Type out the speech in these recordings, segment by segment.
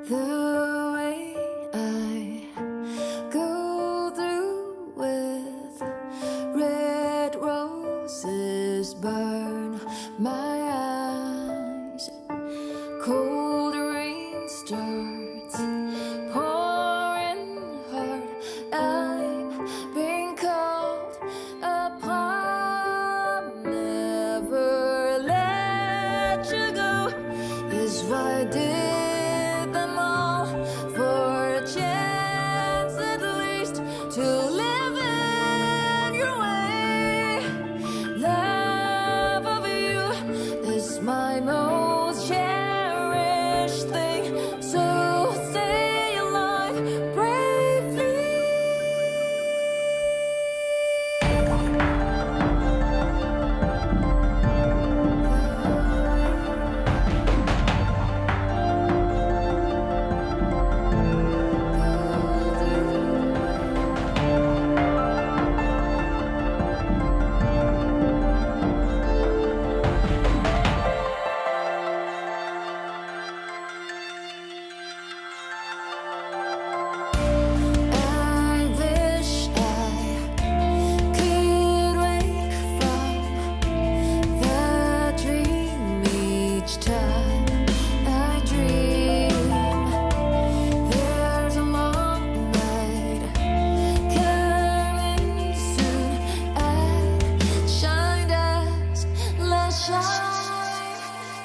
The way I go through with red roses burn my eyes. Cold rain starts pouring hard. I've been called upon. Never let you go is what I did. To live in your way, love of you is my most cherished thing. So stay alive bravely.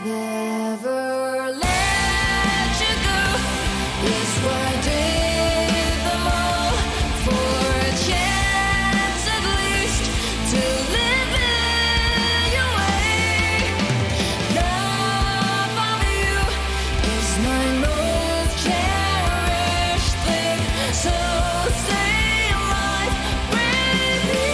Never let you go is what I did them all for a chance at least to live in your way. Love of you is my most cherished thing. So stay alive bravely.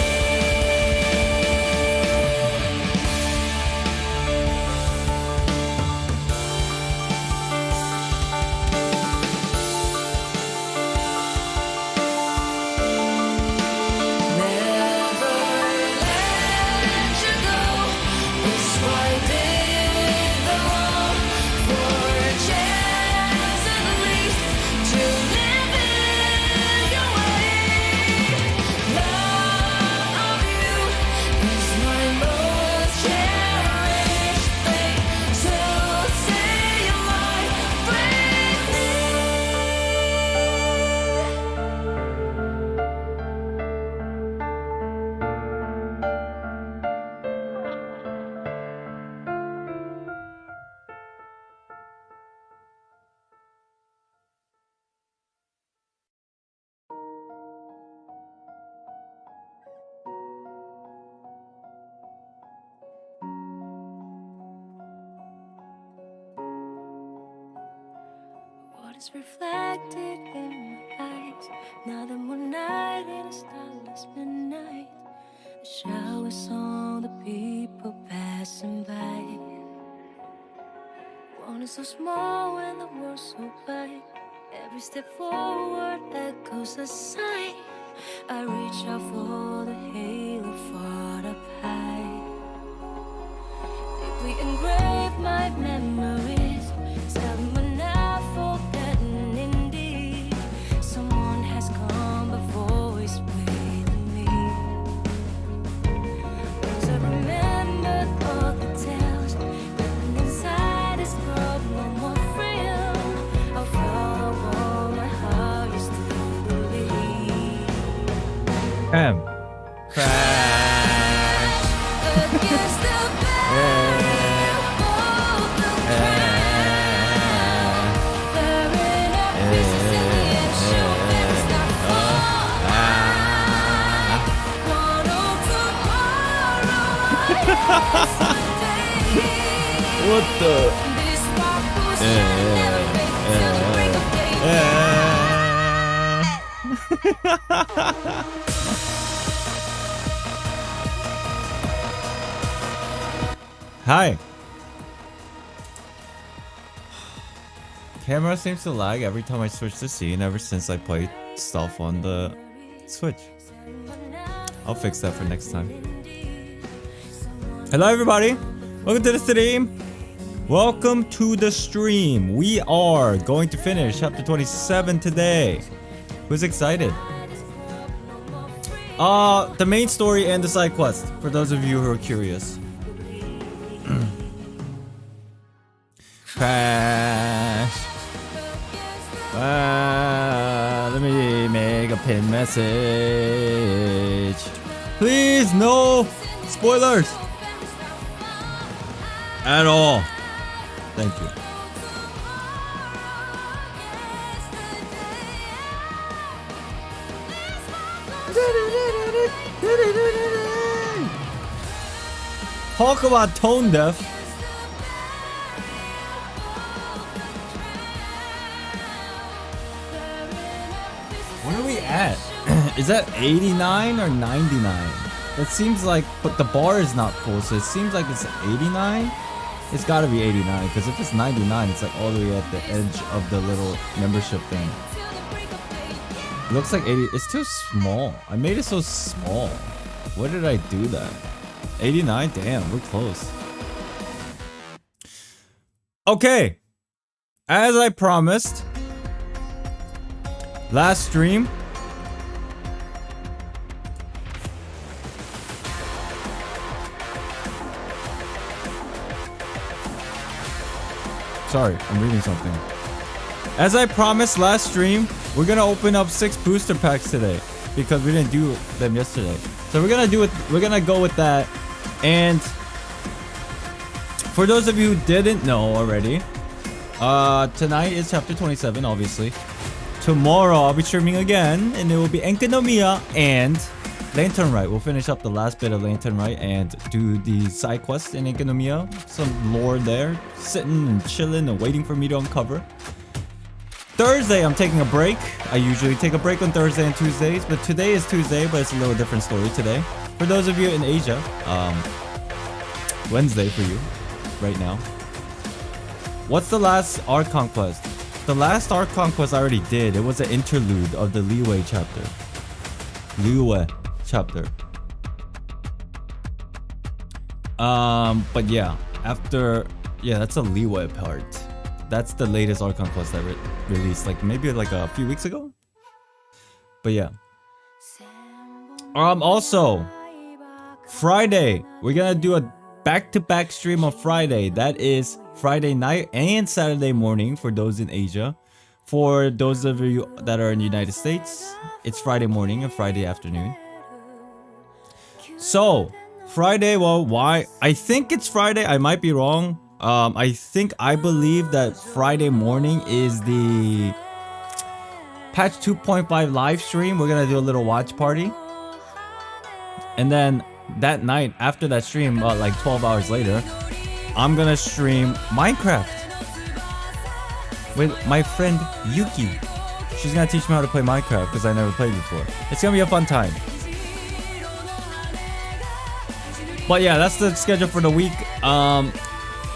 What is reflected in my eyes? Another moonlight in a starless midnight. The showers on the people passing by. One is so small and the world's so wide. Every step forward echoes a sigh. I reach out for the halo far up high. Deeply engraved my memories. Some are now forgotten indeed. Someone has come before is with me. Once I remembered all the tales written inside this world, no more thrill. I'll follow my heart used to believe. Crash. Against the What the? Hi. Camera seems to lag every time I switch the scene ever since I played stuff on the Switch. I'll fix that for next time. Hello everybody. Welcome to the stream. Welcome to the stream. We are going to finish chapter 27 today. Who's excited? The main story and the side quest, for those of you who are curious. Crash. Let me make a pin message. Please, no spoilers at all. Thank you. Talk about tone deaf. Where are we at? Is that 89 or 99? That seems like, but the bar is not full, so it seems like it's 89. It's gotta be 89, because if it's 99, it's like all the way at the edge of the little membership thing. It looks like 80. It's too small. I made it so small. What did I do that? 89? Damn, we're close. Okay. As I promised, last stream, sorry, I'm reading something. As I promised last stream, we're gonna open up 6 booster packs today because we didn't do them yesterday. So we're gonna do it. We're gonna go with that. And for those of you who didn't know already, tonight is chapter 27, obviously. Tomorrow I'll be streaming again, and it will be Enkanomiya and Lantern Rite. We'll finish up the last bit of Lantern Rite and do the side quest in Enkanomiya. Some lore there, sitting and chilling and waiting for me to uncover. Thursday, I'm taking a break. I usually take a break on Thursday and Tuesdays, but today is Tuesday, but it's a little different story today. For those of you in Asia, Wednesday for you, right now. What's the last Arc Conquest? The last Arc Conquest I already did. It was an interlude of the Leeway chapter. Leeway chapter. But yeah, after, yeah, that's a Leeway part. That's the latest Arc Conquest I released, like maybe like a few weeks ago. But yeah. Also, Friday, we're gonna do a back-to-back stream on Friday. That is Friday night and Saturday morning for those in Asia. For those of you that are in the United States, it's Friday morning and Friday afternoon. So, Friday, well, why? I think it's Friday. I might be wrong. I believe that Friday morning is the patch 2.5 live stream. We're gonna do a little watch party. And then that night, after that stream, like 12 hours later, I'm gonna stream Minecraft with my friend Yuki. She's gonna teach me how to play Minecraft because I never played before. It's gonna be a fun time. But yeah, that's the schedule for the week.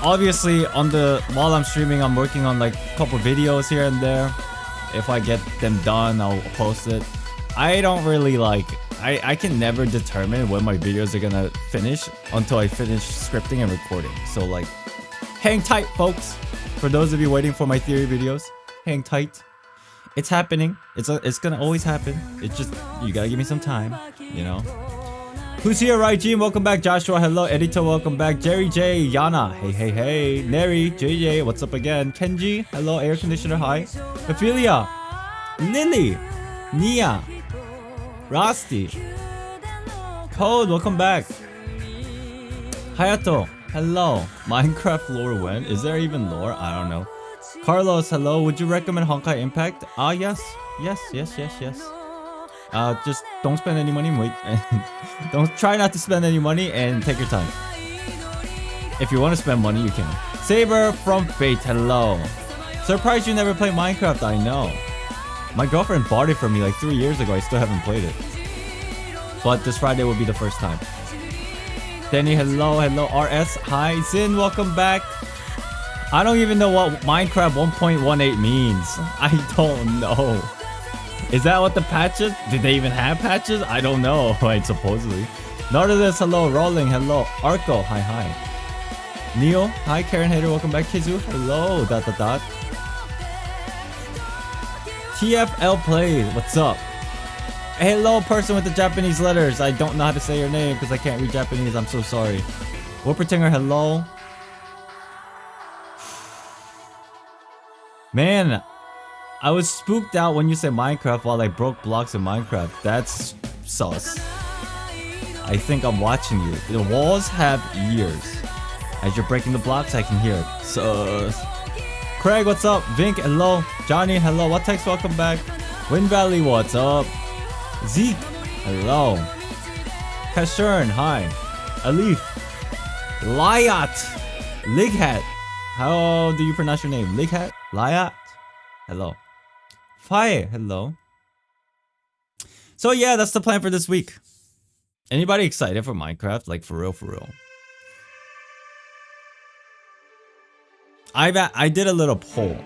Obviously, while I'm streaming, I'm working on like a couple videos here and there. If I get them done, I'll post it. I don't really like. I can never determine when my videos are gonna finish until I finish scripting and recording. So like, Hang tight, folks. For those of you waiting for my theory videos, hang tight. It's happening. It's gonna always happen. It's just, you gotta give me some time, you know. Who's here? Raijin, welcome back. Joshua, hello. Edito, welcome back. Jerry J, Yana, hey, hey, hey. Neri, JJ, what's up again? Kenji, hello. Air conditioner, hi. Ophelia, Lily, Nia, Rusty, Code, welcome back. Hayato, hello. Minecraft lore when? Is there even lore? I don't know. Carlos, hello. Would you recommend Honkai Impact? Yes. Just don't spend any money. Wait, don't try not to spend any money and take your time. If you want to spend money, you can. Saber from Fate, hello. Surprised you never played Minecraft. I know. My girlfriend bought it for me like 3 years ago. I still haven't played it. But this Friday will be the first time. Danny, hello. RS, hi. Zin, welcome back. I don't even know what Minecraft 1.18 means. I don't know. Is that what the patches? Did they even have patches? I don't know. Right, supposedly. Nautilus, hello. Rolling, hello. Arco, hi. Neo, hi. Karen Hater, welcome back. Kizu, hello. ... TFL plays, what's up? Hello, person with the Japanese letters. I don't know how to say your name because I can't read Japanese. I'm so sorry. Whoopertinger, hello. Man, I was spooked out when you said Minecraft while I broke blocks in Minecraft. That's sus. I think I'm watching you. The walls have ears. As you're breaking the blocks, I can hear it. Sus. Craig, what's up? Vink, hello. Johnny, hello. What text? Welcome back. Wind Valley, what's up? Zeke, hello. Kashern, hi. Alif. Liat. Lighat. How do you pronounce your name? Lighat? Liat? Hello. Faye, hello. So yeah, that's the plan for this week. Anybody excited for Minecraft? Like for real? I did a little poll.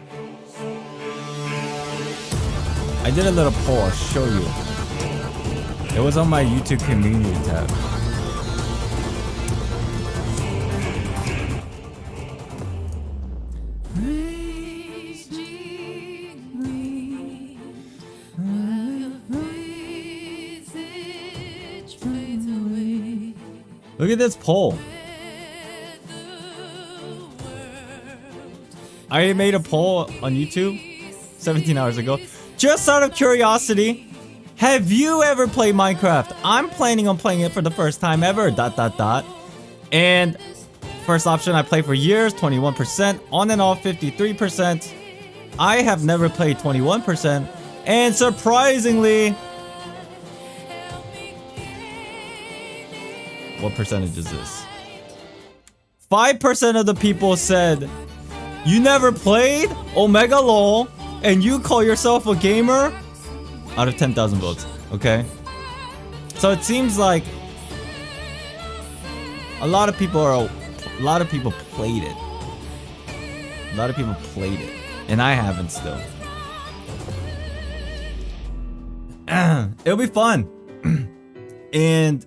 I'll show you. It was on my YouTube community tab. Look at this poll. I made a poll on YouTube 17 hours ago. Just out of curiosity, have you ever played Minecraft? I'm planning on playing it for the first time ever. ... And first option, I played for years, 21%. On and off, 53%. I have never played 21%. And surprisingly, what percentage is this? 5% of the people said, you never played Omega LOL and you call yourself a gamer? Out of 10,000 votes, okay? So it seems like a lot of people played it. And I haven't still. It'll be fun. And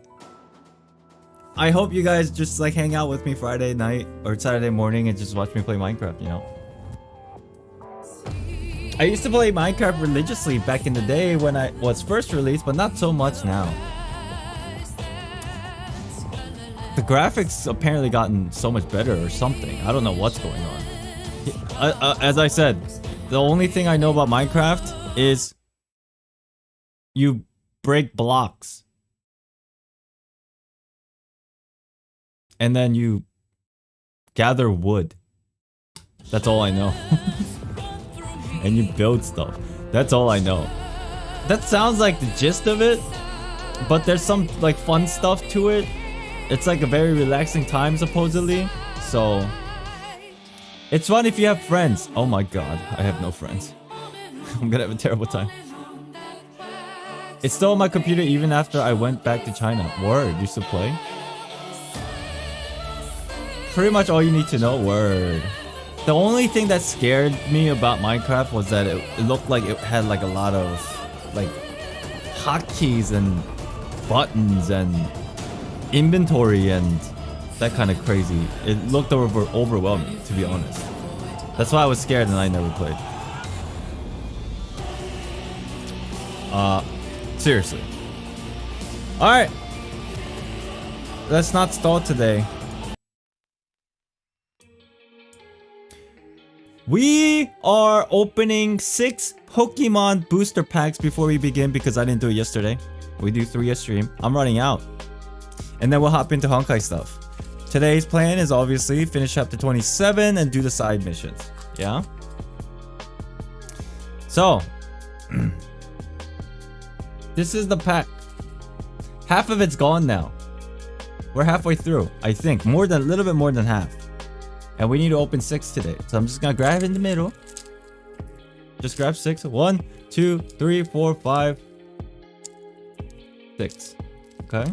I hope you guys just like hang out with me Friday night or Saturday morning and just watch me play Minecraft, you know? I used to play Minecraft religiously back in the day when I was first released, but not so much now. The graphics apparently gotten so much better or something. I don't know what's going on. As I said, the only thing I know about Minecraft is you break blocks. And then you gather wood. That's all I know. And you build stuff. That's all I know. That sounds like the gist of it, but there's some like fun stuff to it. It's like a very relaxing time supposedly. So it's fun if you have friends. Oh my god, I have no friends. I'm gonna have a terrible time. It's still on my computer even after I went back to China. Word, you still play? Pretty much all you need to know. Word. The only thing that scared me about Minecraft was that it looked like it had like a lot of like hotkeys and buttons and inventory and that kind of crazy. It looked overwhelming, to be honest. That's why I was scared and I never played. Seriously. Alright. Let's not stall today. We are opening 6 Pokemon booster packs before we begin because I didn't do it yesterday. We do 3 a stream. I'm running out. And then we'll hop into Honkai stuff. Today's plan is obviously finish chapter 27 and do the side missions. Yeah? So, this is the pack. Half of it's gone now. We're halfway through, I think. A little bit more than half. And we need to open 6 today. So I'm just gonna grab in the middle. Just grab 6. 1, 2, 3, 4, 5, 6. Okay.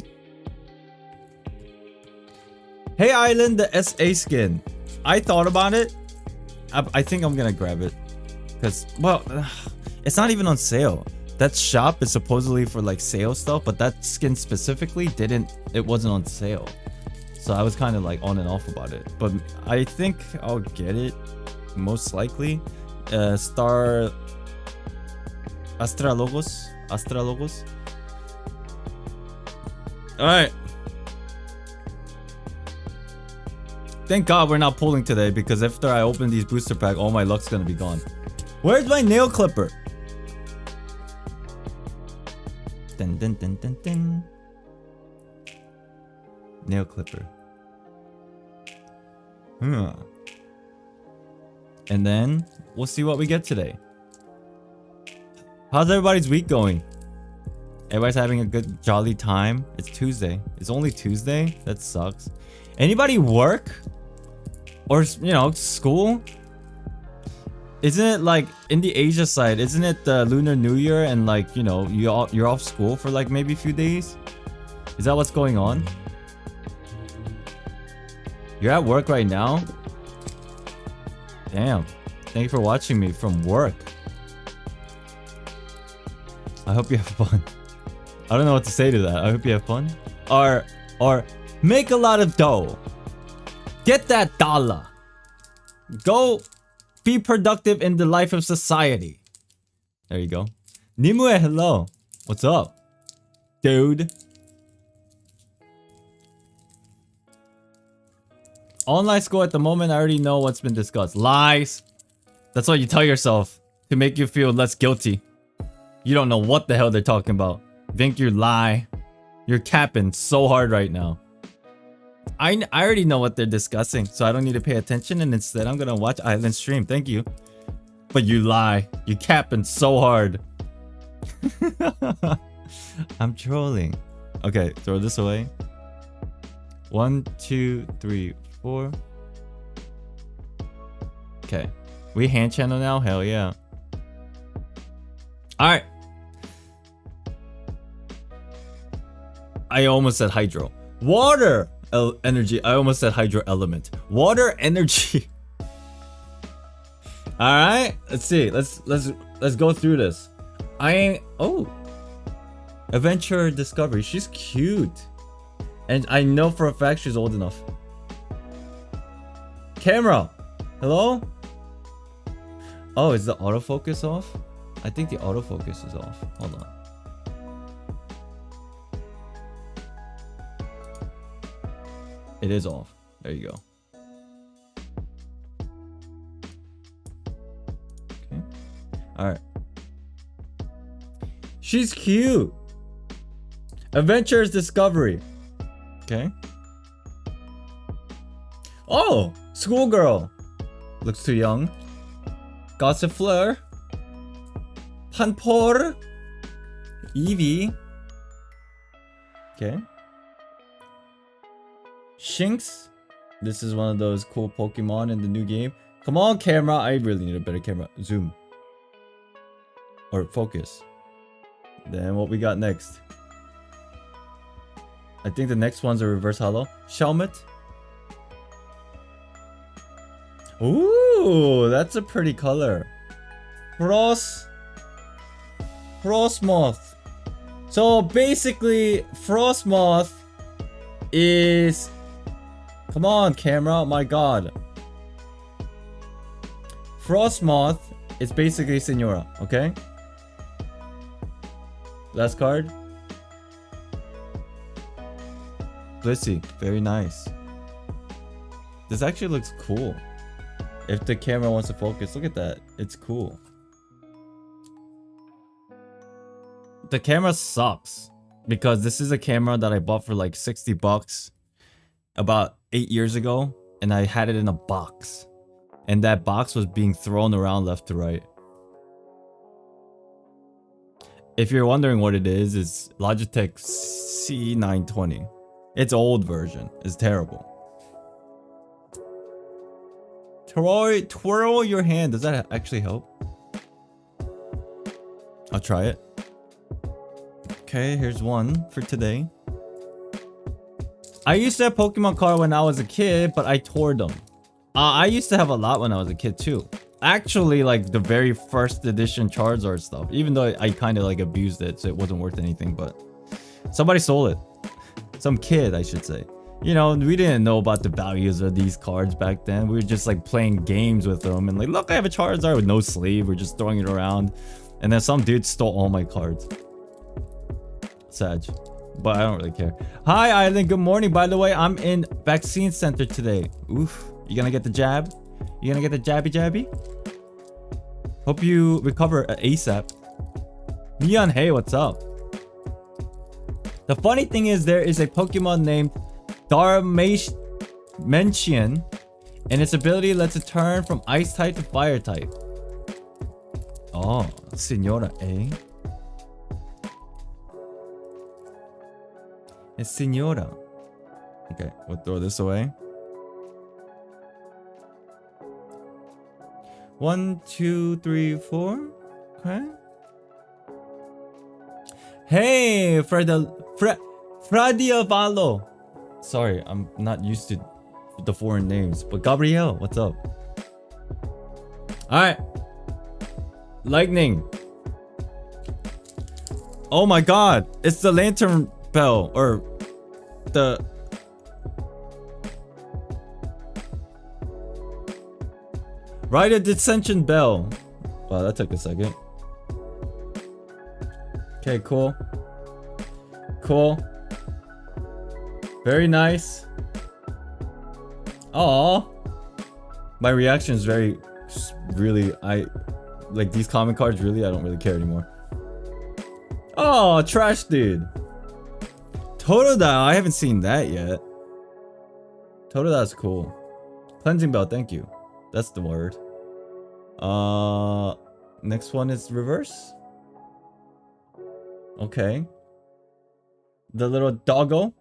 Hey Island, the SA skin. I thought about it. I think I'm gonna grab it. Because, well, it's not even on sale. That shop is supposedly for like sale stuff, but that skin specifically it wasn't on sale. So I was kind of like on and off about it. But I think I'll get it, most likely. Star Astralogos. Alright. Thank God we're not pulling today, because after I open these booster pack, all my luck's gonna be gone. Where's my nail clipper? Dun, dun, dun, dun, dun. Nail clipper. And then we'll see what we get today. How's everybody's week going? Everybody's having a good jolly time. It's Tuesday. It's only Tuesday? That sucks. Anybody work? Or, you know, school? Isn't it like in the Asia side, isn't it the Lunar New Year and like, you know, you're off school for like maybe a few days? Is that what's going on? You're at work right now? Damn. Thank you for watching me from work. I hope you have fun. I don't know what to say to that. I hope you have fun. Or make a lot of dough. Get that dollar. Go be productive in the life of society. There you go. Nimue, hello. What's up, dude? Online school at the moment, I already know what's been discussed. Lies. That's what you tell yourself to make you feel less guilty. You don't know what the hell they're talking about. Think you lie. You're capping so hard right now. I already know what they're discussing, so I don't need to pay attention, and instead I'm gonna watch Islandxd stream. Thank you. But you lie. You capping so hard. I'm trolling. Okay, throw this away. 1, 2, 3, 4. Okay. We hand channel now? Hell yeah. Alright. I almost said hydro. Water energy. I almost said hydro element. Water energy. Alright. Let's see. Let's go through this. Oh. Adventure Discovery. She's cute. And I know for a fact she's old enough. Camera. Hello? Oh, is the autofocus off? I think the autofocus is off. Hold on. It is off. There you go. Okay. Alright. She's cute. Adventures Discovery. Okay. Oh! Schoolgirl. Looks too young. Gossifleur. Panpour. Eevee. Okay. Shinx. This is one of those cool Pokemon in the new game. Come on, camera. I really need a better camera. Zoom. Or focus. Then what we got next? I think the next one's a reverse holo. Shelmet. Ooh, that's a pretty color. Frostmoth. So basically, Frostmoth is Come on, camera. My god. Frostmoth is basically Senora, okay? Last card. Blissey, very nice. This actually looks cool. If the camera wants to focus, look at that. It's cool. The camera sucks because this is a camera that I bought for like 60 bucks about 8 years ago, and I had it in a box. And that box was being thrown around left to right. If you're wondering what it is, it's Logitech C920. Its old version is terrible. Twirl your hand. Does that actually help? I'll try it. Okay, here's one for today. I used to have Pokemon card when I was a kid, but I tore them. I used to have a lot when I was a kid too. Actually, like the very first edition Charizard stuff. Even though I kind of like abused it, so it wasn't worth anything. But somebody sold it. Some kid, I should say. You know, we didn't know about the values of these cards back then. We were just like playing games with them. And like, look, I have a Charizard with no sleeve. We're just throwing it around. And then some dude stole all my cards. Sad. But I don't really care. Hi, Island. Good morning. By the way, I'm in vaccine center today. Oof. You gonna get the jab? You gonna get the jabby? Hope you recover ASAP. Neon, hey, what's up? The funny thing is there is a Pokemon named Darmanian, and its ability lets it turn from Ice type to Fire type. Oh, Senora, eh? It's Senora. Okay, we'll throw this away. 1, 2, 3, 4. Okay. Hey, Fradiavalo. Sorry, I'm not used to the foreign names. But Gabrielle, what's up? Alright. Lightning. Oh my god. It's the Lantern Bell. Or the... Rita Dissension Bell. Wow, that took a second. Okay, cool. Cool. Very nice. Aww. My reaction is very... Really, like these common cards, really, I don't really care anymore. Oh, trash dude. Totodile, I haven't seen that yet. Totodile's cool. Cleansing Bell, thank you. That's the word. Next one is reverse. Okay. The little doggo.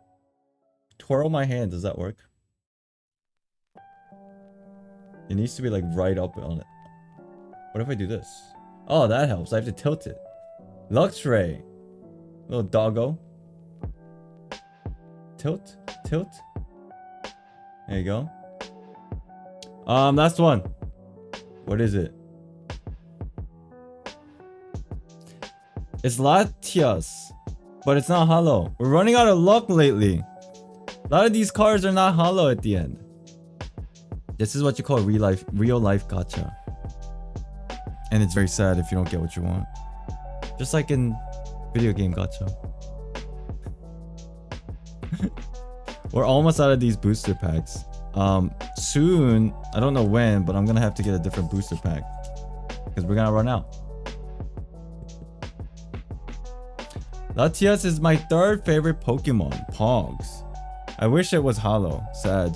Twirl my hand. Does that work? It needs to be like right up on it. What if I do this? Oh, that helps. I have to tilt it. Luxray. Little doggo. Tilt. Tilt. There you go. Last one. What is it? It's Latias, but it's not hollow. We're running out of luck lately. A lot of these cards are not hollow at the end. This is what you call real life gacha. And it's very sad if you don't get what you want. Just like in video game gacha. We're almost out of these booster packs. Soon, I don't know when, but I'm gonna have to get a different booster pack because we're gonna run out. Latias is my third favorite Pokemon. Pogs. I wish it was hollow. Sag.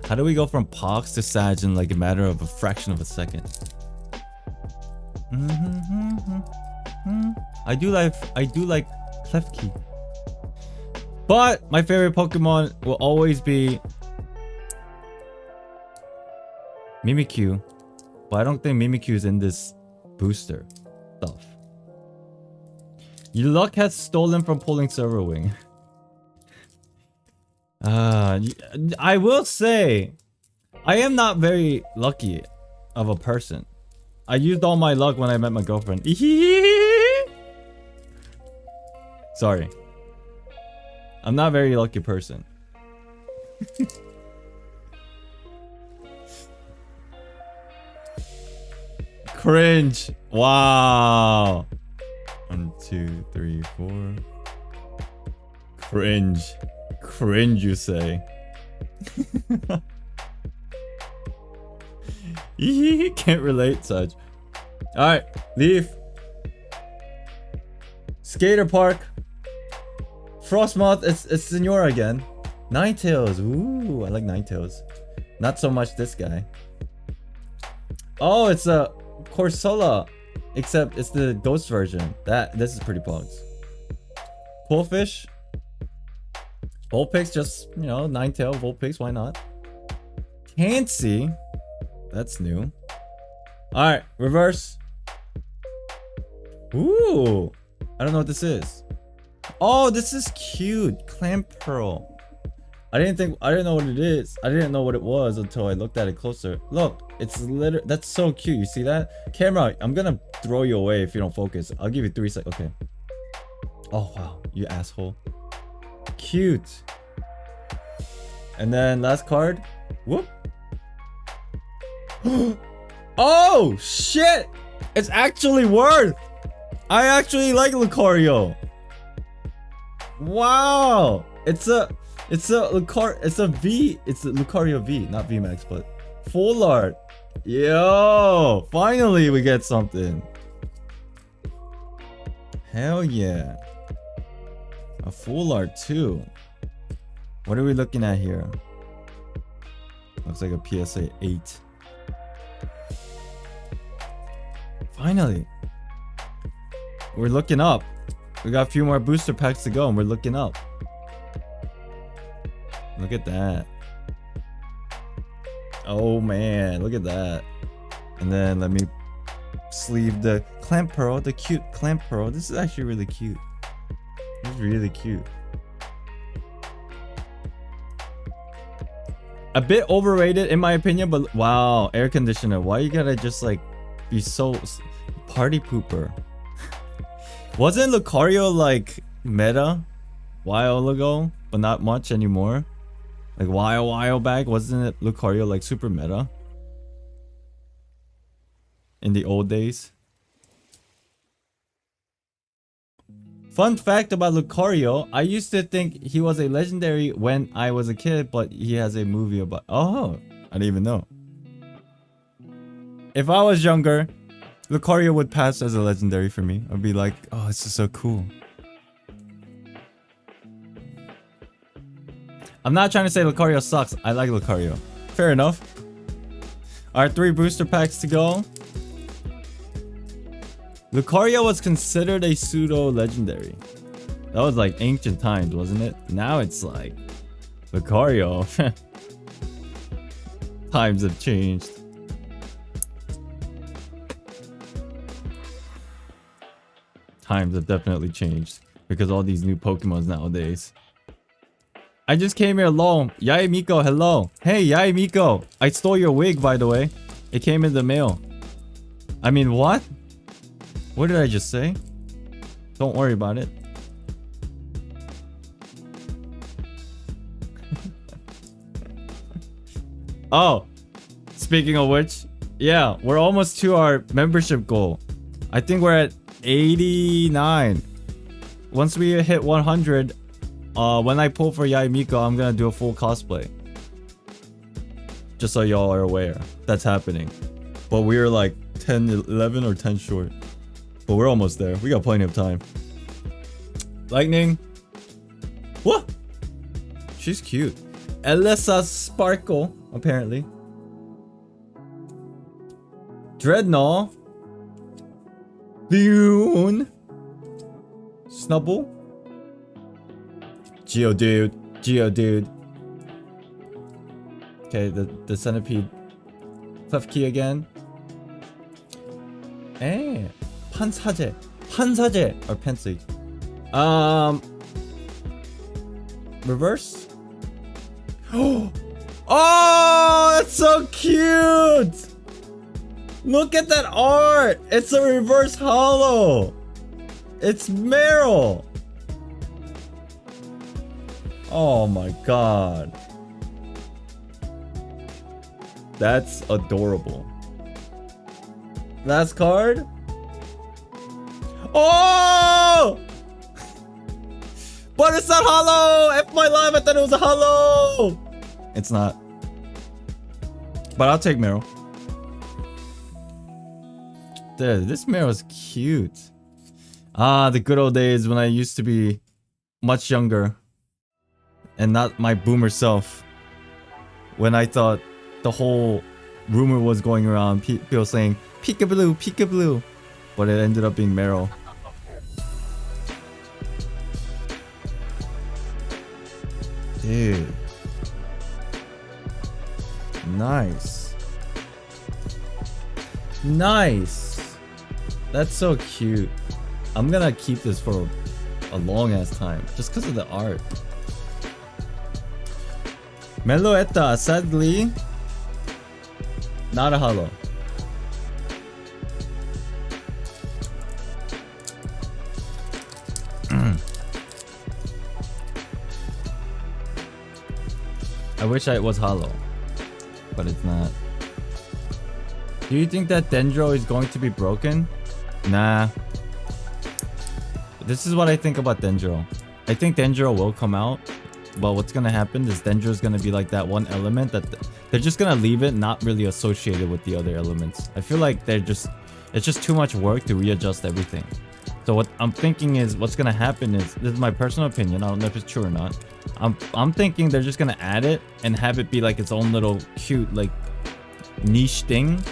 How do we go from Pogs to Sag in like a matter of a fraction of a second? I do like Klefki. But my favorite Pokemon will always be Mimikyu. But I don't think Mimikyu is in this booster stuff. Your luck has stolen from pulling Silver Wing. I will say, I am not very lucky of a person. I used all my luck when I met my girlfriend. Sorry. I'm not a very lucky person. Cringe. Wow. 1, 2, 3, 4. Cringe. Cringe, you say. He can't relate such. Alright, leave. Skater park. Frostmoth, it's Senora again. Ninetales. Ooh, I like Ninetales. Not so much this guy. Oh, it's a Corsola. Except it's the ghost version. This is pretty pogs. Poolfish. Vulpix, just, you know, Ninetale, Vulpix, why not? Can't see. That's new. Alright, reverse. Ooh. I don't know what this is. Oh, this is cute. Clam Pearl. I didn't know what it is. I didn't know what it was until I looked at it closer. Look, it's literally, that's so cute. You see that? Camera, I'm gonna throw you away if you don't focus. I'll give you 3 seconds. Okay. Oh, wow. You asshole. Cute. And then last card. Whoop. Oh, shit. It's actually worth. I actually like Lucario. Wow. It's a V. It's a Lucario V, not VMAX, but full art. Yo, finally we get something. Hell yeah. A full art too. What are we looking at here? Looks like a PSA 8. Finally. We're looking up. We got a few more booster packs to go and we're looking up. Look at that. Oh man, look at that. And then let me sleeve the Clamp Pearl, the cute Clamp Pearl. This is actually really cute. This is really cute. A bit overrated in my opinion, but wow, air conditioner. Why you gotta just like be so party pooper? Wasn't Lucario like meta while ago, but not much anymore? Like while back, wasn't it Lucario like super meta in the old days? Fun fact about Lucario, I used to think he was a legendary when I was a kid, but he has a movie about... Oh, I didn't even know. If I was younger, Lucario would pass as a legendary for me. I'd be like, oh, this is so cool. I'm not trying to say Lucario sucks. I like Lucario. Fair enough. Alright, 3 booster packs to go. Lucario was considered a pseudo legendary. That was like ancient times, wasn't it? Now it's like Lucario. Times have changed. Times have definitely changed because all these new Pokemons nowadays. I just came here alone. Yai Miko, hello. Hey, Yai Miko. I stole your wig, by the way. It came in the mail. I mean, what? What did I just say? Don't worry about it. Oh, speaking of which, yeah, we're almost to our membership goal. I think we're at 89. Once we hit 100, when I pull for Yai Miko, I'm gonna do a full cosplay. Just so y'all are aware, that's happening. But we're like 10, 11 or 10 short. But we're almost there. We got plenty of time. Lightning. What? She's cute. Elisa Sparkle, apparently. Dreadnought. Boon. Snubble. Geodude. Geodude. Okay, the centipede. Klefki again. Eh. 판사제. 판사제. Or Pensy. Reverse. Oh, that's so cute. Look at that art. It's a reverse holo. It's Meryl. Oh my god. That's adorable. Last card. Oh! But it's not hollow! F my life, I thought it was a hollow! It's not. But I'll take Meryl. Dude, this Meryl's cute. Ah, the good old days when I used to be much younger. And not my boomer self. When I thought the whole rumor was going around, people saying, Peekaboo, Peekaboo. But it ended up being Meryl. Dude. Nice. Nice. That's so cute. I'm gonna keep this for a long ass time. Just because of the art. Meloetta, sadly. Not a hollow. I wish it was hollow, but it's not. Do you think that Dendro is going to be broken? Nah. This is what I think about Dendro. I think Dendro will come out, but what's gonna happen is Dendro is gonna be like that one element that they're just gonna leave it not really associated with the other elements. I feel like it's just too much work to readjust everything. So what I'm thinking is what's gonna happen is, this is my personal opinion, I don't know if it's true or not. I'm thinking they're just gonna add it and have it be like its own little cute like niche thing,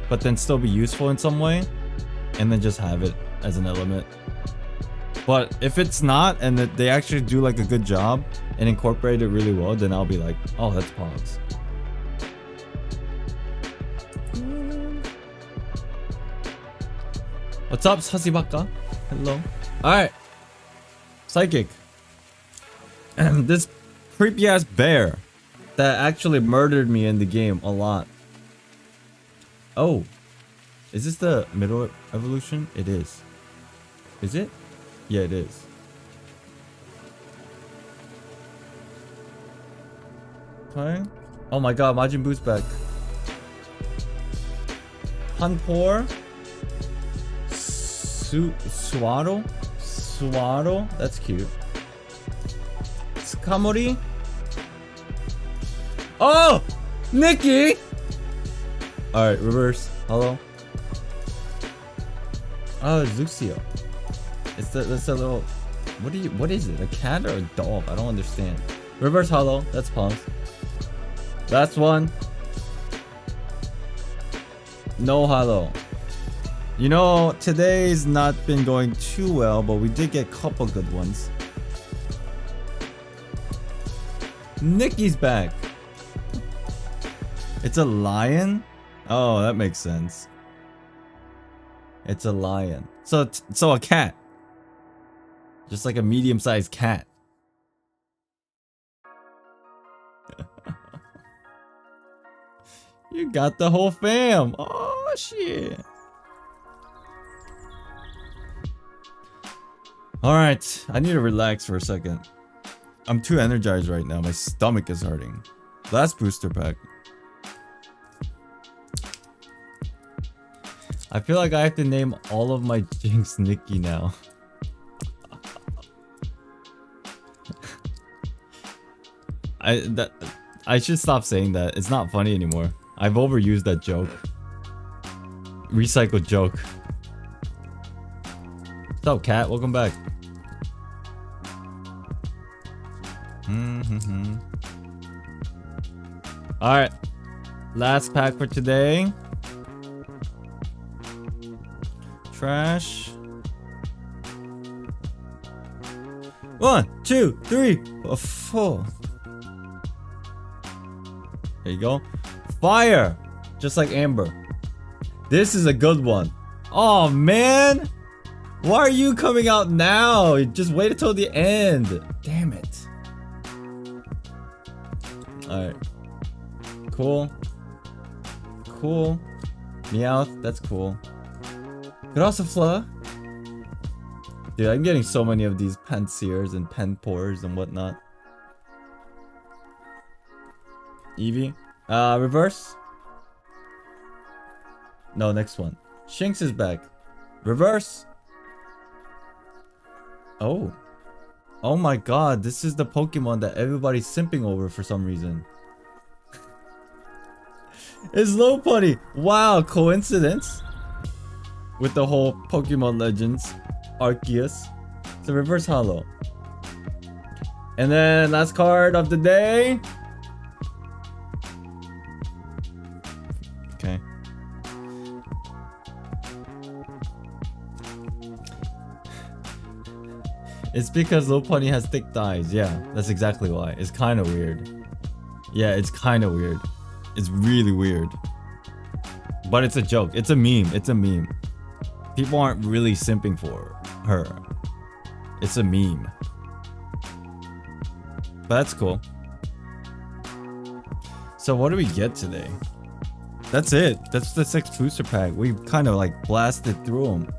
but then still be useful in some way, and then just have it as an element. But if it's not, and that they actually do like a good job and incorporate it really well, then I'll be like, oh, that's Pogs. What's up, Sasibaka? Hello. Alright. Psychic. This creepy ass bear that actually murdered me in the game a lot. Oh. Is this the middle evolution? It is. Is it? Yeah, it is. Okay. Oh my god, Majin Buu's back. Hanpor. Suaro? Suaro? That's cute. Tsukamori? Oh! Nikki! Alright, reverse. Hello? Oh, Zuxio. That's a little... What is it? A cat or a dog? I don't understand. Reverse hollow. That's pause. Last one. No hollow. You know, today's not been going too well, but we did get a couple good ones. Nikki's back. It's a lion? Oh, that makes sense. It's a lion. So a cat. Just like a medium-sized cat. You got the whole fam. Oh, shit. Alright, I need to relax for a second. I'm too energized right now. My stomach is hurting. Last booster pack. I feel like I have to name all of my Jinx Nikki now. I should stop saying that. It's not funny anymore. I've overused that joke. Recycled joke. What's up, cat? Welcome back. Alright. Last pack for today. Trash. 1, 2, 3, 4. There you go. Fire! Just like Amber. This is a good one. Oh man! Why are you coming out now? Just wait until the end. Damn it. Alright. Cool. Cool. Meowth, that's cool. Grassafla. Dude, I'm getting so many of these Panseers and Penpors and whatnot. Eevee. Reverse. No, next one. Shinx is back. Reverse. Oh. Oh my god, this is the Pokemon that everybody's simping over for some reason. It's Lopunny. Wow, coincidence? With the whole Pokemon Legends Arceus. It's a reverse holo. And then last card of the day. Okay. It's because Lopunny has thick thighs. Yeah, that's exactly why. It's kind of weird. Yeah, it's kind of weird. It's really weird. But it's a joke. It's a meme. It's a meme. People aren't really simping for her. It's a meme. But that's cool. So what do we get today? That's it. That's the 6 booster pack. We kind of like blasted through them.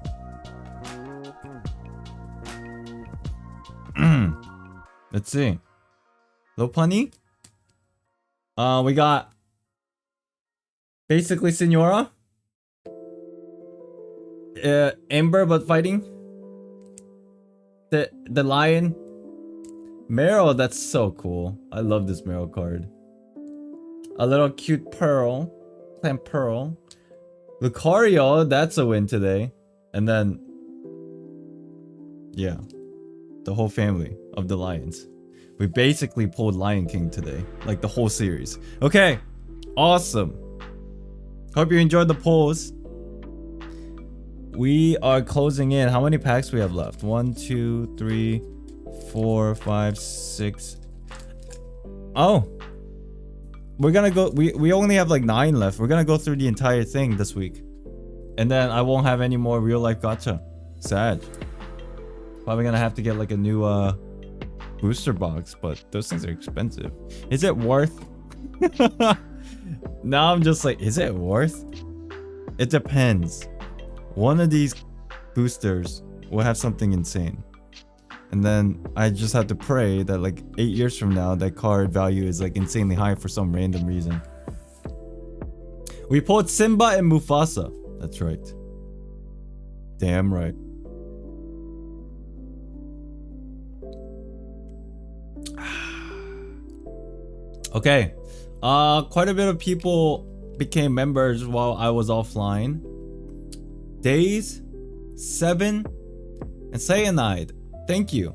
Let's see. Lopunny. We got basically Senora. Ember but fighting. The lion. Meryl, that's so cool. I love this Meryl card. A little cute Pearl. Clan Pearl. Lucario, that's a win today. And then yeah. The whole family of the lions. We basically pulled Lion King today. Like the whole series. Okay. Awesome. Hope you enjoyed the polls. We are closing in. How many packs we have left? 1, 2, 3, 4, 5, 6. Oh. We're gonna go. We only have like 9 left. We're gonna go through the entire thing this week. And then I won't have any more real life gacha. Sad. Probably gonna have to get like a new booster box, but those things are expensive. Is it worth? Now I'm just like, is it worth? It depends. One of these boosters will have something insane. And then I just have to pray that like 8 years from now, that card value is like insanely high for some random reason. We pulled Simba and Mufasa. That's right. Damn right. Okay, quite a bit of people became members while I was offline. Days, 7, and Cyanide. Thank you.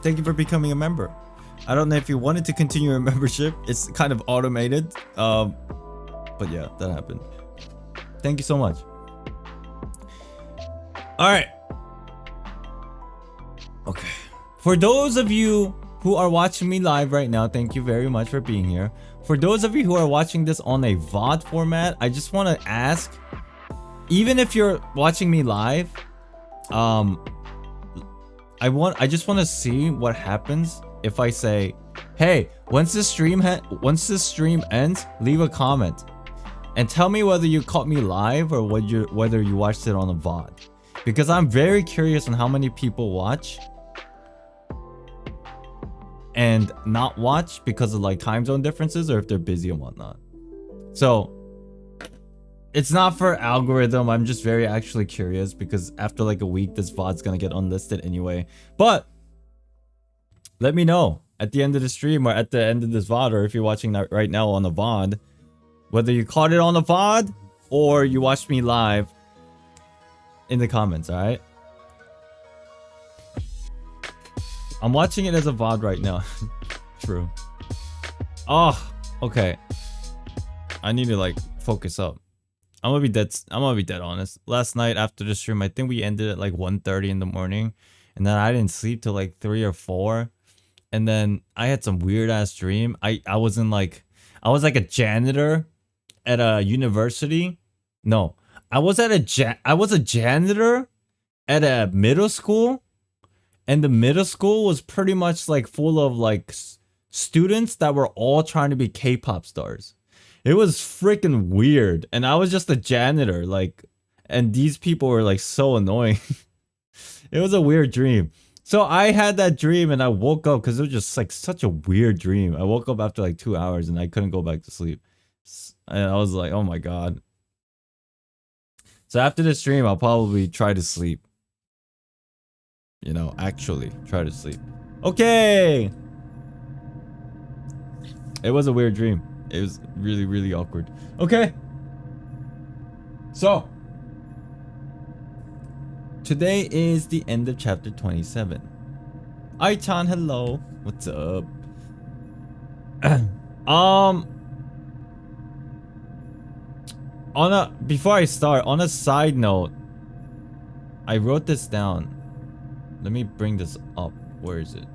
Thank you for becoming a member. I don't know if you wanted to continue your membership. It's kind of automated. But yeah, that happened. Thank you so much. All right. Okay. For those of you who are watching me live right now, thank you very much for being here. For those of you who are watching this on a VOD format, I just want to ask, even if you're watching me live, I just want to see what happens if I say, hey, once this stream ends, leave a comment and tell me whether you caught me live or whether you watched it on a VOD, because I'm very curious on how many people watch and not watch because of like time zone differences, or if they're busy and whatnot. So it's not for algorithm. I'm just very actually curious, because after like a week, this VOD's gonna get unlisted anyway. But let me know at the end of the stream or at the end of this VOD, or if you're watching that right now on the VOD, whether you caught it on the VOD or you watched me live, in the comments, all right? I'm watching it as a VOD right now. True. Oh, okay. I need to like focus up. I'm gonna be dead honest. Last night after the stream, I think we ended at like 1:30 in the morning, and then I didn't sleep till like 3 or 4. And then I had some weird ass dream. I was like a janitor at a university. No, I was a janitor at a middle school. And the middle school was pretty much like full of like students that were all trying to be K-pop stars. It was freaking weird. And I was just a janitor, like, and these people were like so annoying. It was a weird dream. So I had that dream and I woke up because it was just like such a weird dream. I woke up after like 2 hours and I couldn't go back to sleep. And I was like, oh my God. So after the stream, I'll probably try to sleep. You know, actually try to sleep. Okay. It was a weird dream. It was really, really awkward. Okay. So, today is the end of chapter 27. Ai-chan, hello. What's up? Before I start, on a side note, I wrote this down. Let me bring this up. Where is it?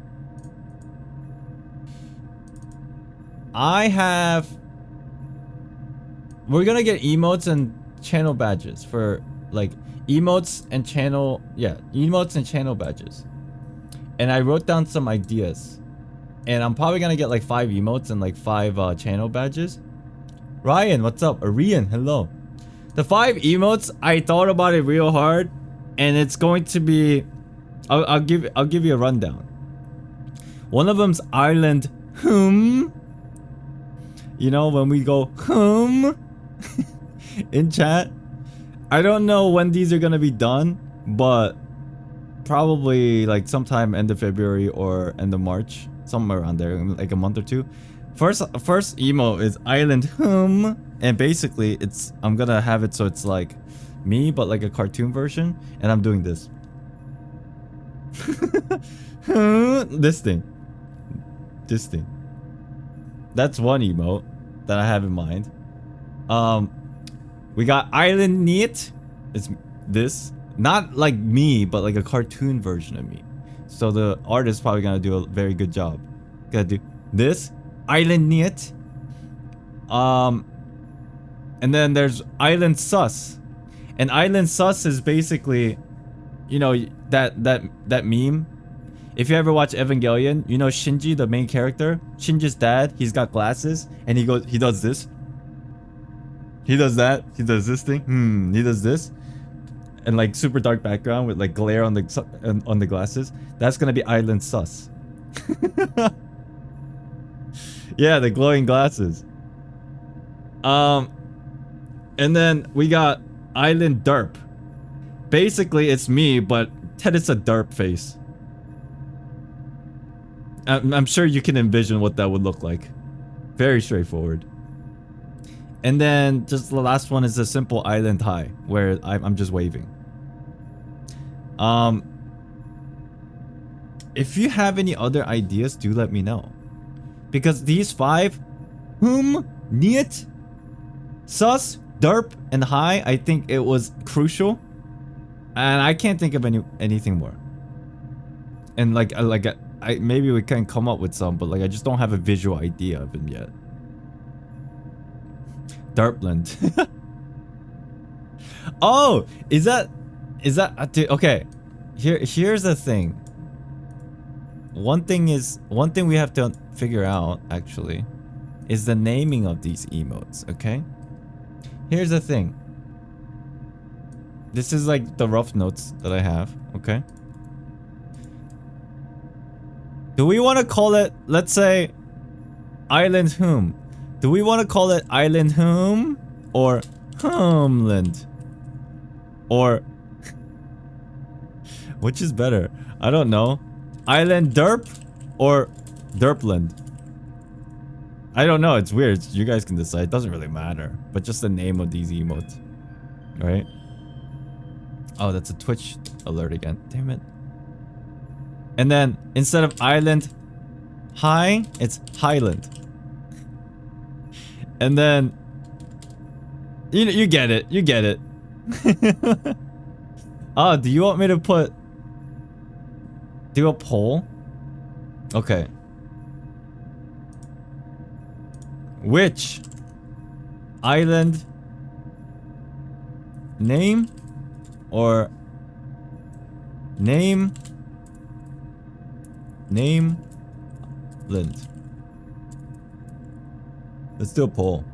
We're gonna get emotes and channel badges for like emotes and channel badges. And I wrote down some ideas. And I'm probably gonna get like 5 emotes and like 5 channel badges. Ryan, what's up? Arian, hello. The 5 emotes, I thought about it real hard, and it's going to be I'll give you a rundown. One of them's Island You know, when we go in chat. I don't know when these are gonna be done, but probably like sometime end of February or end of March, somewhere around there, like a month or two. First emo is Island and basically I'm gonna have it so it's like me but like a cartoon version, and I'm doing this. This thing. That's one emote that I have in mind. We got Islandxd. It's this. Not like me, but like a cartoon version of me. So the artist probably gonna do a very good job. Gonna do this. Islandxd. And then there's Island Sus. And Island Sus is basically, you know, that meme. If you ever watch Evangelion, you know Shinji, the main character. Shinji's dad, he's got glasses, and he does this. He does that. He does this thing. He does this, and like super dark background with like glare on the glasses. That's gonna be Island Sus. Yeah, the glowing glasses. And then we got Island Derp. Basically, it's me, but Ted is a derp face. I'm sure you can envision what that would look like. Very straightforward. And then just the last one is a simple Island High, where I'm just waving. If you have any other ideas, do let me know. Because these 5, Niet, Sus, Derp, and High, I think it was crucial. And I can't think of anything more. And maybe we can come up with some, but like I just don't have a visual idea of him yet. Darpland. Oh, is that okay? Here's the thing. One thing we have to figure out actually is the naming of these emotes. Okay. Here's the thing. This is like the rough notes that I have. Okay. Do we want to call it, let's say, Island Whom? Do we want to call it Island Whom or Homeland? Or which is better? I don't know. Island Derp or Derpland? I don't know. It's weird. You guys can decide. It doesn't really matter. But just the name of these emotes. Right? Oh, that's a Twitch alert again. Damn it. And then instead of Island High, it's Highland. And then you get it. You get it. Oh, do you want me to do a poll? Okay. Which island name or name land? Let's do a poll.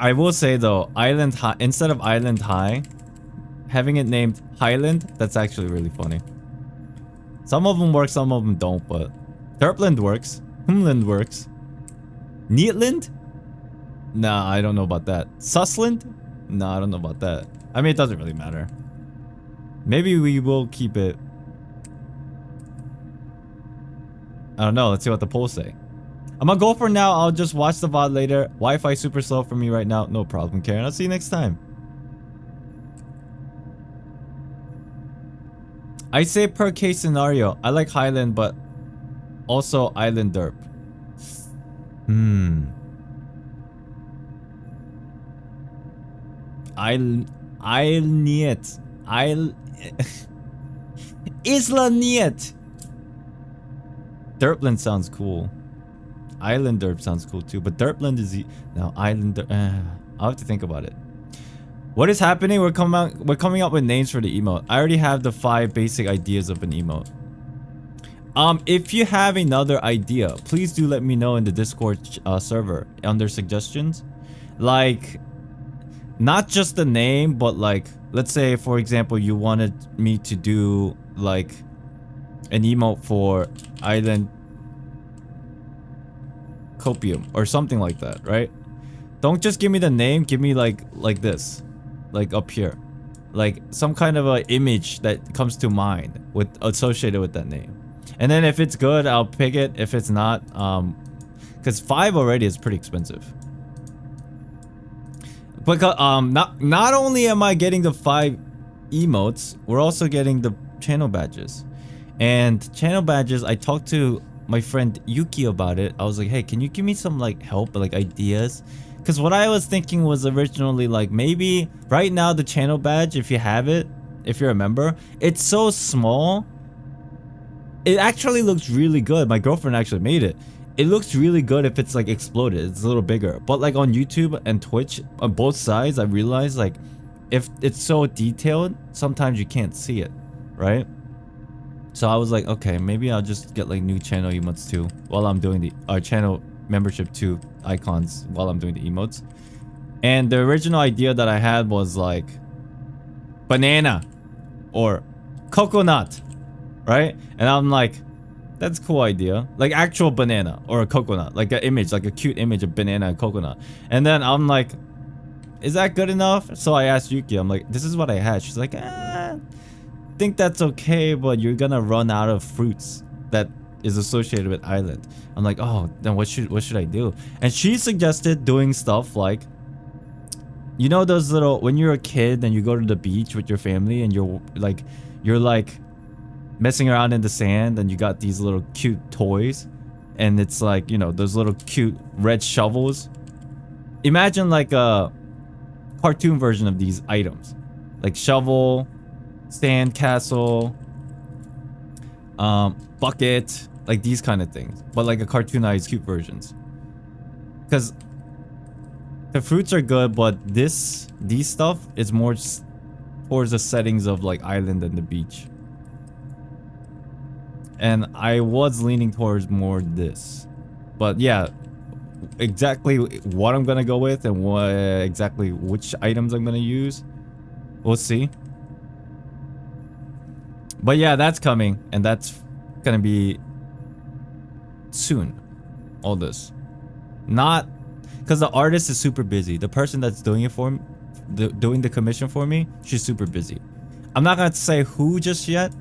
I will say though, Island High, instead of Island High, having it named Highland, that's actually really funny. Some of them work, some of them don't, but Derpland works. Homeland works. Neatland? Nah, I don't know about that. Sussland? Nah, I don't know about that. I mean, it doesn't really matter. Maybe we will keep it. I don't know. Let's see what the polls say. I'm gonna go for now. I'll just watch the VOD later. Wi-Fi super slow for me right now. No problem, Karen. I'll see you next time. I say per case scenario. I like Highland, but also Island Derp. Niet. Isla Niet. Derpland sounds cool. Island Derp sounds cool too, but Derpland is now Island Derp. I'll have to think about it. What is happening? We're coming up with names for the emote. I already have the 5 basic ideas of an emote. If you have another idea, please do let me know in the Discord server under suggestions. Like, not just the name, but like, let's say for example, you wanted me to do like an emote for Island Copium or something like that, right? Don't just give me the name, give me like this, like up here, like some kind of a image that comes to mind with associated with that name. And then if it's good, I'll pick it. If it's not, because 5 already is pretty expensive. Because not only am I getting the 5 emotes, we're also getting the channel badges. And channel badges, I talked to my friend Yuki about it. I was like, hey, can you give me some like help, like ideas? Because what I was thinking was originally like, maybe right now the channel badge, if you have it, if you're a member, it's so small. It actually looks really good. My girlfriend actually made it. It looks really good if it's like exploded. It's a little bigger. But like on YouTube and Twitch, on both sides, I realized like if it's so detailed, sometimes you can't see it, right? So I was like, okay, maybe I'll just get like new channel emotes too while I'm doing the channel membership 2 icons while I'm doing the emotes. And the original idea that I had was like banana or coconut, right? And I'm like, that's a cool idea. Like actual banana or a coconut, like an image, like a cute image of banana and coconut. And then I'm like, is that good enough? So I asked Yuki, I'm like, this is what I had. She's like, I think that's okay, but you're gonna run out of fruits that is associated with Island. I'm like, oh, then what should I do? And she suggested doing stuff like, you know those little, when you're a kid and you go to the beach with your family and you're like messing around in the sand and you got these little cute toys and it's like, you know, those little cute red shovels. Imagine like a cartoon version of these items, like shovel, sand castle, bucket, like these kind of things, but like a cartoonized cute versions. Because the fruits are good, but these stuff is more towards the settings of like Island and the beach. And I was leaning towards more this. But yeah, exactly what I'm gonna go with and what exactly which items I'm gonna use, we'll see. But yeah, that's coming, and that's gonna be soon. All this, not because the artist is super busy. The person that's doing it for me, doing the commission for me, she's super busy. I'm not gonna say who just yet.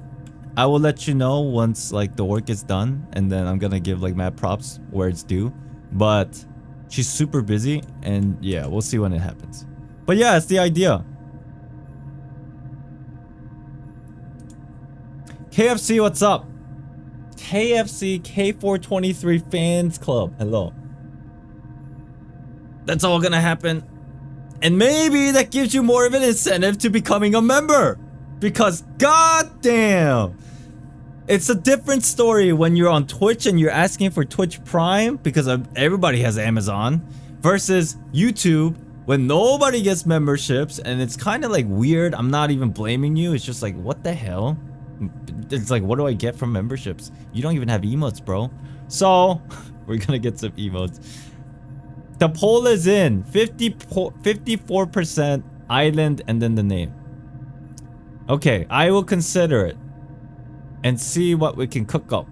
I will let you know once like the work is done, and then I'm gonna give like mad props where it's due. But she's super busy, and yeah, we'll see when it happens. But yeah, it's the idea. KFC, what's up? KFC K423 Fans Club. Hello. That's all gonna happen. And maybe that gives you more of an incentive to becoming a member. Because goddamn, it's a different story when you're on Twitch and you're asking for Twitch Prime because everybody has Amazon versus YouTube when nobody gets memberships, and it's kind of like weird. I'm not even blaming you. It's just like, what the hell? It's like, what do I get from memberships? You don't even have emotes, bro. So we're gonna get some emotes. The poll is in 54% Island and then the name. Okay, I will consider it and see what we can cook up.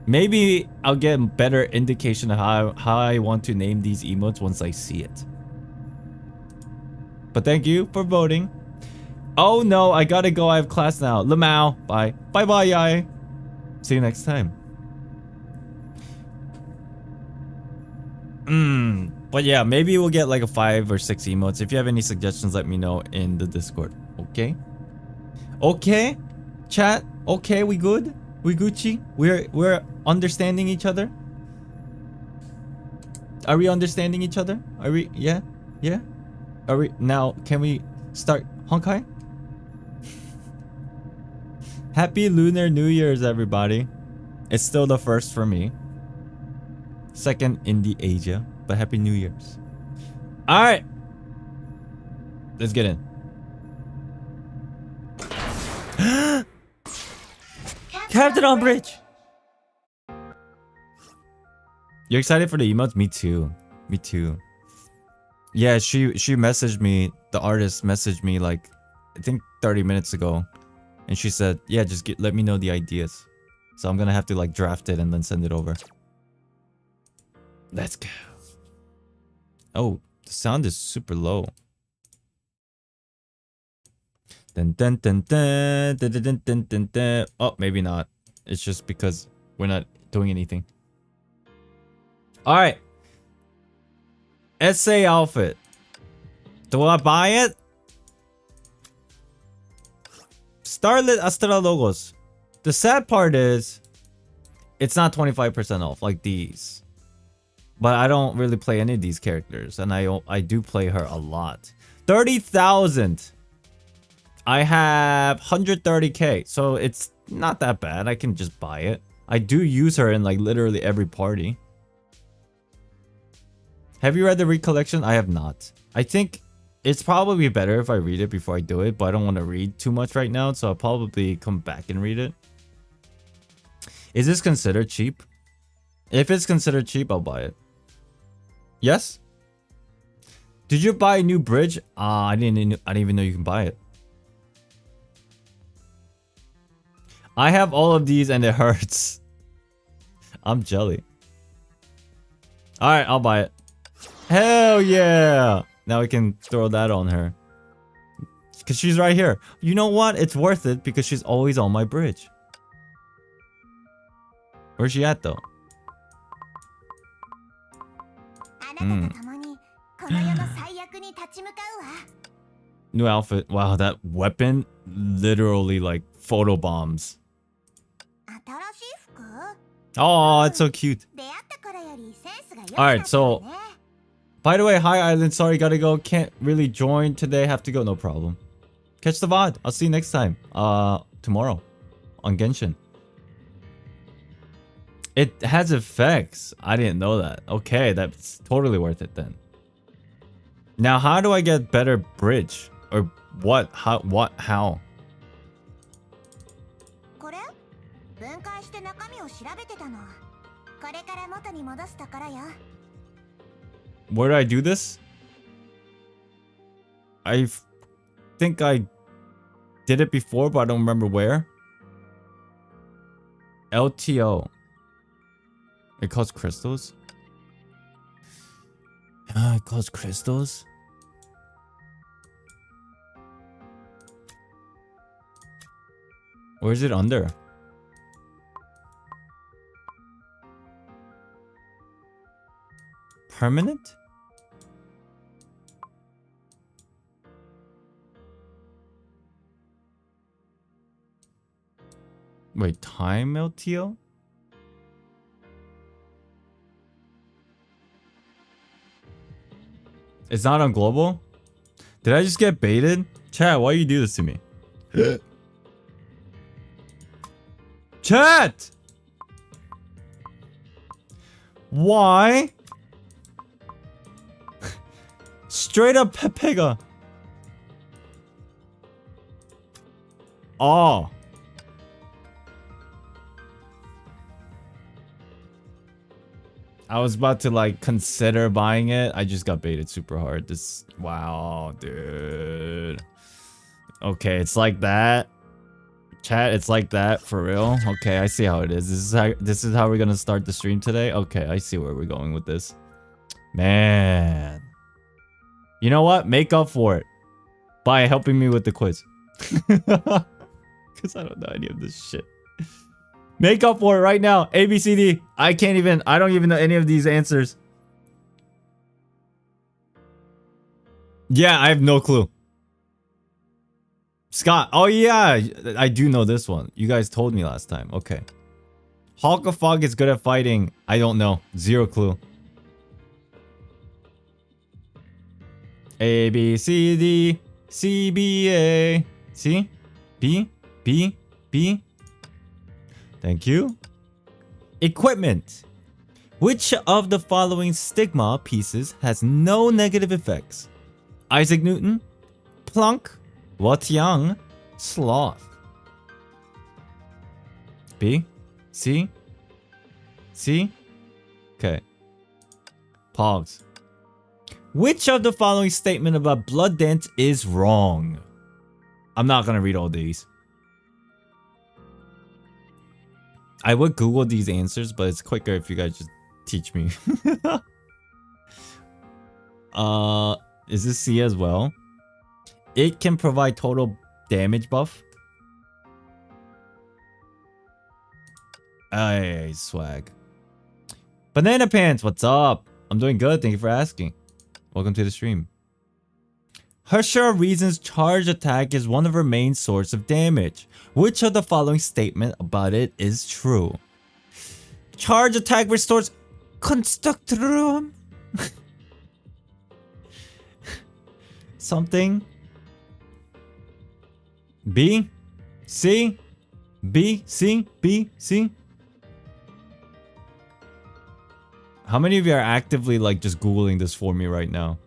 Maybe I'll get a better indication of how I want to name these emotes once I see it. But thank you for voting. Oh no, I gotta go. I have class now. Lamau. Bye. Bye bye, Yai. See you next time. But yeah, maybe we'll get like a 5 or 6 emotes. If you have any suggestions, let me know in the Discord. Okay? Okay? Chat? Okay, we good? We Gucci? We're understanding each other? Are we understanding each other? Are we? Yeah? Yeah? Are we? Now, can we start Honkai? Happy Lunar New Year's, everybody. It's still the first for me. Second in the Asia, but Happy New Year's. Alright. Let's get in. Captain on bridge. You're excited for the emotes? Me too. Me too. Yeah, she messaged me. The artist messaged me like I think 30 minutes ago, and she said, "Yeah, just let me know the ideas." So I'm gonna have to like draft it and then send it over. Let's go. Oh, the sound is super low. Dun, dun, dun, dun, dun, dun, dun, dun, dun. Oh, maybe not. It's just because we're not doing anything. All right. Essay outfit. Do I buy it? Starlit Astra logos. The sad part is, it's not 25% off like these. But I don't really play any of these characters, and I do play her a lot. 30,000. I have 130k, so it's not that bad. I can just buy it. I do use her in like literally every party. Have you read the Read collection? I have not. I think it's probably better if I read it before I do it, but I don't want to read too much right now, so I'll probably come back and read it. Is this considered cheap? If it's considered cheap, I'll buy it. Yes? Did you buy a new bridge? I didn't even know you can buy it. I have all of these and it hurts. I'm jelly. Alright, I'll buy it. Hell yeah! Now we can throw that on her. Because she's right here. You know what? It's worth it because she's always on my bridge. Where's she at though? New outfit. Wow, that weapon literally like photo bombs. Oh, it's so cute. Alright, so by the way, hi Island, sorry, gotta go. Can't really join today. Have to go, no problem. Catch the VOD. I'll see you next time. Tomorrow on Genshin. It has effects. I didn't know that. Okay, that's totally worth it then. Now, how do I get better bridge? Or what? How? What? How? Where do I do this? I think I did it before, but I don't remember where. LTO. It calls crystals? It calls crystals? Where is it under? Permanent? Wait, time LTO? It's not on global? Did I just get baited? Chat, why you do this to me? Chat! Why? Straight up Pepega. Oh. I was about to like consider buying it. I just got baited super hard. This, wow, dude. Okay, it's like that. Chat, it's like that for real. Okay, I see how it is. This is how we're gonna start the stream today. Okay, I see where we're going with this. Man, you know what? Make up for it by helping me with the quiz. Because I don't know any of this shit. Make up for it right now. A, B, C, D. I don't even know any of these answers. Yeah, I have no clue. Scott. Oh, yeah. I do know this one. You guys told me last time. Okay. Hulk of Fog is good at fighting. I don't know. Zero clue. A, B, C, D, C, B, A. C, B, B, B. Thank you. Equipment. Which of the following stigma pieces has no negative effects? Isaac Newton, Plunk, What's Young, Sloth. B, C, C. Okay. Pause. Which of the following statement about blood dance is wrong? I'm not gonna read all these. I would Google these answers, but it's quicker if you guys just teach me. Is this C as well? It can provide total damage buff. Ay, swag. Banana Pants, what's up? I'm doing good, thank you for asking. Welcome to the stream. Hershara Reason's charge attack is one of her main source of damage. Which of the following statement about it is true? Charge attack restores constructorum. Something. B, C, B, C, B, C. How many of you are actively like just Googling this for me right now?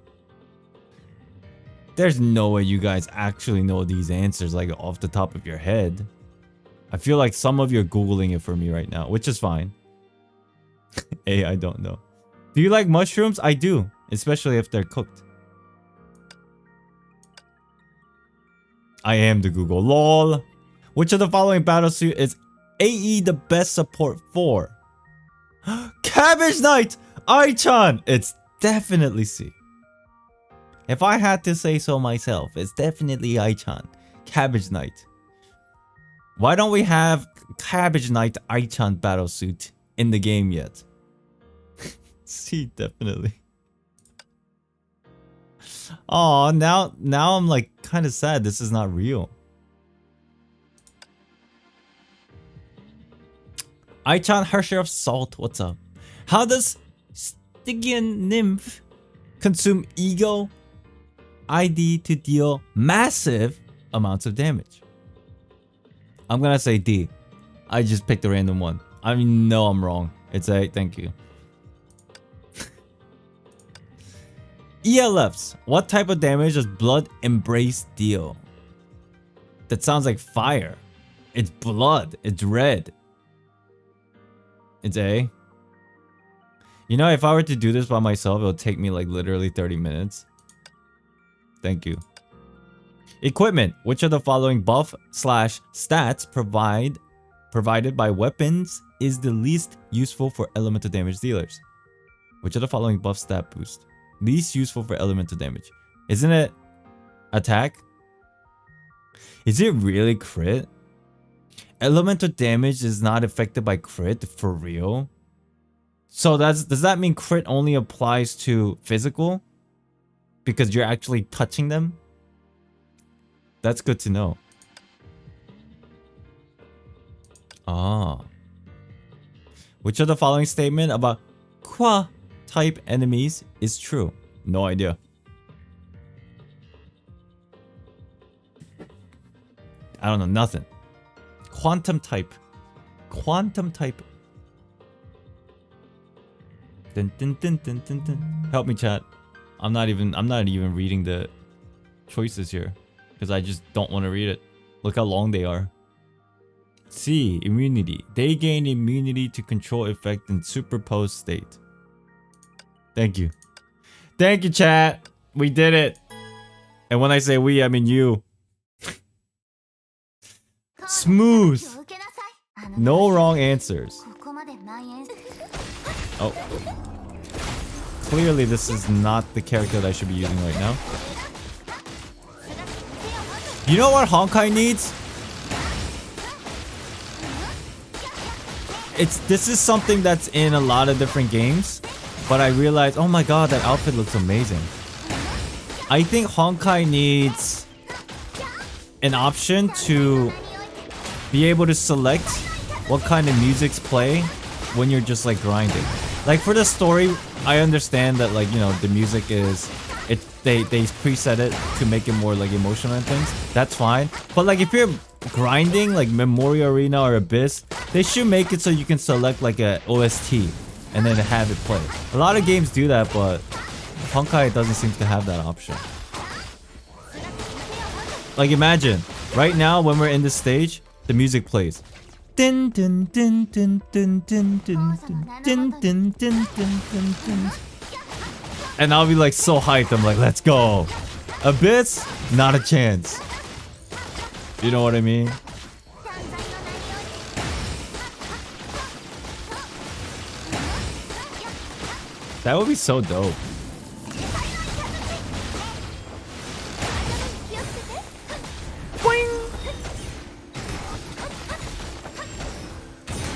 There's no way you guys actually know these answers like off the top of your head. I feel like some of you are Googling it for me right now, which is fine. A, I don't know. Do you like mushrooms? I do, especially if they're cooked. I am the Google. LOL. Which of the following battlesuit is AE the best support for? Cabbage Knight! Ai-chan! It's definitely C. If I had to say so myself, it's definitely Ai-chan. Cabbage Knight. Why don't we have Cabbage Knight Ai-chan battlesuit in the game yet? C, definitely. Oh, now I'm like kind of sad this is not real. Ai-chan Hershara of Salt, what's up? How does Stygian Nymph consume Ego ID to deal massive amounts of damage? I'm gonna say D. I just picked a random one. I know I'm wrong. It's A, thank you. ELFs. What type of damage does Blood Embrace deal? That sounds like fire. It's blood. It's red. It's A. You know, if I were to do this by myself, it would take me like literally 30 minutes. Thank you. Equipment. Which of the following buff/stats provided by weapons is the least useful for elemental damage dealers? Which of the following buff stat boost? Least useful for elemental damage. Isn't it attack? Is it really crit? Elemental damage is not affected by crit for real? So does that mean crit only applies to physical? Because you're actually touching them? That's good to know. Ah. Which of the following statement about Qua type enemies is true? No idea. I don't know, nothing. Quantum type. Quantum type. Dun, dun, dun, dun, dun, dun. Help me, chat. I'm not even reading the choices here because I just don't want to read it. Look how long they are. C, immunity. They gain immunity to control effect in superposed state. Thank you. Thank you, chat. We did it. And when I say we, I mean you. Smooth. No wrong answers. Oh. Clearly this is not the character that I should be using right now. You know what Honkai needs? This is something that's in a lot of different games, but I realized, oh my god, that outfit looks amazing. I think Honkai needs an option to be able to select what kind of music's play when you're just like grinding. Like for the story, I understand that, like, you know, the music is they preset it to make it more like emotional and things. That's fine. But like if you're grinding like Memoria Arena or Abyss, they should make it so you can select like a OST and then have it play. A lot of games do that, but Honkai doesn't seem to have that option. Like imagine right now when we're in this stage, the music plays. Din din din din din din din din din din din din din. And I'll be like so hyped. I'm like, let's go. Abyss, not a chance. You know what I mean? That would be so dope. Boing.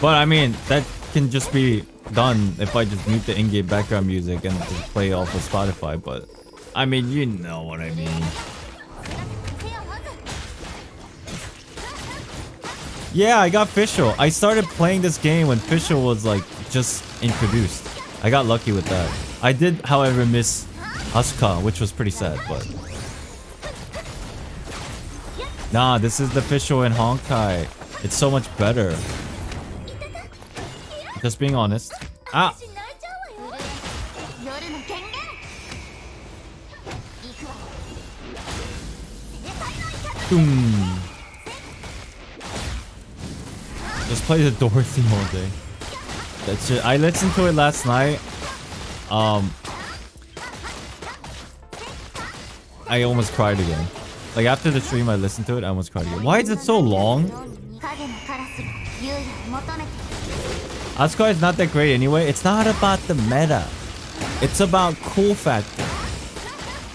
But I mean, that can just be done if I just mute the in-game background music and just play off of Spotify, but I mean, you know what I mean. Yeah, I got Fischl. I started playing this game when Fischl was like just introduced. I got lucky with that. I did, however, miss Asuka, which was pretty sad, but nah, this is the Fischl in Honkai. It's so much better. Just being honest. Ah! Boom. Just play the Dorothy all day. That's it. I listened to it last night. I almost cried again. Like after the stream I listened to it, I almost cried again. Why is it so long? Asuka is not that great anyway. It's not about the meta. It's about cool factor.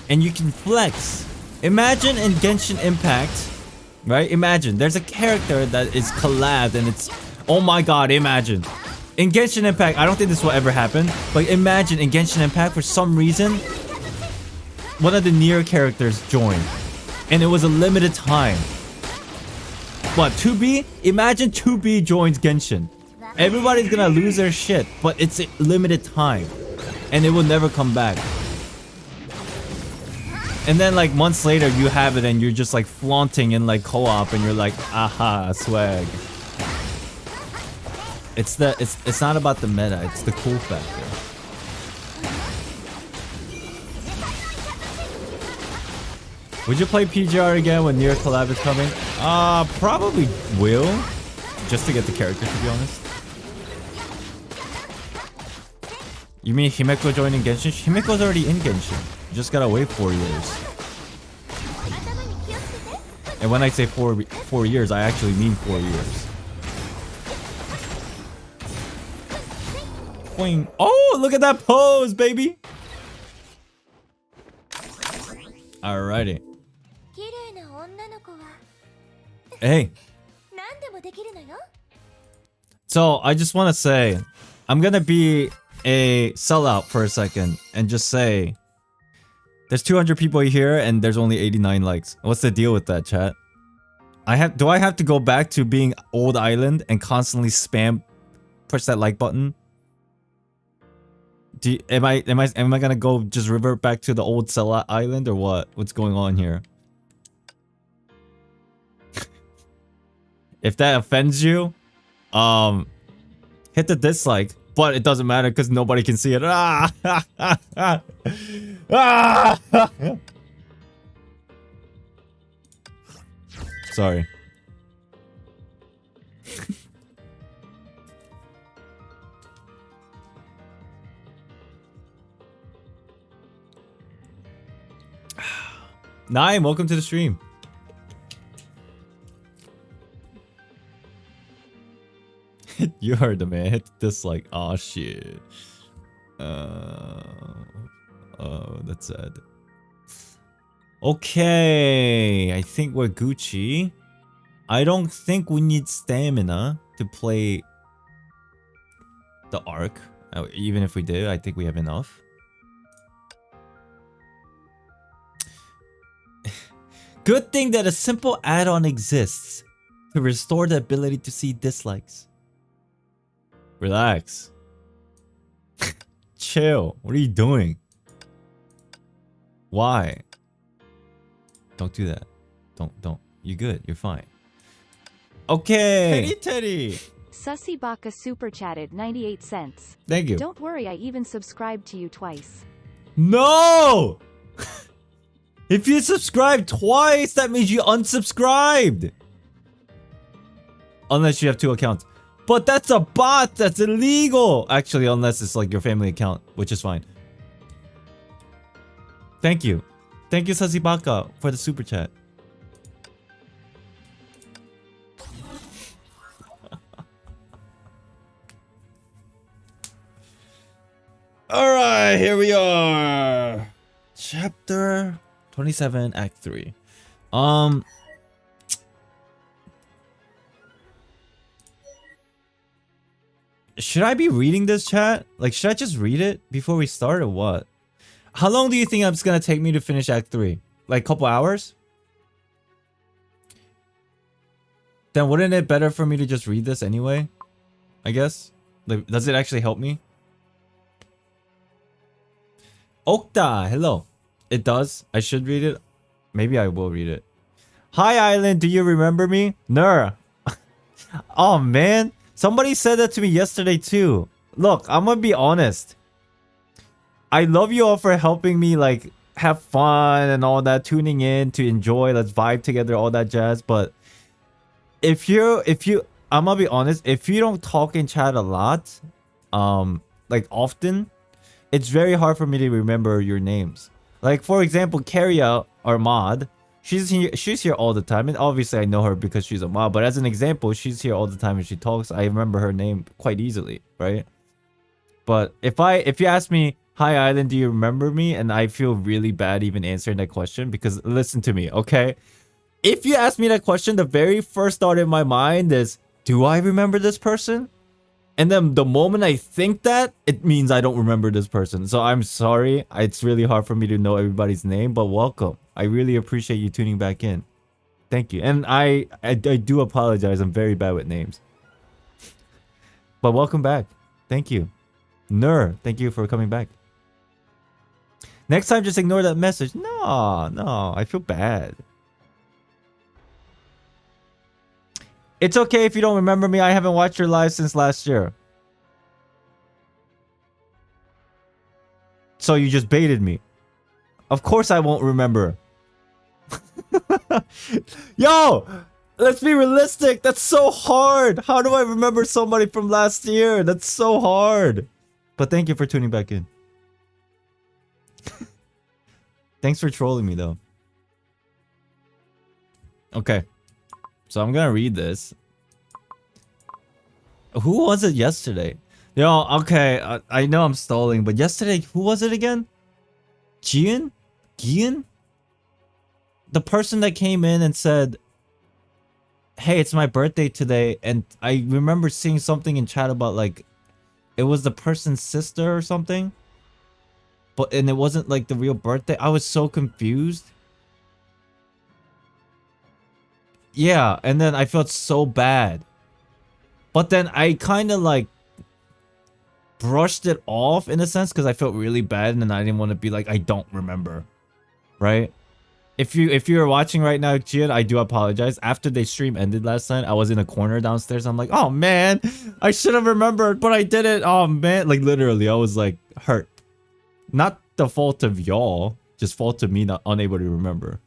And you can flex. Imagine in Genshin Impact, right? Imagine there's a character that is collabed and it's... Oh my god, imagine. In Genshin Impact, I don't think this will ever happen, but imagine in Genshin Impact, for some reason, one of the Nier characters joined. And it was a limited time. What, 2B? Imagine 2B joins Genshin. Everybody's gonna lose their shit, but it's a limited time. And it will never come back. And then like months later you have it and you're just like flaunting in like co-op and you're like, aha, swag. It's not about the meta, it's the cool factor. Would you play PGR again when Nier collab is coming? Probably will. Just to get the character, to be honest. You mean Himeko joining Genshin? Himeko's already in Genshin. You just gotta wait 4 years. And when I say 4 years, I actually mean 4 years. Boing. Oh, look at that pose, baby! Alrighty. Hey. So, I just want to say, I'm gonna be a sellout for a second and just say, there's 200 people here and there's only 89 likes. What's the deal with that, chat? Do I have to go back to being old Island and constantly push that like button? Am I gonna go just revert back to the old sellout Island or what? What's going on here? If that offends you, hit the dislike, but it doesn't matter because nobody can see it. Ah! Ah! Sorry. Naim, welcome to the stream. You heard the man. Hit dislike. Oh shit. Oh, that's sad. Okay, I think we're Gucci. I don't think we need stamina to play the arc. Even if we did, I think we have enough. Good thing that a simple add-on exists to restore the ability to see dislikes. Relax. Chill. What are you doing? Why? Don't do that. Don't. You're good. You're fine. Okay. Teddy. Sussy Baka super chatted 98 cents. Thank you. Don't worry, I even subscribed to you twice. No! If you subscribe twice, that means you unsubscribed. Unless you have 2 accounts. But that's a bot. That's illegal. Actually, unless it's like your family account, which is fine. Thank you. Thank you, Sasibaka, for the super chat. Alright, here we are. Chapter 27, Act 3. Should I be reading this chat? Like, should I just read it before we start or what? How long do you think it's gonna take me to finish Act 3? Like, a couple hours? Then wouldn't it better for me to just read this anyway? I guess? Like, does it actually help me? Okta, hello. It does. I should read it. Maybe I will read it. Hi, Island. Do you remember me? Nur. Oh, man. Somebody said that to me yesterday, too. Look, I'm gonna be honest. I love you all for helping me, like, have fun and all that. Tuning in to enjoy. Let's vibe together, all that jazz. But if you, I'm gonna be honest. If you don't talk in chat a lot, like, often, it's very hard for me to remember your names. Like, for example, Carria, our mod, she's here all the time, and obviously I know her because she's a mod, but as an example, she's here all the time and she talks. I remember her name quite easily, right? But if you ask me, hi Island, do you remember me? And I feel really bad even answering that question, because listen to me, okay? If you ask me that question, the very first thought in my mind is, do I remember this person? And then the moment I think that, it means I don't remember this person. So I'm sorry. It's really hard for me to know everybody's name, but welcome. I really appreciate you tuning back in. Thank you. And I do apologize. I'm very bad with names. But welcome back. Thank you. Nur, thank you for coming back. Next time, just ignore that message. No, I feel bad. It's okay if you don't remember me. I haven't watched your live since last year. So you just baited me. Of course I won't remember. Yo! Let's be realistic. That's so hard. How do I remember somebody from last year? That's so hard. But thank you for tuning back in. Thanks for trolling me though. Okay. So I'm gonna read this. Who was it yesterday? Yo, okay, I know I'm stalling, but yesterday, who was it again? Gian? The person that came in and said, hey, it's my birthday today, and I remember seeing something in chat about, like, it was the person's sister or something, and it wasn't, like, the real birthday. I was so confused. Yeah, and then I felt so bad. But then I kind of like brushed it off in a sense because I felt really bad and then I didn't want to be like, I don't remember. Right? If you're watching right now, Gian, I do apologize. After the stream ended last night, I was in a corner downstairs. I'm like, oh man, I should have remembered, but I didn't. Oh man, like literally, I was like hurt. Not the fault of y'all, just fault of me not unable to remember.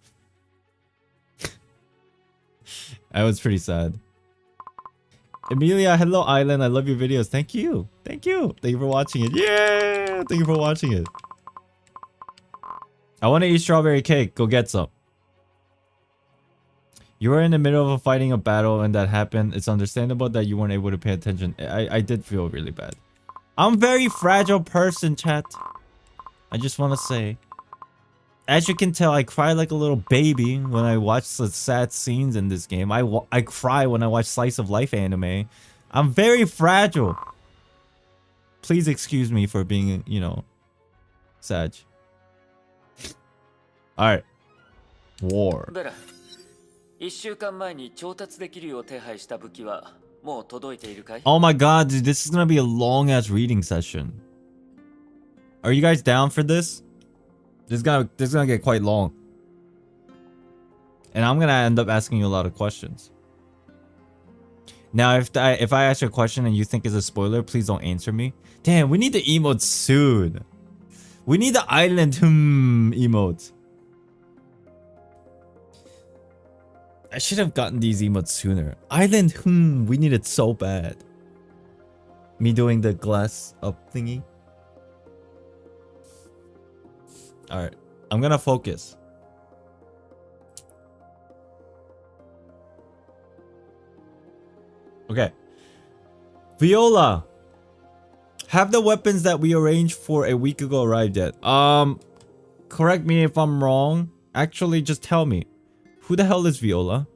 I was pretty sad. Emilia, hello Island. I love your videos. Thank you. Thank you. Thank you for watching it. Yeah. Thank you for watching it. I want to eat strawberry cake. Go get some. You were in the middle of fighting a battle and that happened. It's understandable that you weren't able to pay attention. I did feel really bad. I'm a very fragile person, chat. I just want to say. As you can tell, I cry like a little baby when I watch the sad scenes in this game. I cry when I watch slice of life anime. I'm very fragile. Please excuse me for being, you know, sad. Alright. War. 1週間前に調達できるよう手配した武器はもう届いているかい? Oh my god, dude, this is gonna be a long ass reading session. Are you guys down for this? This is gonna get quite long. And I'm gonna end up asking you a lot of questions. Now, if I ask you a question and you think it's a spoiler, please don't answer me. Damn, we need the emote soon. We need the island emote. I should have gotten these emotes sooner. Island we need it so bad. Me doing the glass up thingy. Alright, I'm gonna focus. Okay. Viola. Have the weapons that we arranged for a week ago arrived yet? Correct me if I'm wrong. Actually, just tell me. Who the hell is Viola?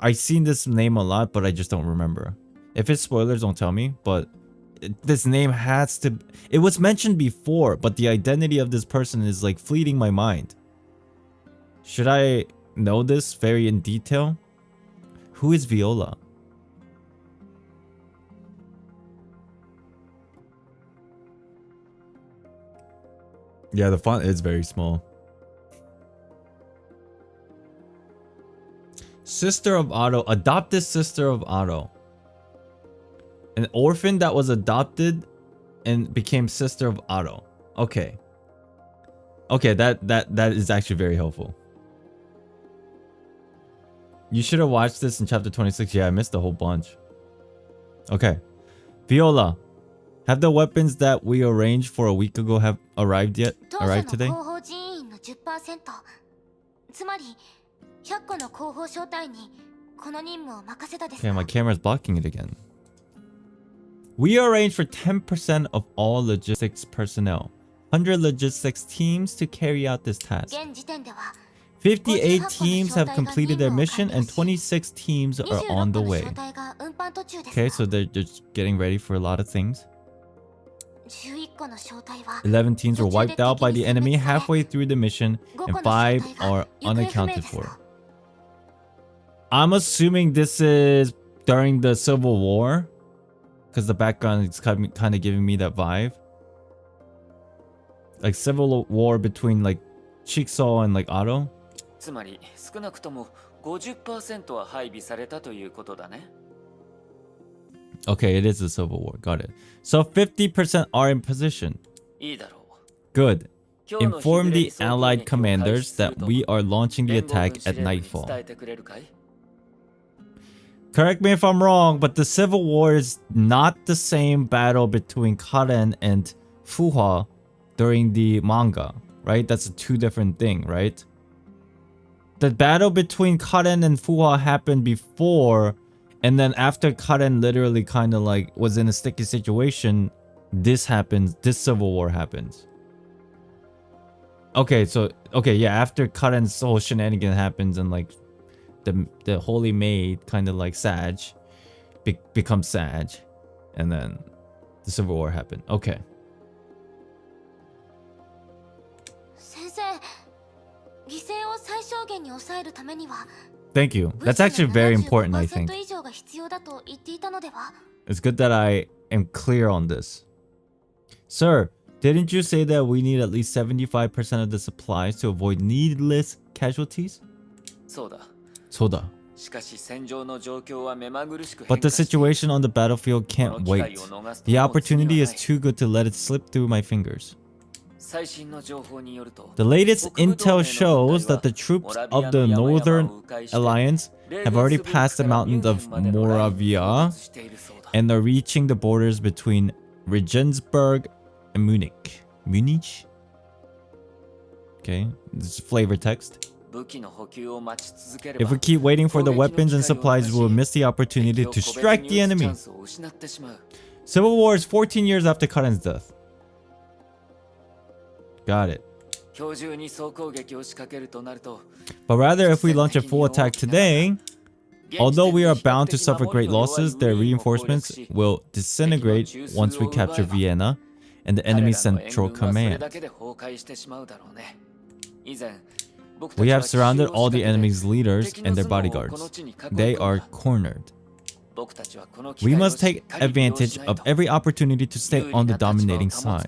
I've seen this name a lot, but I just don't remember. If it's spoilers, don't tell me. But this name has to... It was mentioned before, but the identity of this person is like fleeting my mind. Should I know this very in detail? Who is Viola? Yeah, the font is very small. Sister of Otto. Adopted sister of Otto. An orphan that was adopted and became sister of Otto. Okay. Okay, that is actually very helpful. You should have watched this in chapter 26. Yeah, I missed a whole bunch. Okay. Viola. Have the weapons that we arranged for a week ago have arrived yet? Arrived today? Okay, my camera's blocking it again. We arranged for 10% of all logistics personnel. 100 logistics teams to carry out this task. 58 teams have completed their mission and 26 teams are on the way. Okay, so they're just getting ready for a lot of things. 11 teams were wiped out by the enemy halfway through the mission and 5 are unaccounted for. I'm assuming this is during the Civil War, because the background is kind of giving me that vibe. Like Civil War between like Jigsaw and like Otto. つまり少なくとも 50% は配備されたということだね。 Okay, it is the Civil War. Got it. So 50% are in position. いいだろう。 Good. Inform the allied commanders that we are launching the attack at nightfall. Correct me if I'm wrong, but the Civil War is not the same battle between Karen and Fuhua during the manga, right? That's a two different thing, right? The battle between Karen and Fuhua happened before, and then after Karen literally kind of like was in a sticky situation, this happens, this Civil War happens. Okay, so, okay, yeah, after Karen's whole shenanigan happens and like the holy maid kind of like Sag becomes Sag, and then the Civil War happened. Okay. Thank you. That's actually very important, I think. It's good that I am clear on this. Sir, didn't you say that we need at least 75% of the supplies to avoid needless casualties? そうだ。 Soda. しかし戦場の状況は目まぐるしく But the situation on the battlefield can't wait. The opportunity is too good to let it slip through my fingers. 最新の情報によると The latest intel shows that the troops of the Northern Alliance have already passed the mountains of Moravia and are reaching the borders between Regensburg and Munich. Munich? Okay, this is flavor text. If we keep waiting for the weapons and supplies, we will miss the opportunity to strike the enemy. Civil War is 14 years after Karen's death. Got it. But rather, if we launch a full attack today, although we are bound to suffer great losses, their reinforcements will disintegrate once we capture Vienna and the enemy's central command. We have surrounded all the enemy's leaders and their bodyguards. They are cornered. We must take advantage of every opportunity to stay on the dominating side.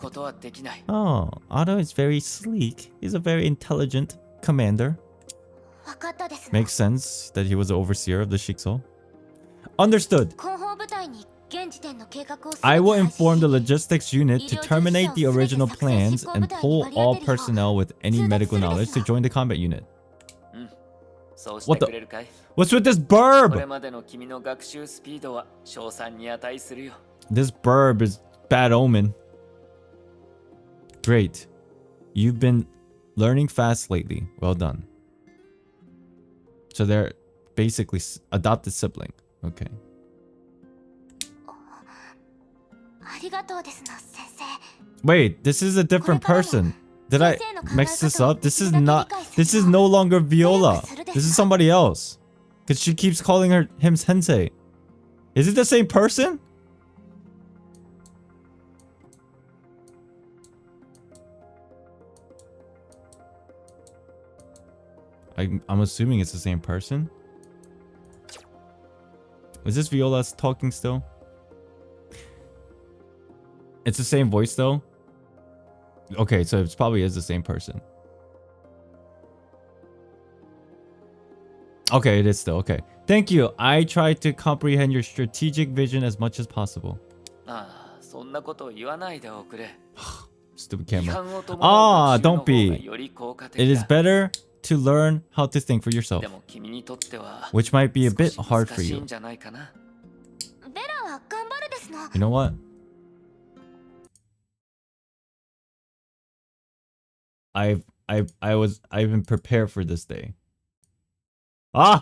Oh, Otto is very sleek. He's a very intelligent commander. Makes sense that he was the overseer of the Shikso. Understood. I will inform the logistics unit to terminate the original plans and pull all personnel with any medical knowledge to join the combat unit. What the? What's with this burb? This burb is bad omen. Great. You've been learning fast lately. Well done. So they're basically adopted sibling. Okay. Wait, this is a different person. Did I mix this up? This is no longer Viola. This is somebody else. Because she keeps calling him sensei. Is it the same person? I'm assuming it's the same person. Is this Viola talking still? It's the same voice though? Okay, so it probably is the same person. Okay, it is still. Okay. Thank you. I try to comprehend your strategic vision as much as possible. Stupid camera. Ah, don't be. It is better to learn how to think for yourself, which might be a bit hard for you. You know what? I've been prepared for this day. Oh,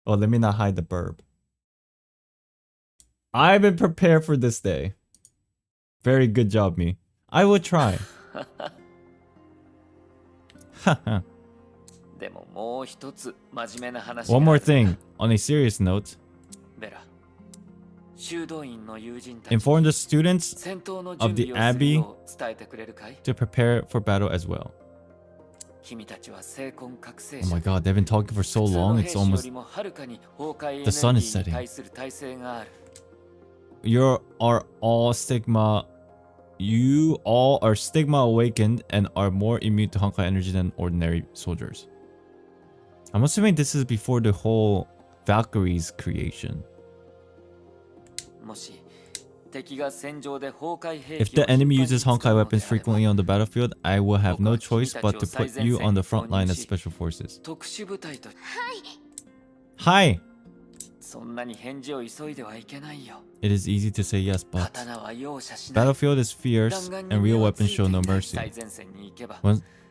let me not hide the burb. I've been prepared for this day. Very good job, me. I will try. One more thing. On a serious note, inform the students of the Abbey to prepare for battle as well. Oh my god, they've been talking for so long, it's almost... The sun is setting. You are all Stigma awakened and are more immune to Honkai energy than ordinary soldiers. I'm assuming this is before the whole Valkyrie's creation. If the enemy uses Honkai weapons frequently on the battlefield, I will have no choice but to put you on the front line as special forces. Hi! It is easy to say yes, but battlefield is fierce and real weapons show no mercy.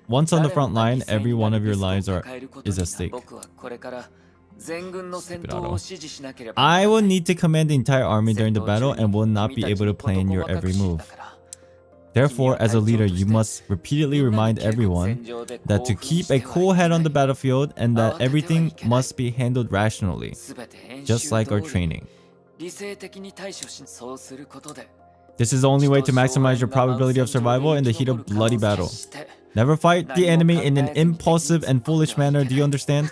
Once on the front line, every one of your lives is at stake. I will need to command the entire army during the battle and will not be able to plan your every move. Therefore, as a leader, you must repeatedly remind everyone that to keep a cool head on the battlefield and that everything must be handled rationally, just like our training. This is the only way to maximize your probability of survival in the heat of bloody battle. Never fight the enemy in an impulsive and foolish manner, do you understand?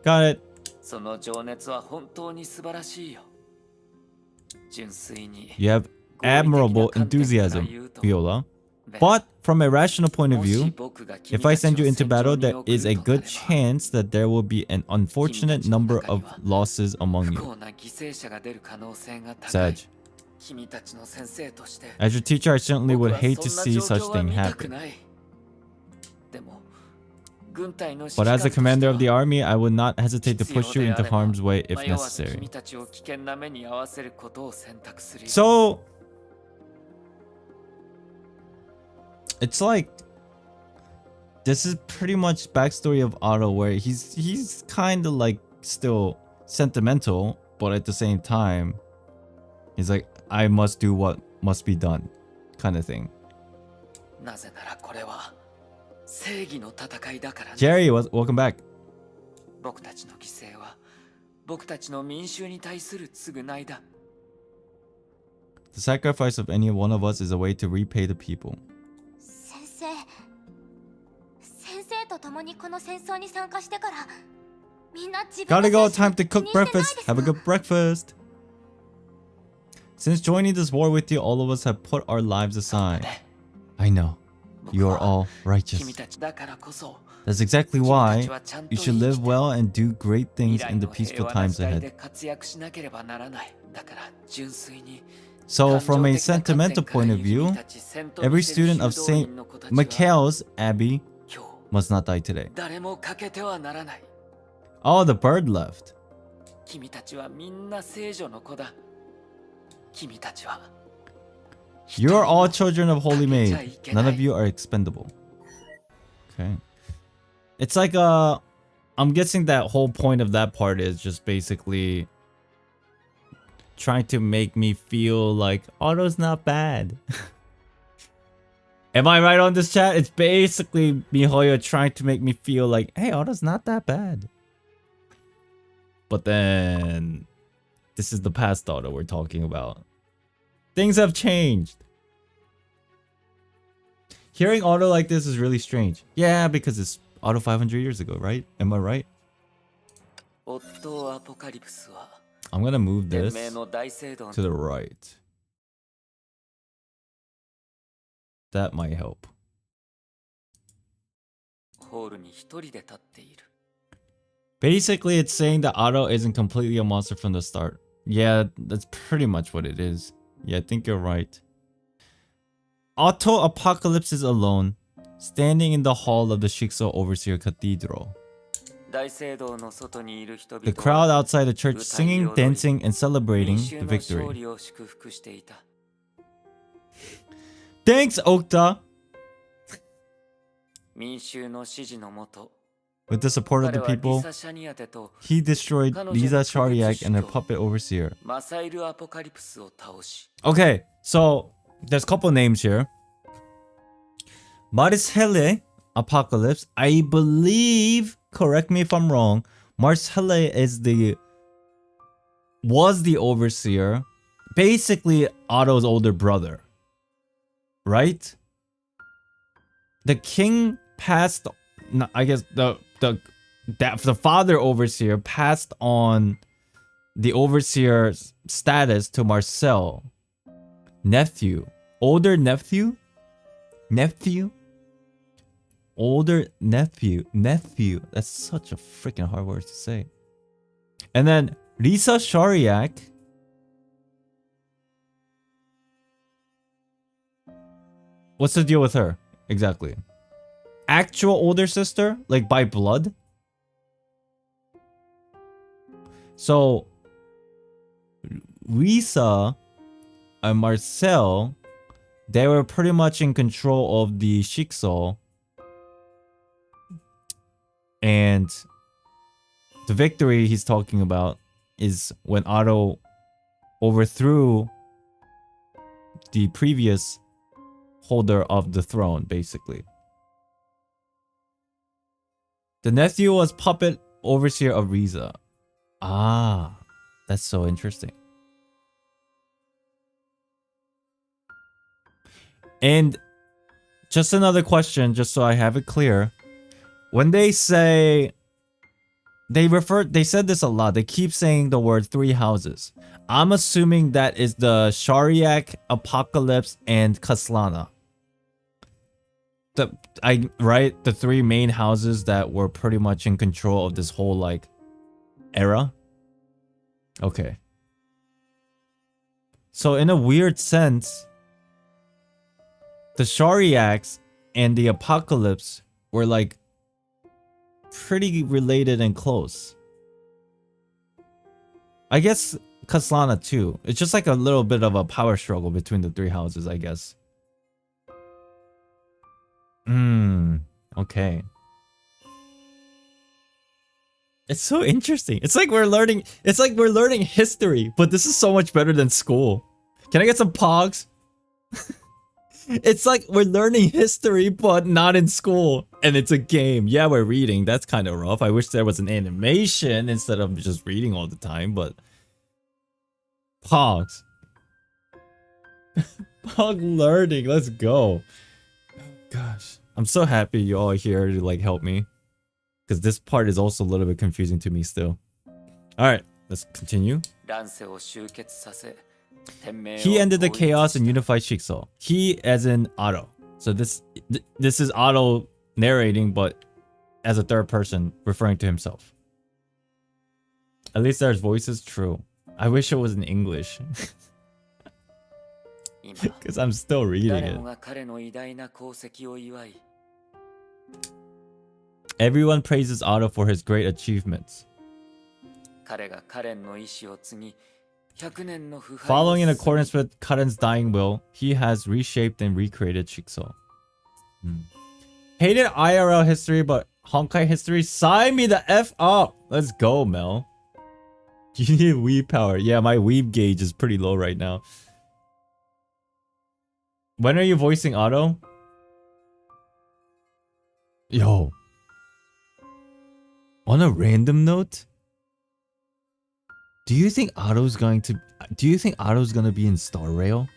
Got it. You have admirable enthusiasm, Viola. But from a rational point of view, if I send you into battle, there is a good chance that there will be an unfortunate number of losses among you. Sag. As your teacher, I certainly would hate to see such thing happen. But as the commander of the army, I would not hesitate to push you into harm's way if necessary. So, it's like this is pretty much backstory of Otto, where he's kind of like still sentimental, but at the same time, he's like, I must do what must be done, kind of thing. なぜならこれは正義の戦いだからね。 Jerry, welcome back. 僕たちの犠牲は僕たちの民衆に対する償いだ。 The sacrifice of any one of us is a way to repay the people. 先生と共にこの戦争に参加してからみんな自分 Gotta の go, 精神 time to cook 気にしてないです breakfast. か？ Have a good breakfast. Since joining this war with you, all of us have put our lives aside. I know. You are all righteous. 君たちだからこそ That's exactly why you should live well and do great things in the 未来 peaceful の平和な times 時代で ahead. 活躍しなければならない。だから純粋に So, from a sentimental point of view, every student of St. Michael's Abbey 今日 must not die today. 誰も欠けてはならない。 Oh, the bird left. 君たちはみんな聖女の子だ。君たちは You are all children of Holy Maid. None of you are expendable. Okay. It's like I'm guessing that whole point of that part is just basically trying to make me feel like Otto's not bad. Am I right on this, chat? It's basically Mihoyo trying to make me feel like, hey, Otto's not that bad. But then this is the past Otto we're talking about. Things have changed. Hearing Otto like this is really strange. Yeah, because it's Otto 500 years ago, right? Am I right? オットーアポカリプスは I'm gonna move 天 this 命の大聖堂 to the right. That might help. ホールに一人で立っている。 Basically, it's saying that Otto isn't completely a monster from the start. Yeah, that's pretty much what it is. Yeah, I think you're right. Otto Apocalypse is alone, standing in the hall of the Shikso Overseer Cathedral. 大聖堂の外にいる人々 The crowd は outside the church singing, dancing, and celebrating 民衆 the の勝 victory. 利を祝福していた。 Thanks, Okta! 民衆の支持のもと、 With the support of 彼 the はリ people, サ・シャニアテと he destroyed Lisa Shariak and her puppet overseer. マサイル・アポカリプスを倒し、 Okay, so there's a couple names here. Marcelle Apocalypse, I believe, correct me if I'm wrong, Marcelle was the overseer, basically Otto's older brother, right? The king passed, I guess the father overseer passed on the overseer's status to Marcel, older nephew, older nephew. That's such a freaking hard word to say. And then Lisa Shariak. What's the deal with her exactly? Actual older sister, like by blood. So Lisa and Marcel, they were pretty much in control of the Shikso. And the victory he's talking about is when Otto overthrew the previous holder of the throne, basically. The nephew was puppet overseer of Rita. Ah, that's so interesting. And just another question, just so I have it clear. When they say, they said this a lot. They keep saying the word 3 houses. I'm assuming that is the Shariak, Apocalypse, and Kaslana. Right? The 3 main houses that were pretty much in control of this whole, like, era? Okay. So in a weird sense, the Shariaks and the Apocalypse were, like, pretty related and close. I guess Kaslana too. It's just like a little bit of a power struggle between the 3 houses, I guess. Okay. It's so interesting. It's like we're learning history, but this is so much better than school. Can I get some pogs? It's like we're learning history, but not in school. And it's a game. Yeah, we're reading. That's kind of rough. I wish there was an animation instead of just reading all the time, but... Pogs. Pog learning. Let's go. Oh, gosh. I'm so happy you all are here to like help me. Because this part is also a little bit confusing to me still. Alright, let's continue. He ended the chaos and unified Shikso. He as in Otto. So this is Otto narrating, but as a third person referring to himself. At least there's voices. True. I wish it was in English. Because I'm still reading it. Everyone praises Otto for his great achievements. Following in accordance with Karen's dying will, he has reshaped and recreated Shikso. Hated IRL history, but Honkai history, sign me the F up! Let's go, Mel. You need weeb power. Yeah, my weeb gauge is pretty low right now. When are you voicing Otto? Yo. On a random note, do you think Otto's gonna be in Star Rail?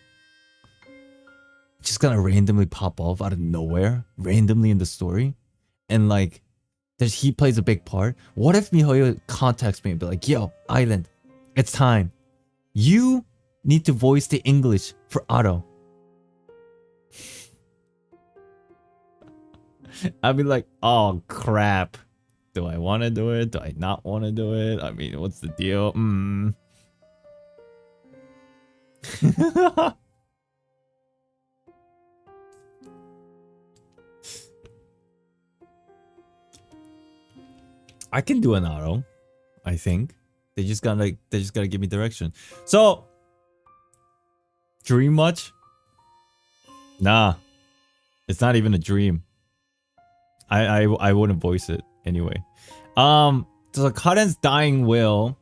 Just gonna randomly pop off out of nowhere, randomly in the story, and like, he plays a big part. What if Mihoyo contacts me and be like, "Yo, Island, it's time. You need to voice the English for Otto." I'd be like, "Oh crap. Do I want to do it? Do I not want to do it? I mean, what's the deal?" I can do an Otto, I think. They just gotta give me direction. So, dream much? Nah, it's not even a dream. I wouldn't voice it anyway. So Karen's dying will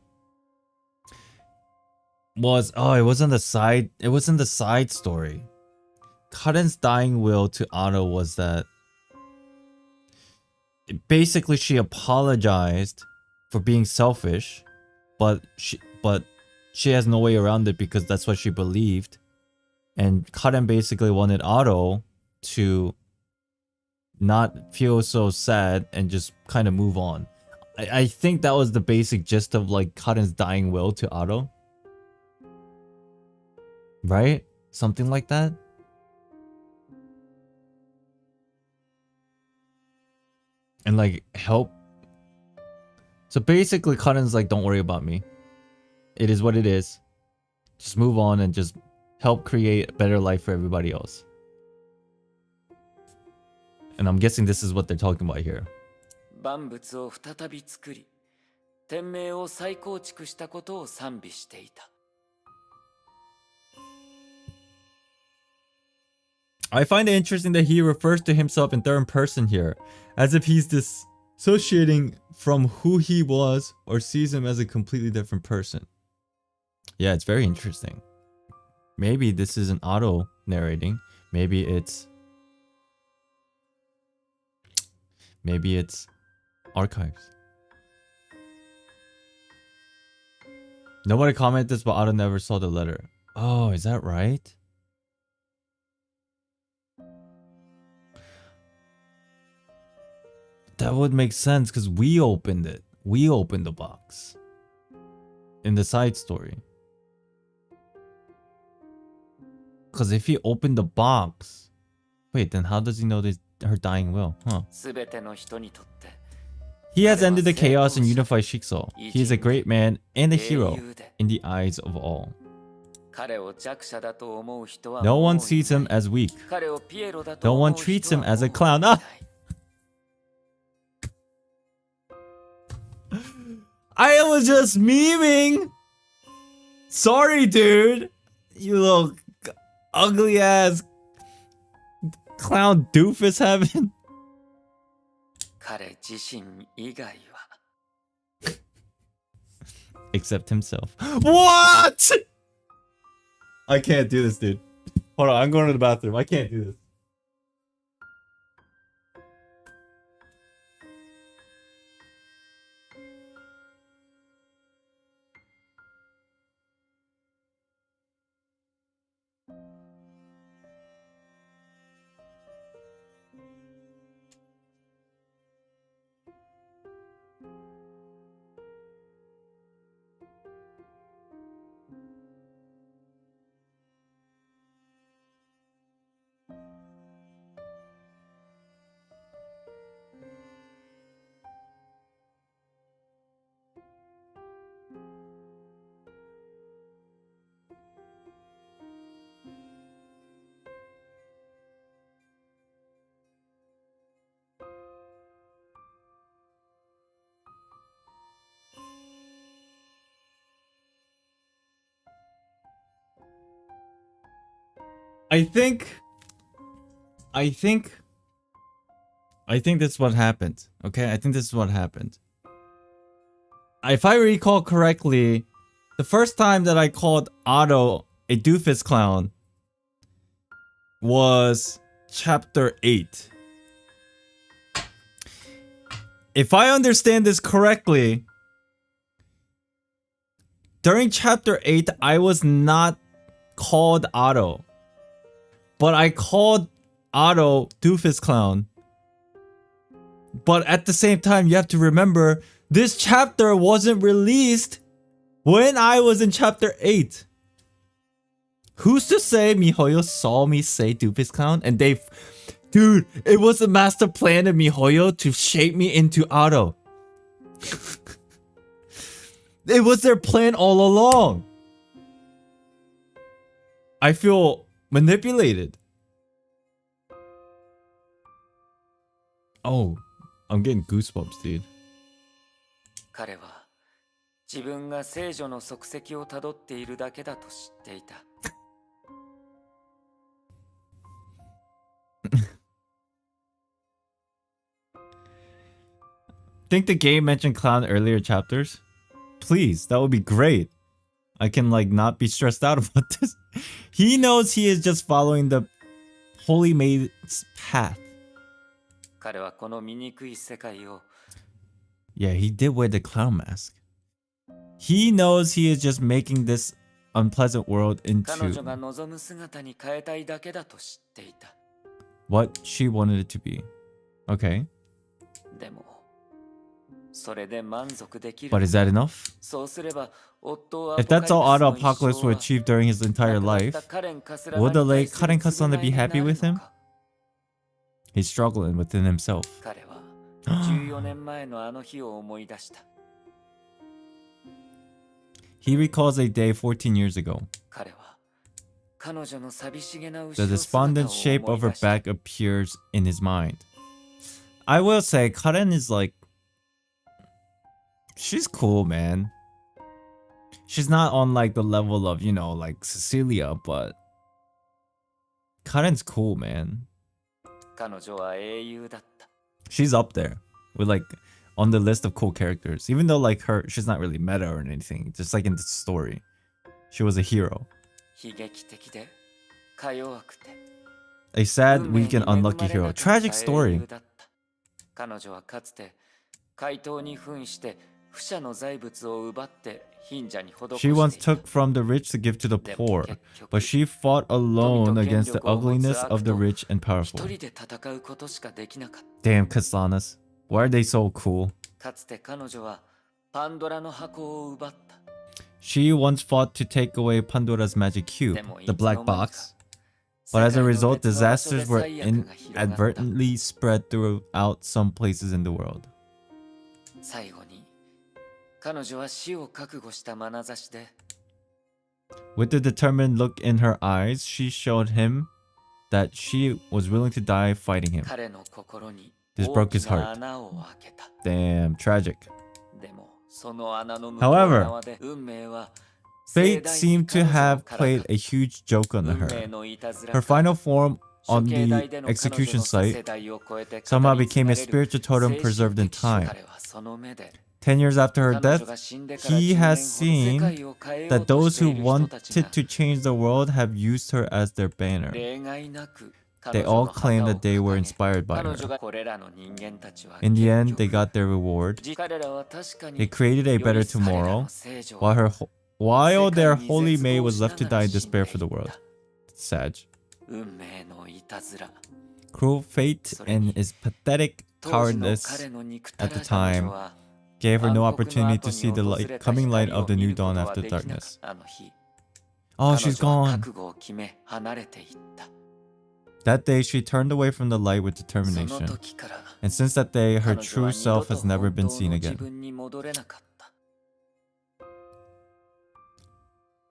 was it was in the side story. Karen's dying will to Otto was that basically she apologized for being selfish, but she has no way around it because that's what she believed. And Karen basically wanted Otto to not feel so sad and just kind of move on. I think that was the basic gist of like Karen's dying will to Otto. Right? Something like that? And like help. So basically Karen's like, don't worry about me. It is what it is. Just move on and just help create a better life for everybody else. And I'm guessing this is what they're talking about here. I find it interesting that he refers to himself in third person here, as if he's dissociating from who he was or sees him as a completely different person. Yeah, it's very interesting. Maybe this isn't Otto narrating. Maybe it's archives. Nobody commented this, but Otto never saw the letter. Oh, is that right? That would make sense because we opened it. We opened the box in the side story. Because if he opened the box, wait, then how does he know this her dying will? Huh? He has ended the chaos and unified Shikso. He is a great man and a hero in the eyes of all. No one sees him as weak. No one treats him as a clown. Ah! I was just memeing. Sorry, dude. You little ugly ass clown doofus having. 彼自身以外は Except himself. What? I can't do this, dude. Hold on, I'm going to the bathroom. I can't do this. I think this is what happened. Okay, I think this is what happened. If I recall correctly, the first time that I called Otto a doofus clown was chapter 8. If I understand this correctly, during chapter 8, I was not called Otto, but I called Otto doofus clown. But at the same time, you have to remember, this chapter wasn't released when I was in chapter 8. Who's to say Mihoyo saw me say doofus clown and they... Dude, it was a master plan of Mihoyo to shape me into Otto. It was their plan all along. I feel manipulated. Oh, I'm getting goosebumps, dude. 彼は自分が聖女の足跡をたどっているだけだと知っていた。Think the game mentioned clown earlier chapters? Please, that would be great. I can like not be stressed out about this. He knows he is just following the Holy Maid's path. 彼はこの醜い世界を Yeah, he did wear the clown mask. He knows he is just making this unpleasant world 彼女 into が望む姿に変えたいだけだと知っていた。 what she wanted it to be. Okay. でもそれで満足できる。 But is that enough? そうすれば夫は If that's all Otto アポカリプス Apocalypse の would 一生 achieve during his entire は life, 亡くなったカレンカスラ would the に対 late する Karen Kasana be 償いにな happy る with の him? か。 He's struggling within himself. 彼は14年前のあの日を思い出した。 He recalls a day 14 years ago. 彼は彼女の寂しげな後 The ろ姿を despondent shape 思 of い her 出した。 back appears in his mind. I will say, Karen is like... She's cool, man. She's not on like the level of, you know, like Cecilia, but... Karen's cool, man. 彼女は英雄だった。 She's up there with like on the list of cool characters. Even though like her, she's not really meta or anything. Just like in the story, she was a hero. 悲劇的でか弱くて A sad, 運命に weak, and 恵ま unlucky れな hero. かった Tragic 英 story. 雄だった。彼女はかつて怪盗に扮して不赦の財物を奪って貧者に施して She い once た。 took from the rich to give to the poor, but she fought alone against the ugliness of the rich and 一 powerful. 人で戦うことしかできなかった。 Damn, Kasanas. Why are they so cool? かつて彼女はパンドラの箱を奪った。 She once fought to take away Pandora's magic cube, でもい the つの black 間にか box. But as a 世界の result, 別の場所で disasters were 最悪が広がった。 inadvertently spread throughout some places in the world. 最後に彼女は死を覚悟した眼差しで With the determined look in her eyes, she showed him that she was willing to die fighting him. 彼の心に This 大 broke き his な heart. 穴を開けた。 Damn, tragic. でもその穴の向こう However, 側で運命は Fate seemed to have played a huge joke on 運 her. 命のいたずら Her final form on the execution site somehow became a spiritual totem preserved in time. 10 years after her death, he has seen that those who wanted to change the world have used her as their banner. They all claim that they were inspired by her. In the end, they got their reward. They created a better tomorrow, while their holy maid was left to die in despair for the world. Sad. Cruel fate and his pathetic cowardice at the time gave her no opportunity to see the coming light of the new dawn after darkness. Oh, she's gone. That day, she turned away from the light with determination. And since that day, her true self has never been seen again.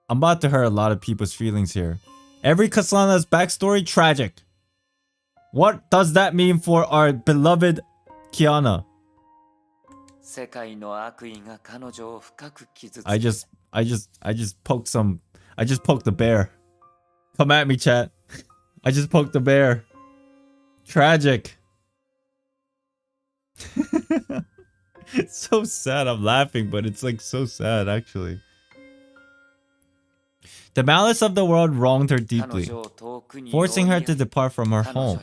I'm about to hurt a lot of people's feelings here. Every Kaslana's backstory, tragic. What does that mean for our beloved Kiana? I just poked the bear. Come at me, chat. I just poked the bear. Tragic. It's so sad. I'm laughing, but it's like so sad actually. The malice of the world wronged her deeply, forcing her to depart from her home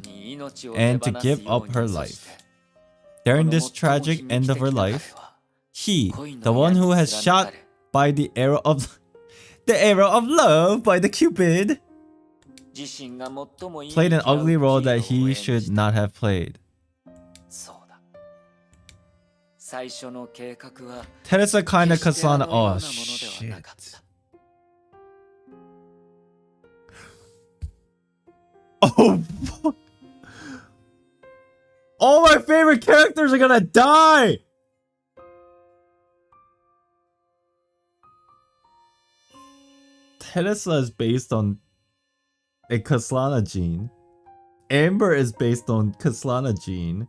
and to give up her life. During this tragic end of her life, he, the one who has shot by the arrow of love by the Cupid, played an ugly role that he should not have played. Teresa kinda Kasana. Oh shit. Oh fuck. All my favorite characters are gonna die! Teresa is based on a Kaslana gene. Amber is based on Kaslana gene.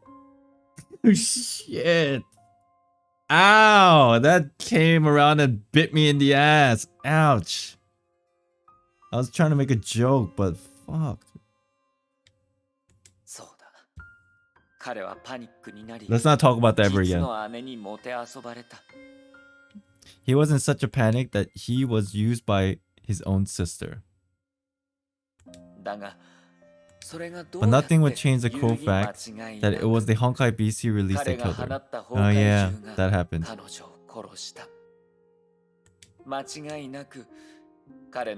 Shit. Ow! That came around and bit me in the ass. Ouch. I was trying to make a joke, but fuck. Let's not talk about that ever again. He was in such a panic that he was used by his own sister. But nothing would change the cruel fact that it was the Honkai BC release that killed her. Oh yeah, that happened.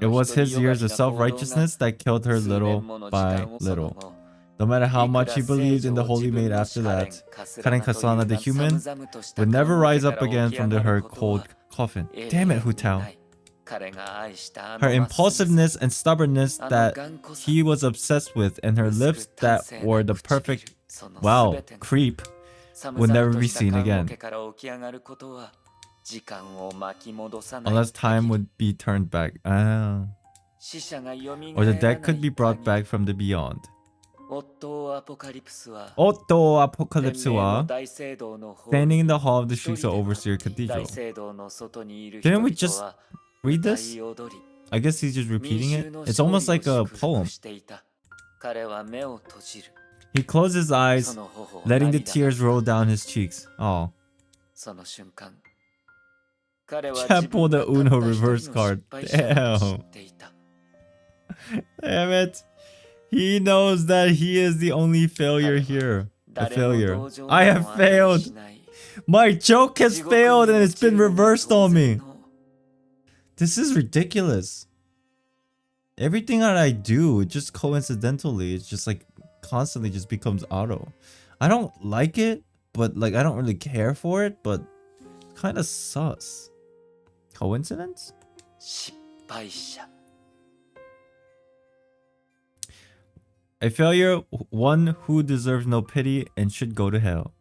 It was his years of self-righteousness that killed her little by little. No matter how much he believed in the Holy Maid after that, Karen Kasana the human would never rise up again from her cold coffin. Damn it, Hu Tao. Her impulsiveness and stubbornness that he was obsessed with, and her lips that were the perfect, wow, creep, would never be seen again. Unless time would be turned back. Or the dead could be brought back from the beyond. Otto Apocalypse와 standing in the hall of the Shiksa Overseer Cathedral. Didn't we just read this? I guess he's just repeating it. It's almost like a poem. He closed his eyes, letting the tears roll down his cheeks. Oh. Chat pulled the Uno reverse card. Damn. Damn it. He knows that he is the only failure here. A failure. I have failed. My joke has failed and it's been reversed on me. This is ridiculous. Everything that I do, just coincidentally, it's just like constantly just becomes Otto. I don't like it, but like I don't really care for it, but kind of sus. Coincidence? A failure, one who deserves no pity and should go to hell.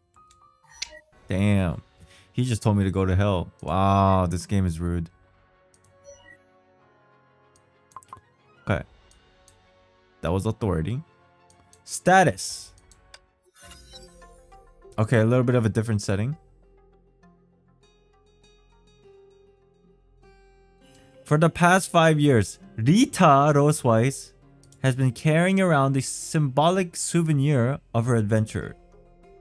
Damn. He just told me to go to hell. Wow, this game is rude. Okay. That was authority. Status. Okay, a little bit of a different setting. For the past 5 years, Rita Rosewise has been carrying around the symbolic souvenir of her adventure,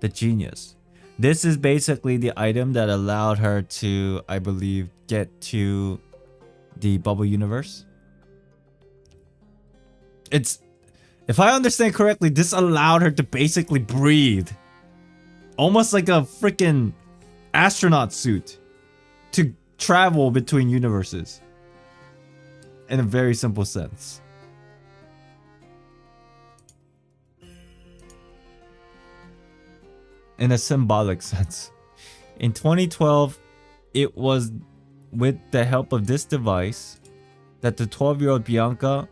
the genius. This is basically the item that allowed her to, I believe, get to the bubble universe. It's, if I understand correctly, this allowed her to basically breathe. Almost like a freaking astronaut suit to travel between universes. In a very simple sense. In a symbolic sense. In 2012, it was with the help of this device that the 12-year-old Bianca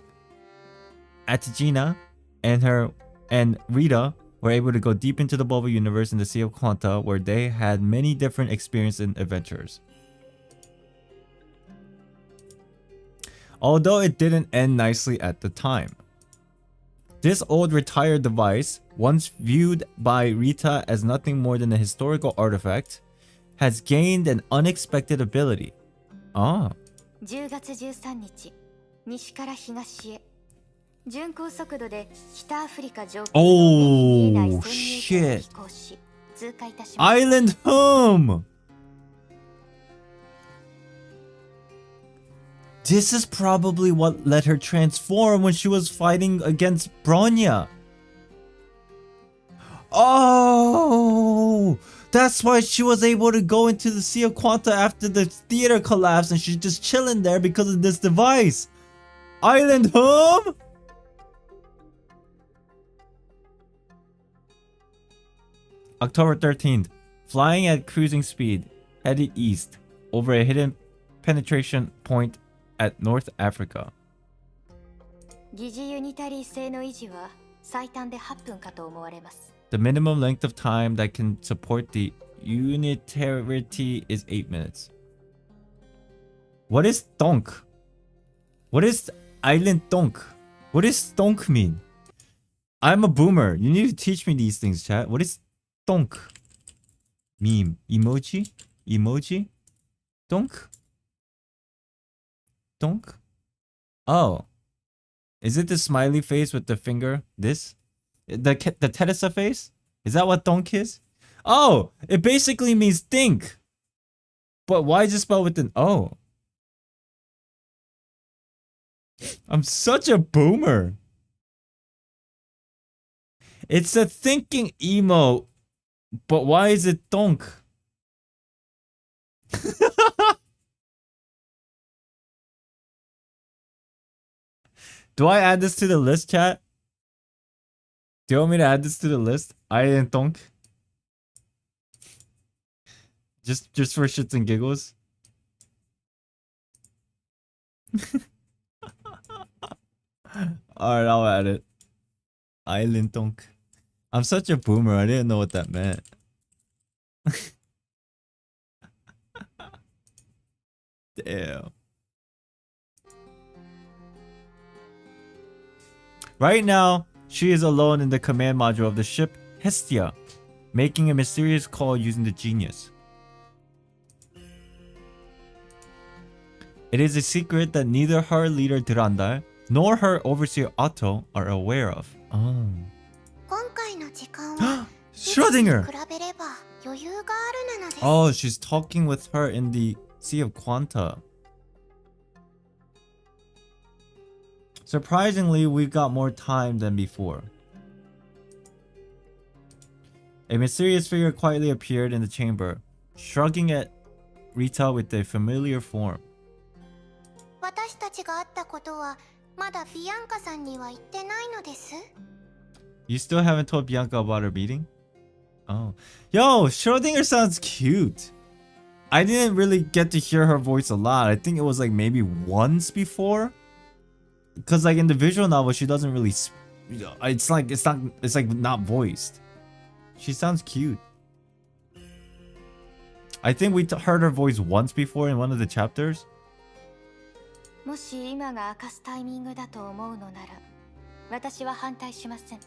Atagina and Rita were able to go deep into the bubble universe in the Sea of Quanta, where they had many different experiences and adventures. Although it didn't end nicely at the time. This old retired device, once viewed by Rita as nothing more than a historical artifact, has gained an unexpected ability. Ah. 10月13日、西から東へ。巡航速度で北アフリカ上空の目に見えない潜入艇を飛行し、通過いたします。Island home! This is probably what let her transform when she was fighting against Bronya. Oh! That's why she was able to go into the Sea of Quanta after the theater collapsed and she's just chilling there because of this device. Island home? October 13th. Flying at cruising speed, headed east, over a hidden penetration point at North Africa. 疑似ユニタリー性の維持は最短で8分かと思われます。The minimum length of time that can support the unitarity is 8 minutes. What is donk? What is island donk? What does donk mean? I'm a boomer. You need to teach me these things, chat. What is donk? Meme. Emoji? Emoji? Donk? Donk? Oh. Is it the smiley face with the finger? This? The Teresa face? Is that what donk is? Oh! It basically means think. But why is it spelled with an O? I'm such a boomer. It's a thinking emote. But why is it donk? Do I add this to the list, chat? Do you want me to add this to the list? I didn't donk. Just for shits and giggles. Alright, I'll add it. Island donk. I'm such a boomer, I didn't know what that meant. Damn. Right now, she is alone in the command module of the ship Hestia, making a mysterious call using the genius. It is a secret that neither her leader Durandal nor her overseer Otto are aware of. Oh. 今回の時間は Schrödinger! 比べれば余裕があるなのです。 Oh, she's talking with her in the Sea of Quanta. Surprisingly, we've got more time than before. A mysterious figure quietly appeared in the chamber, shrugging at Rita with a familiar form. 私たちが会ったことはまだビアンカさんには言ってないのです。 You still haven't told Bianca about her meeting? Oh. Yo, Schrödinger sounds cute. I didn't really get to hear her voice a lot. I think it was like maybe once before. Because like in the visual novel, she doesn't really... It's like not voiced. She sounds cute. I think we heard her voice once before in one of the chapters. もし今が明かすタイミングだと思うのなら、私は反対しません。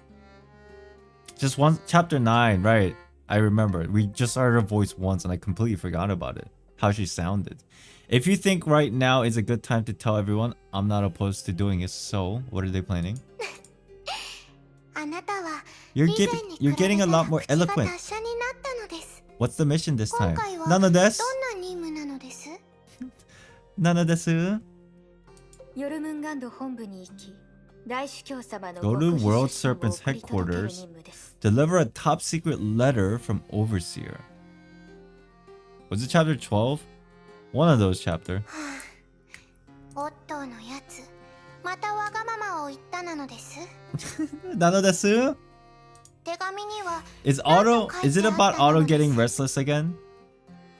Just one chapter 9, right? I remember. We just heard her voice once and I completely forgot about it. How she sounded. If you think right now is a good time to tell everyone, I'm not opposed to doing it. So, what are they planning? You're getting a lot more eloquent. What's the mission this time? None of this? None of this? Go to World Serpent's headquarters. Deliver a top secret letter from Overseer. Was it chapter 12? One of those chapter. Otto のやつ、またわがままを言ったなのです。None of this? 手紙には Is it about Otto getting restless again?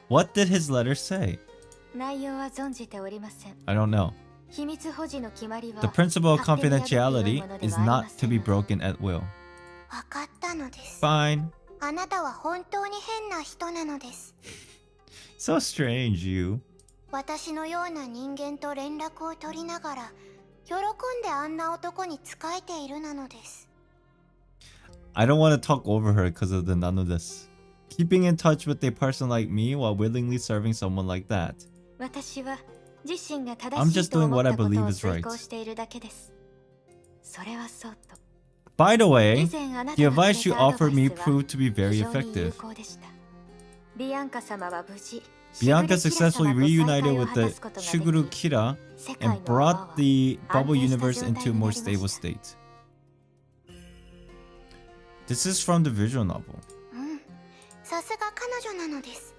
What did his letter say? 内容は存じておりません。I don't know. 秘密保持の決まりは The principle of confidentiality is not to be broken at will. わかったのです。Fine. あなたは本当に変な人なのです。So strange, you. 私のような人間と連絡を取りながら、喜んであんな男に仕えているなのです。I don't want to talk over her because of the none of this. Keeping in touch with a person like me while willingly serving someone like that. 私は自身が正 I'm しい just と doing 思っ what I たこと believe を is 遂 right. 行しているだけです。それはそうと。 By the way, 以前あな the たが advice く you れたアドバ offered me イスは proved to be 非 very 常に有 effective. 効でした。ビアンカ様は無事 Bianca successfully reunited with the Shiguru Kira and brought the bubble universe into a more stable state. This is from the visual novel. さすが彼女なのです。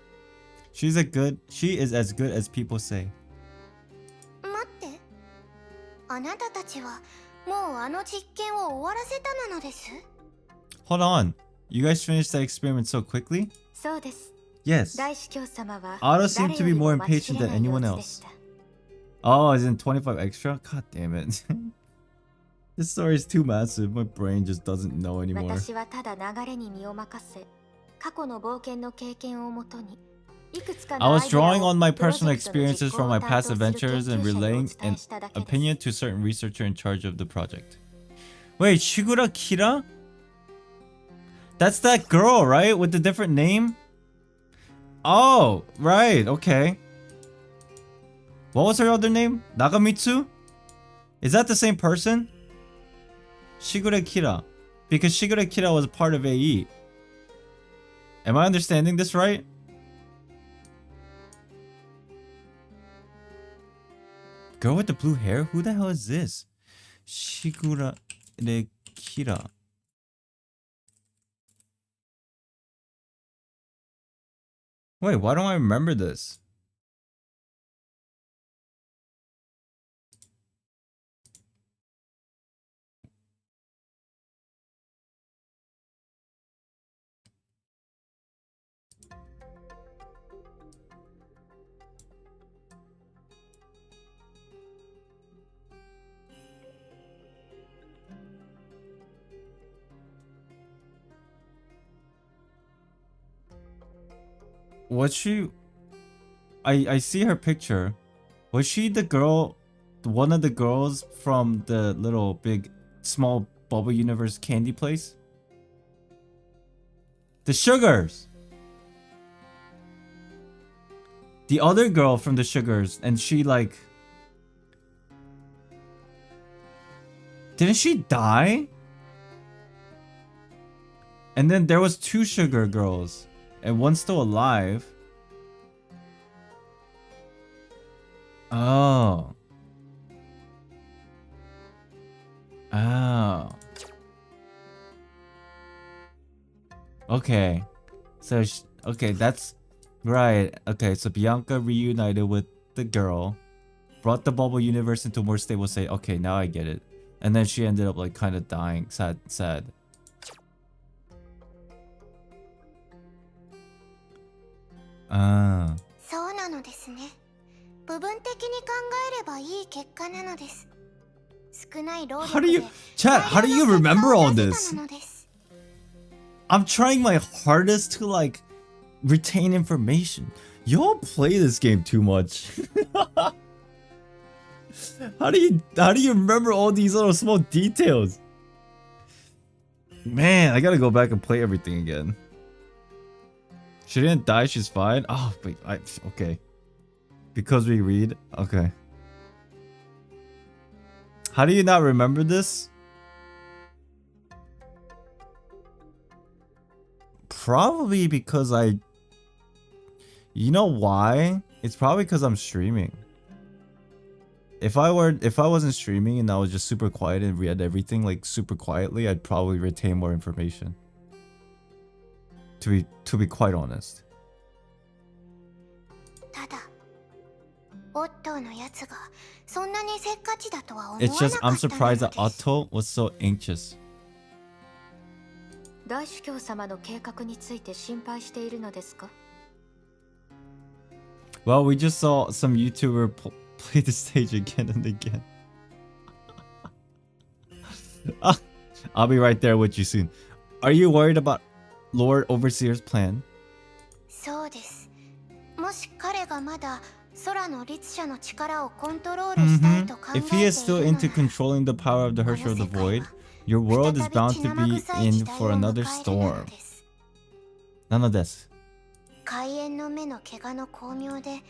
She is as good as people say. 待って、あなたたちはもうあの実験を終わらせたなのです。 Hold on, you guys finished that experiment so quickly? そうです。 Yes. 大司教様は Otto seemed to 誰 be よりも more 待ちき impatient れ than ない様 anyone 子でし else. た。 Oh, is in 25 extra? God damn it. This story is too massive. My brain just doesn't know anymore. 私はただ流れに身を任せ、過去の冒険の経験をもとに、いくつか I のア was イデア drawing を on my プロジ personal ェクトの実 experiences 行 from を my 担 past 当する adventures 研 and 究者にお relaying 伝 an えしただけです。 opinion to a certain researcher in charge of the project. Wait, Shigura Kira? That's that girl, right? With the different name? Oh, right, okay. What was her other name? Nagamitsu? Is that the same person? Shigure Kira. Because Shigure Kira was part of AE. Am I understanding this right? Girl with the blue hair? Who the hell is this? Shigure Kira. Wait, why don't I remember this? Was she... I see her picture. Was she the girl, one of the girls from the little big small bubble universe candy place? The Sugars! The other girl from the Sugars, and she like... Didn't she die? And then there was two Sugar girls, and one's still alive. Oh. Oh. Okay. So, okay, that's right. Okay, so Bianca reunited with the girl, brought the bubble universe into a more stable state. Okay, now I get it. And then she ended up like kind of dying. Sad. Ah. そうなのですね。部分的に考えればいい結果なのです。少ない労力で How do you remember all 大量の this? 結果を出せたのです。 I'm trying my hardest to like retain information. Y'all play this game too much. How do you remember all these little small details? Man, I gotta go back and play everything again. She didn't die, she's fine. Oh, wait, okay. Because we read? Okay. How do you not remember this? Probably because you know why? It's probably because I'm streaming. If I wasn't streaming and I was just super quiet and read everything like super quietly, I'd probably retain more information. To be quite honest. ただ、オットーのやつがそんなにせっかちだとは思わな It's か just ったの I'm surprised that です Otto was so anxious. 大主教様の計画について心配しているのですか Well, we just saw some YouTuber play the stage again and again. I'll be right there with you soon. Are you worried about Lord Overseer's plan? そうです。もし彼がまだ空の律者の力をコントロールしたいと考えてい If he is still るのな into ら controlling the power of the Herrscher of the Void, your world is bound to be in for another storm. なのです。開園の目の怪我の巧妙で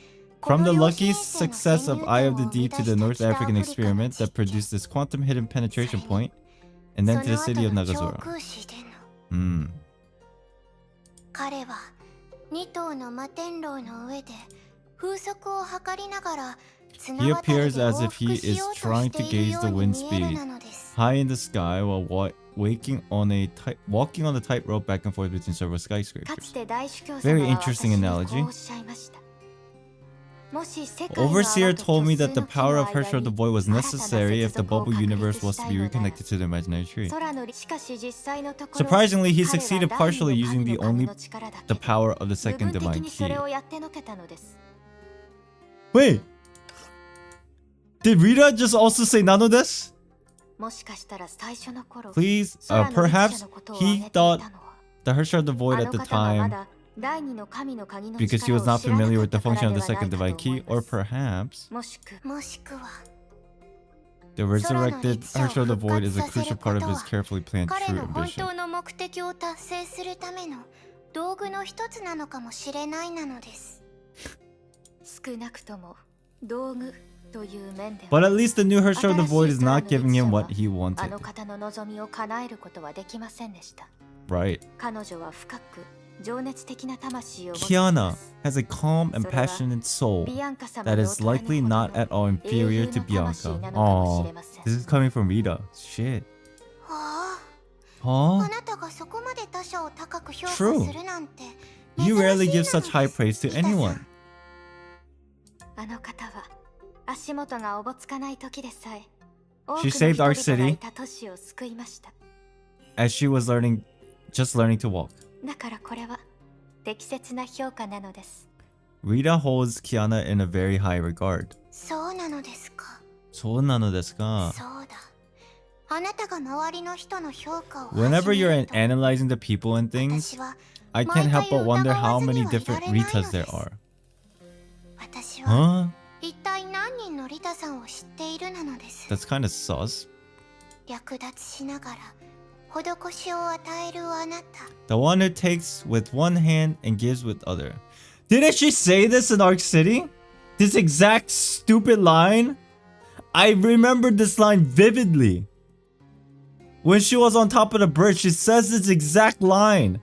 From the lucky success of Eye of the Deep to the North African experiment that produced this quantum hidden penetration point, and then to the city of Nagazora. 彼は2頭の摩天楼の上で風速を測りながら He appears as if he is trying to gauge the wind speed high in the sky while walking on the tightrope back and forth between several skyscrapers. Very interesting analogy. Overseer told me that the power of Herrscher of the Void was necessary if the bubble universe was to be reconnected to the imaginary tree. Surprisingly, he succeeded partially using the power of the second divine key. Wait! Did Rita just also say nano desu? Please, perhaps he thought the Herrscher of the Void at the time because he was not familiar with the function of the second divine key, or perhaps the resurrected Herrscher of the Void is a crucial part of his carefully planned true ambition. 道具の一つなのかもしれないなのです。少なくとも道具という面では But at least the new Herrscher of the Void is not giving him what he wanted. あの方の望みを叶えることはできませんでした。 Right. 彼女は深く情熱的な魂を持ってい Kiana ます。 has a calm and passionate soul that is likely not at all inferior to Bianca. Aww, this is coming from Rita. Shit. あ Huh? あなたがそこまで他者を高く評価 True. するなんて You rarely give 珍しい such high praise to なのです anyone. あの方は足元がおぼつかない時でさえ She saved our city 多くの人々がいた都市を救いました。 as she was just learning to walk. だからこれは適切な評価なのです。 Rita holds Kiana in a very high regard. そうなのですか。そうなのですか? そうだ。あなたが周りの人の評価を Whenever 始め you're ると analyzing the people and things, 私は I can't help but wonder how many different Ritas there are. 私は Huh? 一体何人のリタさんを知っているなのです。 That's kind of sus. 略奪しながら施しを与えるあなた。 The one who takes with one hand and gives with other. Didn't she say this in Arc City? This exact stupid line? I remember this line vividly. When she was on top of the bridge, she says this exact line.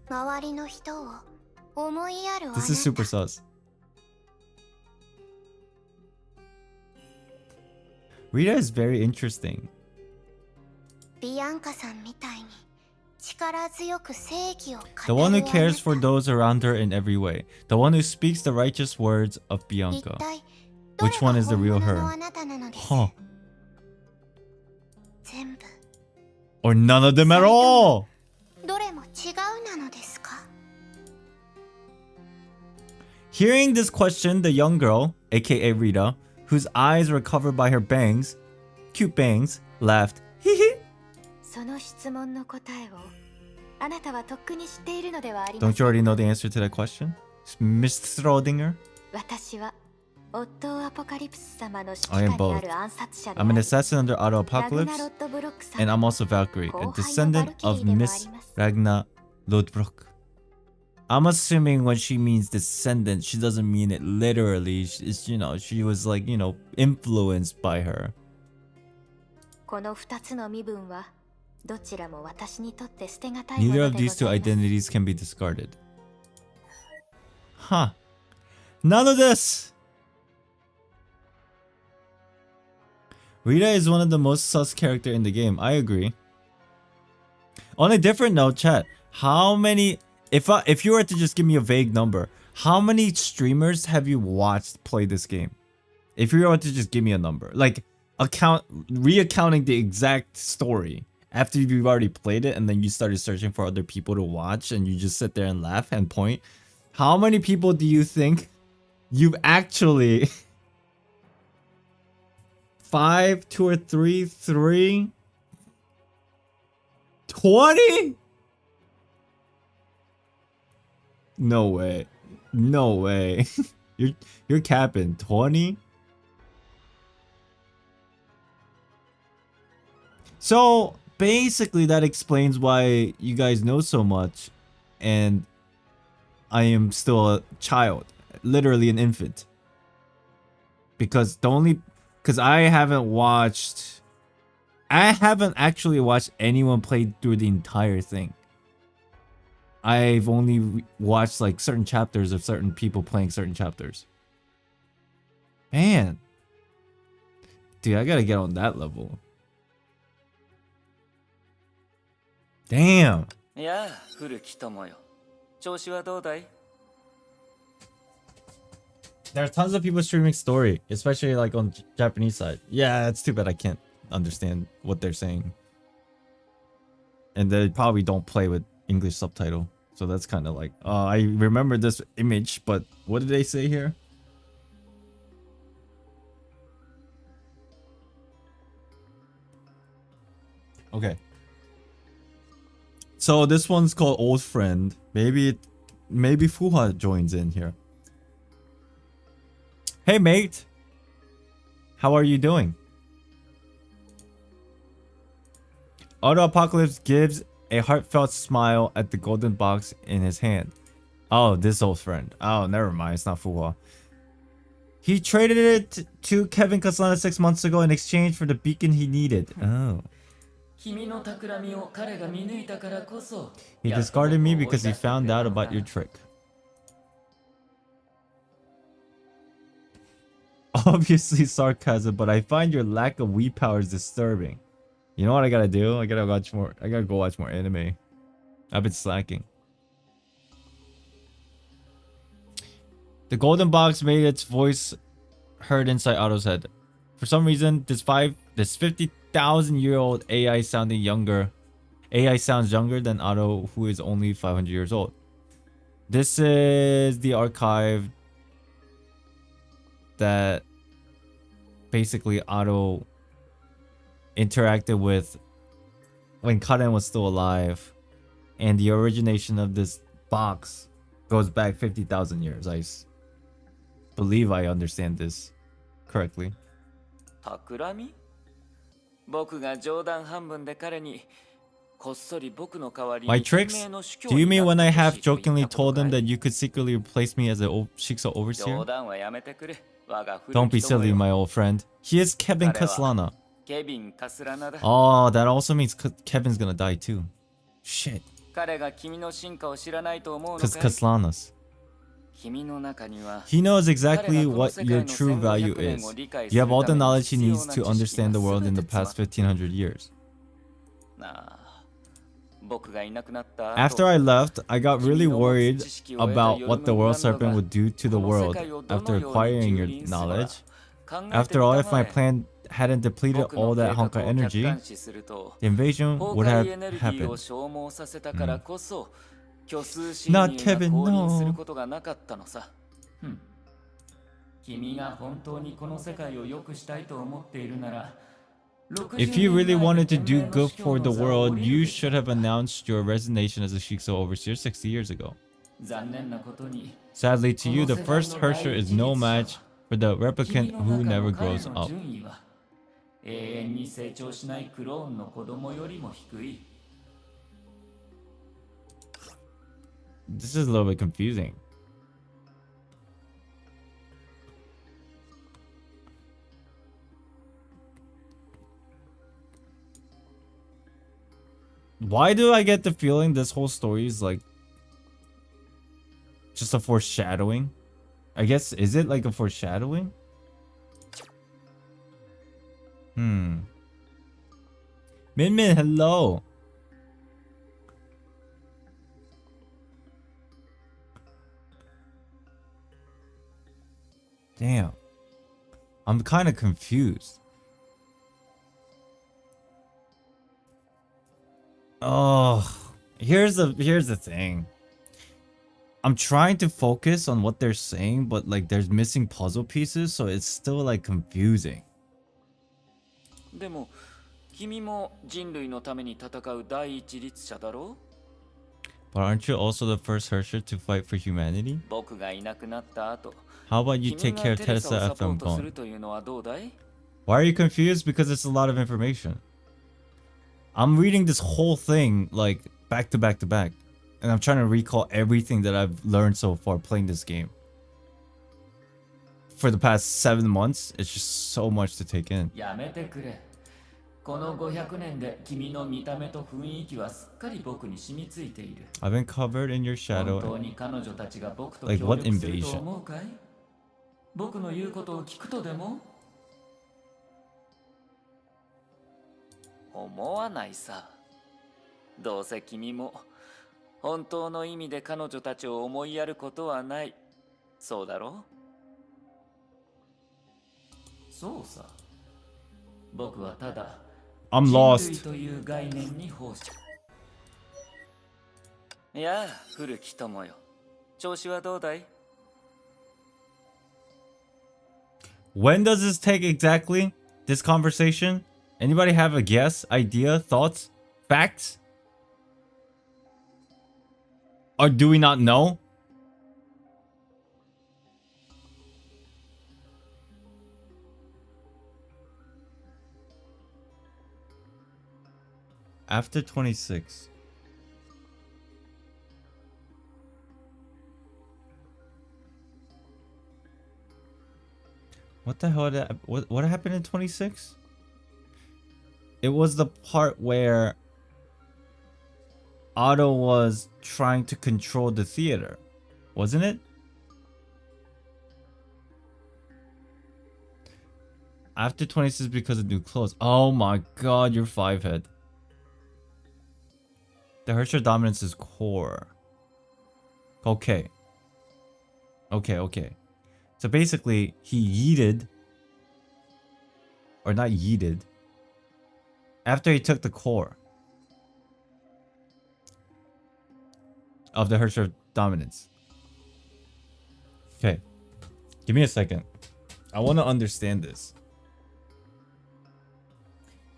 周りの人を思いやるあな This is た。 super sus. Rita is very interesting. ビアンカさんみたいに力強く正義を The 語 one る who あ cares なた。 for those around her in every way. The one who speaks the righteous words of 一 Bianca. 体どれ Which one が is the 本 real 物 her? のあなたなのです。 Huh. 全部 Or none of them at all! どれも違うなのですか。 Hearing this question, the young girl, aka Rita, whose eyes were covered by her bangs, cute bangs, laughed. Hehe. その質問の答えをあなたはとっくに知っているのではありま Don't せ you ん already know the answer to that question? Miss Schrodinger? 私はオットーアポカリプス様の指揮 I am 下に both. ある暗殺者で I'm an ある assassin under Otto ラグナロ Apocalypse, ッドブロック様 and I'm also Valkyrie, a descendant of Miss Ragna Lodbrok. I'm assuming when she means descendant, she doesn't mean it literally. It's, she was like, influenced by her. この2つの身分はどちらも私にとって捨てがたいも Neither の of でご these two ざいます。 identities can be discarded. Huh. None of this! Rita is one of the most sus character in the game. I agree. On a different note, chat, how many... If you were to just give me a vague number, how many streamers have you watched play this game? If you were to just give me a number. Like, reaccounting the exact story. After you've already played it and then you started searching for other people to watch and you just sit there and laugh and point. How many people do you think you've actually... 5, 2 or 3, 3... 20? No way. No way. You're capping. 20? So basically that explains why you guys know so much and I am still a child, literally an infant. Because I haven't actually watched anyone play through the entire thing. I've only watched like certain chapters of certain people playing certain chapters. Man. Dude, I gotta get on that level. Damn. やあ、古き友よ。調子はどうだい？ There are tons of people streaming story, especially like on Japanese side. Yeah, it's too bad I can't understand what they're saying. And they probably don't play with English subtitle. So that's kind of like, I remember this image, but what did they say here? Okay. So this one's called Old Friend. Maybe Fuha joins in here. Hey mate. How are you doing? Otto Apocalypse gives a heartfelt smile at the golden box in his hand. Oh, this old friend. Oh, never mind. It's not Fuha. He traded it to Kevin Caslana 6 months ago in exchange for the beacon he needed. Oh. He discarded me because he found out about your trick. Obviously sarcasm, but I find your lack of Wii powers disturbing. You know what I gotta do? I gotta go watch more anime. I've been slacking. The golden box made its voice heard inside Otto's head. For some reason, this 50,000-year-old AI sounds younger than Otto, who is only 500 years old. This is the archive that basically Otto interacted with when Karen was still alive, and the origination of this box goes back 50,000 years. I believe I understand this correctly. 企？僕が冗談半分で彼にこっそり僕の代わりに My tricks? Do you mean when I half jokingly told him that you could secretly replace me as a Shikso overseer? 冗談はやめてくれ。我が古 Don't be き友 silly, よ。 my old friend. He is Kevin 彼は Caslana. ケビン・カスラナだ。 Oh, that also means Kevin's gonna die too. Shit. 彼が君の進化を知らないと思うの Because かい？ Caslanas. 君の中には He knows exactly what your true value is. You have all the knowledge he needs to understand the world in the past 1500 years. なあ、僕がいなくなった後 After I left, I got really worried about what the World Serpent would do to the world after acquiring your knowledge. After all, if my plan hadn't depleted all that Honkai energy, the invasion would have happened. Not Kevin, no. 君が本当にこの世界を良くしたいと思っているなら If you really wanted to do good for the world, you should have announced your resignation as a Shikso overseer 60 years ago. Sadly to you, the first Hersher is no match for the replicant who never grows up. This is a little bit confusing. Why do I get the feeling this whole story is like just a foreshadowing? I guess, is it like a foreshadowing? Min Min, hello. Damn. I'm kind of confused. Oh, here's the thing. I'm trying to focus on what they're saying, but like there's missing puzzle pieces, so it's still like confusing. でも君も人類のために戦う第一律者だろ? But aren't you also the first Herrscher to fight for humanity? 僕がいなくなった後 How about you take care of 君がテレサを Teresa サ after ポー I'm トす gone? るというのはどうだい? Why are you confused? Because it's a lot of information. I'm reading this whole thing like back to back to back. And I'm trying to recall everything that I've learned so far playing this game. For the past 7 months, it's just so much to take in. やめてくれ。この500年で君の見た目と雰囲気はすっかり僕に染みついている。 I've been covered in your 本 shadow. 当に彼女たちが僕と Like 協 what 力すると invasion? 思うかい? 僕の言うことを聞くとでも? 思わないさ。どうせ君も本当の意味で彼女たちを思いやることはない。そうだろ? そうさ。僕はただ I'm 人類 lost. という概念に奉仕。いやあ、古き友よ。調子はどうだい? When does this take exactly? This conversation? Anybody have a guess, idea, thoughts, facts? Or do we not know? After 26. What the hell did what happened in 26? It was the part where Otto was trying to control the theater, wasn't it? After 26 because of new clothes. Oh my god, you're 5-head. The Herrscher dominance is core. Okay. Okay. So basically, he yeeted. Or not yeeted. After he took the core of the Herrscher dominance. Okay. Give me a second. I want to understand this.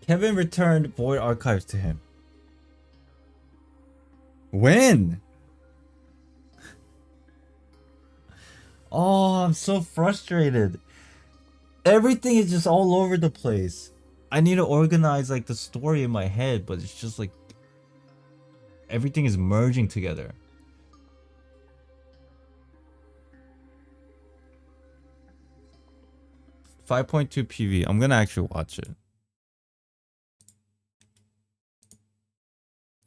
Kevin returned Void Archives to him. When? Oh, I'm so frustrated. Everything is just all over the place. I need to organize like the story in my head, but it's just like everything is merging together. .2 PV. I'm gonna actually watch it.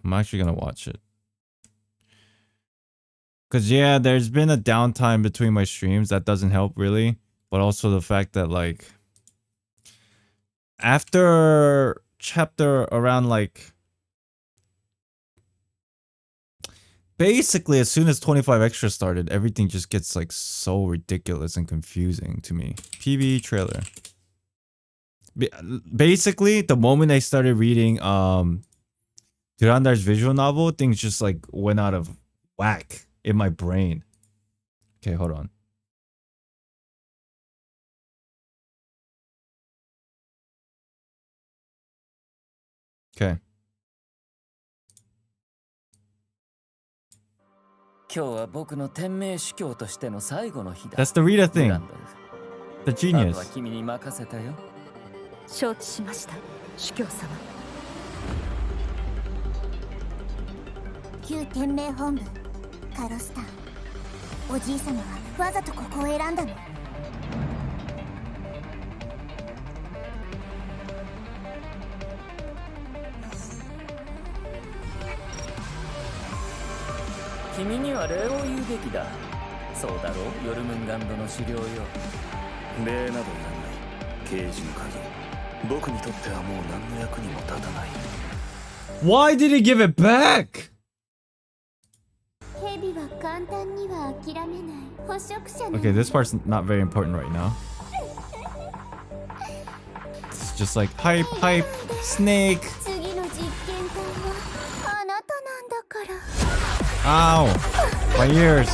I'm actually gonna watch it. Cause yeah, there's been a downtime between my streams that doesn't help really, but also the fact that like after chapter around like basically as soon as 25 extra started, everything just gets like so ridiculous and confusing to me. PV trailer. Basically, the moment I started reading Durandar's visual novel, things just like went out of whack in my brain. Okay, hold on. Okay. That's the Rita thing. The genius. 承知しました、主教様。旧天命本部カロスタン、おじい様はわざとここを選んだの。には礼を言うべきだ。そうだろう、ヨルムンガンドの狩猟よ。礼などいらない。刑事の鍵。僕にとってはもう何の役にも立たない。 Why did he give it back? 蛇は簡単には諦めない捕食者なの。 Okay, this part's not very important right now. It's just like hype, hype, snake. 次の実験体はあなたなんだから。 Ow, my ears.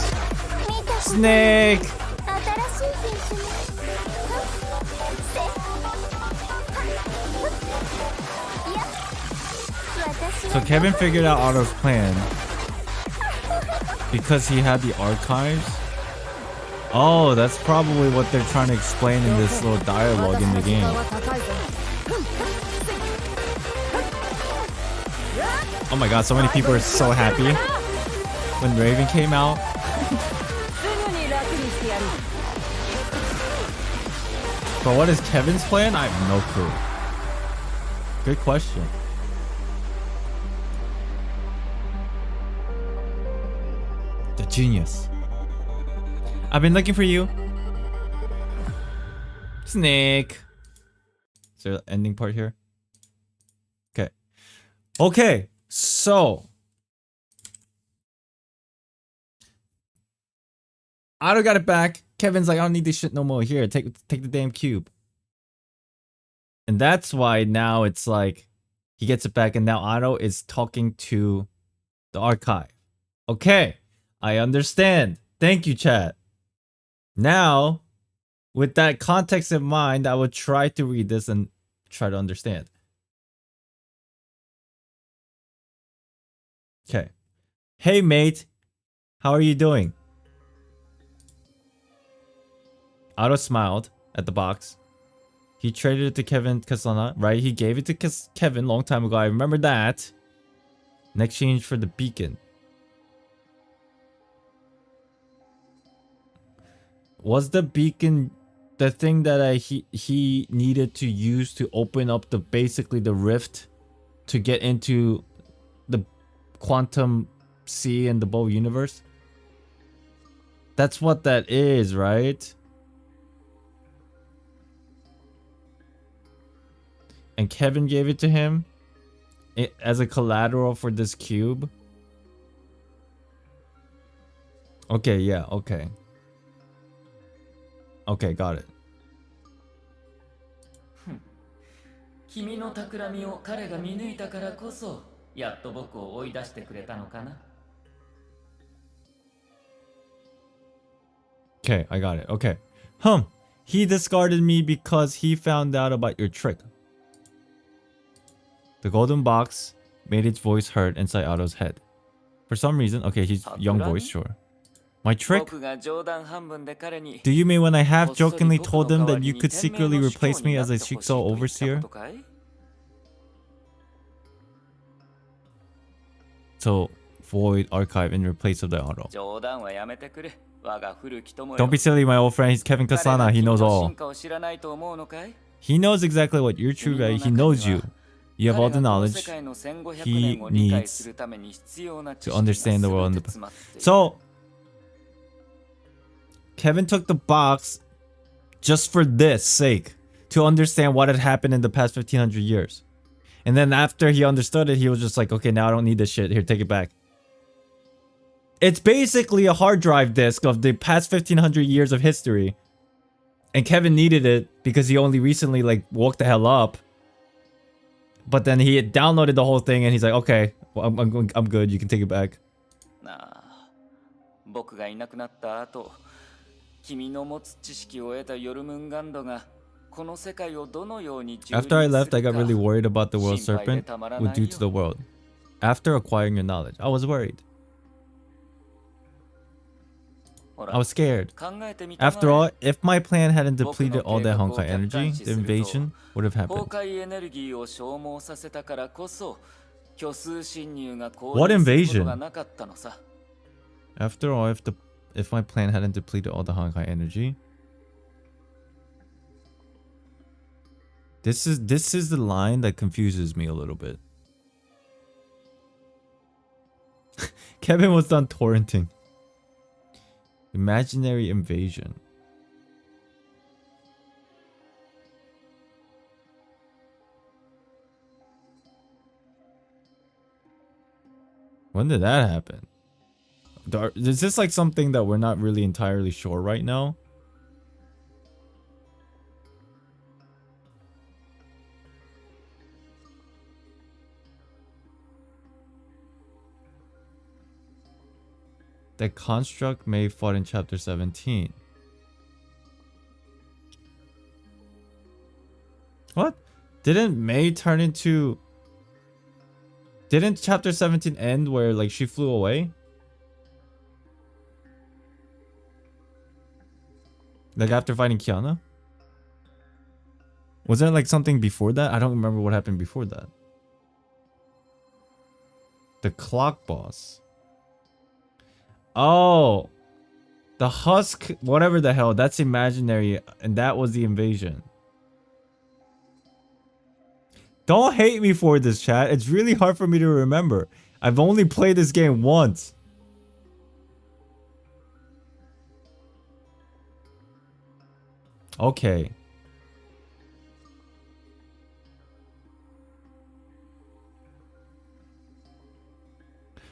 見たこと Snake. 新しい品種ね。いや、私 So は Kevin figured out Otto's plan because he had the archives. Oh, that's probably what they're trying to explain in this little dialogue in the game. Oh my god, so many people are so happy when Raven came out. But what is Kevin's plan? I have no clue. Good question. The genius. I've been looking for you. Snake. Is there an ending part here? Okay. Okay, so Otto got it back. Kevin's like, I don't need this shit no more. Here, take the damn cube. And that's why now it's like he gets it back and now Otto is talking to the archive. Okay, I understand. Thank you, chat. Now, with that context in mind, I would try to read this and try to understand. Okay. Hey, mate. How are you doing? Otto smiled at the box. He traded it to Kevin Kasana, right? He gave it to Kevin a long time ago. I remember that. In exchange for the beacon. Was the beacon the thing that he needed to use to open up the basically the rift to get into the quantum sea and the bow universe? That's what that is, right? And Kevin gave it to him as a collateral for this cube. Okay, yeah, okay. Okay, got it. 君の企みを彼が見抜いたからこそ、やっと僕を追い出してくれたのかな。Okay, I got it. Okay. He discarded me because he found out about your trick. The golden box made its voice heard inside Otto's head. For some reason, okay, he's young voice, sure. My trick? Do you mean when I half jokingly told him that you could secretly replace me as a Jigsaw overseer? So, void archive in replace of the Otto. Don't be silly, my old friend. He's Kevin Kasana. He knows all. He knows exactly what you're true at. He knows you. You have all the knowledge he needs to understand the world. So, Kevin took the box just for this sake, to understand what had happened in the past 1500 years. And then after he understood it, he was just like, okay, now I don't need this shit. Here, take it back. It's basically a hard drive disk of the past 1500 years of history. And Kevin needed it because he only recently like woke the hell up. But then he had downloaded the whole thing and he's like, okay, well, I'm good. You can take it back. After I left, I got really worried about the world serpent would do to the world. After acquiring your knowledge, I was worried. I was scared. After all, if my plan hadn't depleted all that Honkai energy, the invasion would have happened. What invasion? After all, if my plan hadn't depleted all the Honkai energy. This is the line that confuses me a little bit. Kevin was done torrenting. Imaginary invasion. When did that happen? Is this like something that we're not really entirely sure right now? The construct May fought in chapter 17. What? Didn't May turn into... Didn't chapter 17 end where like she flew away? Like after fighting Kiana? Was there like something before that? I don't remember what happened before that. The clock boss. Oh. The husk, whatever the hell, that's imaginary, and that was the invasion. Don't hate me for this, chat. It's really hard for me to remember. I've only played this game once. Okay.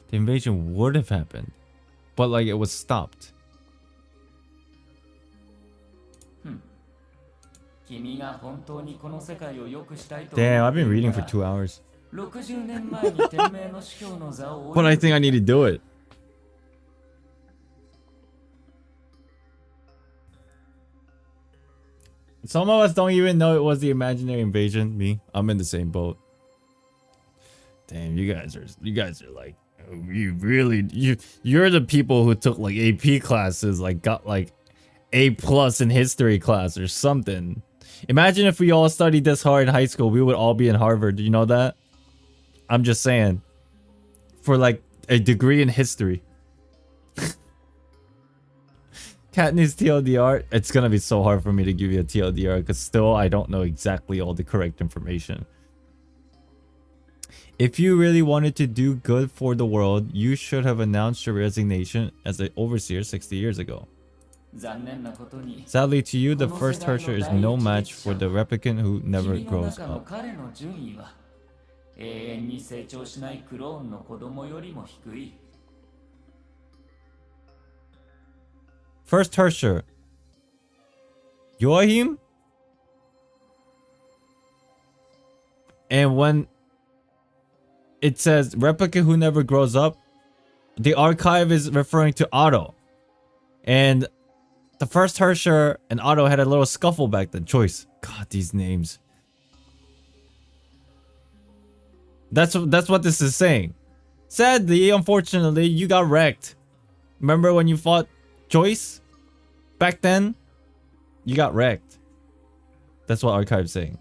The invasion would have happened, but like it was stopped. Damn, I've been reading for 2 hours. But I think I need to do it. Some of us don't even know it was the imaginary invasion. Me, I'm in the same boat. Damn, you guys are like, you're the people who took like AP classes, like got like A+ in history class or something. Imagine if we all studied this hard in high school, we would all be in Harvard. Do you know that? I'm just saying. For like a degree in history. Katniss TLDR, it's gonna be so hard for me to give you a TLDR because still I don't know exactly all the correct information. If you really wanted to do good for the world, you should have announced your resignation as an overseer 60 years ago. Sadly to you, the first Herrscher is no match for the replicant who never grows up. First Herrscher. Yoahim? And when it says replicant who never grows up, the archive is referring to Otto. And the first Herrscher and Otto had a little scuffle back then. Choice. God, these names. That's what this is saying. Sadly, unfortunately, you got wrecked. Remember when you fought Joyce? Back then? You got wrecked. That's what archive's saying.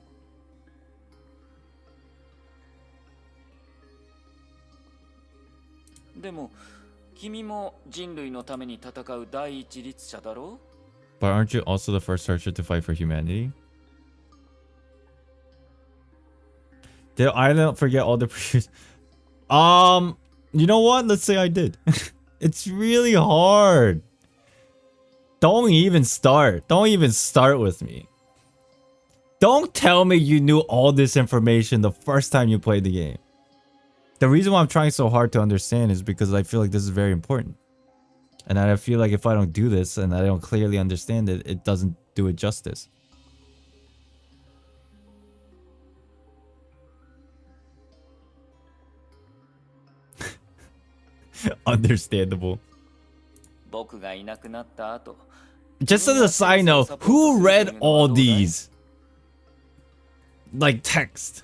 But aren't you also the first Herrscher to fight for humanity? Did I not forget all the previous... You know what? Let's say I did. It's really hard. Don't even start. Don't even start with me. Don't tell me you knew all this information the first time you played the game. The reason why I'm trying so hard to understand is because I feel like this is very important. And I feel like if I don't do this and I don't clearly understand it, it doesn't do it justice. Understandable. Just as a side note, who read all these? Like text.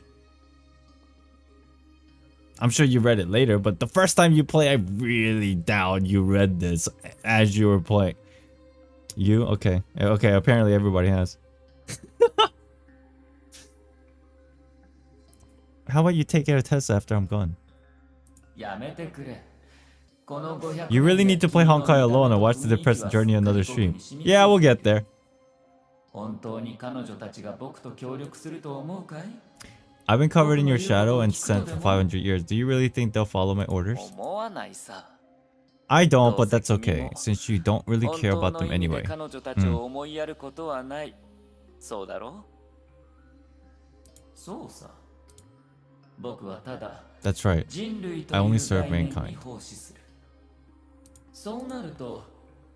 I'm sure you read it later, but the first time you play, I really doubt you read this as you were playing. You? Okay. Okay, apparently everybody has. How about you take care of Tessa after I'm gone? You really need to play Honkai alone or watch the depressed journey another stream. Yeah, we'll get there. I've been covered in your shadow and sent for 500 years. Do you really think they'll follow my orders? I don't, but that's okay, since you don't really care about them anyway. 彼女たちを思いやることはない。そうだろ？そうさ。僕はただ That's right. 人類と I いう only serve 概念に mankind. 奉仕する。そうなると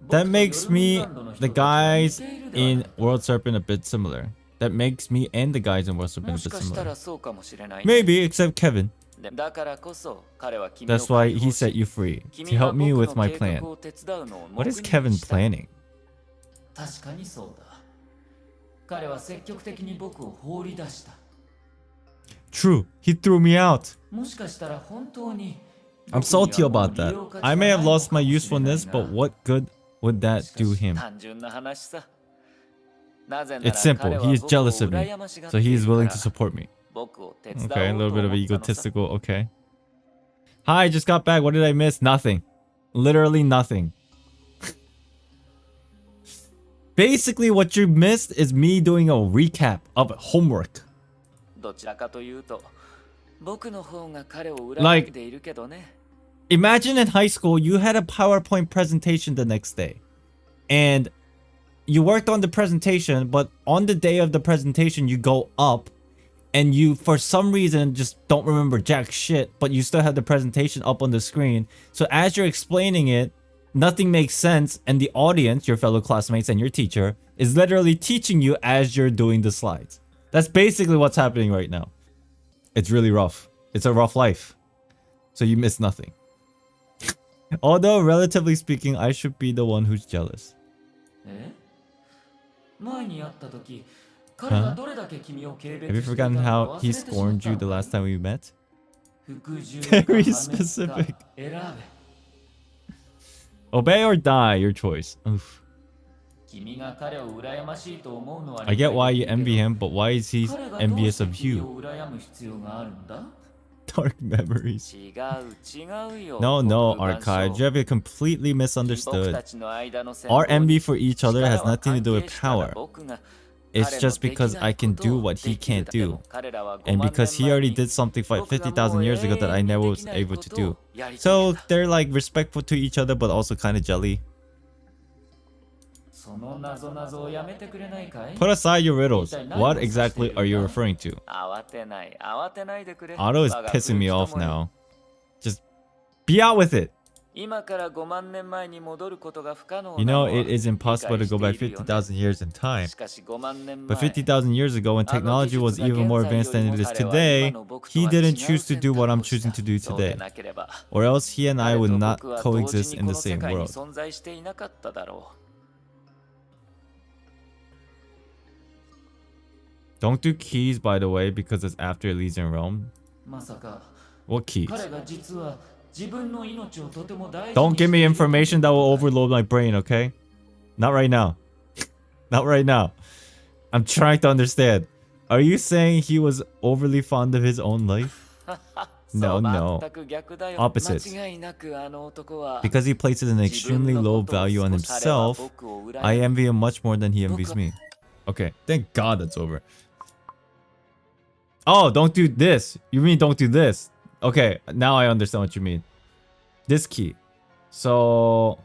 That makes me, the guys in World Serpent a bit similar. That makes me and the guys in World Serpent a もし bit かしたら similar. そうかもしれないね。 Maybe, except Kevin. だからこそ彼は君を That's why 解 he 放 set し you free, 君 to が help me 僕 with の my 計 plan. 画を手伝うのを What is 目 Kevin 撃した。 planning? 確かにそうだ。彼は積極的に僕を放り出した。 True, he threw me out. もしかしたら本当に I'm salty about that. I may have lost my usefulness, but what good would that do him? 単純な話さ。なぜなら It's simple. 彼は He is 僕を jealous of me, 羨ましがっ so てい he る is から willing to support me. 僕を手伝おうと Okay, a little bit of 思ったのさ。 egotistical. Okay. Hi, just got back. What did I miss? Nothing. Literally nothing. Basically, what you missed is me doing a recap of homework. どちらかというと僕の方が彼を恨んでいるけどね。 Imagine in high school, you had a PowerPoint presentation the next day. And you worked on the presentation, but on the day of the presentation, you go up and you, for some reason, just don't remember jack shit, but you still have the presentation up on the screen. So as you're explaining it, nothing makes sense, and the audience, your fellow classmates and your teacher, is literally teaching you as you're doing the slides. That's basically what's happening right now. It's really rough. It's a rough life. So you miss nothing. Although, relatively speaking, I should be the one who's jealous. え？前に会った時、彼がどれだけ君を軽 Have you 蔑していた forgotten のか how 忘 he れてしまっ scorned た you の the か？ last time we met? 服従 Very か破滅か specific. 選べ。 Obey or die, your choice. Oof. 君が彼を羨ましいと思うのは I 理 get 解 why で you きるけど、 envy him, but why is he 彼がどう envious して of 君 you? を羨む必要があるんだ？ Dark memories. 違うよ。 No, no, 僕が Archive. You have it completely 僕 misunderstood. たちの間の戦 Our 闘に envy for each other has 力は nothing to do with 関係したら power. 僕が It's 彼の just でき because ない I can こと do を what he できる can't だけ do. ど、彼らは5 And 万 because 年 he 前 already に did something 50,000 years ago that I never was able to do. やり遂げ So た。 they're like respectful to each other, but also kind of jelly. その謎々をやめてくれないかい？ Put aside your riddles. What exactly are you referring to? 慌てないでくれ。 Otto is 我が pissing me 空 off 気ともに now. Just be out with it. 今から5万年前に戻ることが不可能 You なの know, は it is impossible to go back 理解しているよね。 50,000 years in time. しかし5万年 But 前 50,000 years ago, when technology was even more advanced than it is today, he didn't choose to do what I'm choosing to do そうで today. なければ Or else he and I 彼 would と not 僕は同時 coexist に in こ the の世 same 界に world. 存在していなかっただろ Don't do keys, by the way, because it's after Elysian Realm. う。まさか What keys? 彼が実は自分の命をとても大事に Don't give me している information that will overload my brain, okay? Not right now. Not right now. I'm trying to understand. Are you saying he was overly fond of his own life? そう No, no. 全く逆だよ。 Opposites. 間違いなくあの男は Because he places an 自分 extremely の low ことを value on 少しあれば himself, 僕を羨 I む envy him much more than he envies me. Okay, thank God that's over. Oh, don't do this. You mean don't do this? Okay, now I understand what you mean. This key. So...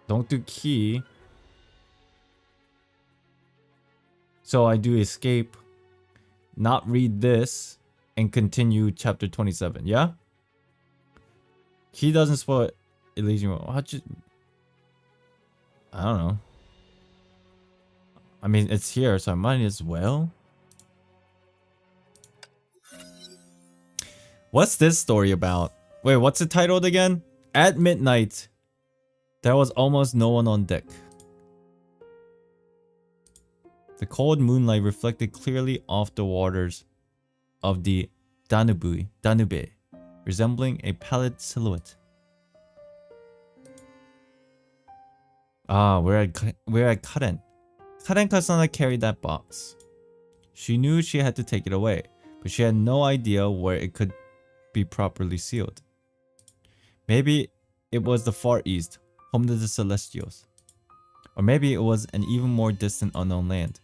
Don't do key. So I do escape, not read this, and continue chapter 27, yeah? Key doesn't spoil Elysian Realm. How'd you... I don't know. I mean, it's here, so I might as well. What's this story about? Wait, what's it titled again? At midnight, there was almost no one on deck. The cold moonlight reflected clearly off the waters of the Danube, resembling a pallid silhouette. Ah, we're at Karen. Karen Kasana carried that box. She knew she had to take it away, but she had no idea where it could be properly sealed. Maybe it was the Far East, home to the Celestials. Or maybe it was an even more distant unknown land.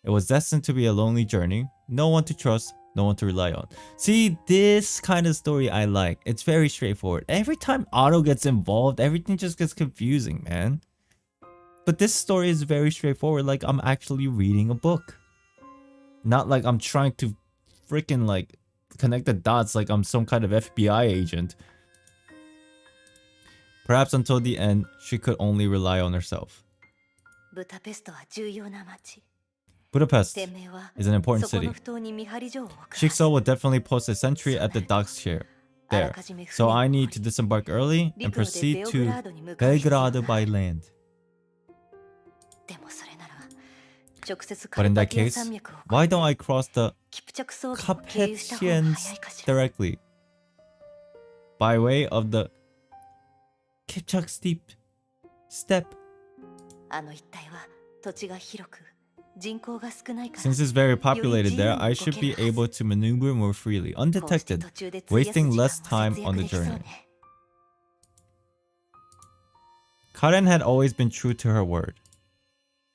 It was destined to be a lonely journey, no one to trust, no one to rely on. See, this kind of story I like. It's very straightforward. Every time Otto gets involved, everything just gets confusing, man. But this story is very straightforward, like I'm actually reading a book. Not like I'm trying to freaking like connect the dots like I'm some kind of FBI agent. Perhaps until the end, she could only rely on herself. ブダペストは重要な町。 Budapest 店名は is an important そこ city. の埠頭に見張り所を置く。 Shikso will definitely post a sentry at the docks here. There. So I need to disembark early and proceed to Belgrade by land. でもそれなら直接 But in that case, why don't I cross the キプチャク草原を経由した方が Carpathians 早いかしら。 directly by way of the Kipchak steppe? あの一帯は土地が広く人口が少ないから。 Since it's very populated there, I should be able to maneuver more freely, undetected, wasting less time on the journey. Karen had always been true to her word.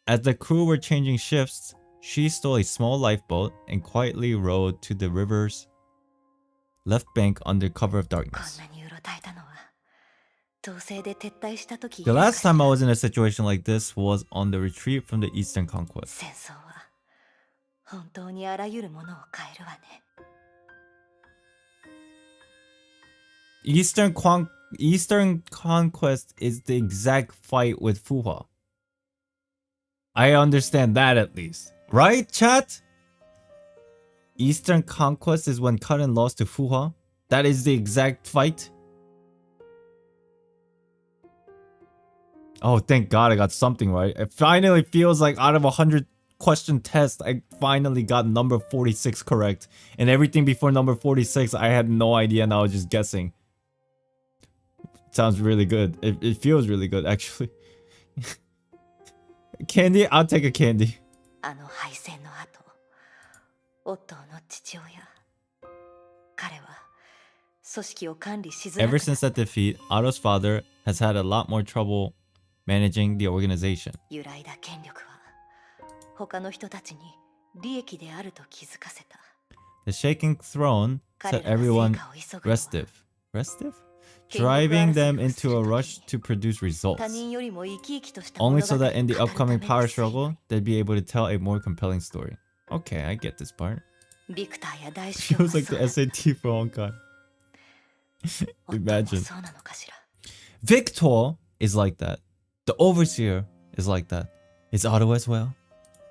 As the crew were changing shifts, she stole a small lifeboat and quietly rowed to the river's left bank under cover of こん darkness. なにうろたえたのは統制で撤退した時 The last time I was in a situation like this was on the retreat from the Eastern Conquest. 戦争は本当にあらゆるものを変えるわね。 Eastern Conquest is the exact fight with Fuhua. I understand that at least. Right, chat? Eastern Conquest is when Karen lost to Fuhua. That is the exact fight. Oh, thank God I got something right. It finally feels like out of 100 question test, I finally got number 46 correct. And everything before number 46, I had no idea and I was just guessing. Sounds really good. It feels really good, actually. Candy? I'll take a candy. あの敗戦の後、オットーの父親。彼は組織を管理しづら Ever くな since that defeat, Otto's father has had a lot more trouble managing the organization. 揺らいだ権力は他の人たちに利益であると気づかせた。 The shaking throne 彼 set らが everyone 成果を急ぐのは restive. Restive? Driving them into a rush to produce results. 他人よりも生き生きとした Only 物 so 語を that in the 語るため upcoming に power する struggle, they'd be able to tell a more compelling story. Okay, I get this part. ビクターや大司教 Feels は like そう the だ SAT for Honkai. オットーも Imagine. そうなのかしら。 Victor is like that. The overseer is like that. Is Otto as well?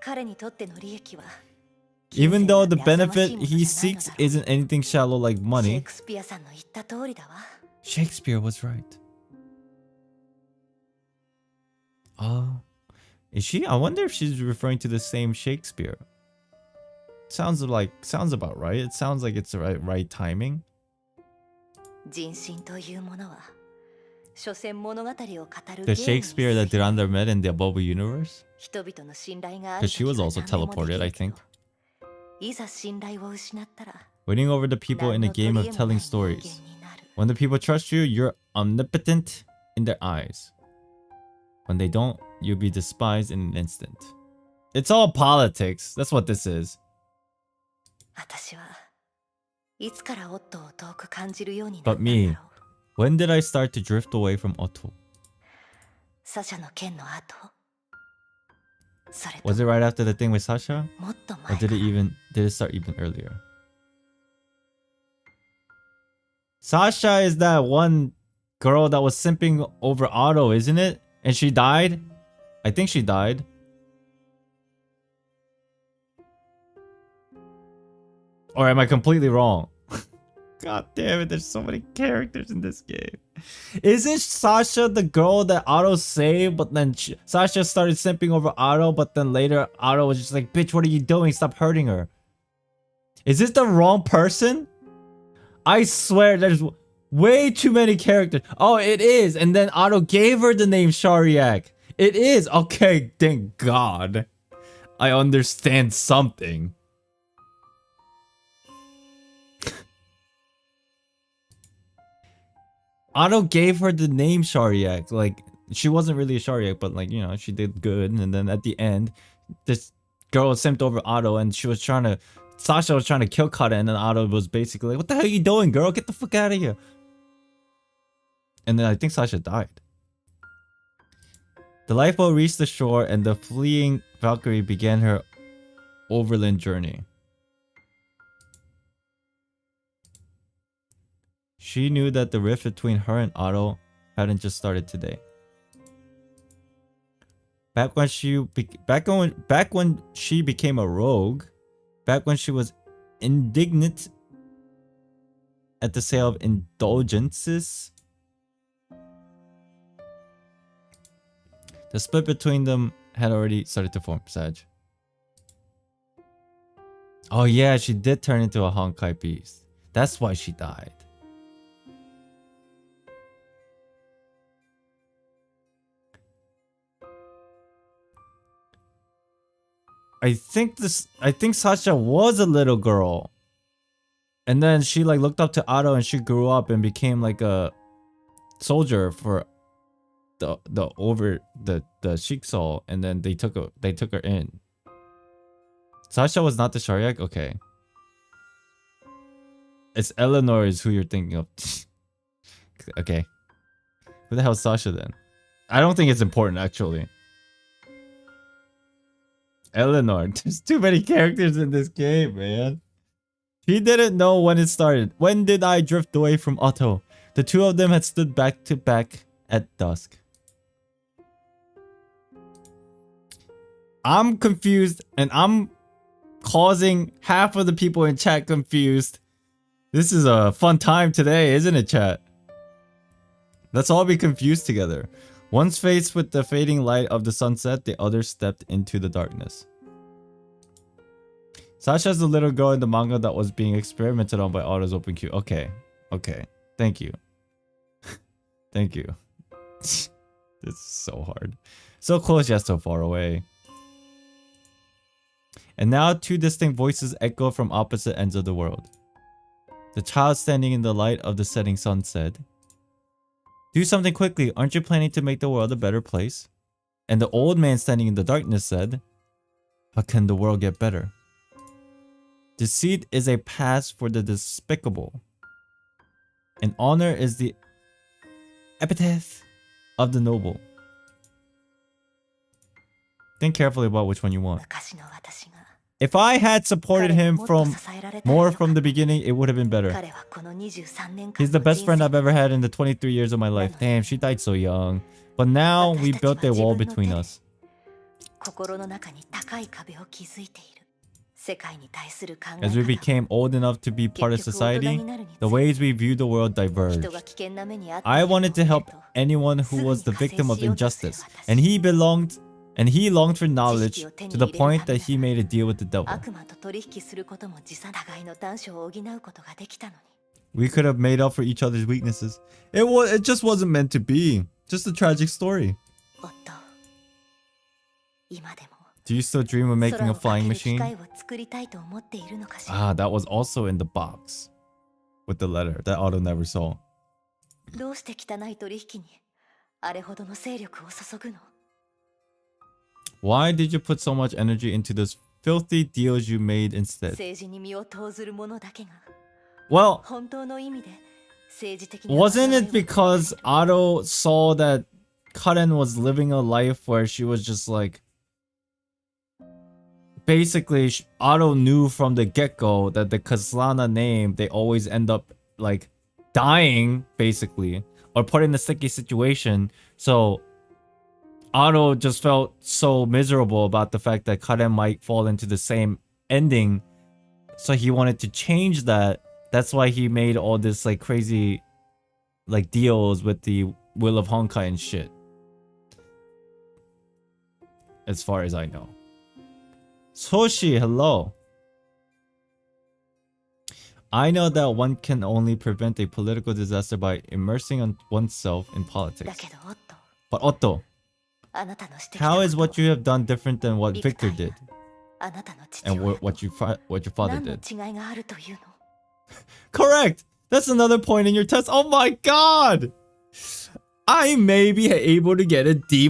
彼にとっての利益は Even though the 金銭なんて benefit 浅ましいもの he じゃないの seeks だろう。 isn't anything shallow like シェイ money, クスピアさんの言った通りだわ。 Shakespeare was right. Is she? I wonder if she's referring to the same Shakespeare. Sounds about right. It sounds like it's the right timing. 人心というものは所詮物語を語る The ゲームに Shakespeare that Duranda met in the above universe? 人々の信頼がある Because she was 時は also 何でもでき teleported, る I けど think. いざ信頼を失ったら Winning over the people in 何 a の game 取 of り柄もない telling 人間 stories. になる。 When the people trust you, you're omnipotent in their eyes. When they don't, you'll be despised in an instant. It's all politics. That's what this is. 私はいつからオットーを遠く感じるようになったん But だろ me, う。 when did I start to drift away from Otto? サシャの件の後それと Was it right after the thing with Sasha? もっと Or 前 did か it ら start even earlier? Sasha is that one girl that was simping over Otto, isn't it? And she died? I think she died. Or am I completely wrong? God damn it, there's so many characters in this game. Isn't Sasha the girl that Otto saved, but then Sasha started simping over Otto, but then later Otto was just like, bitch, what are you doing? Stop hurting her. Is this the wrong person? I swear there's way too many characters. Oh, it is. And then Otto gave her the name Shariak. It is. Okay, thank God. I understand something. Otto gave her the name Shariak. Like, she wasn't really a Shariak, but like, you know, she did good. And then at the end, this girl simped over Otto and she was trying to Sasha was trying to kill Kata, and then Otto was basically like, "What the hell are you doing, girl? Get the fuck out of here!" And then I think Sasha died. The lifeboat reached the shore, and the fleeing Valkyrie began her overland journey. She knew that the rift between her and Otto hadn't just started today. Back when she became a rogue, back when she was indignant at the sale of indulgences, the split between them had already started to form. Sag. Oh yeah, she did turn into a Honkai beast. That's why she died. I think Sasha was a little girl. And then she like looked up to Otto and she grew up and became like a soldier for the Shiksal, and then they took her in. Sasha was not the Shariak? Okay. It's Eleanor is who you're thinking of. Okay. Who the hell is Sasha then? I don't think it's important actually. Eleanor. There's too many characters in this game, man. He didn't know when it started. When did I drift away from Otto? The two of them had stood back to back at dusk. I'm confused, and I'm causing half of the people in chat confused. This is a fun time today, isn't it, chat? Let's all be confused together. Once faced with the fading light of the sunset, the other stepped into the darkness. Sasha's the little girl in the manga that was being experimented on by Otto's open queue. Okay. Okay. Thank you. Thank you. This is so hard. So close yet so far away. And now two distinct voices echo from opposite ends of the world. The child standing in the light of the setting sun said, "Do something quickly, aren't you planning to make the world a better place?" And the old man standing in the darkness said, "How can the world get better? Deceit is a pass for the despicable, and honor is the epitaph of the noble." Think carefully about which one you want. If I had supported him more from the beginning, it would have been better. He's the best friend I've ever had in the 23 years of my life. Damn, she died so young. But now we built a wall between us. As we became old enough to be part of society, the ways we view the world diverged. I wanted to help anyone who was the victim of injustice, and he longed for knowledge to the point that he made a deal with the devil. We could have made up for each other's weaknesses. It just wasn't meant to be. Just a tragic story. Do you still dream of making a flying machine? Ah, that was also in the box. With the letter that Otto never saw. Why did you put so much energy into those filthy deals you made instead? Well, wasn't it because Otto saw that Karen was living a life where she was just like... Basically, Otto knew from the get-go that the Kaslana name, they always end up like dying, basically, or put in a sticky situation. So Otto just felt so miserable about the fact that Karen might fall into the same ending. So he wanted to change that. That's why he made all this like crazy like deals with the Will of Honkai and shit. As far as I know. Soshi, hello. I know that one can only prevent a political disaster by immersing oneself in politics. But Otto, how is what you have done different than what Victor did? And what your father did? Correct! That's another point in your test. Oh my god! I may be able to get a D-.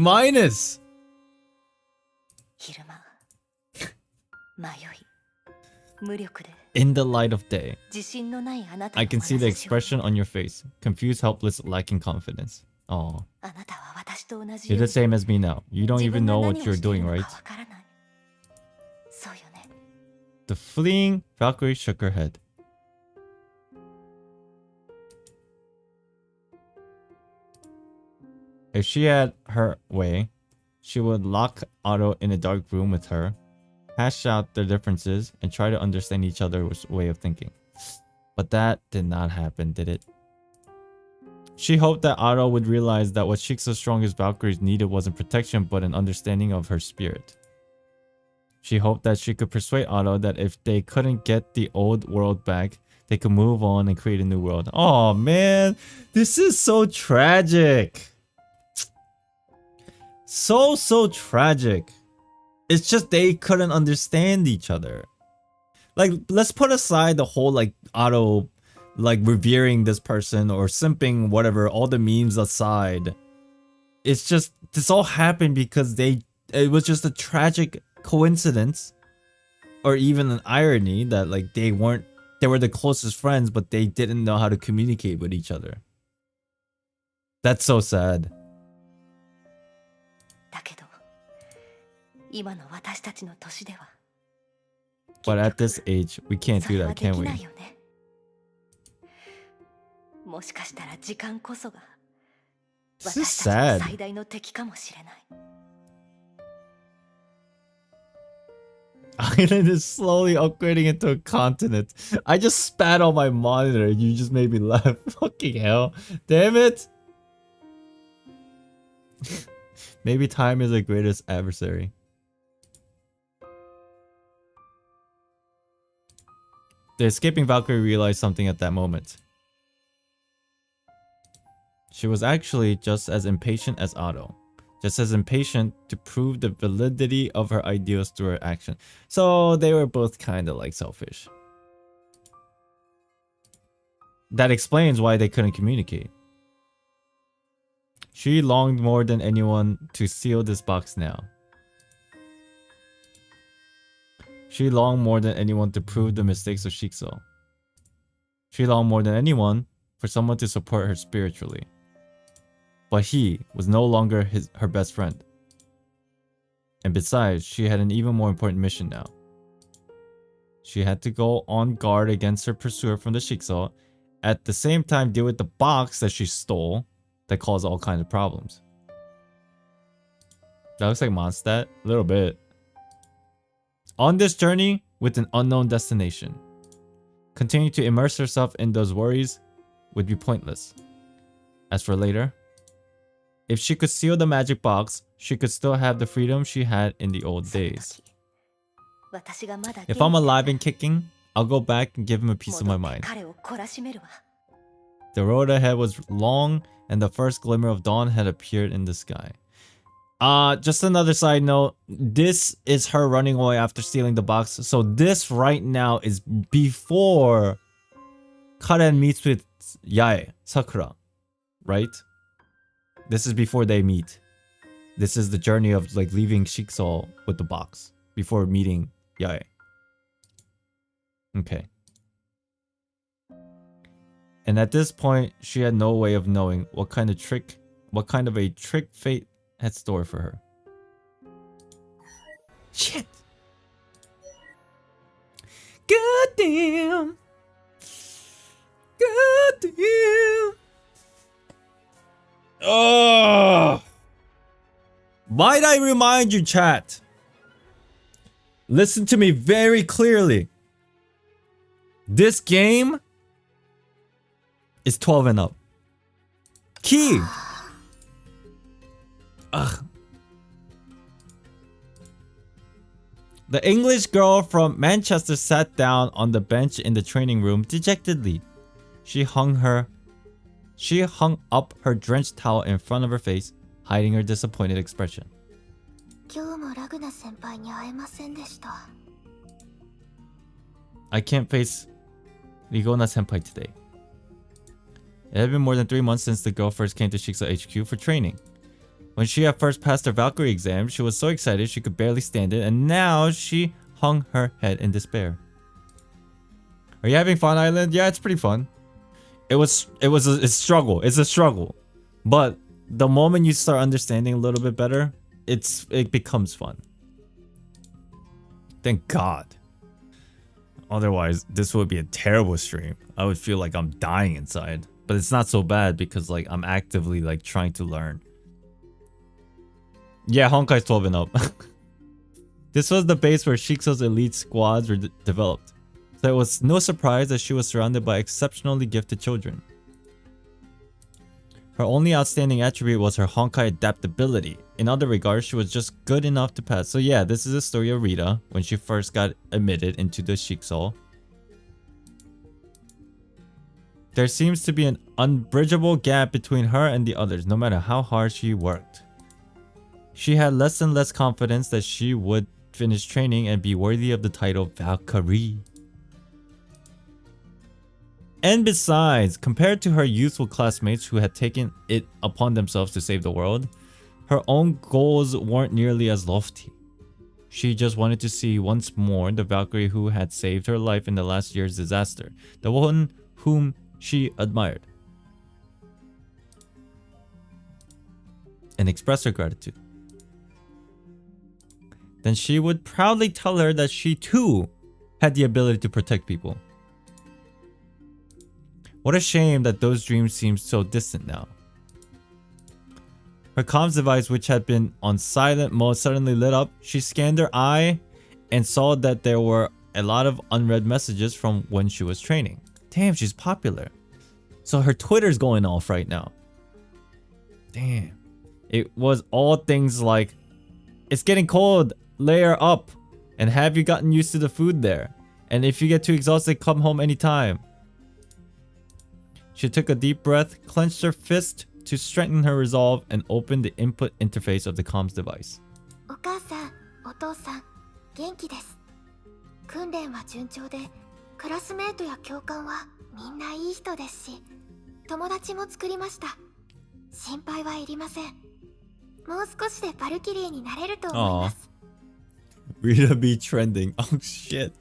無力で In the light of day, 自信のないあなた I の can see the 眼差しを expression on your face. Confused, helpless, lacking confidence. Oh, あなたは私と同じ you're よう the に same as me now. You don't 自 even 分が know 何 what を you're してい doing, るの right? かわからないそうよね The fleeing Valkyrie shook her head. If she had her way, she would lock Otto in a dark room with her, hash out their differences, and try to understand each other's way of thinking. But that did not happen, did it? She hoped that Otto would realize that what Shiksa's strongest Valkyries needed wasn't protection but an understanding of her spirit. She hoped that she could persuade Otto that if they couldn't get the old world back, they could move on and create a new world. Oh man, this is so tragic. So tragic. It's just they couldn't understand each other. Like, let's put aside the whole like Otto like revering this person or simping, whatever, all the memes aside. It's just this all happened because it was just a tragic coincidence or even an irony that like they were the closest friends but they didn't know how to communicate with each other. That's so sad. だけど今の私たちの年では But at this age, we can't そ do れは that, で can き we? ないよねもしかしたら時間こそが This is 私たちの sad. 最大の敵かもしれない Island is slowly upgrading into a continent. I just spat on my monitor. You just made me laugh. Fucking hell. Damn it. Maybe time is the greatest adversary. The escaping Valkyrie realized something at that moment. She was actually just as impatient as Otto. Just as impatient to prove the validity of her ideals through her action. So they were both kind of like selfish. That explains why they couldn't communicate. She longed more than anyone to seal this box now. She longed more than anyone to prove the mistakes of Shikso. She longed more than anyone for someone to support her spiritually. But he was no longer her best friend. And besides, she had an even more important mission now. She had to go on guard against her pursuer from the Shikso, at the same time deal with the box that she stole that caused all kinds of problems. That looks like Mondstadt, a little bit. On this journey with an unknown destination, continue to immerse herself in those worries would be pointless. As for later, if she could seal the magic box, she could still have the freedom she had in the old days. 私がまだ If I'm 元気な alive and kicking, I'll go back and give him a piece of my 戻って mind. 彼を懲らしめるわ The road ahead was long, and the first glimmer of dawn had appeared in the sky. Just another side note. This is her running away after stealing the box. So this right now is before Karen meets with Yae, Sakura. Right? This is before they meet. This is the journey of like leaving Shikso with the box before meeting Yae. Okay. And at this point, she had no way of knowing what kind of a trick fate had stored for her. Shit! Goddamn! Goddamn! Oh! Might I remind you, chat? Listen to me very clearly. This game is 12 and up. Key! Ugh. The English girl from Manchester sat down on the bench in the training room dejectedly. She hung up her drenched towel in front of her face, hiding her disappointed expression. 今日もラグナ先輩に会えませんでした I can't face Rigona Senpai today. It had been more than 3 months since the girl first came to Shiksa HQ for training. When she had first passed her Valkyrie exam, she was so excited she could barely stand it, and now she hung her head in despair. Are you having fun, Island? Yeah, it's pretty fun. It's a struggle. It's a struggle. But the moment you start understanding a little bit better, it becomes fun. Thank God. Otherwise, this would be a terrible stream. I would feel like I'm dying inside. But it's not so bad because like I'm actively like trying to learn. Yeah, Honkai's 12 and up. This was the base where Shikso's elite squads were developed. So it was no surprise that she was surrounded by exceptionally gifted children. Her only outstanding attribute was her Honkai adaptability. In other regards, she was just good enough to pass. So yeah, this is the story of Rita when she first got admitted into the Shikso. There seems to be an unbridgeable gap between her and the others, no matter how hard she worked. She had less and less confidence that she would finish training and be worthy of the title Valkyrie. And besides, compared to her youthful classmates who had taken it upon themselves to save the world, her own goals weren't nearly as lofty. She just wanted to see once more the Valkyrie who had saved her life in the last year's disaster, the one whom she admired, and express her gratitude. Then she would proudly tell her that she too had the ability to protect people. What a shame that those dreams seem so distant now. Her comms device, which had been on silent mode, suddenly lit up. She scanned her eye and saw that there were a lot of unread messages from when she was training. Damn, she's popular. So her Twitter's going off right now. Damn. It was all things like, it's getting cold, layer up, and have you gotten used to the food there? And if you get too exhausted, come home anytime. She took a deep breath, clenched her fist to strengthen her resolve, and opened the input interface of the comms device. お母さん、お父さん、元気です。訓練は順調で、クラスメートや教官はみんないい人ですし、友達も作りました。心配はいりません。もう少しでバルキリーになれると思います。Rita be trending. Oh shit.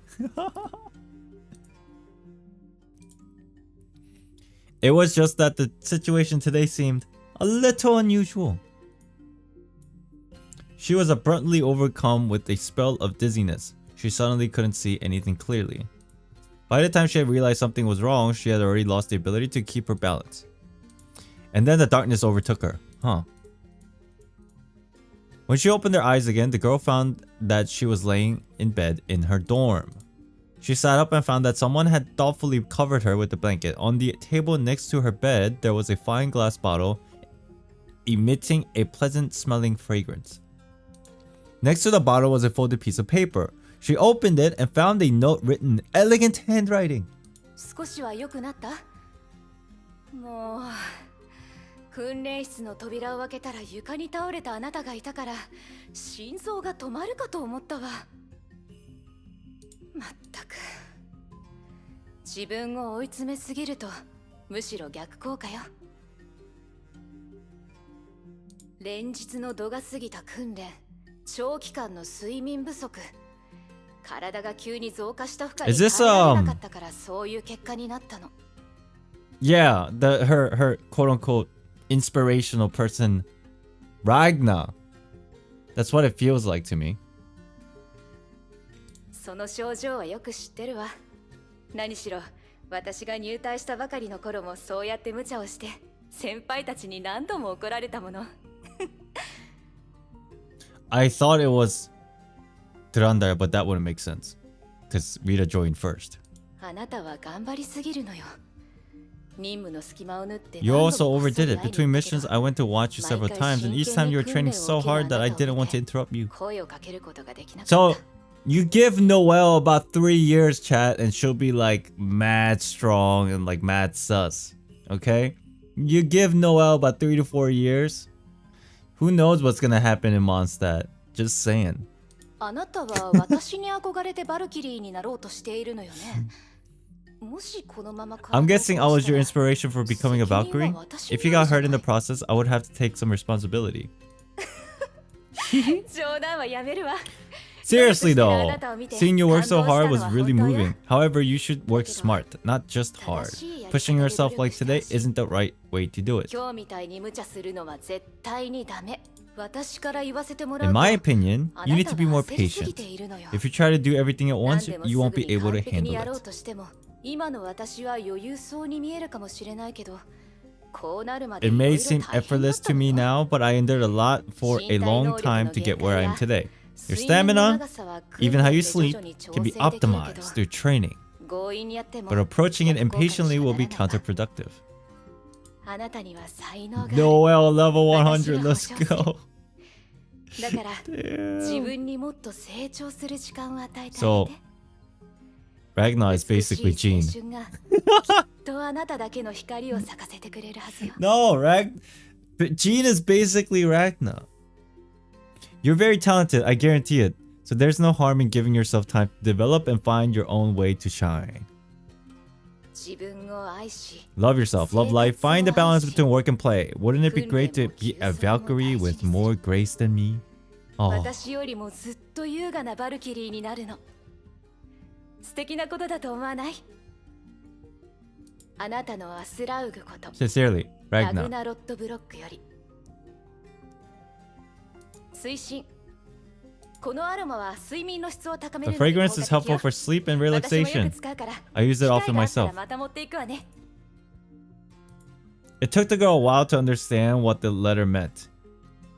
It was just that the situation today seemed a little unusual. She was abruptly overcome with a spell of dizziness. She suddenly couldn't see anything clearly. By the time she had realized something was wrong, she had already lost the ability to keep her balance. And then the darkness overtook her. When she opened her eyes again, the girl found that she was laying in bed in her dorm. She sat up and found that someone had thoughtfully covered her with a blanket. On the table next to her bed, there was a fine glass bottle emitting a pleasant-smelling fragrance. Next to the bottle was a folded piece of paper. She opened it and found a note written in elegant handwriting. 少しは良くなった？もう訓練室の扉を開けたら床に倒れたあなたがいたから心臓が止まるかと思ったわ。まったく自分を追い詰めすぎるとむしろ逆効果よ。連日の度が過ぎた訓練、長期間の睡眠不足、体が急に増加した負荷に耐えられなかったからそういう結果になったの。Yeah, her quote unquote inspirational person, Ragna. That's what it feels like to me. その症状はよく知ってるわ。何しろ私が入隊したばかりの頃もそうやって無茶をして先輩たちに何度も怒られたもの。I thought it was Durandar, but that wouldn't make sense because Rita joined first. あなたは頑張りすぎるのよ。任務の隙間を縫って You also overdid it. Between missions, I went to watch you several times, and each time you were training so hard that I didn't want to interrupt you. 声をかけることができなかった。 So, you give Noelle about 3 years, chat, and she'll be like mad strong and like mad sus. Okay? You give Noelle about 3 to 4 years. Who knows what's gonna happen in Mondstadt? Just saying. あなたは私に憧れてバルキリーになろうとしているのよね。もしこのまま I'm guessing I was your inspiration for becoming a Valkyrie. If you got hurt in the process, I would have to take some responsibility. 冗談はやめるわ。Seriously though, seeing you work so hard was really moving. However, you should work smart, not just hard. Pushing yourself like today isn't the right way to do it. 今日みたいに無茶するのは絶対にダメ。私から言わせてもら In うと my opinion, あ you な need た to be は more 焦りすぎ patient. ているのよ。 If you try to do everything at 何 once, でも you す won't ぐ be に able to 完璧に handle やろう it. としても、今の私は余裕そうに見えるかもしれないけど、こうなるまで It いろい may ろ seem 大変だっ effortless た to の me よ。 now, but I endured a lot for a long time to get where I am today. Your stamina, even how you sleep, can be optimized through training. 強引にやっても But approaching it 逆効果にしか impatiently will な be らないわ。 counterproductive. あなたには才能がある。 Noel level 100, let's go. だから自 Damn. 分にもっと成長する時間を与えてあげて。 So, Ragnar is basically 美しい Jean. 青春がきっとあなただけの光を咲かせてくれるはずよ。 No, Jean is basically Ragnar. You're very talented, I guarantee it. So there's no harm in giving yourself time to develop and find your own way to shine. 自分を愛し、 Love yourself, love life, find the balance between work and play. Wouldn't it be great to be a Valkyrie with more grace than me? Oh, 私よりもずっと優雅なバルキリーになるの。素敵なことだと思わない？あなたのアスラウグこと、 sincerely, ラグ Ragnar. ナロットブロックより。推進。このアロマは睡眠の質を高め The るのに効果 fragrance is 的よ。 helpful for sleep and 私もよ relaxation. く使うから。 I use it 機 often 会があったら myself. また持っていくわね。 It took the girl a while to understand what the letter meant,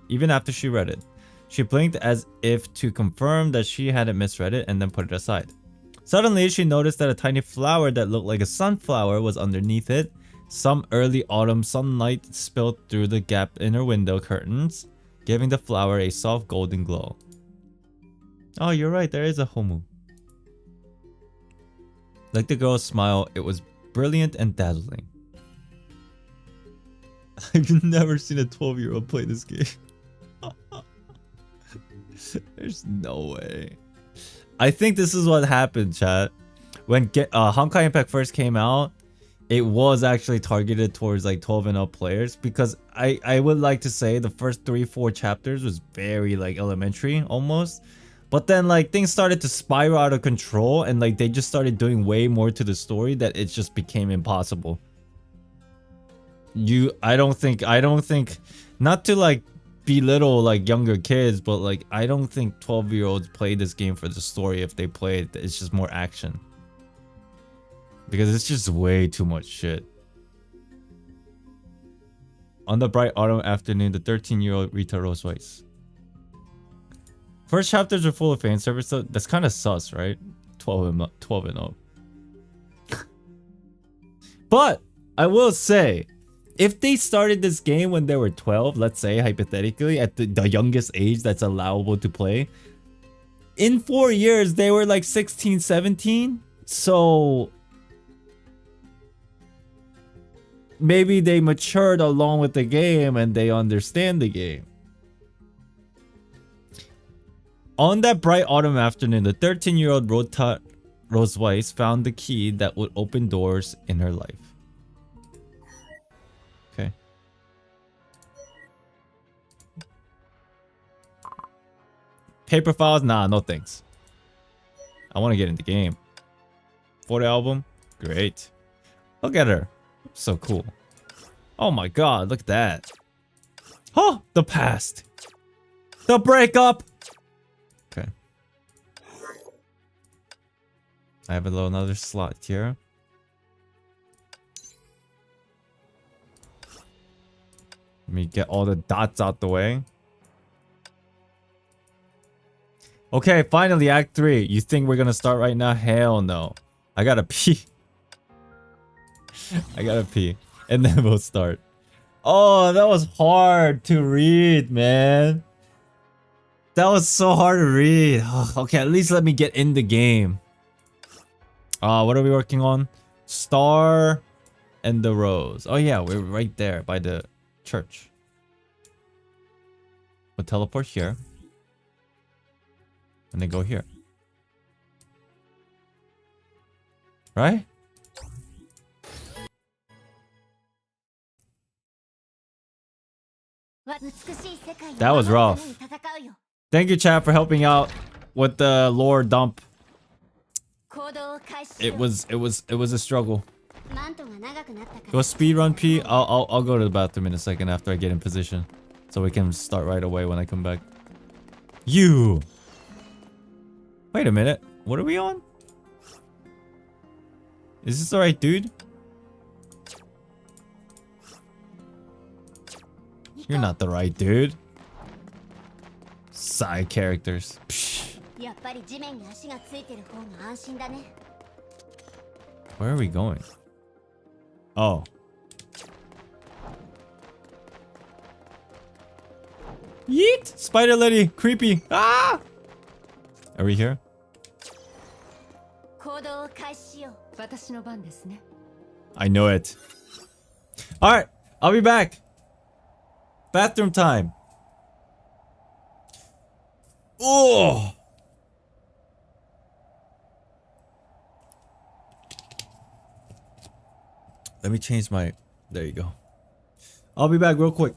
even after she read it. She blinked as if to confirm that she hadn't misread it and then put it aside. Suddenly, she noticed that a tiny flower that looked like a sunflower was underneath it. Some early autumn sunlight spilled through the gap in her window curtains, giving the flower a soft golden glow. Oh, you're right, there is a homu. Like the girl's smile, it was brilliant and dazzling. I've never seen a 12-year-old play this game. There's no way. I think this is what happened, chat. When Honkai Impact first came out, it was actually targeted towards like 12 and up players, because I would like to say the first 3-4 chapters was very like elementary almost. But then like things started to spiral out of control, and like they just started doing way more to the story that it just became impossible. I don't think, not to like belittle like younger kids, but like I don't think 12-year-olds play this game for the story. If they play it, it's just more action, because it's just way too much shit. On the bright autumn afternoon, the 13-year-old Rita rose twice. First chapters are full of fan service, so that's kind of sus, right? 12 and up. But I will say, if they started this game when they were 12, let's say hypothetically at the youngest age that's allowable to play, in 4 years they were like 16, 17. So maybe they matured along with the game and they understand the game. On that bright autumn afternoon, the 13-year-old Rita Rose Weiss found the key that would open doors in her life. Okay. Paper files? Nah, no thanks. I want to get in the game. For the album? Great. Look at her. So cool. Oh my god, look at that. Oh, the past. The breakup. Okay. I have another slot here. Let me get all the dots out the way. Okay, finally, Act 3. You think we're gonna start right now? Hell no. I gotta pee. I gotta pee. And then we'll start. Oh, that was hard to read, man. That was so hard to read. Okay, at least let me get in the game. What are we working on? Star and the Rose. Oh yeah, we're right there by the church. We'll teleport here. And then go here. Right? That was rough. Thank you, chat, for helping out with the lore dump. 行動を開始し It よう was a struggle. マントが長くなったか Go ら speedrun P. I'll go to the bathroom in a second after I get in position, so we can start right away when I come back. You. Wait a minute. What are we on? Is this the right dude? You're not the right dude. Side characters. Psh. やっぱり地面に足がついてる方が安心だね Where are we going? Oh. Yeet! Spider lady! Creepy! Ah! Are we here? 行動を開始しよう私の番ですね。 I know it. Alright, I'll be back. Bathroom time. Oh! Let me change my... There you go. I'll be back real quick.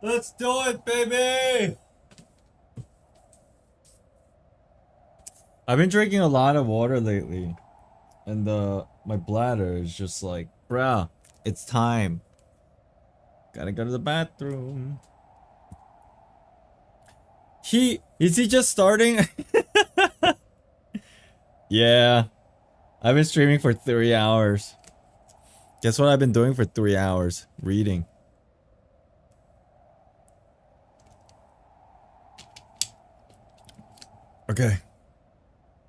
Let's do it, baby! I've been drinking a lot of water lately. And my bladder is just like, bruh, it's time. Gotta go to the bathroom. Is he just starting? Yeah. I've been streaming for 3 hours. Guess what I've been doing for 3 hours? Reading. Okay.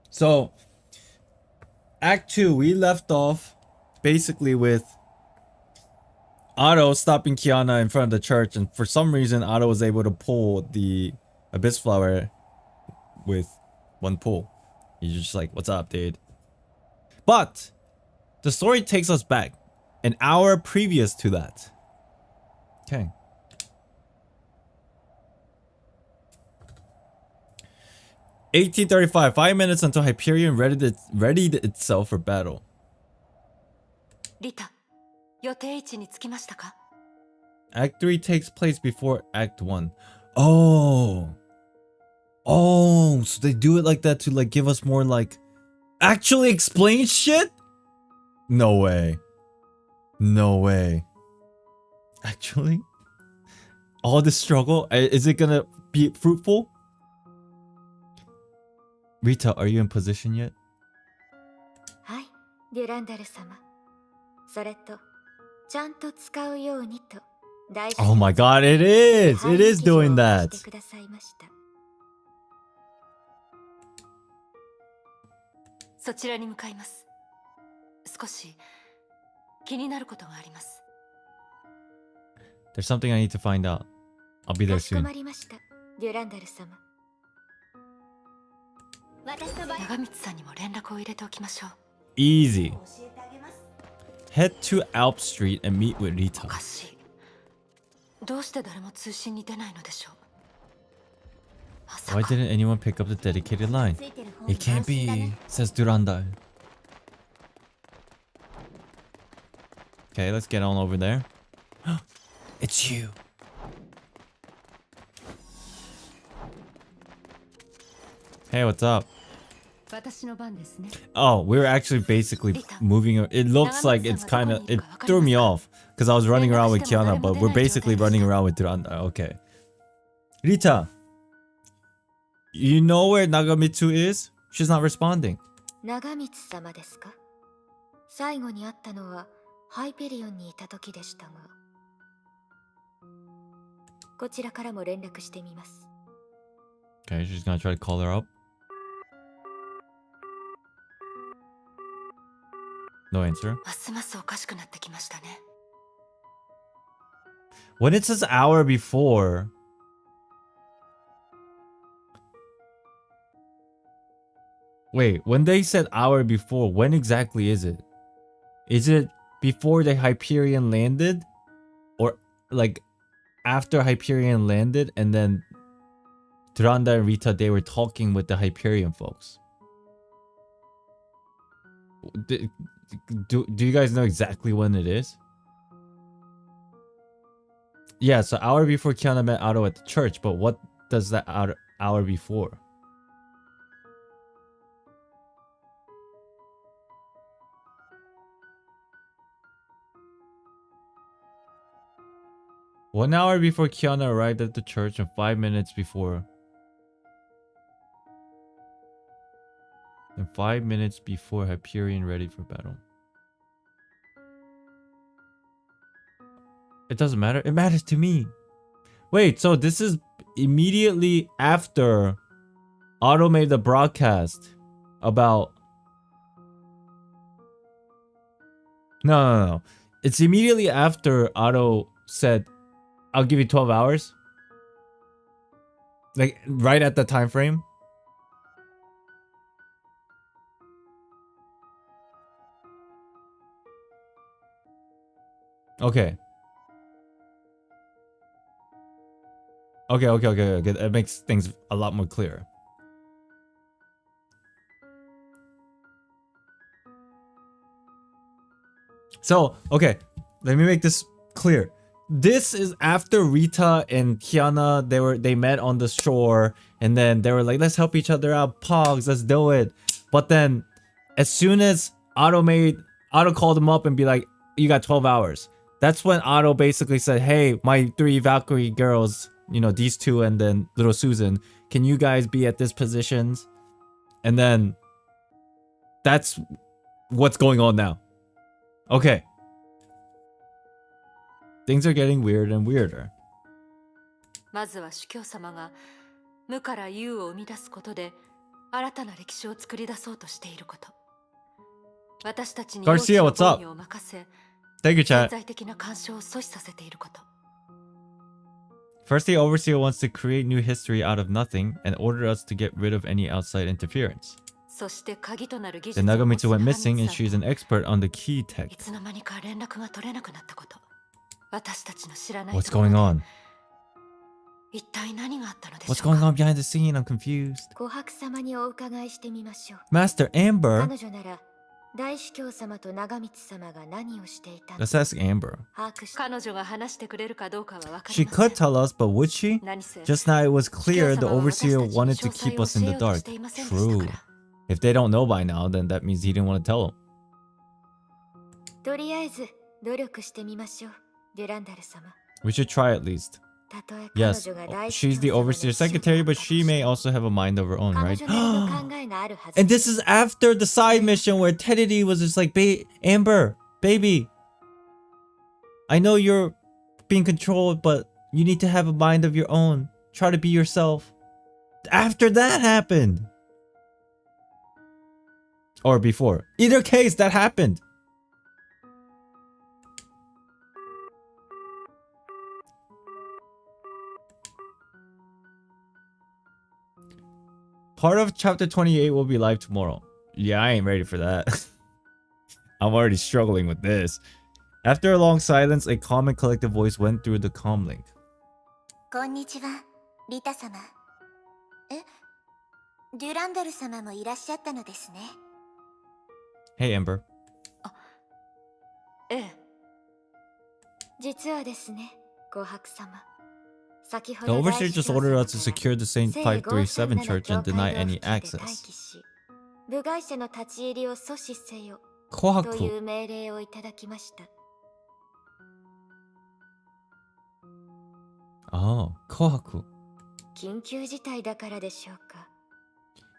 So, Act 2, we left off basically with Otto stopping Kiana in front of the church, and for some reason Otto was able to pull the Abyss Flower with one pull. He's just like, what's up, dude? But the story takes us back an hour previous to that. Okay. (1835), 5 minutes until Hyperion readied itself for battle. リタ、予定位置につきましたか？ Act 3 takes place before Act 1. Oh, so they do it like that to like give us more like actually explain shit? No way. No way. Actually? All this struggle, is it gonna be fruitful? Rita, are you in position yet? はいデュランダル様それとちゃんと使うようにと大事 Oh my god, it is! It is doing that! してくださいましたそちらに向かいます。少し気になることがあります。 There's something I need to find out. I'll be there かしこ soon. まりましたデュランダル様私の場合長光さんにも連絡を入れておきましょう。 Easy. 教えてあげます Head to Alp Street and meet with お Rita. かしい。どうして誰も通信に出ないのでしょう。まさ Why か didn't anyone pick up the dedicated line? ついてる方が It can't 安心だ be, ね says Duranda. Okay, let's get on over there. It's you. Hey, what's up? Oh, we're actually basically moving. It looks like it's kind of. It threw me off because I was running around with Kiana, but we're basically running around with Duranda. Okay. Rita, you know where Nagamitsu is? She's not responding. 長光様ですか？最後に会ったのはハイペリオンにいた時でしたが、こちらからも連絡してみます。 Okay, she's gonna try to call her up. No answer. ますますおかしくなってきましたね。 When it says hour before, wait, when they said hour before, when exactly is it? Is it before the Hyperion landed? Or like after Hyperion landed and then Duranda and Rita, they were talking with the Hyperion folks? Do you guys know exactly when it is? Yeah, so hour before Kiana met Otto at the church, but what does that hour before? One hour before Kiana arrived at the church and 5 minutes before. And 5 minutes before Hyperion ready for battle. It doesn't matter. It matters to me. Wait, so this is immediately after Otto made the broadcast about... No. It's immediately after Otto said, I'll give you 12 hours. Like, right at the time frame. Okay. Okay. That makes things a lot more clear. So, okay. Let me make this clear. This is after Rita and Kiana, they met on the shore, and then they were like, let's help each other out, Pogs, let's do it. But then, as soon as Otto called him up and be like, you got 12 hours. That's when Otto basically said, hey, my 3 Valkyrie girls, you know, these 2 and then little Susan, can you guys be at this positions? And then, that's what's going on now. Okay. Things are getting weird and weirder. まずは主教様が無から有を生み出すことで新たな歴史を作り出そうとしていること。私たちに Garcia, what's up? を任せ、 Thank you, chat. 潜在的な干渉を阻止させていること。 First, the Overseer wants to create new history out of nothing and order us to get rid of any outside interference. そして鍵となる技術 Then を持つ Nagamitsu went 犯 missing 人 and さん she's an expert on the key tech. いつの間にか連絡が取れなくなったこと。私たちの知らない What's going on? 一体何があったのでしょう What's か。 going on behind the scene? I'm confused. 琥珀様にお伺いしてみましょう。 Master Amber? 彼女なら大司教様と長光様が何をしていたの Let's ask Amber. 把握して。彼女が話してくれるかどうかは分かり She ません。 could tell us, but would she? 何せ Just now it was clear the 主教様は Overseer 私たちに wanted to 詳細 keep を us in 教 the えようと dark. していませんでした True. から。 If they don't know by now, then that means he didn't want to tell them. とりあえず努力してみましょう。デュランダル様。 We should try at least. たとえ彼 Yes, 女が大司 she's the 教様の Overseer's secretary, but she may also have a mind of her own, 彼 right? 女なりの考えがあるはず。 And this is after the side mission where Teddy was just like, Amber, baby, I know you're being controlled, but you need to have a mind of your own. Try to be yourself. After that happened. Or before. Either case, that happened. Part of chapter 28 will be live tomorrow. Yeah, I ain't ready for that. I'm already struggling with this. After a long silence, a calm and collective voice went through the comm link. こんにちは、リタ様。デュランダル様もいらっしゃったのですね。 Hey, Amber. ええ。実はですね、琥珀様。先ほ The ど Overseer just ordered us to secure the St. 537 church and deny any access. 部外者の立ち入りを阻止せよとい Kohaku. う命令をいただきました。 Oh, Kohaku. 緊急事態だからでしょうか。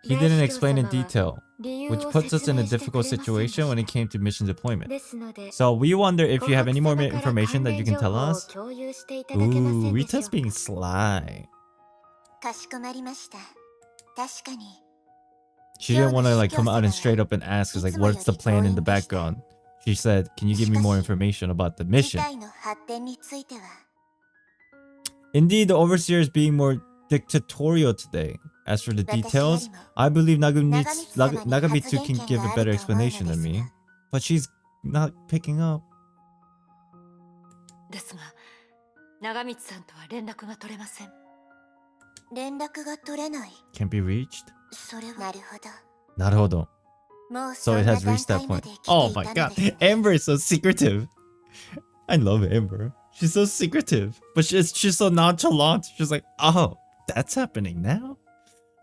He didn't explain in detail, 理由 which を puts us 説 in 明 a してくれま difficult せんで situation when し it came to mission deployment. た。ですので、 So we wonder if you have any more 琥珀様から information that you can 関 tell 連情報を us. 共有していただけませ Ooh, んでしょう Rita's か。 being sly. かしこまりました。確かに。 She didn't want to like come out and straight up and ask us like, what's the plan in the background? She said, can you give me more information about the 事 mission? 態の発展については、 Indeed, the overseer is being more dictatorial today. As for the details, I believe Nagamitsu can give a better explanation than me. But she's not picking up. ですが、長光さんとは連絡が取れません。連絡が取れない。 Can't be reached? それはなるほど。 Naruhodo. もう So そん it な has 段 reached 階 that ま point. で来て Oh い my たの god, ですね。 Amber is so secretive. I love Amber. She's so secretive, but she's so nonchalant. She's like, oh, that's happening now?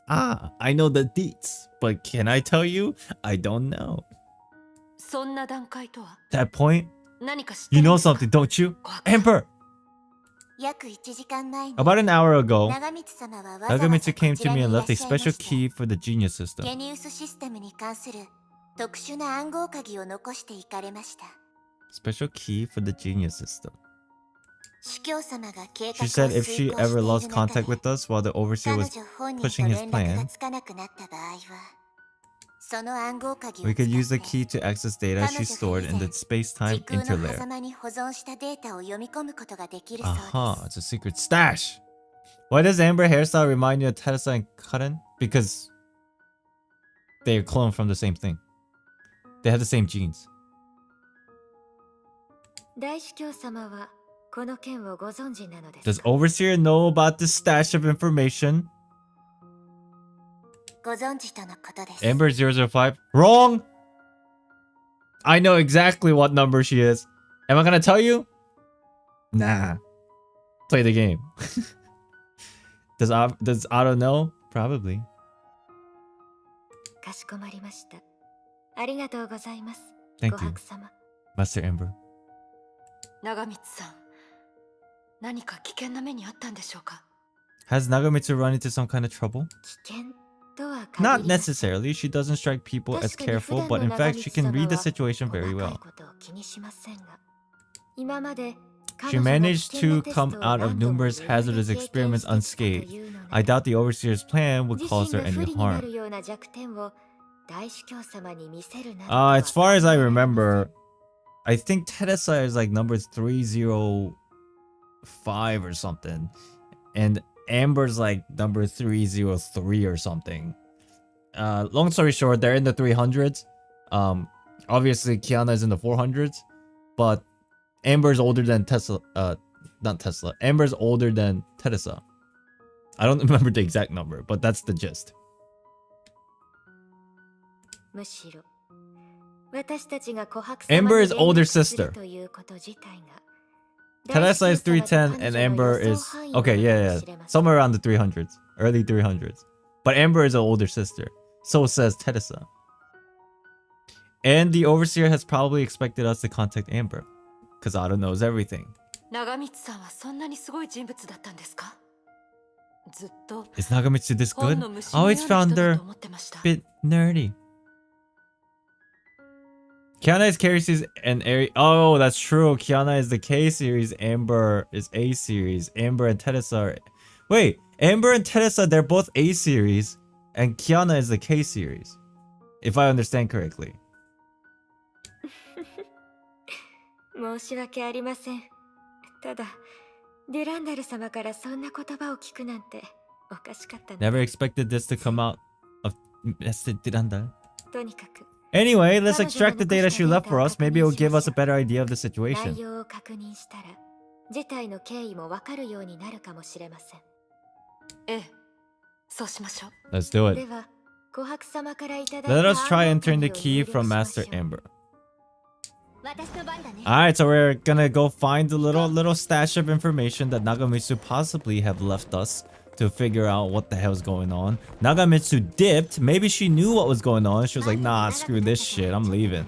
Ah, I know the deets, but can I tell you? I don't know. そんな段階とは That point, 何か知って you るん know ですか something, don't you? 琥珀 Amber! 約1時間前に About an hour ago, 長光様はわざわざ Nagamitsu こ came ち to ら me に and いらっ left a しゃいま special した key for the genius system. ゲニウスシステムに関する特殊な暗号鍵を残していかれました。 Special key for the genius system. 司教様が計 She 画を said if 遂 she 行して ever い lost る中 contact で with us while the overseer 彼 was 女本人 pushing と his 連絡が plan, つかなくなった場合はその暗号鍵を we 使っ could use the て key to access data she stored in the 時 space-time 空の interlayer. 狭間に保存したデータを読み込むことができるそうです。 Aha, it's a secret stash. Why does Amber hairstyle remind you of Teresa and Karen? Because they're cloned from the same thing. They have the same genes. 大司教様はこの件をご存知なのです Does か。 Overseer know about this stash of information? ご存知とのことです。 Amber 005? Wrong! I know exactly what number she is. Am I gonna tell you? Nah. Play the game. Does Otto know? Probably. かしこまりました。ありがとうございます。 Thank 琥 you, 珀様。 Master Amber. 長光さん、何か危険な目にあったんでしょうか。 Has Nagamitsu run into some kind of trouble? 危険とは Not 限りません。 necessarily. She doesn't strike people as 確かに普 careful, 段 but の in 長 fact, 光 she can 様 read the は situation very 細かい well. ことを気にしませんが、今まで She managed to come out of numerous hazardous experiments unscathed. I doubt the Overseer's plan would 自 cause 身 her が不 any 利にな harm. るような弱点を大司教様に見せるなどとは As far as I remember, I think Teresa is like number 305 or something. And Amber's like number 303 or something. Long story short, they're in the 300s. Obviously, Kiana is in the 400s. But Amber's older than Tesla. Not Tesla. Amber's older than Teresa. I don't remember the exact number, but that's the gist. むしろ私たちが琥珀 Amber 様 is に older 連絡す sister. るということ自体が Teresa is 大司教様と 310 and 彼女の Amber 予 is 想範囲なの okay, か yeah, も yeah, しれません。 somewhere around the 300s, early 300s. But Amber is an older sister, so says Teresa. And the Overseer has probably expected us to contact Amber, because Otto knows everything. 長光さんはそんなにすごい人物だったんですか。ずっと Is Nagamitsu this 本 good? の I 虫のよう always な found 人だ her と思ってました。 a bit nerdy. Kiana is K series and Ari. Oh, that's true. Kiana is the K series. Amber is A series. Amber and Teresa are. Wait, Amber and Teresa, they're both A series, and Kiana is the K series. If I understand correctly. 申し訳ありません。ただデュランダル様からそんな言葉を聞くなんておかしかったので Never expected this to come out of Mr. Diranda. とにかく Anyway, let's extract the data she left for us. Maybe it will give us a better idea of the 内 situation. 容を確認したら事態の経緯もわかるようになるかもしれません。ええ、そうしましょう。 Let's do it. では琥珀様からいただいた Let us try 暗号 entering the 鍵を key 入 from 力しま Master しょう。 Amber. 私の番だね。 Alright, so we're gonna go find the little stash of information that Nagamitsu possibly have left us to figure out what the hell's going on. Nagamitsu dipped. Maybe she knew what was going on. She was like, nah, screw this shit. I'm leaving.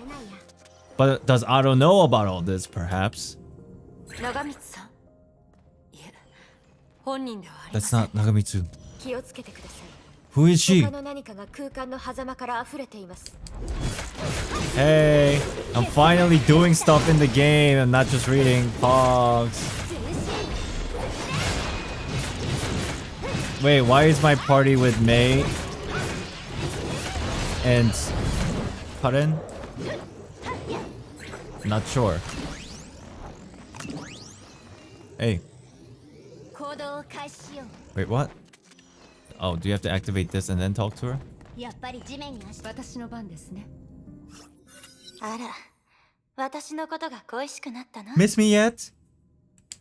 But does Otto know about all this, perhaps? 長光さん。いえ、本人ではありま That's せん。 not Nagamitsu. 気をつけてください。 Who is she? 他の何かが空間の狭間から溢れています。 Hey, I'm finally doing stuff in the game. I'm not just reading pogs. Wait, why is my party with Mei and Karen? Not sure. Hey, 行動を開始しよう。 wait, what? Oh, do you have to activate this and then talk to her? やっぱり地面に足。私の番ですね。あら、私のことが恋しくなったの？ Miss me yet?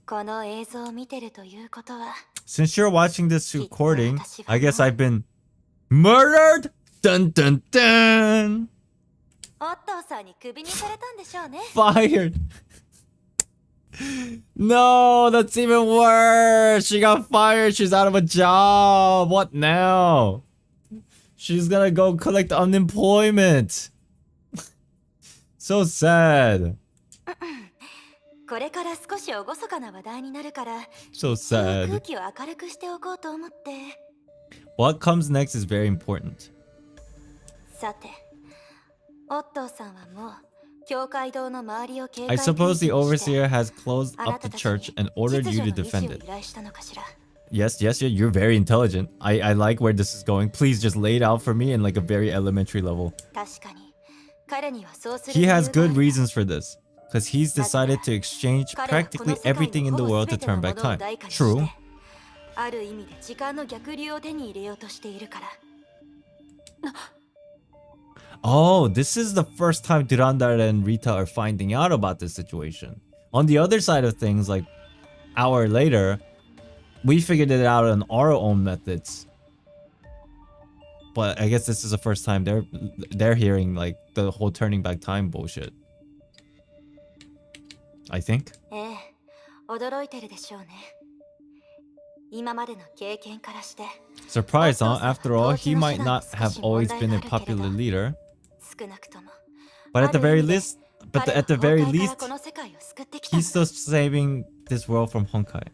この映像を見てるということは、 Since you're watching this recording, I guess I've been murdered? Dun dun dun! オットーさんにクビにされたんでしょうね。 Fired! No, that's even worse! She got fired, she's out of a job! What now? She's gonna go collect unemployment! So sad. これから少し厳かな話題になるから、 So 空 sad. 気を明るくしておこうと思って。 What comes next is very important. さて、オットーさんはもう教会堂の周りを警戒 I 検 suppose 視 the して overseer has closed あな up た the たちに church and ordered 秩 you to 序の維持 defend を it. 依頼したのかしら。 Yes, you're very intelligent. I like where this is going. Please just lay it out for me in like a very elementary level. 確かに、彼にはそうする He 理由があ has る good reasons for this. Because he's decided to exchange practically everything in the world to turn back time. True. ある意味で時間の逆流を手に入れようとしているから。 Oh, this is the first time Durandar and Rita are finding out about this situation. On the other side of things, like hour later, we figured it out on our own methods. But I guess this is the first time they're hearing like the whole turning back time bullshit. I think. ええ、驚いてるでしょうね。今までの経験からして、 Surprise, huh? After all, he might not have always been a popular leader. 少なくとも、 But at the very least, 彼は at the very 崩壊から least, この世界を救ってきたん he's だ。 still saving this world from Honkai.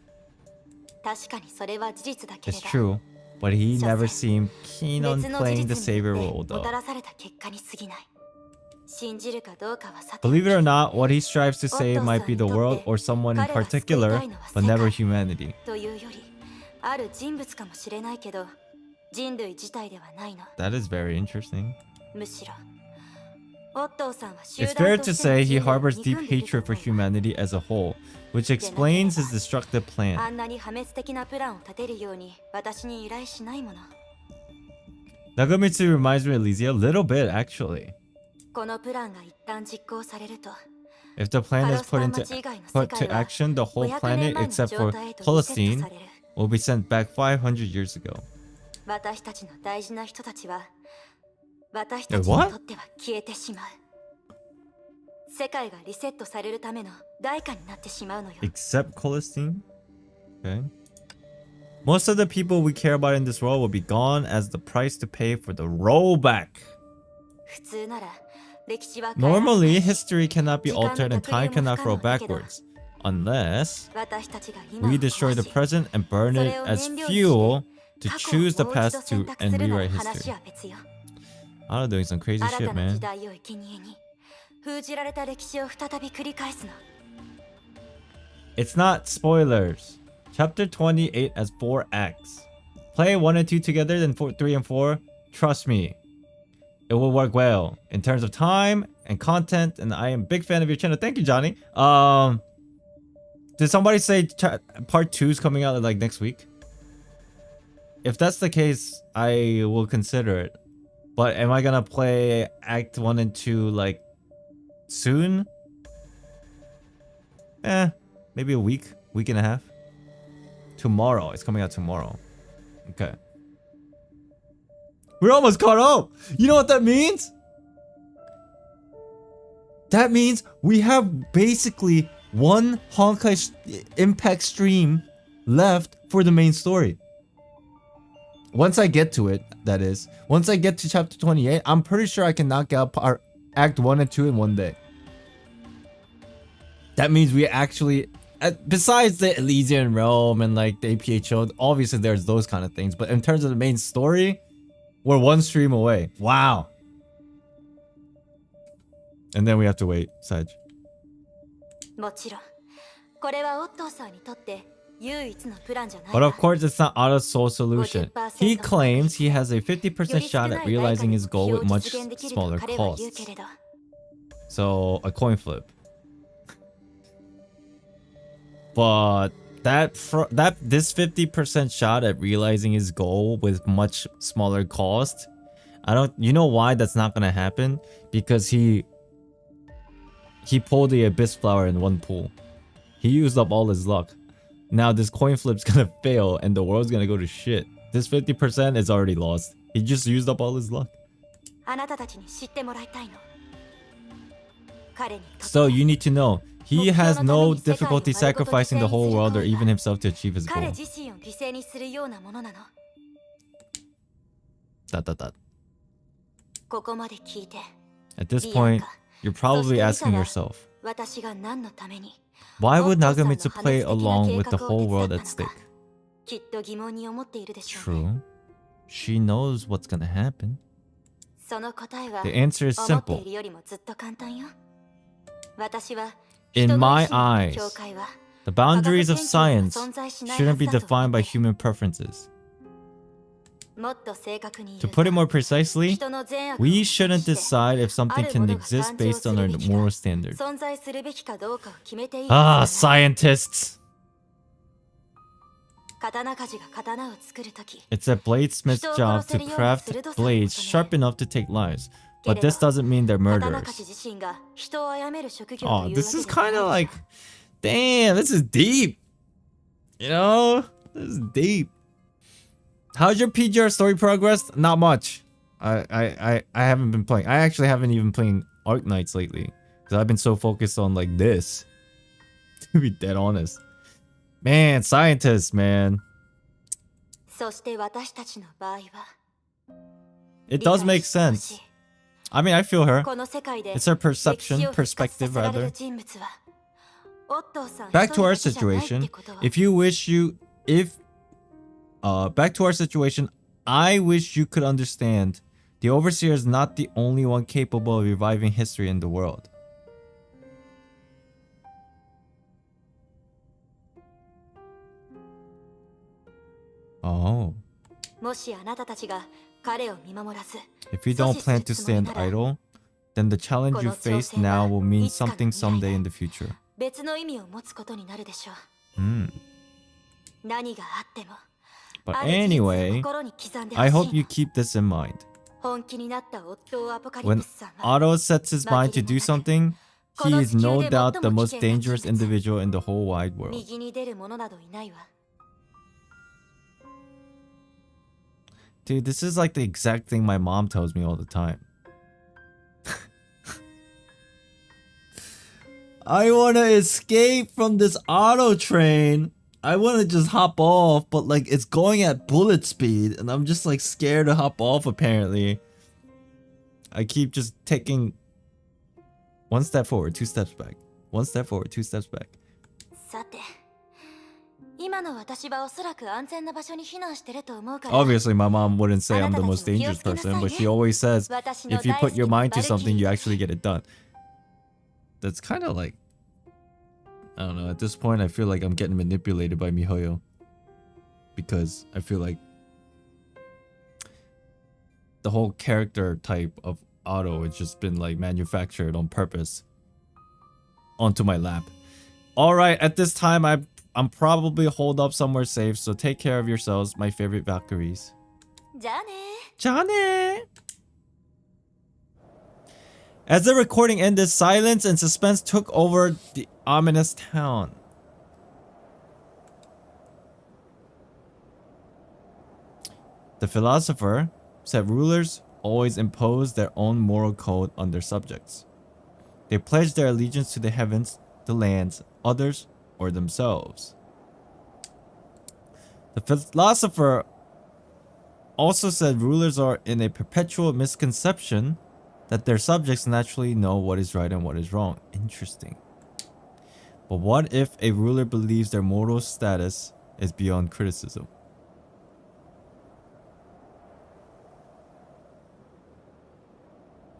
確かにそれは事実だけれ It's ど。 true, but he never seemed keen on 別の事 playing 実 the に savior よ role っても though. たらされた結果に過ぎない。信じるかどうかはさておき Believe it or not, what he strives to save might be the world or someone in particular, but never humanity. というより、ある人物かもしれないけど、人類自体ではないの。 That is very interesting. むしろ、オットーさんは集 It's 団 fair と to しての say 人 he 類を harbors 憎 deep んでいる hatred と for 思う。 humanity as a whole, which explains his destructive あ plan. んなに破滅的なプランを立てるように私に依頼しないもの。 Nagamitsu reminds me of Elysia a little bit, actually. このプランが一旦実行されると、 If the plan is put to action, the whole planet except for Holocene will be sent back 500 years ago. 私たちの大事な人たちは、私たちにとっては消えてしまう。世界がリセットされるための代価になってしまうのよ。 Except Holocene? Okay. Most of the people we care about in this world will be gone as the price to pay for the rollback. 普通なら歴史は Normally, history cannot be altered and time cannot roll backwards. Unless 私たちが今を we destroy the 壊し present and burn そ it れを as 燃料にして fuel to 過去を choose the もう一度 past 選 to 択 and するなら rewrite 話 history. は別よ。 I'm doing some crazy 新 shit, たな時 man. 代を生贄に封じられた歴史を再び繰り返すの。 It's not spoilers. Chapter 28 has 4 acts. Play 1 and 2 together, then 3 and 4. Trust me, it will work well in terms of time and content. And I am a big fan of your channel. Thank you, Johnny. Did somebody say part 2 is coming out like next week? If that's the case, I will consider it. But am I gonna play Act 1 and 2 like soon? Maybe a week and a half. Tomorrow. It's coming out tomorrow. Okay. We're almost caught up. You know what that means? That means we have basically one Honkai Impact stream left for the main story. Once I get to it, that is. Once I get to chapter 28, I'm pretty sure I can knock out Act 1 and 2 in one day. That means we actually... besides the Elysian Realm and like the APHO, obviously there's those kind of things. But in terms of the main story, we're one stream away. Wow. And then we have to wait, Saj. もちろんこれはオットーさんにとって唯一のプランじゃない But of course, it's not Otto's sole solution. He claims he has a 50% shot at realizing his goal with much smaller costs. So, a coin flip. But this 50% shot at realizing his goal with much smaller cost, you know why that's not gonna happen? Because he pulled the Abyss Flower in one pull. He used up all his luck. Now this coin flip's gonna fail and the world's gonna go to shit. This 50% is already lost. He just used up all his luck. So you need to know, he has no difficulty sacrificing the whole world or even himself to achieve his goal. Dot dot dot. At this point, you're probably asking yourself, why would Nagamitsu play along with the whole world at stake? True. She knows what's gonna happen. The answer is simple. In my eyes, the boundaries of science shouldn't be defined by human preferences. To put it more precisely, we shouldn't decide if something can exist based on our moral standards. Ah, scientists! It's a bladesmith's job to craft blades sharp enough to take lives, but this doesn't mean they're murderers. Oh, this is kind of like... Damn, this is deep! You know? This is deep. How's your PGR story progress? Not much. I haven't been playing. I actually haven't even playing Arknights lately. Because I've been so focused on like this. To be dead honest. Man, scientists, man. It does make sense. I mean, I feel her. It's her perception, perspective rather. Back to our situation. Back to our situation, I wish you could understand. The Overseer is not the only one capable of reviving history in the world. Oh. If you don't plan to stand idle, then the challenge you face now will mean something someday in the future. But anyway, I hope you keep this in mind. When Otto sets his mind to do something, he is no doubt the most dangerous individual in the whole wide world. Dude, this is like the exact thing my mom tells me all the time. I want to escape from this auto train. I want to just hop off, but like it's going at bullet speed and I'm just like scared to hop off apparently. I keep just taking one step forward, 2 steps back. 1 step forward, 2 steps back. Obviously, my mom wouldn't say I'm the most dangerous person, but she always says if you put your mind to something, you actually get it done. That's kind of like, I don't know, at this point I feel like I'm getting manipulated by Mihoyo. Because I feel like the whole character type of Otto has just been like manufactured on purpose onto my lap. Alright, at this time I'm probably holed up somewhere safe, so take care of yourselves, my favorite Valkyries. Jane! As the recording ended, silence and suspense took over the ominous town. The philosopher said rulers always impose their own moral code on their subjects. They pledge their allegiance to the heavens, the lands, others, or themselves. The philosopher also said rulers are in a perpetual misconception that their subjects naturally know what is right and what is wrong. Interesting. But what if a ruler believes their moral status is beyond criticism?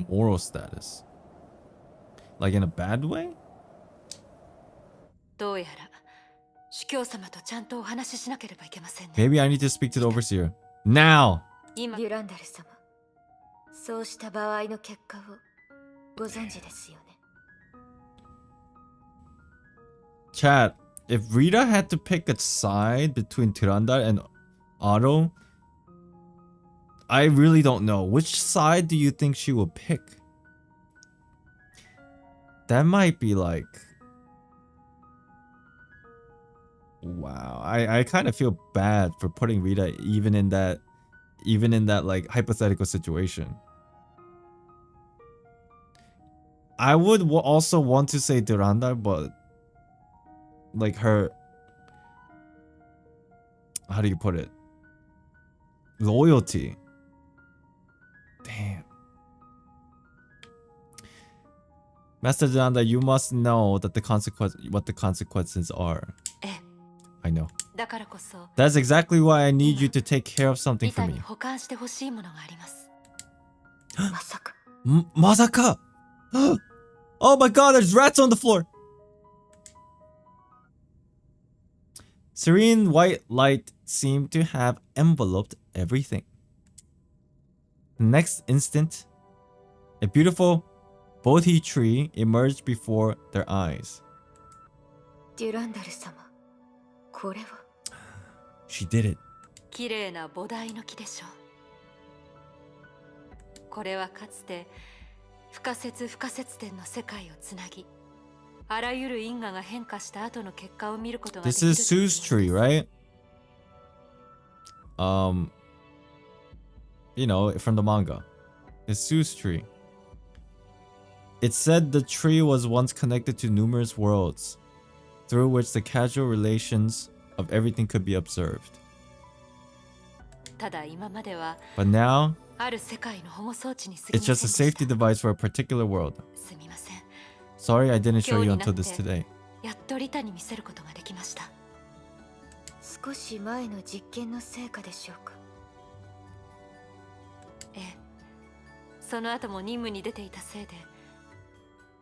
Moral status? Like in a bad way? どうやら主教様とちゃんとお話ししなければいけませんね。 Maybe I need to speak to the overseer. Now! 今デュランダル様、そうした場合の結果をご存知ですよね。 Chat, if Rita had to pick a side between Tiranda and Otto, I really don't know. Which side do you think she will pick? That might be like... Wow, I kind of feel bad for putting Rita even in that like hypothetical situation. I would also want to say Tiranda, but like her, how do you put it? Loyalty. Damn. Master Tiranda, you must know that what the consequences are. ええ、 I know. だからこそ That's exactly why I need you to take care of something リ for タ me. に保管してほしいものがあります。まさか。 Masaka! Oh my god, there's rats on the floor! Serene white light seemed to have enveloped everything. The next instant, a beautiful Bodhi tree emerged before their eyes. デュランダル様、これは。 She did it. 綺麗な菩提の木でしょう。これはかつて不可説不可説点の世界をつなぎ、あらゆる因果が変化した後の結果を見ることができ This る。 is Sue's tree, right? You know, from the manga. It's Sue's tree. It said the tree was once connected to numerous worlds, through which the casual relations of everything could be observed. ただ今までは But now, ある世界の保護装置に過ぎ it's ま just せ a んでし safety た。 device for a particular world. すみません。 Sorry I didn't show you until this today. やっとリタに見せることができました。少し前の実験の成果でしょうか。ええ。その後も任務に出ていたせいで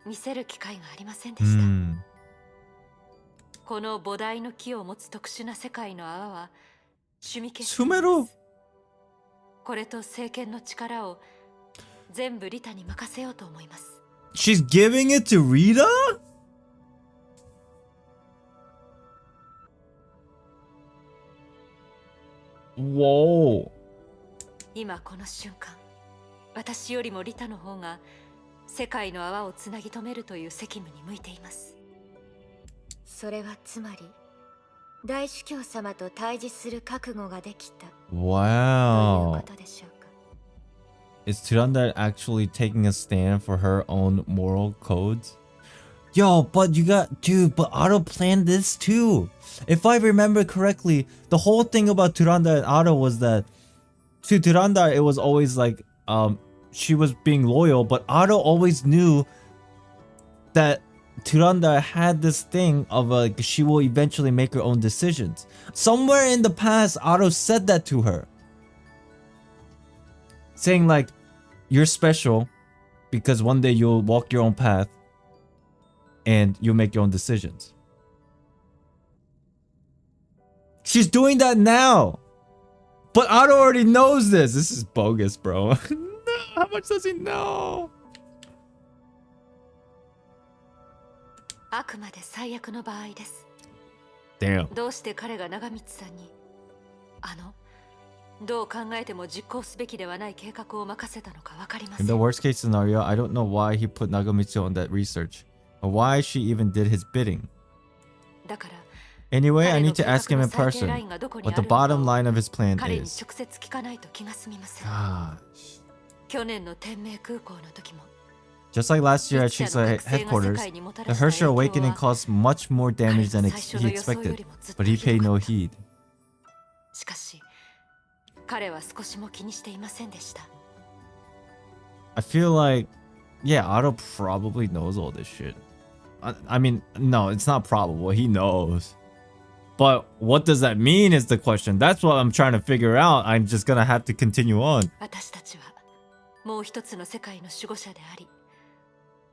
見せる機会がありませんでした。 Hmm. この菩提の木を持つ特殊な世界の泡は趣味系。 Sumeru! これと聖剣の力を全部リタに任せようと思います。 She's giving it to Rita? Whoa. 今この瞬間、私よりもリタの方が世界の泡をつなぎ止めるという責務に向いています。それはつまり、大主教様と対峙する覚悟ができたという Wow. ことでしょうか。 Is Tiranda actually taking a stand for her own moral codes? Yo, but you got... Dude, but Otto planned this too. If I remember correctly, the whole thing about Tiranda and Otto was that... To Tiranda, it was always like... she was being loyal, but Otto always knew that Tiranda had this thing of like she will eventually make her own decisions. Somewhere in the past, Otto said that to her. Saying like, you're special because one day you'll walk your own path and you'll make your own decisions. She's doing that now. But Otto already knows this. This is bogus, bro. No, how much does he know? あくまで最悪の場合です。 Damn. どうして彼が長光さんにどう考えても実行すべきではない計画を任せたのかわかりませ In ん。 the worst case scenario, I don't know why he put Nagamitsu on that research, or why she even did his bidding. だから Anyway, I 彼の need to 計 ask 画 him の in 最低 person ラインがどこに what あ the るのか bottom を line of his plan 彼に is. 直接聞かないと気が済みません。 Gosh. 去年の天命空港の時も Just like last year at Shiksa headquarters, the Herschel awakening caused much more damage than he expected, but he paid no heed. しかし彼は少しも気にしていませんでした。 I feel like, yeah, Otto probably knows all this shit. I mean, no, it's not probable. He knows. But what does that mean is the question. That's what I'm trying to figure out. I'm just gonna have to continue on. 私たちはもう一つの世界の守護者であり、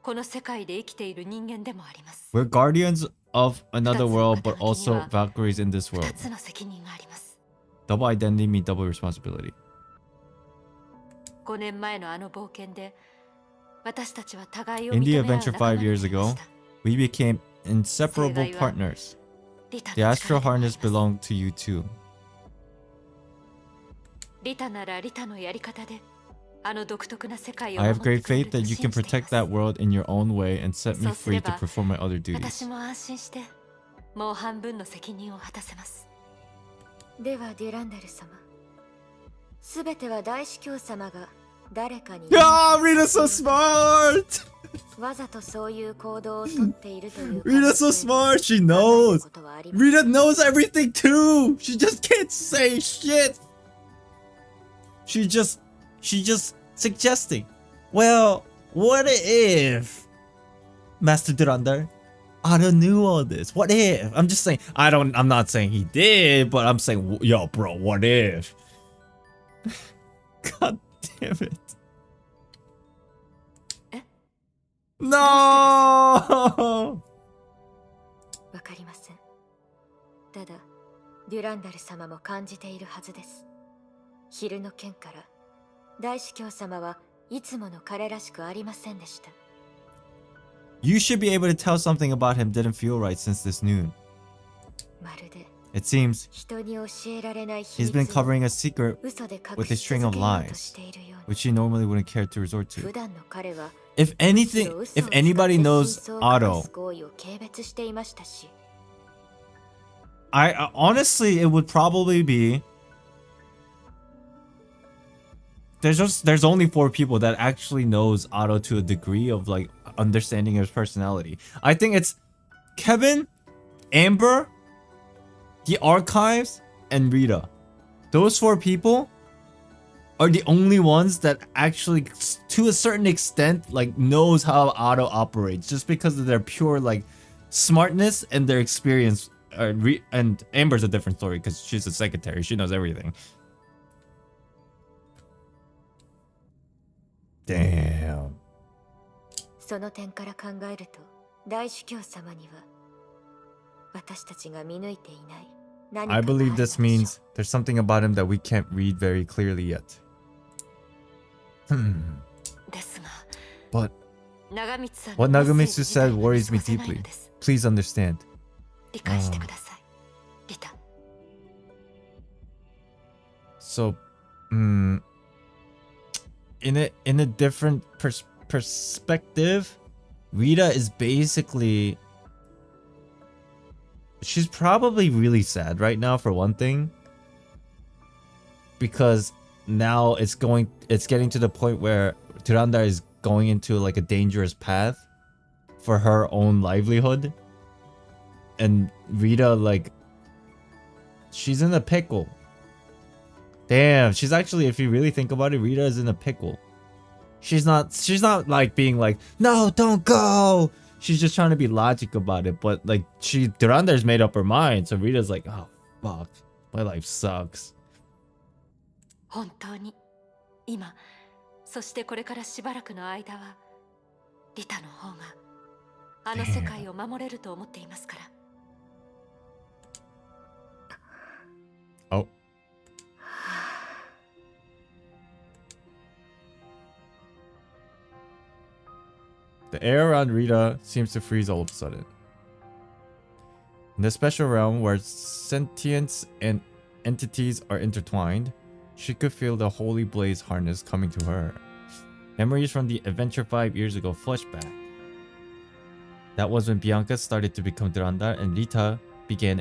この世界で生きている人間でもあります。 We're guardians of another world, but also Valkyries in this world. 二つの責任があります。 Double identity means double responsibility. 5年前のあの冒険で、私たちは互いを In 認 the め合う adventure 仲間 5になり years ま ago, した。 we became inseparable partners. リタ The の astral 力でもあり harness ます。 belonged to you too. リタならリタのやり方で、あの独特な世界を I 守 have って great くれ faith ると that you 信 can じてい protect ま that す。 world in your own way and set me そうすれ free to ば、 perform my other duties. 私も安心してもう半分の責任を果たせます。ではデュランダル様、すべては大司教様が誰かに Yeah, Rita's so smart! わざとそういう行動をとっているという Rita's so smart, she knows! Rita knows everything too! She just can't say shit! She just suggesting. Well, what if Master Durandar Otto knew all this? What if? I'm just saying, I'm not saying he did, but I'm saying, yo, bro, what if? God damn it. No! わかりません。ただ、デュランダル様も感じているはずです。昼の件から、大司教様はいつもの彼らしくありませんでした。You should be able to tell something about him didn't feel right since this noon. まるで、 It seems 人に教えられない秘 he's 密 been を covering a secret 嘘で with 隠 a し string 続 of けようと lies, しているよう which he normally wouldn't care to resort に。普 to. 段の彼は If anything, if anybody knows Otto, 行為を軽蔑していましたし、 I honestly, it would probably be. There's only 4 people that actually knows Otto to a degree of like understanding his personality. I think it's Kevin, Amber, the archives, and Rita. Those 4 people are the only ones that actually, to a certain extent, like knows how Otto operates, just because of their pure like smartness and their experience. And Amber's a different story because she's a secretary. She knows everything. Damn. その点から考えると、大司教様には私たちが見抜いていない何か I がある believe ので this しょう。 means there's something about him that we can't read very clearly yet. ですが、 But 長光さん what のメッセ Nagamitsu ージ自体 said が worries me 見過ごせないの deeply. です。 Please understand. 理解してください、リタ。 So, in a different perspective, Rita is basically, she's probably really sad right now for one thing, because now it's getting to the point where Durandar is going into like a dangerous path for her own livelihood, and Rita, like, she's in a pickle. Damn, she's actually, if you really think about it, Rita is in a pickle. She's not like being like, no, don't go. She's just trying to be logic about it. But like, Durandar's made up her mind. So Rita's like, oh, fuck. My life sucks. 本当に今、そしてこれからしばらくの間はリタの方があの世界を守れると思っていますから。 Oh. The air around Rita seems to freeze all of a sudden. In the special realm where sentience and entities are intertwined, she could feel the holy blaze harness coming to her. Memories from the adventure 5 years ago flashback. That was when Bianca started to become Durandar and Rita began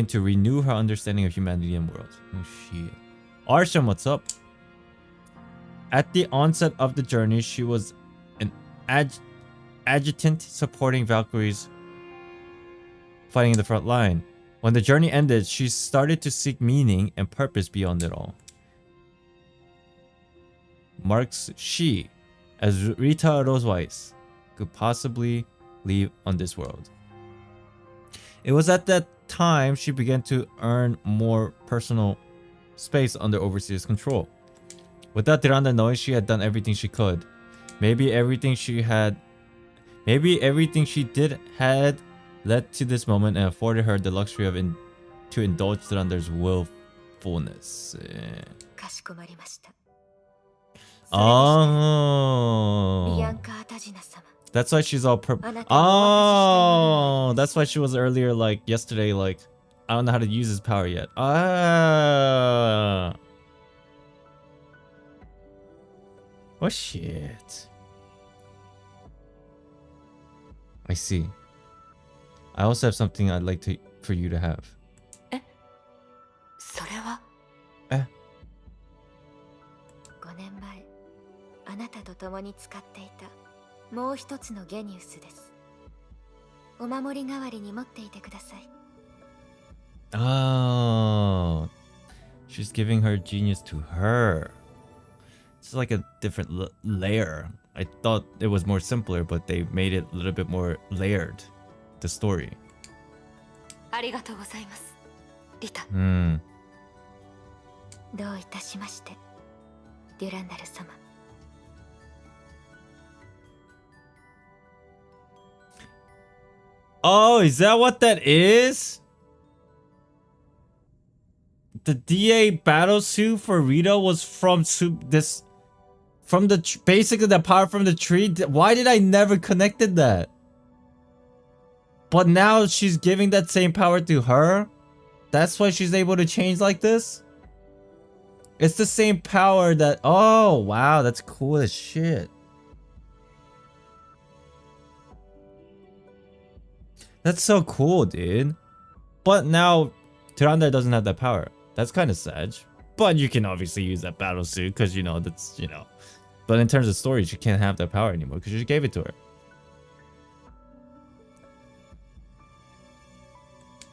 to renew her understanding of humanity and world. Oh shit. Arsham, what's up? At the onset of the journey, she was an adjutant supporting Valkyries fighting in the front line. When the journey ended, she started to seek meaning and purpose beyond it all. Marks she, as Rita Roseweiss, could possibly leave on this world. It was at that time she began to earn more personal space under Overseer's control. Without Tiranda knowing, she had done everything she could. Maybe everything she did had led to this moment and afforded her the luxury of to indulge Tiranda's willfulness. かしこまりました。 Oh. ビアンカータジナ様。 That's why she's all Oh, that's why she was earlier, like yesterday, like I don't know how to use his power yet. Ah. Oh shit. I see. I also have something I'd like for you to have. それは Eh. 5年前、あなたと共に使っていたもう一つのゲニウスです。お守り代わりに持っていてください。 Oh. She's giving her genius to her. It's like a different layer. I thought it was more simpler, but they made it a little bit more layered. The story. ありがとうございます、リタ。Hmm. どういたしまして、デュランダル様。 Oh, is that what that is? The DA battle suit for Rita was from basically the power from the tree. Why did I never connected that? But now she's giving that same power to her. That's why she's able to change like this. It's the same power that. Oh wow, that's cool as shit. That's so cool, dude. But now Tiranda doesn't have that power. That's kind of sad. But you can obviously use that battle suit because, you know, that's, you know. But in terms of story, she can't have that power anymore because you gave it to her.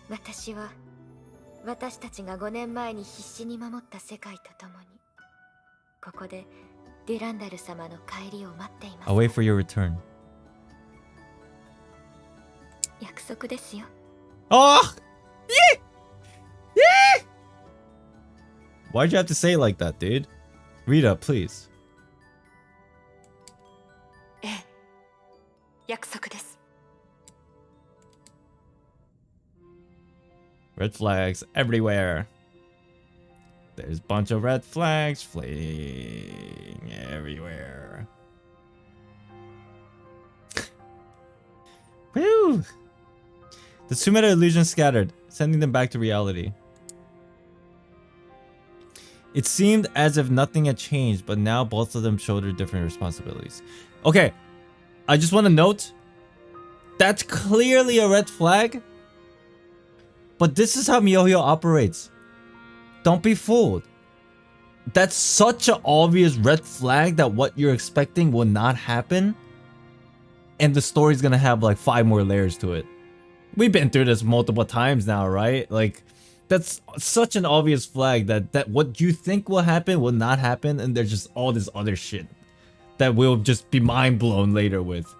私は私たちが5年前に必死に守った世界とともにここでデュランダル様の帰りを待っています。 I'll wait for your return. 約束ですよ。 Oh! Yeah! Yeah! Why'd you have to say it like that, dude? Rita, please. ええ、約束です。 Red flags everywhere. There's a bunch of red flags flying everywhere. Woo! The Sumeda illusion scattered, sending them back to reality. It seemed as if nothing had changed, but now both of them shouldered different responsibilities. Okay, I just want to note, that's clearly a red flag. But this is how Mihoyo operates. Don't be fooled. That's such an obvious red flag that what you're expecting will not happen. And the story's gonna have like 5 more layers to it. We've been through this multiple times now, right? Like, that's such an obvious flag that what you think will happen will not happen, and there's just all this other shit that we'll just be mind blown later with.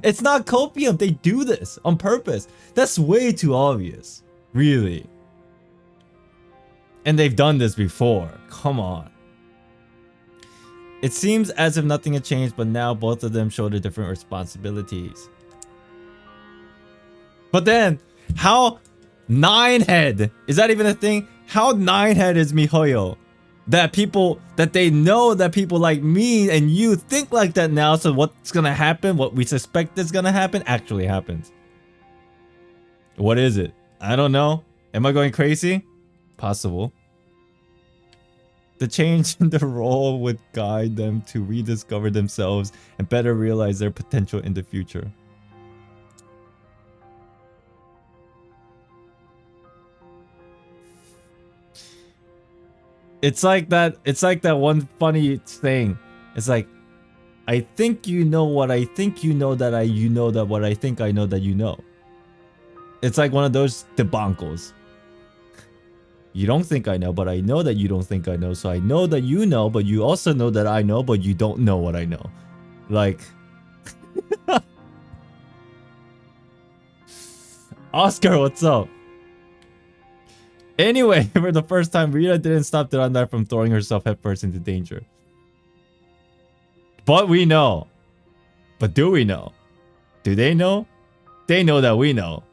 It's not copium. They do this on purpose. That's way too obvious. Really. And they've done this before. Come on. It seems as if nothing had changed, but now both of them shoulder different responsibilities. But then, how Ninehead? Is that even a thing? How Ninehead is Mihoyo? That they know that people like me and you think like that now, so what's gonna happen, what we suspect is gonna happen, actually happens. What is it? I don't know. Am I going crazy? Possible. The change in the role would guide them to rediscover themselves and better realize their potential in the future. It's like that one funny thing. It's like, I think you know what I think you know that you know that what I think I know that you know. It's like one of those debancles. You don't think I know, but I know that you don't think I know. So I know that you know, but you also know that I know, but you don't know what I know. Like... Oscar, what's up? Anyway, for the first time, Rita didn't stop Durandar from throwing herself headfirst into danger. But we know. But do we know? Do they know? They know that we know.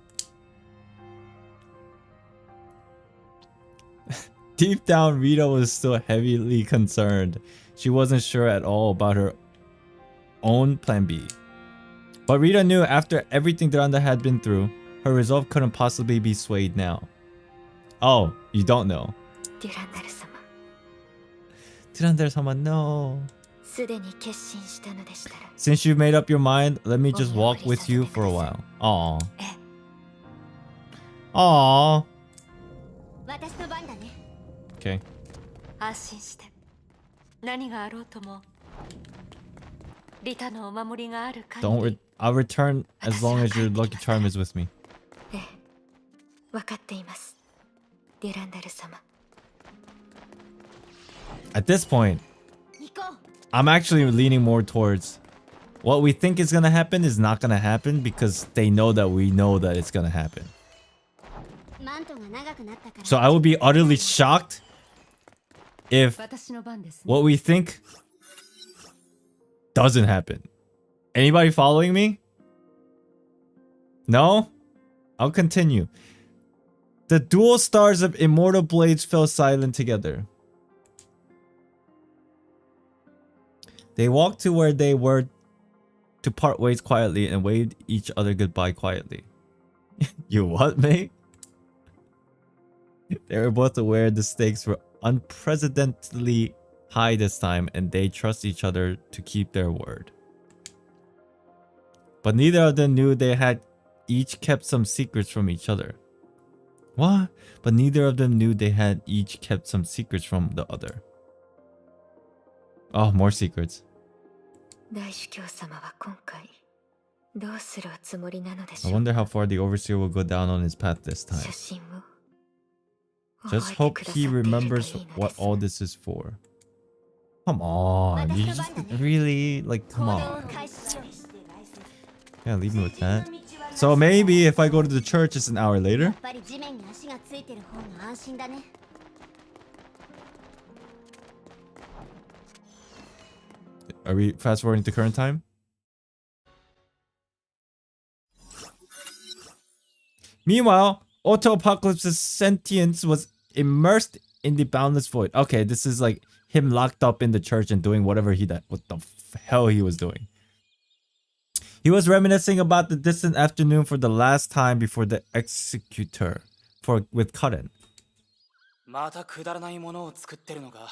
Deep down, Rita was still heavily concerned. She wasn't sure at all about her own plan B. But Rita knew after everything Durandar had been through, her resolve couldn't possibly be swayed now. Oh, you don't know. デュランダル様、 Durandar-sama, no. すでに決心したのでしたら、 Since you've made up your mind, let me just walk with you for a while. Aww. ええ、 Aww. 私の番だね。 Okay. 安心して。何があろうとも、リタのお守りがある限り。 I'll return as long as your lucky charm is with me. ええ、分かっています。デュランダル様。 At this point, 行こう。 I'm actually leaning more towards what we think is gonna happen is not gonna happen because they know that we know that it's gonna happen. マントが長くなったから。 So I would be utterly shocked if 私の番ですね。 what we think doesn't happen. Anybody following me? No? I'll continue. The dual stars of immortal blades fell silent together. They walked to where they were to part ways quietly and waved each other goodbye quietly. You what, mate? They were both aware the stakes were unprecedentedly high this time and they trust each other to keep their word. But neither of them knew they had each kept some secrets from each other. What? But neither of them knew they had each kept some secrets from the other. Oh, more secrets. 大主教様は今回どうするおつもりなのでし I ょう。 wonder how far the overseer will go down on his path this time. 写真を Just 覚えて hope くださって he いるといいの remembers です what all this is for. Come on, you just really like come on. Yeah, leave me with that. So maybe if I go to the church, it's an hour later. やっぱり地面に足がついてる方が安心だね。 Are we fast forwarding to current time? Meanwhile, Otto Apocalypse's sentience was immersed in the boundless void. Okay, this is like him locked up in the church and doing whatever what the hell he was doing. He was reminiscing about the distant afternoon for the last time before the executor with Karen. またくだらないものを作ってるのか。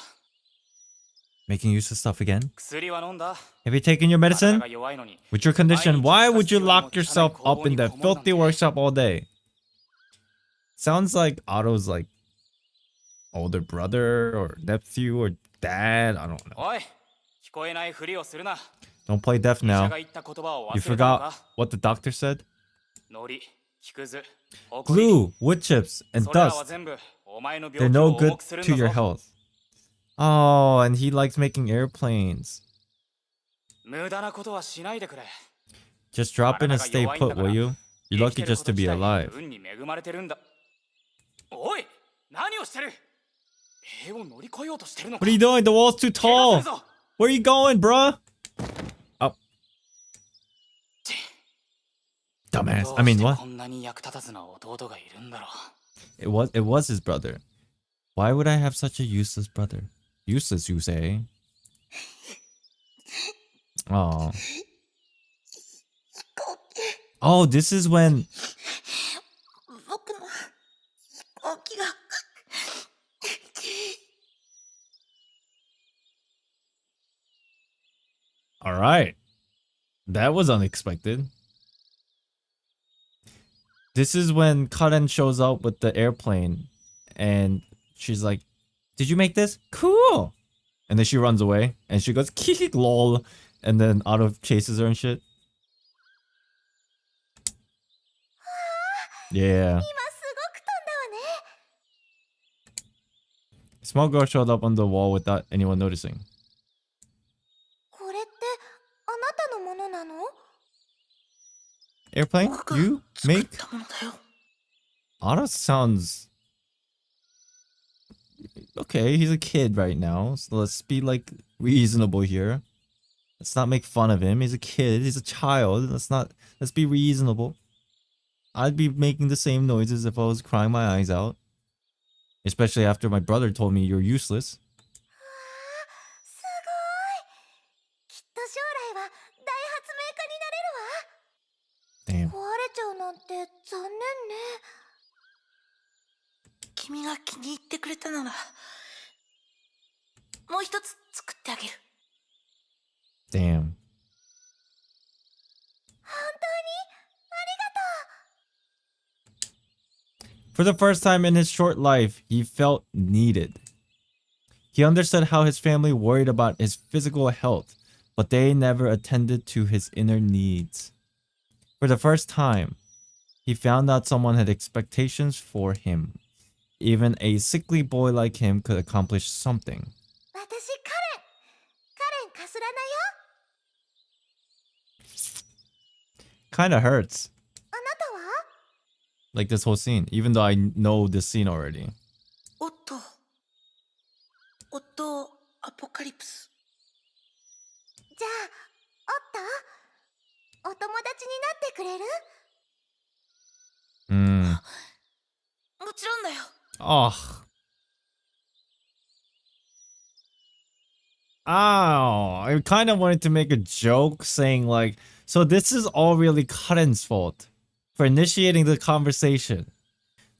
Making use of stuff again. 薬は飲んだ。 Have you taken your medicine? 体が弱いのに。 With your condition, why would you lock yourself up in that filthy workshop all day? Sounds like Otto's like older brother or nephew or dad. I don't know. おい、聞こえないふりをするな。 Don't play deaf 医者 now. が言った言葉を忘 You れたの forgot か。 what the doctor said? 糊、木くず、ほこり。 Glue, wood chips, and それらは dust. 全部お前の They're 病気 no を good 重くするん to だ your ぞ。 health. Oh, and he likes making airplanes. 無駄なことはしないでくれ。 Just drop in and stay put, will you? You're 生 lucky きてる just こ to と be 自体 alive. 運に恵まれてるんだ。おい、何をしてる？塀を乗り越えようとしてるのか。 What are you doing? The wall's too 怪我 tall. するぞ。 Where are you going, bruh? Oh. Dumbass. I mean, どう what? してこんなに役立たずな弟がいるんだろう。 It was his brother. Why would I have such a useless brother? Useless, you say? Oh. Oh, this is when. 僕の飛行機が All right. That was unexpected. This is when Karen shows up with the airplane and she's like, "Did you make this? Cool." And then she runs away and she goes, "Kick lol." and then Otto chases her and shit. Yeah. 今すごく飛んだわね。 Small girl showed up on the wall without anyone noticing. これってあなたのものなの？ Airplane? You make? 作ったものだよ。 Otto sounds... Okay, he's a kid right now, so let's be like reasonable here. Let's not make fun of him. He's a kid, he's a child. Let's be reasonable. I'd be making the same noises if I was crying my eyes out. Especially after my brother told me you're useless. すごい。きっと将来は大発明家になれるわ。 Damn. 壊れちゃうなんて残念ね。 君が気に入ってくれたならもう一つ作ってあげる。 Damn. 本当にありがとう。 For the first time in his short life, he felt needed. He understood how his family worried about his physical health, but they never attended to his inner needs. For the first time, he found out someone had expectations for him. Even a sickly boy like him could accomplish something. 私カレンカスラナよ。 Kinda hurts. あなたは？ Like this whole scene, even though I know this scene already. オットアポカリプス。 じゃあお友達になってくれる？ もちろんだよ。 Oh. Ow. I kind of wanted to make a joke saying like, so this is all really Karen's fault for initiating the conversation.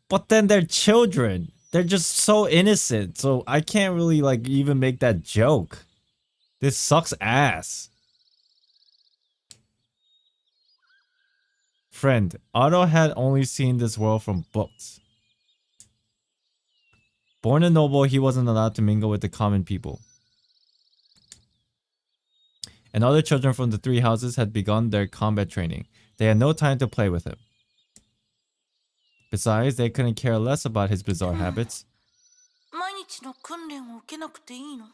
But then they're children. They're just so innocent. So I can't really like even make that joke. This sucks ass. Friend, Otto had only seen this world from books. Born a noble, he wasn't allowed to mingle with the common people. And other children from the three houses had begun their combat training. They had no time to play with him. Besides, they couldn't care less about his bizarre habits. 毎日の訓練を受けなくていいの？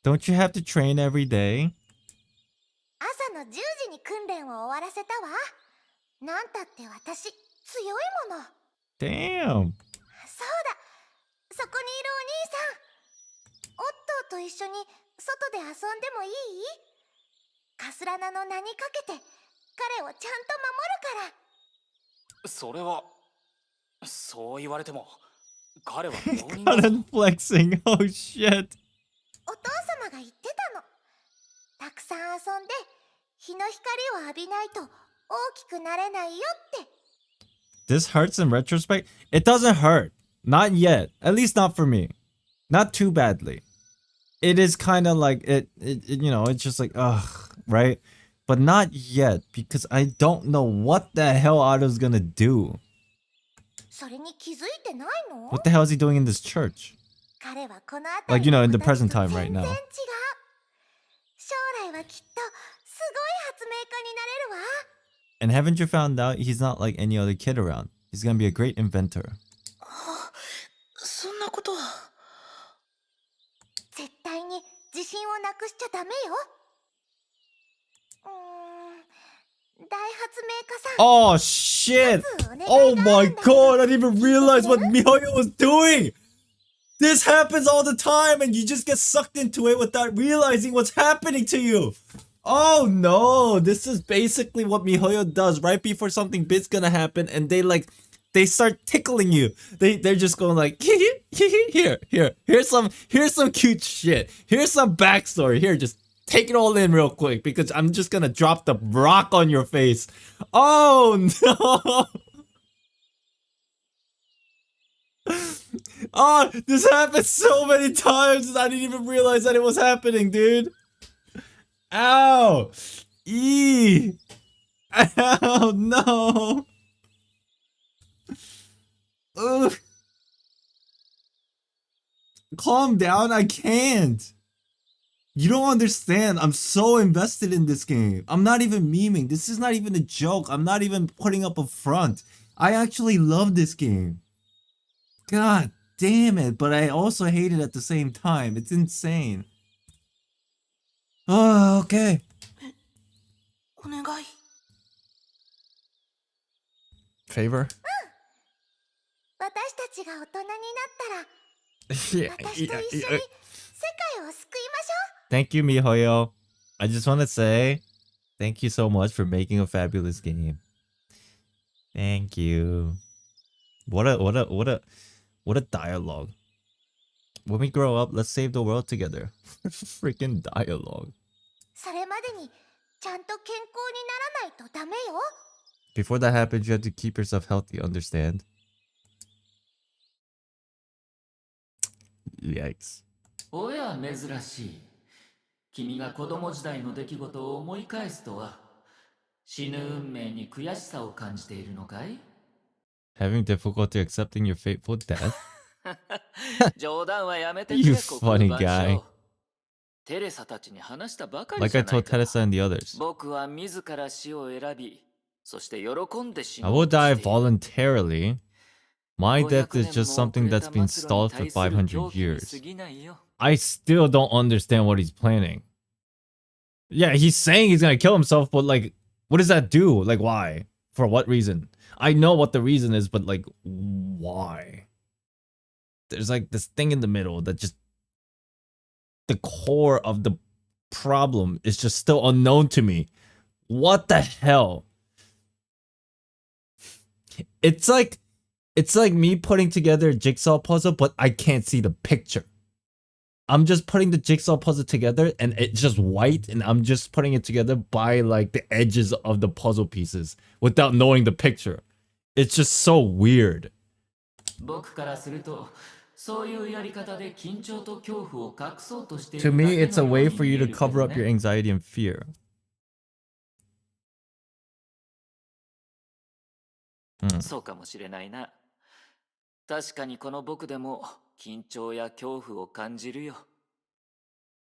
Don't you have to train every day? 朝の10時に訓練を終わらせたわ。なんたって私強いもの。 Damn. そうだ、そこにいるお兄さん。オットーと一緒に外で遊んでもいい？カスラナの名にかけて彼をちゃんと守るから。それはそう言われても彼は病人 Karen flexing. Oh shit. お父様が言ってたの。たくさん遊んで日の光を浴びないと大きくなれないよって。 This hurts in retrospect? It doesn't hurt. Not yet. At least not for me. Not too badly. It is kind of like, it you know, it's just like, ugh, right? But not yet, because I don't know what the hell Otto's gonna do. それに気づいてないの？ What the hell is he doing in this church? 彼はこの辺 Like, り you know, の in the 子たち present と time 全 right 然 now. 違う。将来はきっとすごい発明家になれるわ。 And haven't you found out he's not like any other kid around? He's gonna be a great inventor. そんなことは。絶対に自信をなくしちゃダメよ。大発明家さん。 Oh shit! Oh my god, I didn't even realize what Mihoyo was doing! This happens all the time and you just get sucked into it without realizing what's happening to you! Oh no, this is basically what Mihoyo does right before something big's gonna happen and they start tickling you. They're just going like, here's some cute shit. Here's some backstory. Here, just take it all in real quick because I'm just gonna drop the rock on your face. Oh no! Oh, this happened so many times I didn't even realize that it was happening, dude. Ow! Eee! Ow, no! Ugh. Calm down, I can't. You don't understand. I'm so invested in this game. I'm not even memeing. This is not even a joke. I'm not even putting up a front. I actually love this game. God damn it. But I also hate it at the same time. It's insane. Oh, okay. お願い。 Favor? 私たちが大人になったら Yeah, 私と一緒に世界を救いましょ Thank you, Mihoyo. I just want to say thank you so much for making a fabulous game. Thank you. What a dialogue. When we grow up, let's save the world together. Freaking dialogue. う。それまでにちゃんと健康にならないとダメよ。 Before that happens, you have to keep yourself healthy, understand? Yikes. おや珍しい。君が子供時代の出来事を思い返すとは、死ぬ運命に悔しさを感じているのかい？ Having difficulty accepting your fateful death? 冗談はやめてく You れ、国分 funny 番 guy. 長。テレサたちに話したばかり Like じ I ゃない told か。 Teresa and the others. 僕は自ら死を選び、そして喜んで死 I のう will と die している。 voluntarily. My death 500 is 年 just も遅 something れ that's た been 末路に stalled for 対する狂 500気に years. 過ぎないよ。 I still don't understand what he's planning. Yeah, he's saying he's gonna kill himself, but like, what does that do? Like, why? For what reason? I know what the reason is, but like, why? There's like this thing in the middle that just... The core of the problem is just still unknown to me. What the hell? It's like me putting together a jigsaw puzzle, but I can't see the picture. I'm just putting the jigsaw puzzle together and it's just white and I'm just putting it together by like the edges of the puzzle pieces without knowing the picture. It's just so weird. 僕からすると、そういうやり方で緊張と恐怖を隠そうとしてい To る me, だけ it's a のよう way に for 見 you え to るけ cover ど up your ね。 anxiety and fear. そうかもしれないな。確かにこの僕でも緊張や恐怖を感じるよ。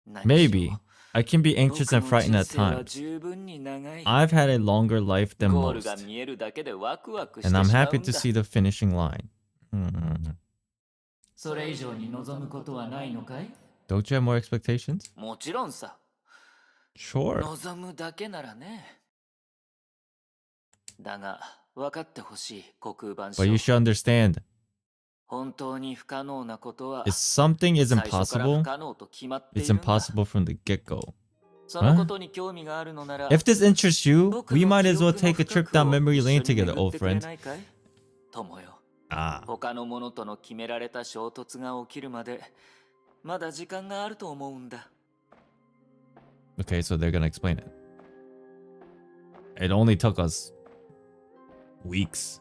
何しろ Maybe. I can be anxious and 僕の frightened 人 at 生は times. 十分に長い。 I've had a longer life than ゴールが most. 見えるだけでワクワクして And し I'm まう happy ん to だ。 see the finishing line. Mm. それ以上に望むことはないのかい？ Don't you have more expectations? もちろんさ。 Sure. 望むだけならね。だが、分かってほしい、国空番 But you 長。 should understand. 本当に不可能なことは、 If something is 最初から不 impossible, 可能と決まってい it's るんだ。 impossible from the get-go. そのことに興味があるのなら、 If this interests you, 僕 we の might 記 as well 憶の take a 深 trip く down を memory 一緒 lane に together, 巡っ old てくれ friend. ないかい？友よ。 Ah. 他の者との決められた衝突が起きるまで、まだ時間があると思うんだ。 Okay, so they're gonna explain it. It only took us weeks.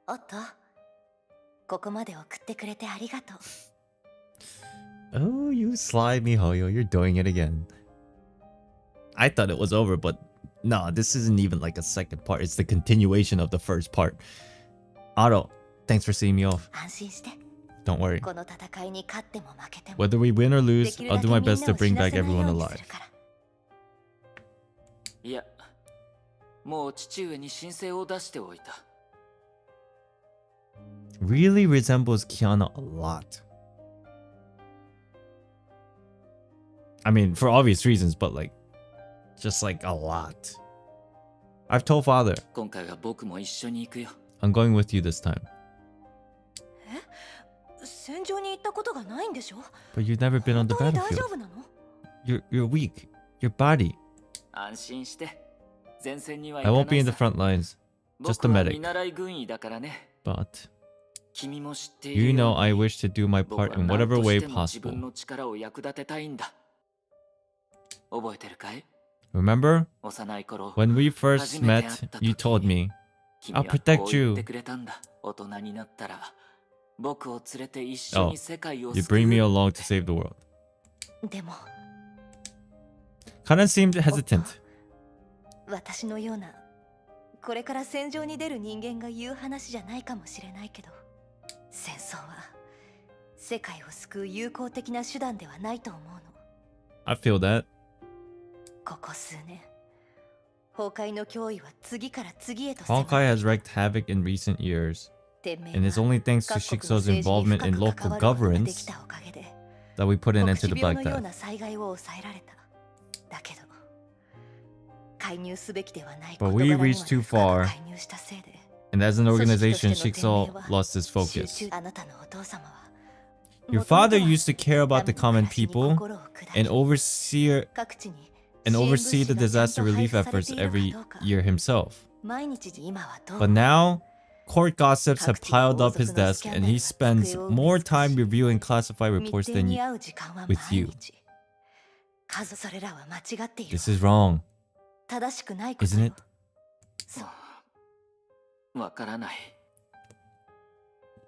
おっと、ここまで送ってくれてありがとう。 Oh, you sly Mihoyo, you're doing it again. I thought it was over, but no, this isn't even like a second part. It's the continuation of the first part. Otto, thanks for seeing me off. 安心して。 Don't worry. この戦いに勝っても負けても。 Whether we win or で lose, きる I'll だけ do my みんなを best to 死 bring な back せない everyone ように alive. するから。いや、もう父上に申請を出しておいた。 Really resembles Kiana a lot. I mean, for obvious reasons, but like, just like a lot. I've told father, 今回は僕も一緒に行くよ。 I'm going with you this time. 戦場に行ったことがないんでしょ？ But you've never been on the 本当に大丈 battlefield. 夫なの？ You're weak. Your body. 安心して。前線には I 行 won't か be な in い the さ。 front lines. Just 僕 a は medic. 見習い軍医だからね。 But 君も知っている you よ know う I に wish to do my 僕は part in 何 whatever と way しても自分 possible. の力を役立てたいんだ。覚えてるかい？ Remember 幼い頃、 when we first 初めて会 met, った you 時 told me, 君は I'll protect こう言 you. ってくれたんだ。大人になったら、僕を連れて一緒 Oh, に世界を you 救 bring me う。 along to save the world. でも、 Kinda seemed hesitant. 私のようなこれから戦場に出る人間が言う話じゃないかもしれないけど、戦争は世界を救う有効的な手段ではないと思うの。 I feel that. ここ数年、崩壊の脅威は次から次へと迫って Honkai has wreaked havoc in recent years, 天命 and it's only thanks to 各国の Shikso's 政治に involvement 深 in く local 関わることがで governance きたおかげで that we put an end 黒 to the 死病の Black よう Death. な災害を抑えられた。だけど介入すべきではない But 事 we 柄にまで reached too 深く far, 介入したせいで and as an 組織と organization, しての Shikso 天命は lost its 集 focus. 中。あなたのお父様は Your 元々 father は used to care about the 民の common 暮らしに people 心を砕き and oversee 各地に and 支援物 oversee 資 the がちゃん disaster と配 relief 布され efforts ているか every どうか year himself. 毎日今はどう But now, court gossips have piled up his desk, and he spends more time reviewing classified 密 reports 偵 than に you. 会う時間は with 毎 you. 日。数それらは間違っている。 This is wrong, 正しくないこと isn't よ it? そうわからない。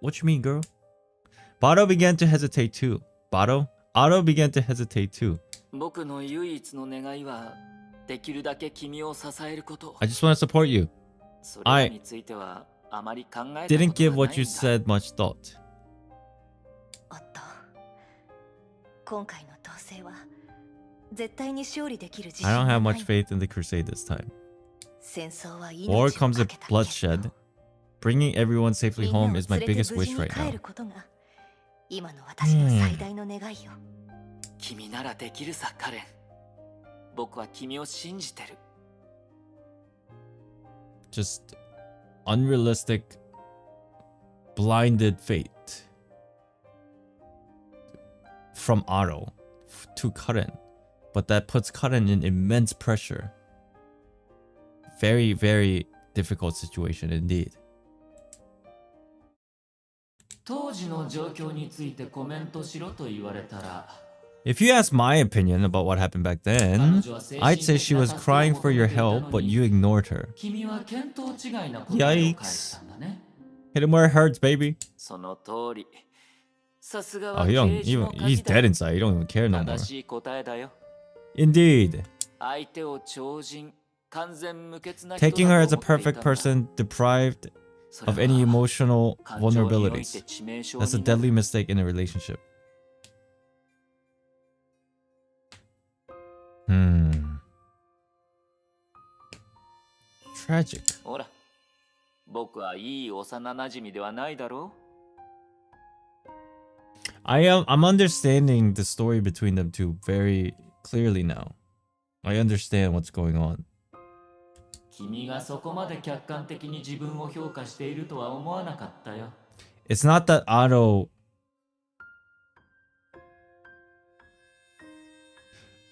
What you mean, girl? Bato began to hesitate too. Bato? Otto began to hesitate too. 僕の唯一の願いはできるだけ君を支えること。 I just want to support you. それらについてはあまり考えたこと Didn't が give ないん what you だ。 said much thought. おっと、今回の統制は絶対に勝利できる自信 I が don't ない have much faith in the crusade this time. 戦争は War 命を comes か with けた bloodshed. Bringing everyone safely みんなを home is my 連れて biggest 無事 wish に right 帰 now. ることが今の私の最大の願いよ。君ならできるさ、カレン。僕は君を信じてる。 Just unrealistic, blinded fate. From Otto to Karen. But that puts Karen in immense pressure. Very, very difficult situation indeed. 当時の状況についてコメントしろと言われたら、 If you ask my opinion about what happened back then, I'd say she was crying for your help, but you ignored her. 君は見当違いな答えを返したんだね。 Hit him where it hurts, baby. その通り。さすが Oh, は he 刑 don't 事の even, 鍵 he's だ。 dead inside. He don't even care no more. 正しい答えだよ。 Indeed. 相手を超人、完全無欠な人だ Taking her as a と思っていた perfect んだ。 person deprived それ of は any emotional 感情において vulnerabilities. 致命傷 That's a になる。 deadly mistake in a relationship. Tragic. ほら、僕はいい幼馴染ではないだろう。 I'm understanding the story between them two very clearly now. I understand what's going on. 君がそこまで客観的に自分を評価しているとは思わなかったよ。 It's not that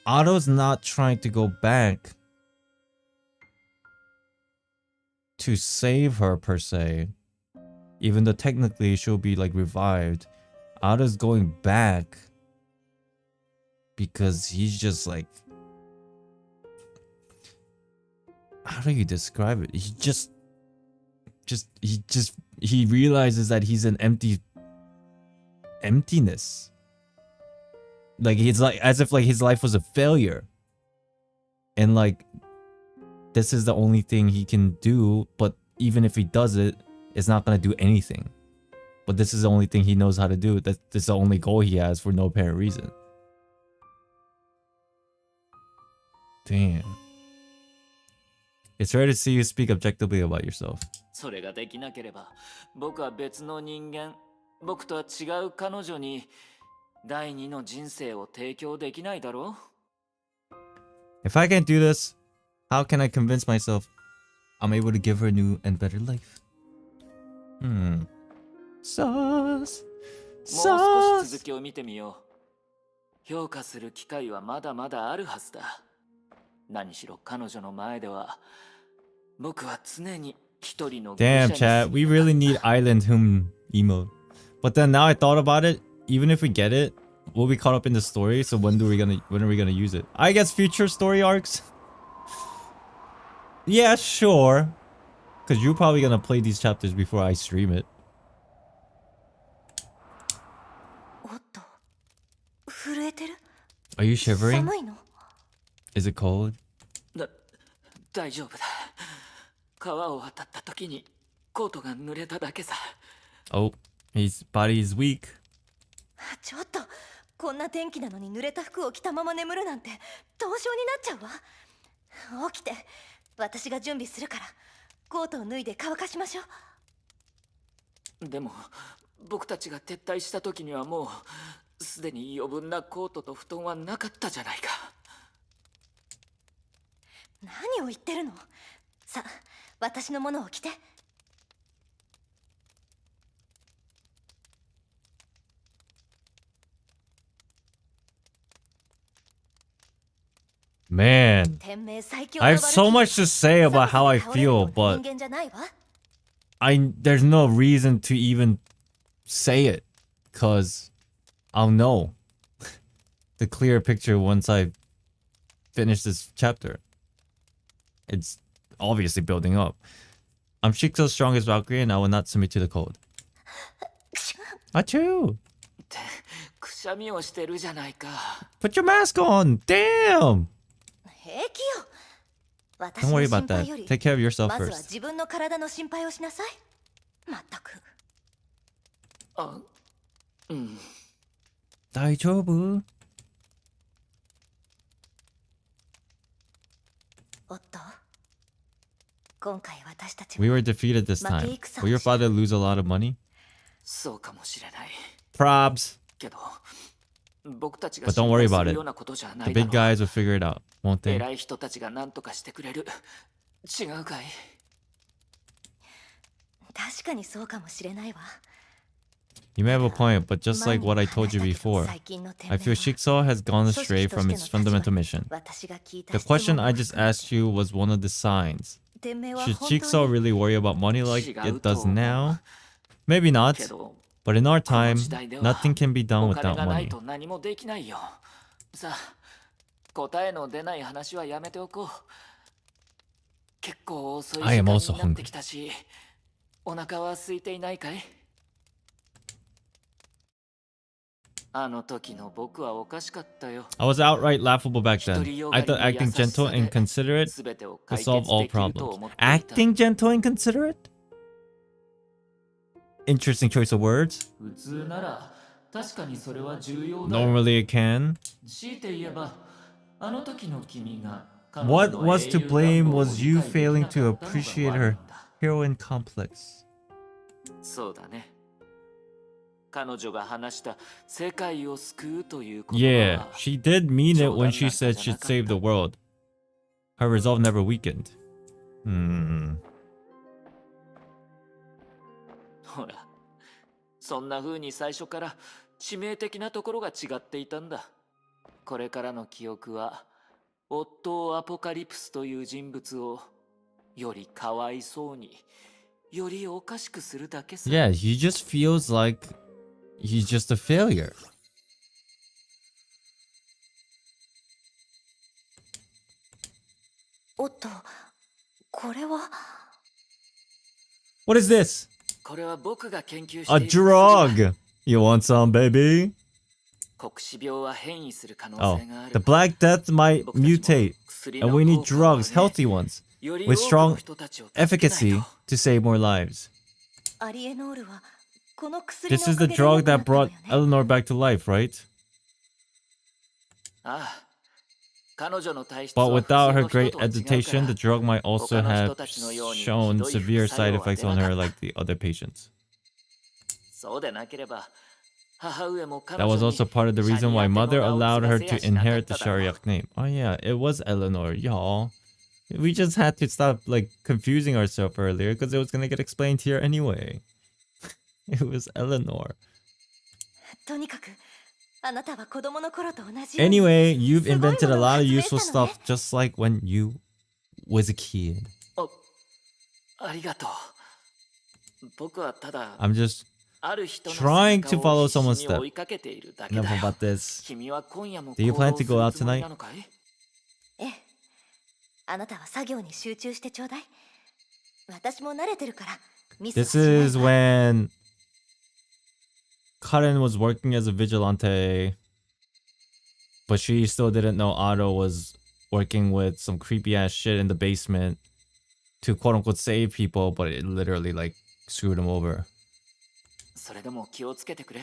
Otto's not trying to go back to save her per se, even though technically she'll be like revived. Otto's going back because he's just like, how do you describe it? He realizes that he's an emptiness. Like it's like as if like his life was a failure. And like this is the only thing he can do, but even if he does it, it's not gonna do anything. But this is the only thing he knows how to do. This is the only goal he has for no apparent reason. Damn. It's rare to see you speak objectively about yourself. それができなければ、僕は別の人間、僕とは違う彼女に第二の人生を提供できないだろう。 If I can't do this, how can I convince myself I'm able to give her a new and better life? Sauce. もう少し続きを見てみよう。評価する機会はまだまだあるはずだ。何しろ彼女の前では、僕は常に一人の愚者 Damn, に chat. We really need Islandxd emote. But then now I thought about it. Even if we get it, we'll be caught up in the story. So when are we gonna use it? I guess future story arcs. Yeah, sure. Cause you're probably gonna play these chapters before I stream it. おっと、震えてる。 Are you shivering? 寒いの？ Is it cold? 大丈夫だ。川を渡った時にコートが濡れただけさ。 Oh, his body is weak. ちょっとこんな天気なのに濡れた服を着たまま眠るなんて凍傷になっちゃうわ。起きて、私が準備するからコートを脱いで乾かしましょう。でも僕たちが撤退した時にはもうすでに余分なコートと布団はなかったじゃないか。何を言ってるの。さあ、私のものを着て。Man, 天命最強 I の have so much to say about how I feel, but 人間じゃないわ。 there's no reason to even say it, cause I'll know the clear picture once I finish this chapter. It's obviously building up. I'm Shikso's strongest Valkyrie and I will not submit to the code. Achoo! くしゃみをしてるじゃないか。 Put your mask on! Damn! 平気よ。 Don't worry about that. Take care of yourself まずは first. 自分の体の心配をしなさい。まったく。あ、うん。大丈夫? おっと、今回私たち We were defeated this time. Will your father lose a lot of money? そうかもしれない。 Probs. けど、僕たちが But don't 心 worry 配す about る it. ようなことじゃな The いだ big ろう。 guys will figure it out, won't they? 偉い人たちが何とかしてくれる。違うかい？確かにそうかもしれないわ。 You may have a point, but just like what I told you before, I feel Shikso has gone astray from its fundamental mission. The question I just asked you was one of the signs. Should Shikso really worry about money like it does now? Maybe not, but in our time, nothing can be done お金 without がない money. と何もできないよ。さあ、答えの出ない話はやめておこう。結構遅い時 I 間 am に also なってきたし、お腹は空いていないかい？あの時の僕はおかしかったよ。 I was outright laughable back then. I thought acting gentle and considerate could solve all problems. Acting gentle and considerate? Interesting choice of words. 普通なら確かにそれは重要だ。 Normally it can. 強いて言えば、あの時の君が What was to blame was you failing to appreciate her heroine complex. そうだね。彼女が話した世界を救うということ Yeah, は she did mean it when she said she'd save the world. Her resolve never weakened. ほら、そんな風に最初から致命的なところが違っていたんだ。これからの記憶はオットー・アポカリプスという人物をよりかわいそうに、よりおかしくするだけさ。 Yeah, he just feels like he's just a failure. おっと、これは What is this? これは僕が研究し A ている drug! You want some, baby? 黒死病は変異する可能 Oh, 性がある。 the Black Death might mutate, and we need drugs, healthy ones, with strong efficacy to save more lives. アリエノールはこの薬の This is the drug that brought Eleanor back to life, right? ああ、彼女の体質 But は without her 普通の great 人とは違うから agitation, the drug might also 他の have 人たちのように shown ひどい severe 副作用 side は effects 出な on か her った like the other patients. そうでなければ、母上も彼 That 女 was に also part of the シャ reason リ why アテの mother 名を allowed 継 her が to せやしなか inherit った the だろう。 Shariak name. Oh yeah, it was Eleanor, y'all. We just had to stop like confusing ourselves earlier because it was gonna get explained here anyway. It was Eleanor. とにかくあなたは子供の頃と同じように Anyway, you've すごい invented も a のを lot of 発明 useful したのね。 stuff just like when you was a kid. ありがとう。僕はただ I'm just ある人の trying to 背中 follow を必 someone's 死に step. 追いかけているだけだ Enough よ。 about this. 君は今夜も Do you 行 plan 動 to す go る out つもり tonight? なのかい？ええ、あなたは作業に集中してちょうだい。私も慣れてるからミスは This しない is わ。 when Karen was working as a vigilante, but she still didn't know Otto was working with some creepy ass shit in the basement. to quote unquote save people, but it literally like screwed them over. それでも気をつけてくれ。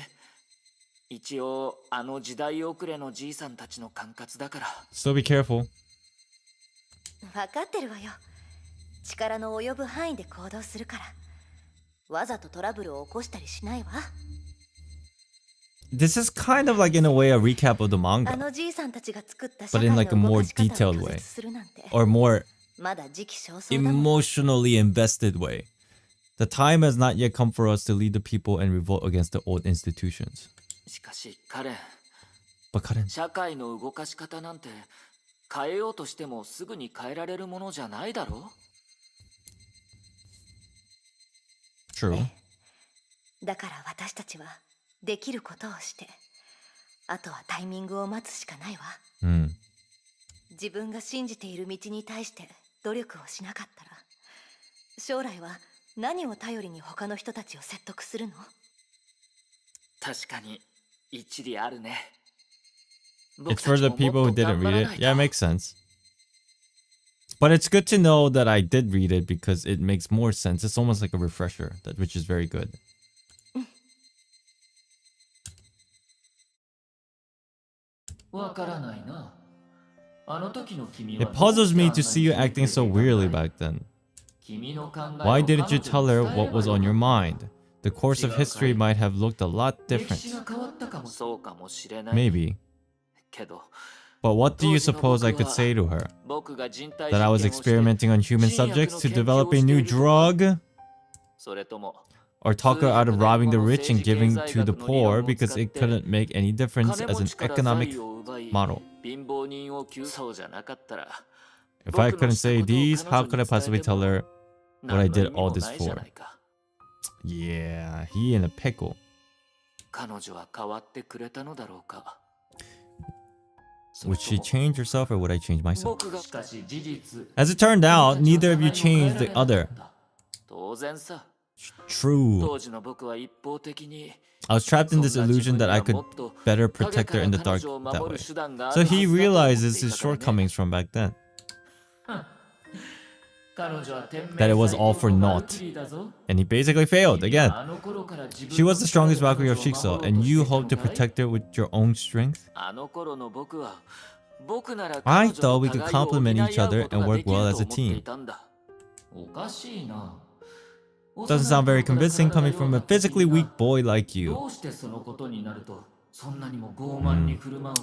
一応あの時代遅れのじいさんたちの管轄だから。 Still be careful. 分かってるわよ。力の及ぶ範囲で行動するから。わざとトラブルを起こしたりしないわ。 This is kind of like in a way a recap of the あ manga, のじいさんたちが作った社 but 会 in の like a 動 more かし方を detailed 拒 way, 絶するなんて or more まだ時期尚早だもん。 emotionally invested way. The time has not yet come for us to lead the people and revolt against the old institutions. しかしカレン、 But Karen, 社会の動かし方なんて変えようとしてもすぐに変えられるものじゃないだろ。 true. だから私たちはできることをして、あとはタイミングを待つしかないわ。 Hmm. 自分が信じている道に対して努力をしなかったら、将来は何を頼りに他の人たちを説得するの？確かに一理あるね。 It's for the people who didn't read it. Yeah, it makes sense. But it's good to know that I did read it because it makes more sense. It's almost like a refresher, which is very good. It puzzles me to see you acting so weirdly back then. Why didn't you tell her what was on your mind? The course of history might have looked a lot different. Maybe. But what do you suppose I could say to her? That I was experimenting on human subjects to develop a new drug? Or talk her out of robbing the rich and giving to the poor because it couldn't make any difference as an economic model? If I couldn't say these, how could I possibly tell her what I did all this for? Yeah, he in a pickle. Would she change herself or would I change myself? As it turned out, neither of you changed the other. True. I was trapped in this illusion that I could better protect her in the dark that way. So he realizes his shortcomings from back then. That it was all for naught. And he basically failed again. She was the strongest Valkyrie of Shikso, and you hope to protect her with your own strength? I thought we could complement each other and work well as a team. Doesn't sound very convincing coming from a physically weak boy like you.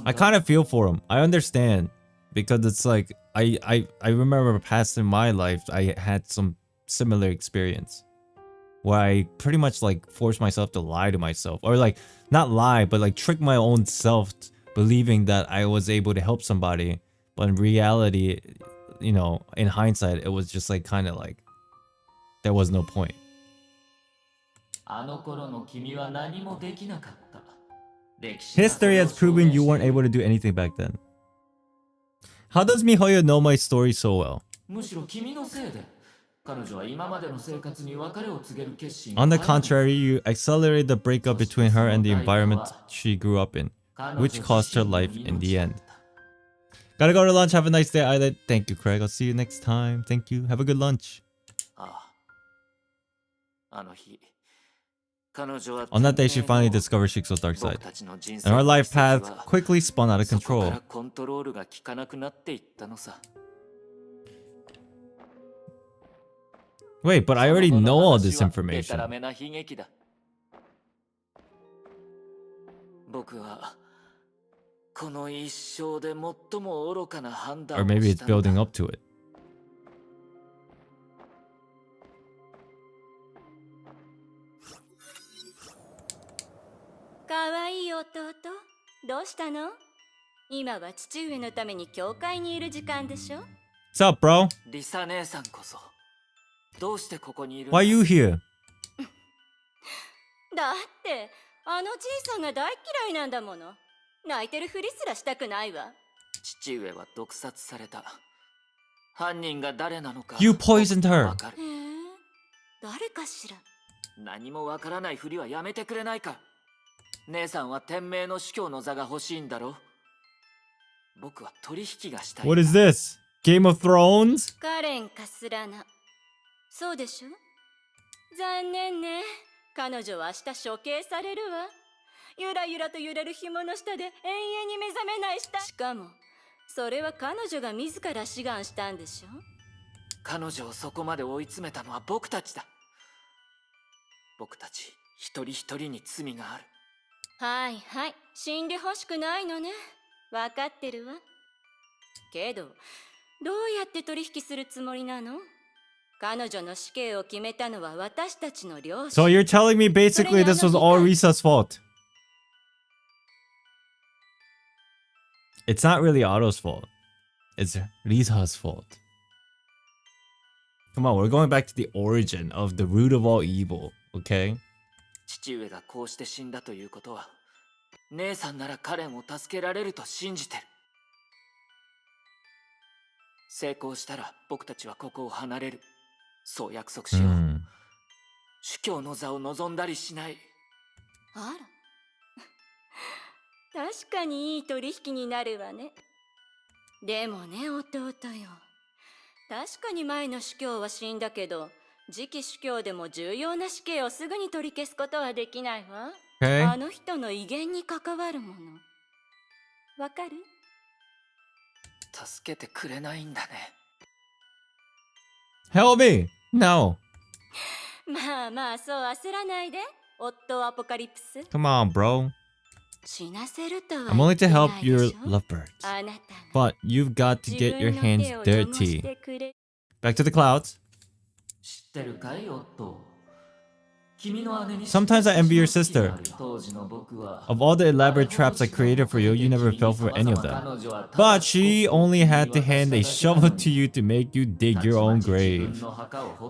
I kind of feel for him. I understand. Because it's like, I remember past in my life, I had some similar experience. Where I pretty much like forced myself to lie to myself. Or like, not lie, but like trick my own self believing that I was able to help somebody. But in reality, you know, in hindsight, it was just like kind of like, there was no point. History has proven you weren't able to do anything back then. How does Mihoyo know my story so well? On the contrary, you accelerated the breakup between her and the environment she grew up in, which cost her life in the end. Gotta go to lunch. Have a nice day, Islandxd. Thank you, Craig. I'll see you next time. Thank you. Have a good lunch. On that day, she finally discovered Shikso's dark side, and her life path quickly spun out of control. Wait, but I already know all this information. Or maybe it's building up to it. What's up, bro? Why are you here? だってあのじいさんが大嫌いなんだもの。泣いてるふりすらしたくないわ。父上は毒殺された。犯人が誰なのか。You poisoned her. 誰かしら。何もわからないふりはやめてくれないか。姉さんは天命の司教の座が欲しいんだろ。僕は取引がしたい。What is this? Game of Thrones? カレンかすらな。そうでしょ。残念ね。彼女は明日処刑されるわ。ゆらゆらと揺れる紐の下で永遠に目覚めないしかもそれは彼女が自ら志願したんでしょ。彼女をそこまで追い詰めたのは僕たちだ。僕たち一人一人に罪がある。はいはい、死んでほしくないのね。分かってるわ。けどどうやって取引するつもりなの？彼女の死刑を決めたのは私たちの両親。 So you're telling me basically this was all Risa's fault. It's not really Otto's fault. It's Risa's fault. Come on, we're going back to the origin of the root of all evil, okay? 父上がこうして死んだということは、姉さんならカレンを助けられると信じてる。成功したら僕たちはここを離れる。そう約束しよう。主教の座を望んだりしない。あら確かにいい取引になるわね。でもね、弟よ。確かに前の主教は死んだけど、次期主教でも重要な死刑をすぐに取り消すことはできないわ。Okay. あの人の威厳に関わるもの。わかる？助けてくれないんだね。Help me! No. まあまあ、そう焦らないで、オットーアポカリプス。 Come on, bro. 死なせるとは I'm only to 言ってな help いで your しょ。 lovebirds. あなたが But you've got to 自 get your 分の hands 手を汚し dirty. てくれ。 Back to the clouds. 知ってるかい、オット。君の姉に Sometimes I envy your sister. 当時の僕は Of all the elaborate traps I created for you, you never fell for any of them. But she only had to hand a shovel to you to make you dig your own grave.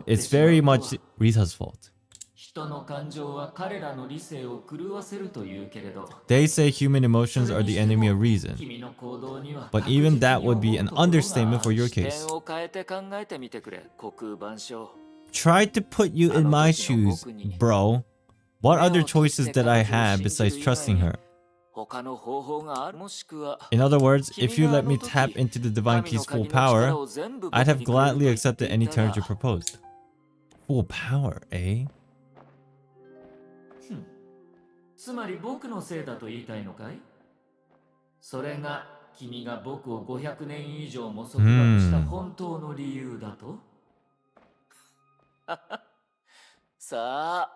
It's very much Rita's fault. 人の感情は彼らの理性を狂わせるというけれど、 They say human emotions are the enemy of reason. 君の行動には But even that would be an understatement for your 視点 case. を変えて考えてみてくれ、虚空万象。 Try to put you in my shoes, bro. What other choices did I have besides trusting her? 他の方法がある。もしくは In other words, if you let me tap into the Divine Key's full power, I'd have gladly accepted any terms you proposed. Full power, eh? つまり僕のせいだと言いたいのかい？それが君が僕を500年以上も束縛した本当の理由だと？さあ、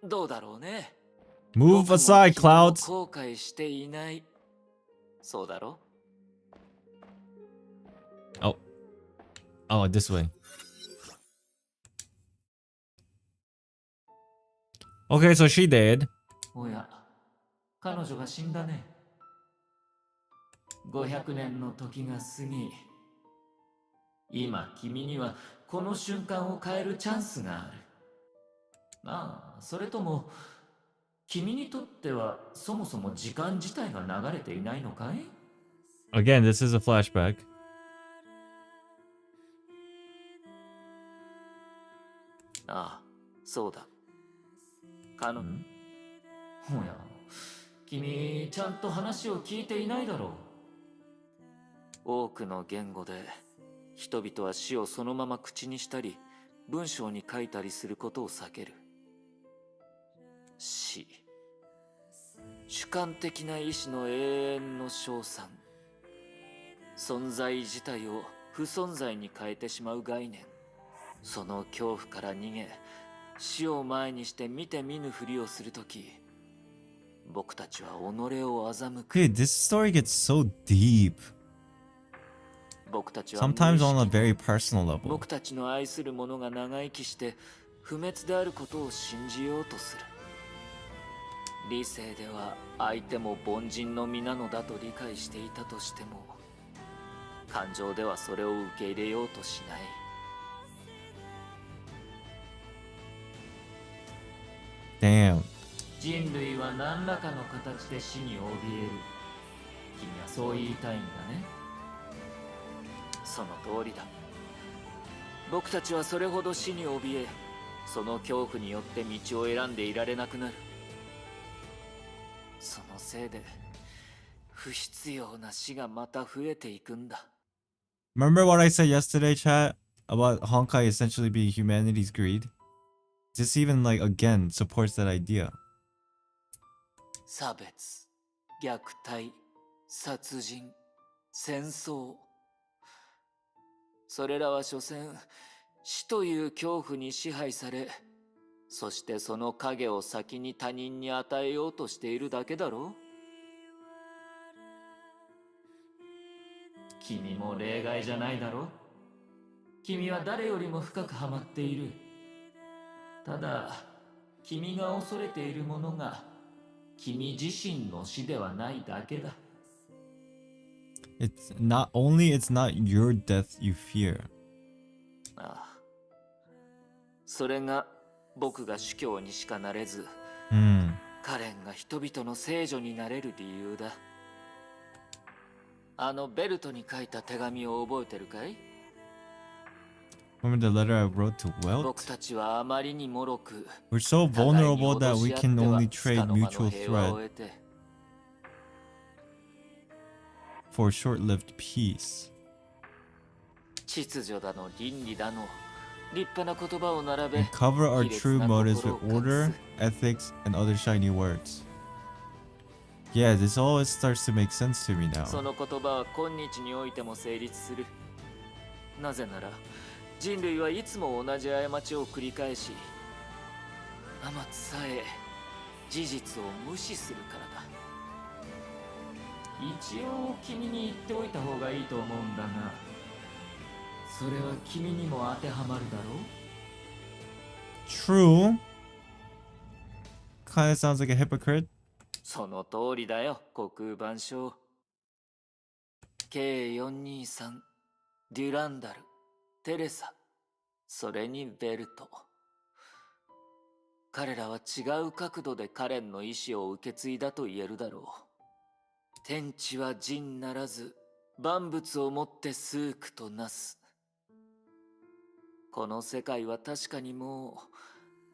どうだろうね。 Move aside, clouds. 後悔していない。そうだろ？ Oh, this way. Okay, so she did. おや、彼女が死んだね。500年の時が過ぎ、今君にはこの瞬間を変えるチャンスがある。まあ、それとも君にとってはそもそも時間自体が流れていないのかい？ Again, this is a flashback. ああ、そうだ。おや、君ちゃんと話を聞いていないだろう。多くの言語で人々は死をそのまま口にしたり文章に書いたりすることを避ける。死、主観的な意志の永遠の称賛、存在自体を不存在に変えてしまう概念。その恐怖から逃げ、死を前にして見て見ぬふりをするとき、僕たちは己を欺く。 Dude, this story gets so deep. 僕たちは Sometimes on a very personal level. 僕たちの愛する者が長生きして不滅であることを信じようとする。理性では相手も凡人の身なのだと理解していたとしても、感情ではそれを受け入れようとしない。Damn. 人類は何らかの形で死に怯える。君はそう言いたいんだね。その通りだ。僕たちはそれほど死に怯え、その恐怖によって道を選んでいられなくなる。そのせいで不必要な死がまた増えていくんだ。 Remember what I said yesterday, chat? about Honkai essentially being humanity's greed, this even like again supports that idea. 差別、虐待、殺人、戦争。それらは所詮、死という恐怖に支配され、そしてその影を先に他人に与えようとしているだけだろう。君も例外じゃないだろう。君は誰よりも深くハマっている。ただ、君が恐れているものが、君自身の死ではないだけだ。It's not your death you fear. ああ。それが僕が主教にしかなれず、カレンが人々の聖女になれる理由だ。あのベルトに書いた手紙を覚えてるかい？ Remember the letter I wrote to Welt? 僕たちはあまりに脆く、 We're so vulnerable that we can only trade mutual threat for short-lived peace. 秩序だの倫理だの立派な言葉を並べ And cover our 卑劣 true な motives 心 with を order, 隠す ethics, and other shiny words. Yeah, this all starts to make sense to me now. その言葉は今日においても成立する。なぜなら人類はいつも同じ過ちを繰り返し、アマツさえ事実を無視するからだ。一応君に言っておいた方がいいと思うんだが、それは君にも当てはまるだろう。 True. Kinda sounds like a hypocrite. その通りだよ、虚空万象。K423、デュランダル、テレサ、それにベルト。彼らは違う角度でカレンの意志を受け継いだと言えるだろう。天地は人ならず、万物をもって数苦となす。この世界は確かにもう、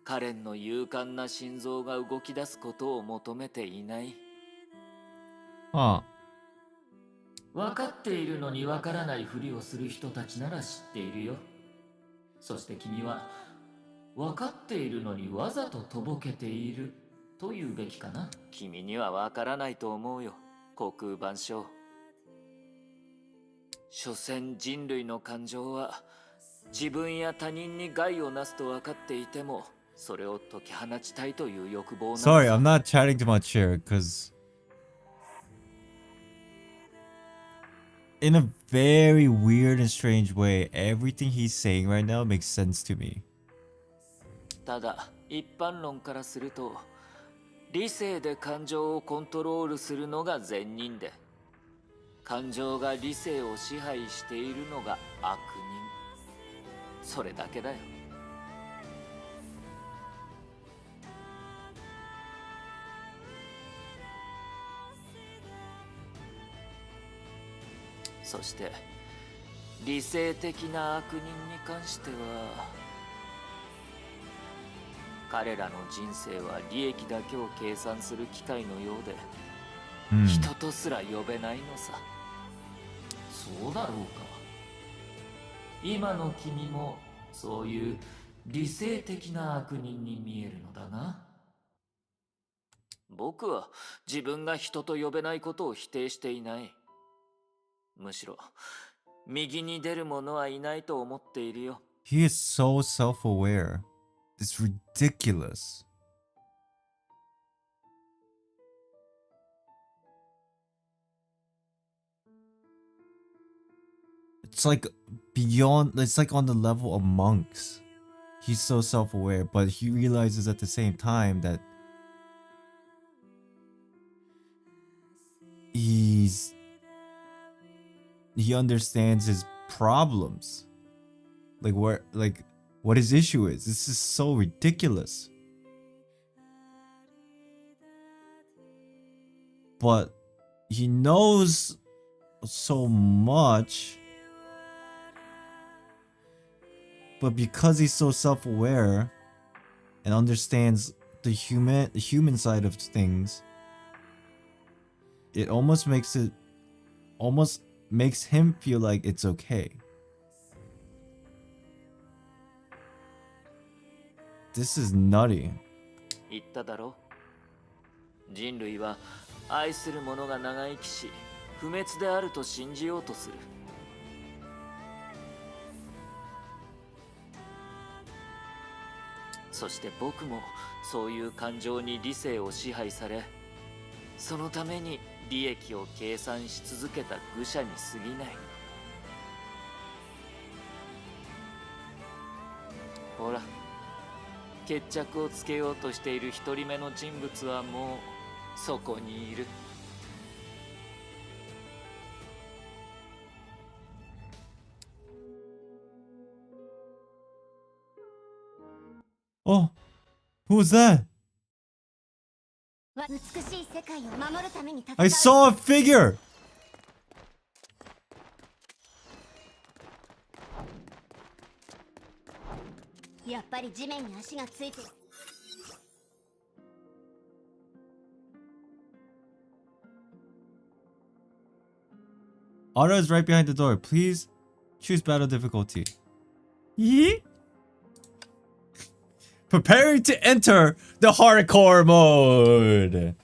カレンの勇敢な心臓が動き出すことを求めていない。Huh. 分かっているのに分からないふりをする人たちなら知っているよ。そして君は分かっているのにわざととぼけていると言うべきかな。君には分からないと思うよ、虚空万象。所詮人類の感情は自分や他人に害をなすと分かっていても、それを解き放ちたいという欲望なのさ。 Sorry, I'm not chatting too much here because in a very weird and strange way, everything he's saying right now makes sense to me. ただ一般論からすると、理性で感情をコントロールするのが善人で、感情が理性を支配しているのが悪人。それだけだよ。そして理性的な悪人に関しては、彼らの人生は利益だけを計算する機械のようで、人とすら呼べないのさ。そうだろうか。今の君もそういう理性的な悪人に見えるのだな。僕は自分が人と呼べないことを否定していない。むしろ右に出る者はいないと思っているよ。 He is so self-aware. It's ridiculous. It's like beyond, it's like on the level of monks. He's so self-aware, but he realizes at the same time that he understands his problems. Like what his issue is. This is so ridiculous. But he knows so much. But because he's so self-aware and understands the human side of things, it almost makes him feel like it's okay. This is nutty. 言っただろ。人類は愛する者が長生きし不滅であると信じようとする。そして僕もそういう感情に理性を支配され、そのために利益を計算し続けた愚者に過ぎない。ほら、決着をつけようとしている一人目の人物はもうそこにいる。Oh, who was that? 美しい世界を守るために戦う。 I saw a figure. やっぱり地面に足がついてる。Otto is right behind the door. Please choose battle difficulty. Yee? Preparing to enter the hardcore mode.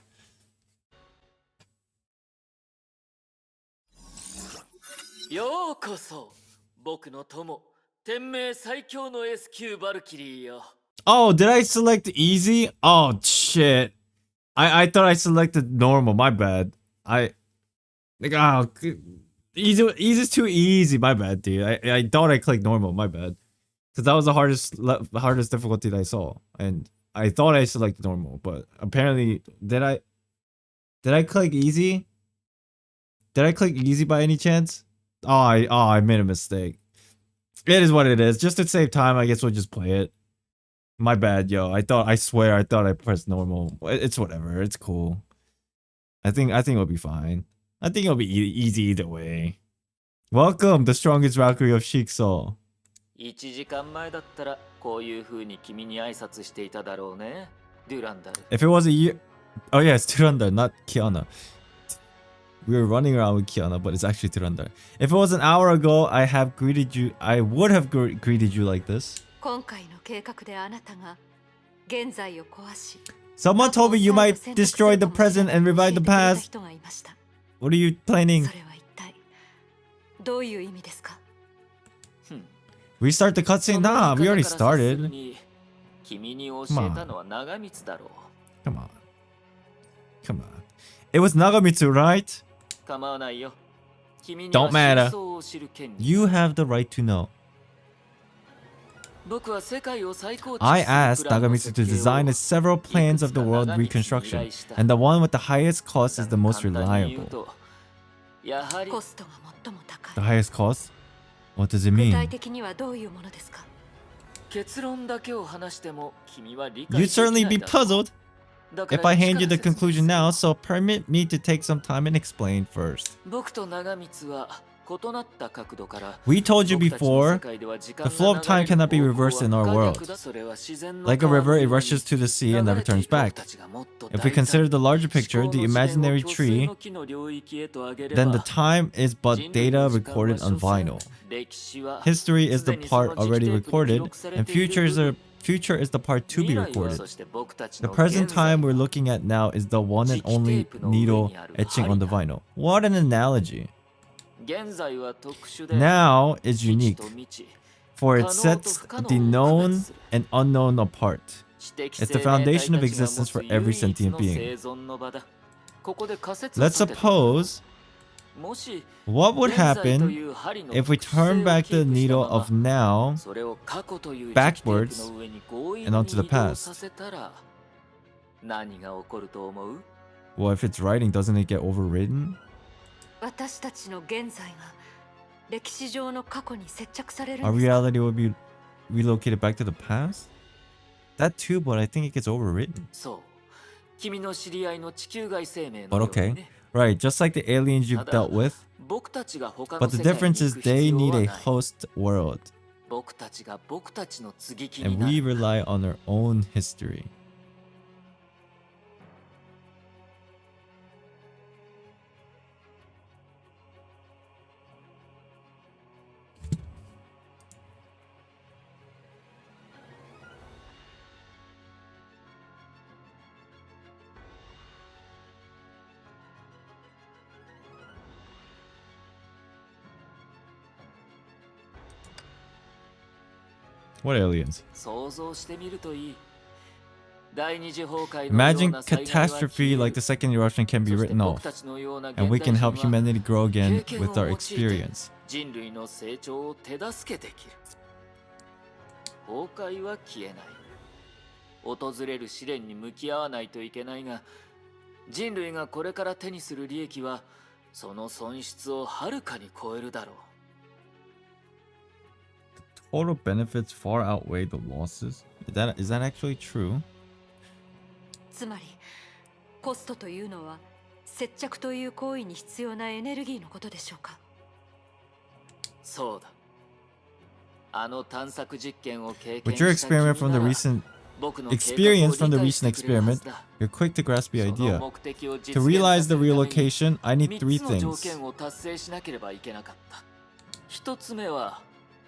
ようこそ、僕の友、天命最強の S 級バルキリーよ。Oh, did I select easy? Oh shit. I thought I selected normal. My bad. Easy is too easy. My bad, dude. I thought I clicked normal. My bad. Because that was the hardest difficulty that I saw, and I thought I selected normal, but apparently did I click easy? Did I click easy by any chance? Oh, I made a mistake. It is what it is. Just to save time, I guess we'll just play it. My bad, yo. I swear I thought I pressed normal. It's whatever. It's cool. I think it'll be fine. I think it'll be easy either way. Welcome, the strongest Valkyrie of Shikso. 1時間前だったらこういう風に君に挨拶していただろうね、デュランダル。 If it was a year... Oh yeah, it's Tyrandar, not Kiana. We were running around with Kiana, but it's actually Tyrandar. If it was an hour ago, I would have greeted you like this. 今回の計画であなたが現在を壊し、 Someone told me you might destroy the present and revive the past. 人がいました。 What are you planning? それは一体どういう意味ですか？ Restart the cutscene? Nah, we already started. 君に教えたのは長光だろう。 Come on. Come on. It was Nagamitsu, right? 構わないよ。君に Don't は matter. 真相を知る権利。 You have the right to know. 僕は世界を再構築 I する asked プランの Nagamitsu 設 to 計を design several plans of the world reconstruction, and the one with the highest cost is the most 簡単に言う reliable. と、やはりコストが最も高 The い。 highest cost? What does it 具 mean? 体的にはどういうものですか？結論だけを話しても君は理 You'd 解でき certainly ない be だろう。 puzzled だか if ら I 一 hand you から the 説明す conclusion る now, so permit me to take some time and explain first. 僕と長光は異なった角度から We told you 僕たちの before, 世界では時間 the flow が of time 流れる cannot be 方向は reversed in our 不可 world. 逆だ。それは自然の Like a 川 river, の it ように rushes to the sea and 流 never れてい turns る僕 back. たちがもっと If we 大胆 consider the larger 思 picture, 考 the の次元を imaginary 虚数 tree, の木の領域へと上げれ then the ば time is but 人類 data の時間は recorded 所 on 詮 vinyl. 歴史は History is す the でにその part 時期 already テープに記 recorded, 録され and ている部分 future is the part to be 未来は recorded. そして僕たち The の present 現在 time we're looking at now is the one and only 磁気テープの上にある needle etching on the vinyl. What an analogy. 現在は特殊で Now is 未知 unique, と未知 for it sets the known and unknown apart. It's the foundation of existence for every sentient being. Let's suppose, what would happen if we turn back the needle of now backwards and onto the past? Well, if it's writing, doesn't it get overridden? 私たちの現在が歴史上の過去に接着される Our んですか？ reality will be relocated back to the past? That too, but I think it gets overwritten. そう君の知り合いの地球外生命の But よう okay. にね Right, just like the aliens you've dealt with. 僕たちが他 But の the 世界に difference 行 is く必 they 要 need は a ない host world. 僕たちが僕たちの接ぎ木に And な we る rely on our own history. What aliens? 想像してみるといい。第二次崩壊のよう Imagine な災害は消え catastrophe る。 like the second eruption can be そして written 僕 off, たちのような and 現 we 代 can 人 help は humanity grow again 経験 with を our 用いて experience. 人類の成長を手助けできる。崩壊は消えない。訪れる試練に向き合わないといけないが、人類がこれから手にする利益はその損失をはるかに超えるだろう。 Total benefits far outweigh the losses. Is that actually true? つまりコストというのは接着という行為に必要なエネルギーのことでしょうか。そうだ。あの探索実験を経 With 験 your した experiment 君 from な the ら recent 僕の計画を experience 理 from the 解し recent てくれるは experiment, ずだ。 you're quick to grasp the その idea. 目的を To 実現 realize さ the せるために relocation, I need 3 three つの条 things. 件を達成しなければいけなかった。1つ目は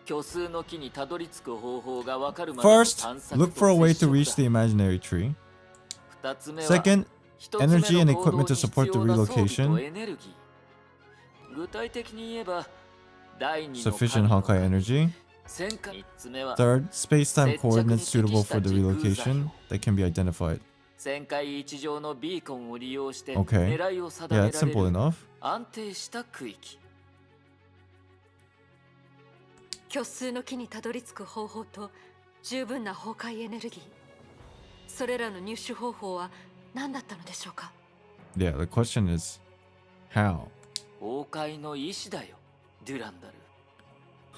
虚数の木にたどり着く方法がわかるまでの First, 探索 look for a と way 接 to 触 reach だ。 the imaginary tree. 2つ目は Second, 1つ目 energy の and 行動 equipment に to 必 support the 要な装備 relocation. とエネルギー。具体的に言えば第2の Sufficient 神の Honkai energy. 戦火。3つ目は Third, space-time Setjaku coordinates ni suitable for the tekishita relocation that can be identified. 旋回位置上のビーコンを利用して Okay. 狙いを定 Yeah, め that's られ simple る enough. 安定した区域。虚数の木にたどり着く方法と十分な崩壊エネルギー、それらの入手方法は何だったのでしょうか。 Yeah, the question is, how? 崩壊の意志だよ、デュランダル。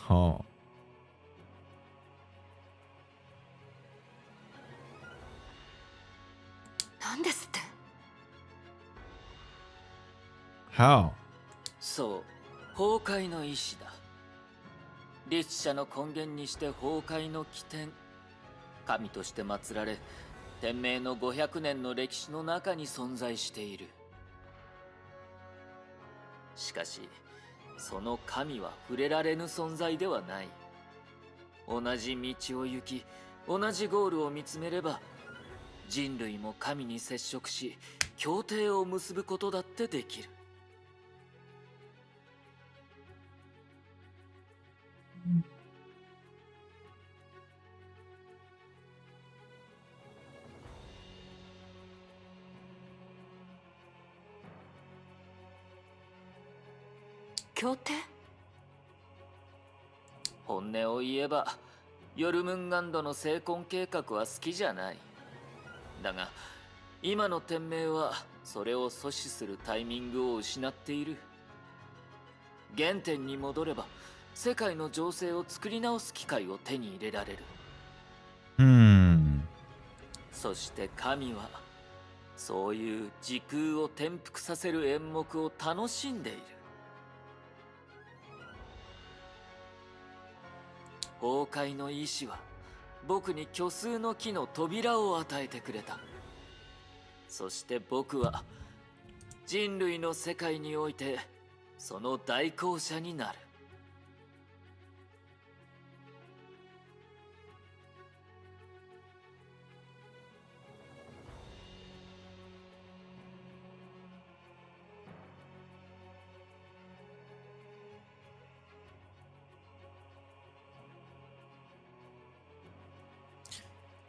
Huh. なんですって。 How? そう、崩壊の意志だ。律者の根源にして崩壊の起点。神として祀られ、天命の500年の歴史の中に存在している。しかし、その神は触れられぬ存在ではない。同じ道を行き、同じゴールを見つめれば、人類も神に接触し、協定を結ぶことだってできる。協定？本音を言えば、ヨルムンガンドの成婚計画は好きじゃない。だが、今の天命はそれを阻止するタイミングを失っている。原点に戻れば、世界の情勢を作り直す機会を手に入れられる。そして神は、そういう時空を転覆させる演目を楽しんでいる。崩壊の意志は僕に虚数の木の扉を与えてくれた。そして僕は人類の世界においてその代行者になる。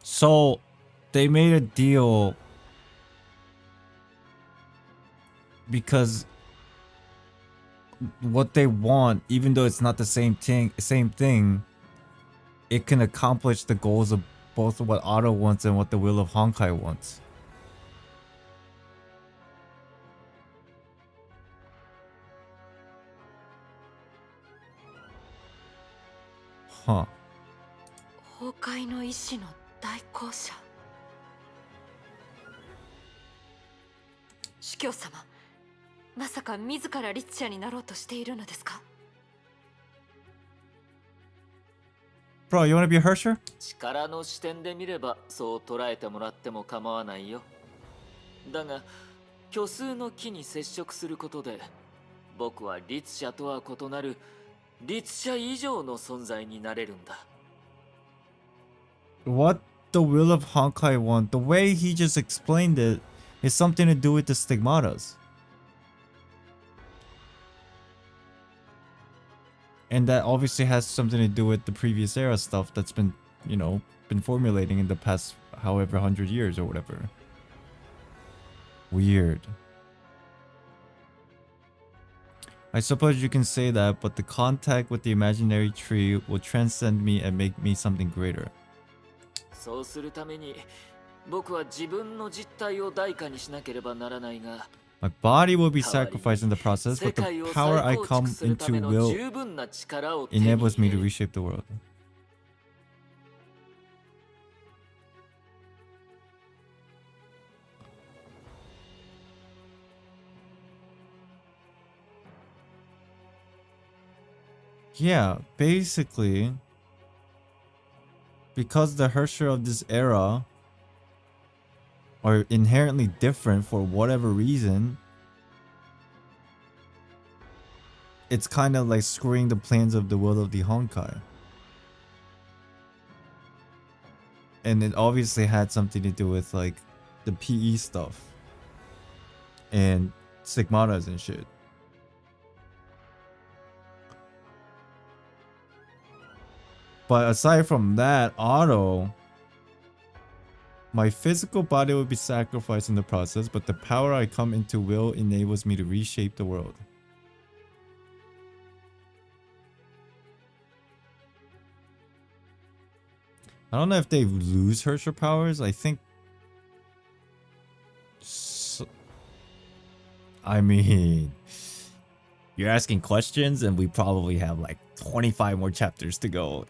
So, they made a deal because what they want, even though it's not the same thing, it can accomplish the goals of both what Otto wants and what the will of Honkai wants. Huh. 崩壊の意志の代行者。司教様、まさか自ら律者になろうとしているのですか？ Bro, you wanna be a Hersher? 力の視点で見ればそう捉えてもらっても構わないよ。だが虚数の木に接触することで僕は律者とは異なる律者以上の存在になれるんだ。What the will of Honkai want, the way he just explained it, is something to do with the stigmatas. And that obviously has something to do with the previous era stuff that's been you know, been formulating in the past however 100 years or whatever. Weird. I suppose you can say that, but the contact with the imaginary tree will transcend me and make me something greater. そうするために僕は自分の実体を代価にしなければならないが My body will be sacrificed in the process, but the power I come into will enables me to reshape the world. Yeah, basically, because the Hersher of this era are inherently different for whatever reason, it's kind of like screwing the plans of the will of the Honkai. And it obviously had something to do with like the PE stuff and stigmatas and shit. But aside from that, Otto, my physical body will be sacrificed in the process, but the power I come into will enables me to reshape the world. I don't know if they lose Hersher powers. I think... So, I mean... You're asking questions and we probably have like 25 more chapters to go.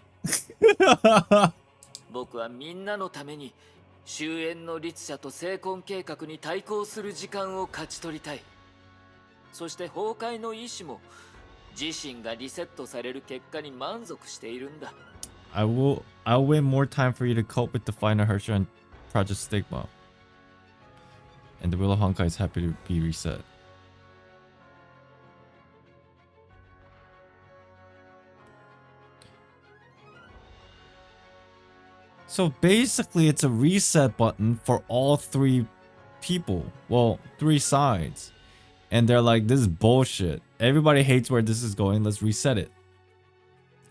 僕はみんなのために終焉の律者と成婚計画に対抗する時間を勝ち取りたい。そして崩壊の意志も自身がリセットされる結果に満足しているんだ。I'll wait more time for you to cope with the final Hersher and Project Stigma. And the Will of Honkai is happy to be reset. So basically it's a reset button for all three people. Well, three sides. And they're like, this is bullshit. Everybody hates where this is going. Let's reset it.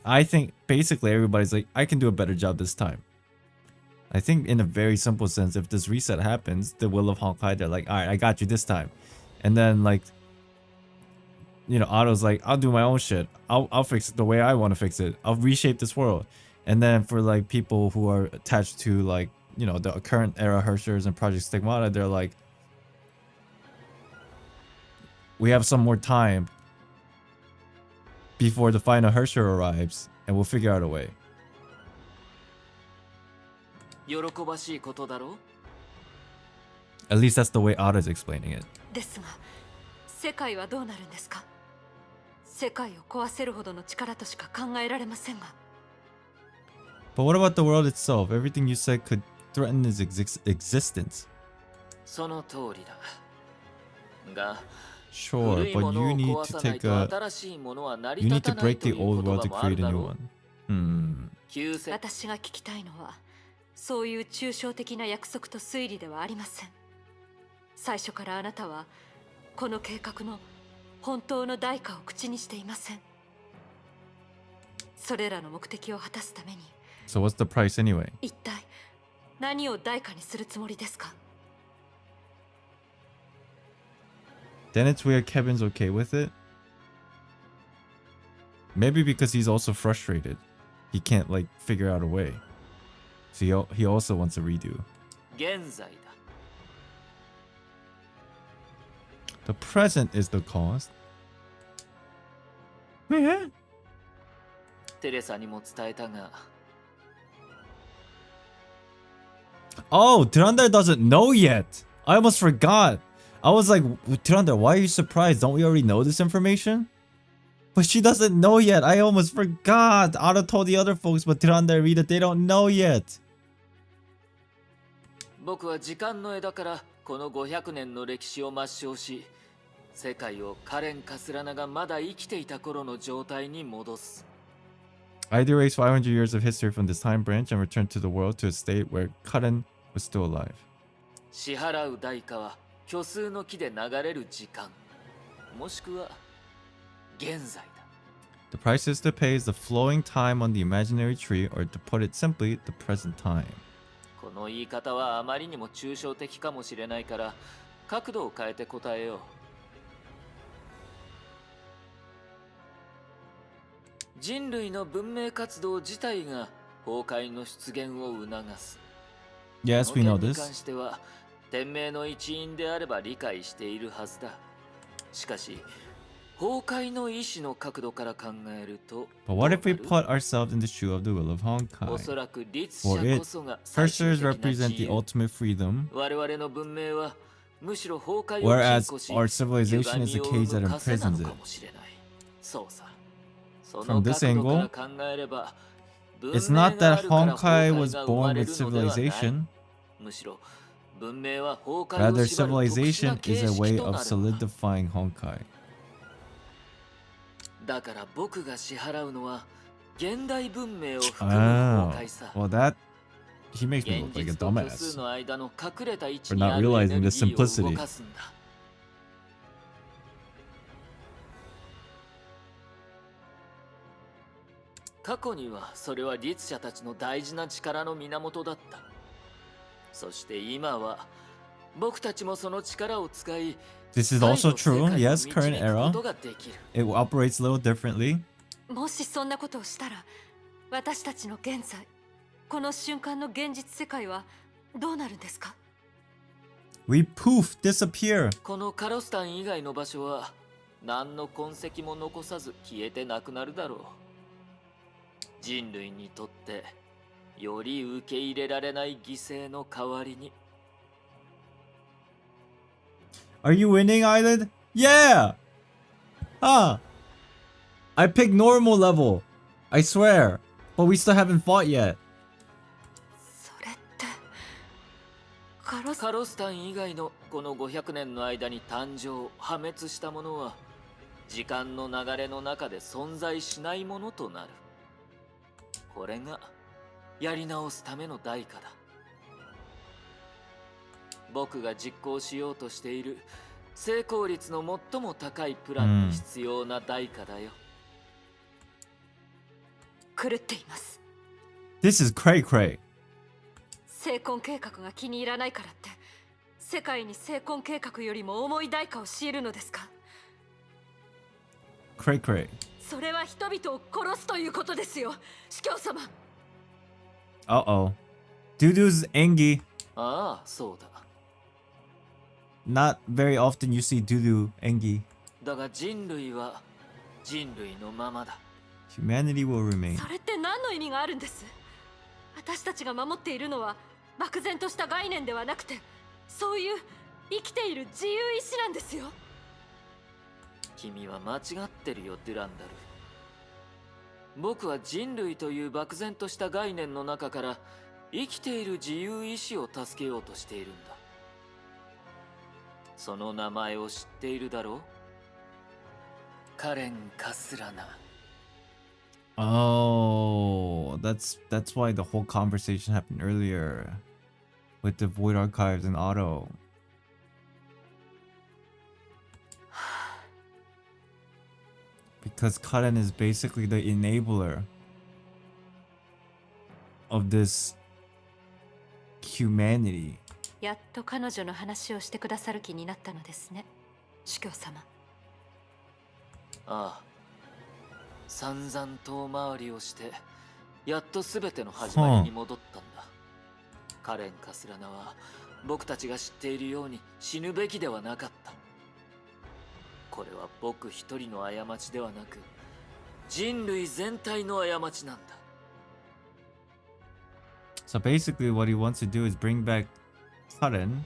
I think basically everybody's like, I can do a better job this time. I think in a very simple sense, if this reset happens, the Will of Honkai, they're like, alright, I got you this time. And then like, you know, Otto's like, I'll do my own shit. I'll fix it the way I want to fix it. I'll reshape this world. And then for like people who are attached to like, you know, the current era Hershers and Project Stigmata, they're like, we have some more time before the final Hersher arrives, and we'll figure out a way. 喜ばしいことだろう? At least that's the way Otto's explaining it. ですが、世界はどうなるんですか？世界を壊せるほどの力としか考えられませんが。But what about the world itself? Everything you said could threaten its existence. その通りだ。が、Sure, but you need to take a... You need to break the old world to create a new one. 私が聞きたいのは、そういう抽象的な約束と推理ではありません。最初からあなたは、この計画の本当の代価を口にしていません。それらの目的を果たすために、So what's the price anyway? 一体何を代価にするつもりですか? Then it's weird Kevin's okay with it. Maybe because he's also frustrated. He can't like figure out a way. So he also wants a redo. 現在だ。The present is the cost. テレサにも伝えたが。Oh, Tirandar doesn't know yet. I almost forgot. I was like, Tirandar, why are you surprised? Don't we already know this information? But she doesn't know yet. I almost forgot. Otto told the other folks, but Tirandar and Rita, they don't know yet. 僕は時間の枝からこの500年の歴史を抹消し、世界をカレン・カスラナがまだ生きていた頃の状態に戻す。I'd erase 500 years of history from this time branch and return to the world to a state where Karen was still alive. 支払う代価は虚数の木で流れる時間、もしくは現在だ。The prices to pay is the flowing time on the imaginary tree, or to put it simply, the present time. この言い方はあまりにも抽象的かもしれないから角度を変えて答えよう。人類の文明活動自体が崩壊の出現を促す。 Yes, we know この件に this. 関しては天命の一員であれば理解しているはずだ。しかし崩壊の意志の角度から考えると But what if we put ourselves in the shoe of the will of お Honkai? そらく律 For 者 it, こそが最終 cursors 的な represent 自 the 由。 ultimate freedom, 我々の文明はむしろ崩壊を whereas 禁錮し our civilization is the 歪みを cage that 生む枷なの imprisons か it. もしれない。そうさ。そ From の this 角度から angle, 考えれば it's not that Honkai was born with civilization, むしろ文明は崩壊を rather 縛る特殊 civilization な形 is a 式 way と of なるのだ。 solidifying Honkai. だから僕が支払うのは現代文明を含む Oh, 崩壊さ。 well that, he makes me 現 look like a 実と虚数 dumbass. の間の隠れた位置 For に not あるエ realizing ネル the ギーを simplicity. 動かすんだ。過去にはそれは律者たちの大事な力の源だった。そして今は僕たちもその力を使い This is also true. Yes, current era. ことができる。 It operates a little differently. もしそんなことをしたら、私たちの現在、この瞬間の現実世界はどうなるんですか？ We poof, disappear. このカロスタン以外の場所は何の痕跡も残さず消えてなくなるだろう。人類にとってより受け入れられない犠牲の代わりに。 Are you winning, Island? Yeah! Huh. I picked normal level. I swear. But we still haven't fought yet. それってカロスタン以外のこの500年の間に誕生破滅したものは時間の流れの中で存在しないものとなる。これがやり直すための代価だ。僕が実行しようとしている成功率の最も高いプランに必要な代価だよ。狂っています。 This is cray cray. 成婚計画が気に入らないからって世界に成婚計画よりも重い代価を強いるのですか？ Cray cray. それは人々を殺すということですよ、司教様。 Uh-oh. Dudu's engi. ああ、そうだ。 Not very often you see Dudu engi. だが人類は人類のままだ。 Humanity will remain. それって何の意味があるんです？私たちが守っているのは漠然とした概念ではなくて、そういう生きている自由意志なんですよ。君は間違ってるよ、デュランダル。僕は人類という漠然とした概念の中から生きている自由意志を助けようとしているんだ。その名前を知っているだろう？カレン・カスラナ。 Oh, that's why the whole conversation happened earlier with the Void Archives and Otto. Because Karen is basically the enabler of this humanity. やっと彼女の話をしてくださる気になったのですね、司教様。ああ、散々遠回りをしてやっと全ての始まりに戻ったんだ。カレン・カスラナは僕たちが知っているように死ぬべきではなかった。これは僕一人の過ちではなく人類全体の過ちなんだ。 So basically what he wants to do is bring back Karen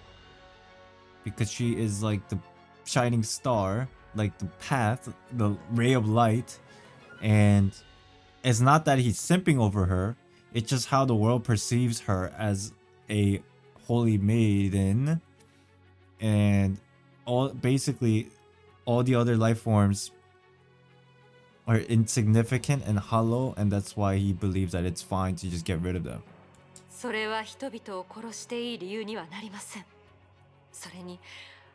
because she is like the shining star, like the path, the ray of light, and it's not that he's simping over her, it's just how the world perceives her as a holy maiden, and basically all the other life forms are insignificant and hollow, and that's why he believes that it's fine to just get rid of them. それは人々を殺していい理由にはなりません。それに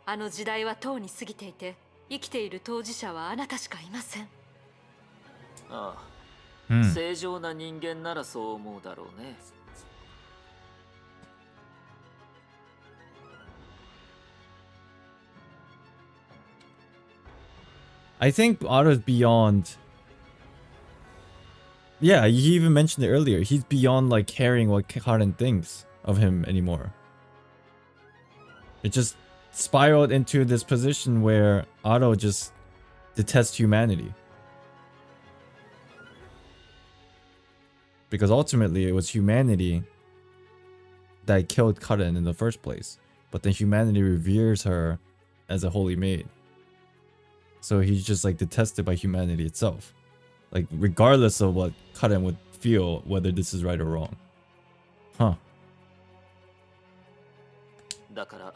あの時代はとうに過ぎていて、生きている当事者はあなたしかいません。ああ、 Hmm. 正常な人間ならそう思うだろうね。 I think Otto's beyond. Yeah, he even mentioned it earlier. He's beyond like caring what Karen thinks of him anymore. It just spiraled into this position where Otto just detests humanity. Because ultimately it was humanity that killed Karen in the first place. But then humanity reveres her as a holy maid. So he's just like detested by humanity itself. Like regardless of what Karen would feel, whether this is right or wrong. Huh. だから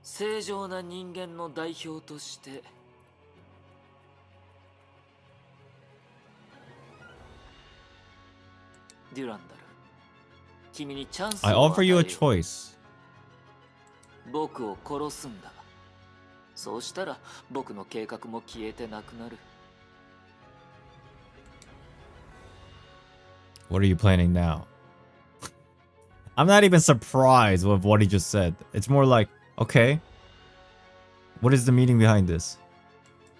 正常な人間の代表としてデュランダル、君にチャンスを I 与 offer え you よ a う。 choice. 僕を殺すんだ。そうしたら僕の計画も消えてなくなる。 What are you planning now? I'm not even surprised with what he just said. It's more like, okay, what is the meaning behind this?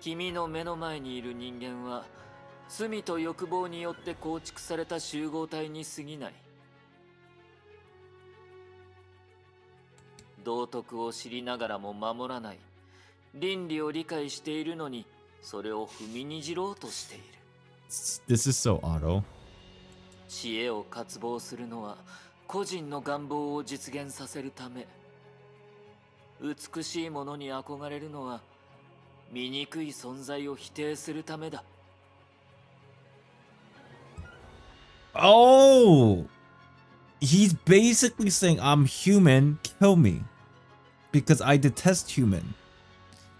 君の目の前にいる人間は罪と欲望によって構築された集合体に過ぎない。道徳を知りながらも守らない。倫理を理解しているのにそれを踏みにじろうとしている。 This is so Otto. 知恵を渇望するのは個人の願望を実現させるため。美しいものに憧れるのは醜い存在を否定するためだ。 Oh! He's basically saying I'm human, kill me. Because I detest human.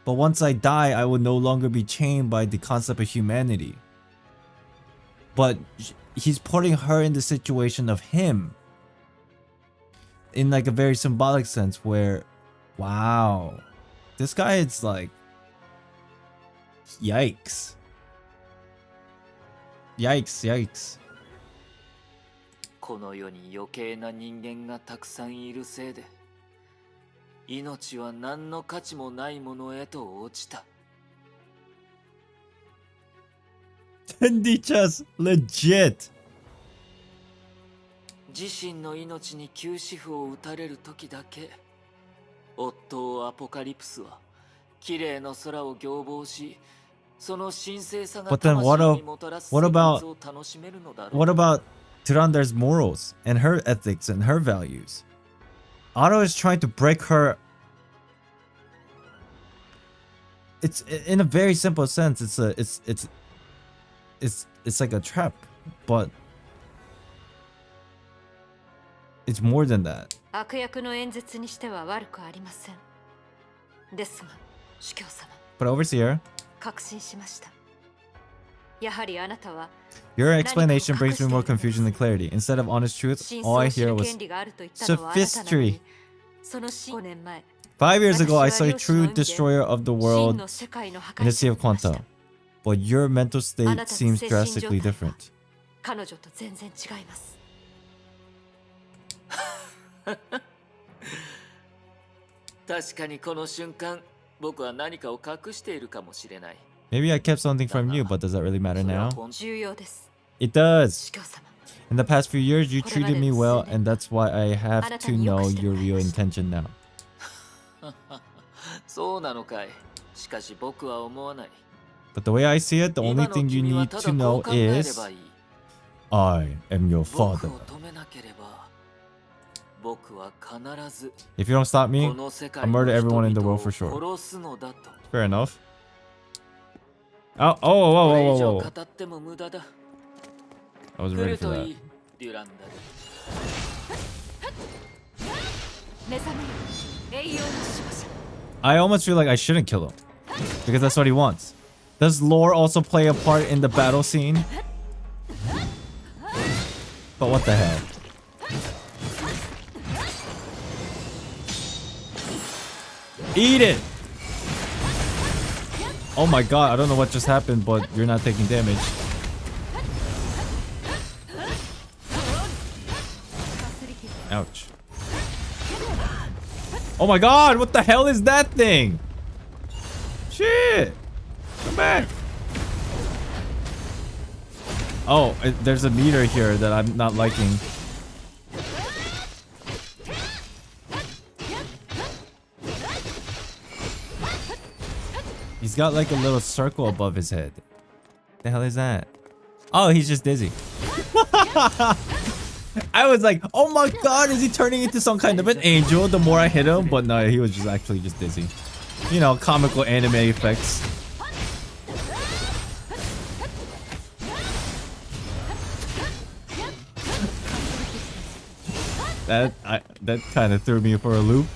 But once I die, I will no longer be chained by the concept of humanity. But he's putting her in the situation of him. In like a very symbolic sense where, wow, this guy is like, yikes. Yikes, yikes. この世に余計な人間がたくさんいるせいで命は何の価値もないものへと落ちた。 Tendichas, legit. 自身の命に休止符を打たれる時だけオットー・アポカリプスは綺麗な空を仰望しその神聖さが But then 魂にもたらす what 生 about- 活を楽しめるのだろう。 What about Tirandar's morals and her ethics and her values? Otto is trying to break her. It's in a very simple sense. It's like a trap, but it's more than that. 悪役の演説にしては悪くありません。ですが、主教様、 But overseer, 確信しました。やはりあなたは your explanation brings me more confusion than clarity. Instead of honest truth, 真 all 相 I を知る hear was 権利があると言ったのはあなたなのに、 sophistry. その5年前、 5 years ago, I 私 saw は a 両親の true 意味で destroyer of the 真 world の世界の破 in the 壊 Sea 者 of を見ました Quanta. But your mental state あなたの seems 精神状態は drastically different. 彼女と全然違います。確かにこの瞬間僕は何かを隠しているかもしれない。 Maybe I kept something from you, but does that really matter それは now? 本当重要です。 It does. 主教様、 In the past few years, you treated me well, これまでの数年、 and that's why I have あなた to によく know しても your らい real ました。 intention now. そうなのかい。しかし僕は思わない。 But the way I see it, the 今 only の thing you 君は need た to だこ know う考えれ is ばいい。 I am your 僕 father. を止めなければ僕は必ず If you don't stop こ me, の世 I'll 界の murder 人 everyone in the 々を world for sure. 殺すのだと。 Fair enough. Oh, whoa, こ whoa, れ whoa, 以上 whoa. 語っても無駄だ。 I wasn't 来 ready る for とい that. い、デュランダル。目覚めよ、栄養の守護者。 I almost feel like I shouldn't kill him. Because that's what he wants. Does lore also play a part in the battle scene? But what the hell? Eat it! Oh my god, I don't know what just happened, but you're not taking damage. Oh my god, what the hell is that thing? Shit! Come back! Oh, there's a meter here that I'm not liking. He's got like a little circle above his head. The hell is that? Oh, he's just dizzy. I was like, oh my god, is he turning into some kind of an angel the more I hit him? But no, he was just actually just dizzy. You know, comical anime effects. That kind of threw me for a loop.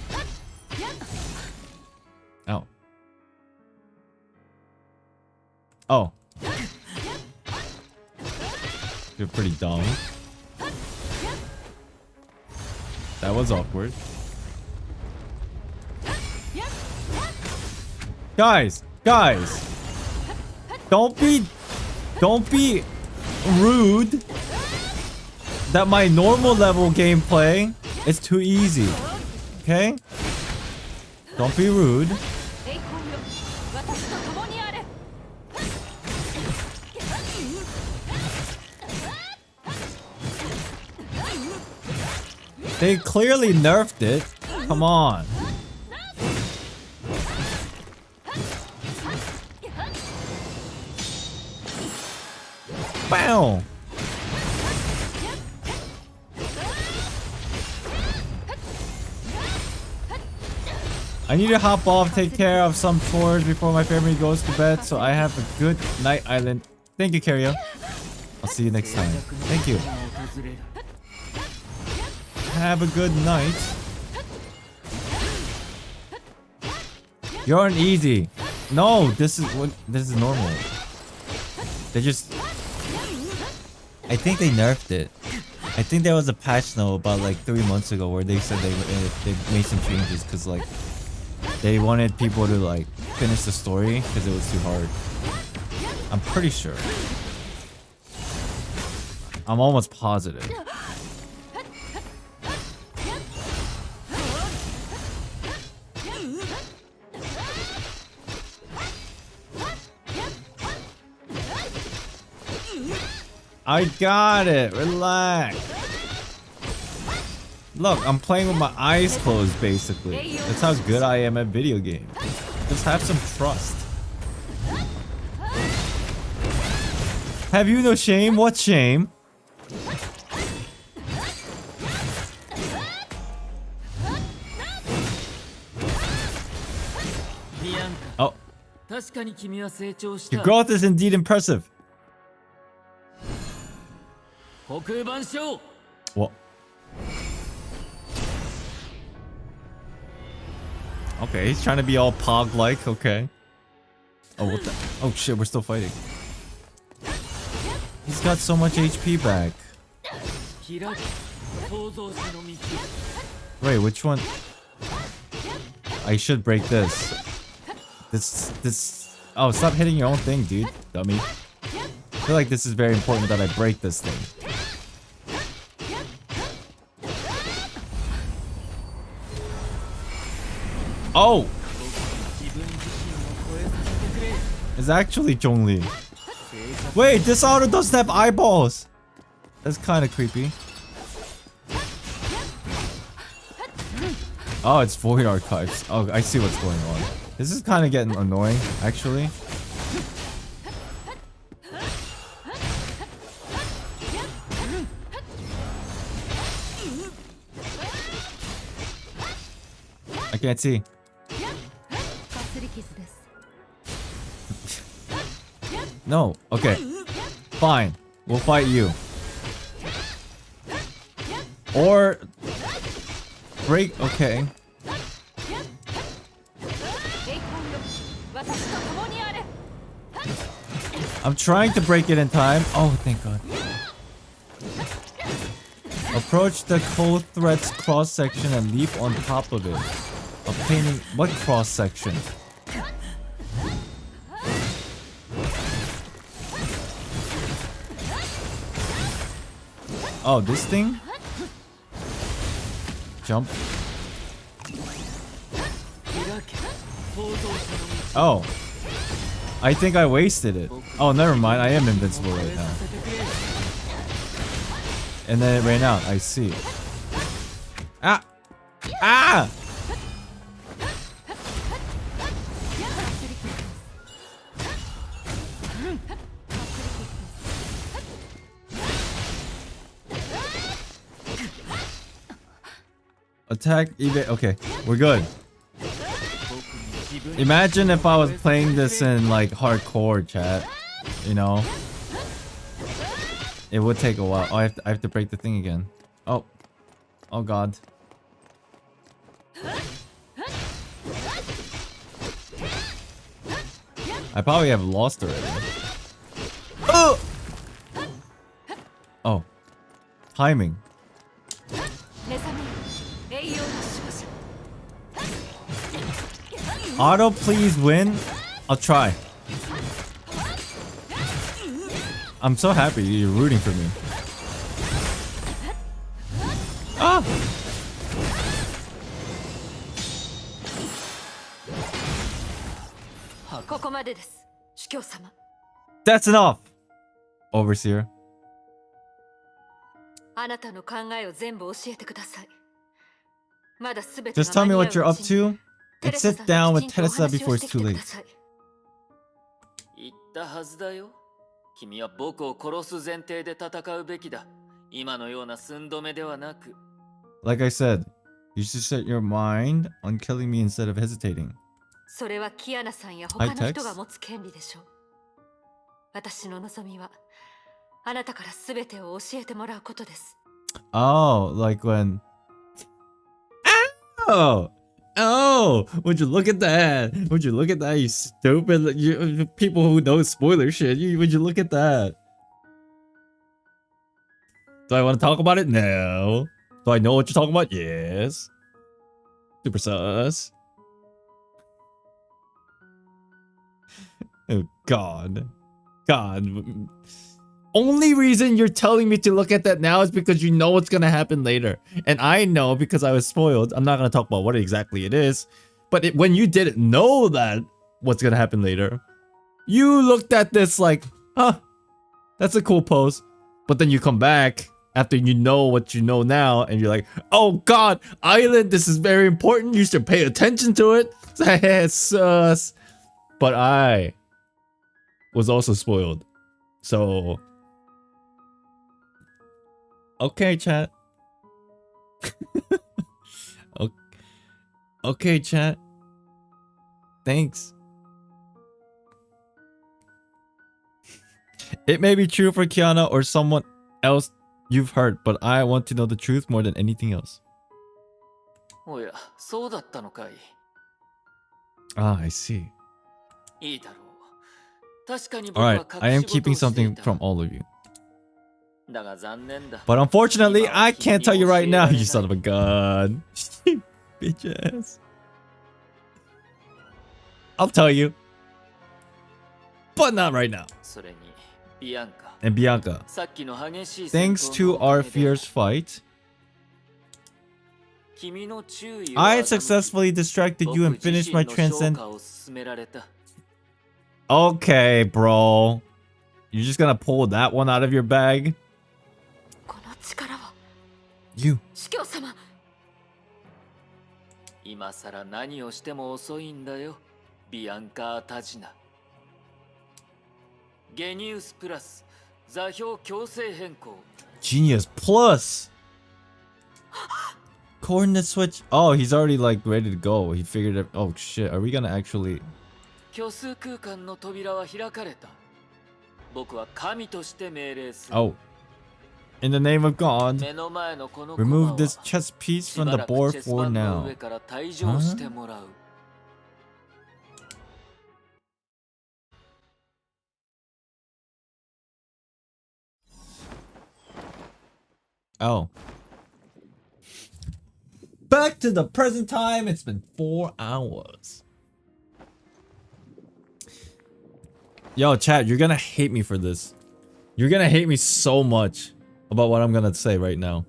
Oh. Oh. You're pretty dumb. That was awkward. Guys, don't be rude. That my normal level gameplay is too easy. Okay? Don't be rude. They clearly nerfed it. Come on. Bow. I need to hop off, take care of some chores before my family goes to bed, so I have a good night, Island. Thank you, Carrio. I'll see you next time. Thank you. Have a good night. You're on easy. No, this is normal. They just... I think they nerfed it. I think there was a patch note about like 3 months ago where they said they made some changes because like they wanted people to like finish the story because it was too hard. I'm pretty sure. I'm almost positive. I got it. Relax. Look, I'm playing with my eyes closed, basically. That's how good I am at video games. Just have some trust. Have you no shame? What shame? Oh. Your growth is indeed impressive. What? Okay, he's trying to be all Pog-like, okay. Oh, what the? Oh shit, we're still fighting. He's got so much HP back. Wait, which one? I should break this. This... Oh, stop hitting your own thing, dude. Dummy. I feel like this is very important that I break this thing. Oh! It's actually Zhongli. Wait, this Otto doesn't have eyeballs! That's kind of creepy. Oh, it's Void Archives. Oh, I see what's going on. This is kind of getting annoying, actually. I can't see. No. Okay. Fine. We'll fight you. Or... break... Okay. I'm trying to break it in time. Oh, thank God. Approach the cold thread's cross-section and leap on top of it. Obtaining... what cross-section? Oh, this thing? Jump. Oh. I think I wasted it. Oh, never mind. I am invincible right now. And then it ran out. I see. Ah! Ah! Attack, evade. Okay, we're good. Imagine if I was playing this in like hardcore, chat. You know, it would take a while. Oh, I have to break the thing again. Oh, oh God. I probably have lost already. Oh, oh, timing. Otto, please win. I'll try. I'm so happy you're rooting for me. Ah! That's enough! Overseer. Just tell me what you're up to and sit down with Teresa before it's too late. 言ったはずだよ。君は僕を殺す前提で戦うべきだ。今のような寸止めではなく。Like I said, you should set your mind on killing me instead of hesitating. それはキアナさんや他の人が持つ権利でしょう。私の望みはあなたからすべてを教えてもらうことです。Oh, like when... Oh! Oh! Would you look at that? Would you look at that, you stupid... You, people who know spoiler shit, would you look at that? Do I want to talk about it? No. Do I know what you're talking about? Yes. Super sus. Oh, God. God. Only reason you're telling me to look at that now is because you know what's gonna happen later. And I know because I was spoiled. I'm not gonna talk about what exactly it is. But when you didn't know that what's gonna happen later, you looked at this like, huh, that's a cool pose. But then you come back after you know what you know now and you're like, oh God, Island, this is very important. You should pay attention to it. Sus. But I was also spoiled. So... Okay, chat. Okay, chat. Thanks. It may be true for Kiana or someone else you've heard, but I want to know the truth more than anything else. Oh yeah, そうだったのかい。Ah, I see. いいだろう。確かに僕は Alright, I am 隠し事 keeping をしてい something た。 from all of you. だが残念だ。 But unfortunately, I can't tell you right now, you son of a gun. Bitch ass. I'll tell you. But not right now. それに、ビアンカ。 And Bianca, さっきの激しい戦 thanks 闘 to のお our かげで fierce fight, 君の注意を I 欺き successfully distracted you and 僕自 finished my 身の昇 transcend... 華を進められた。 Okay, bro. You're just gonna pull that one out of your bag? この力は You. 司教様。今さら何をしても遅いんだよ、ビアンカ・タジナ。ゲニウスプラス座標強制変更。 Genius plus. Coordinate switch. Oh, he's already like ready to go. He figured it. Oh shit. Are we gonna actually... 虚数空間の扉は開かれた。僕は神として命令する。 Oh. In the name of God, 目の前のこの remove 駒 this は chess piece し from ば the らく board チェス for 盤の now. 上から退場してもらう。 Oh. Back to the present time. It's been 4 hours. Yo, chat, you're gonna hate me for this. You're gonna hate me so much about what I'm gonna say right now.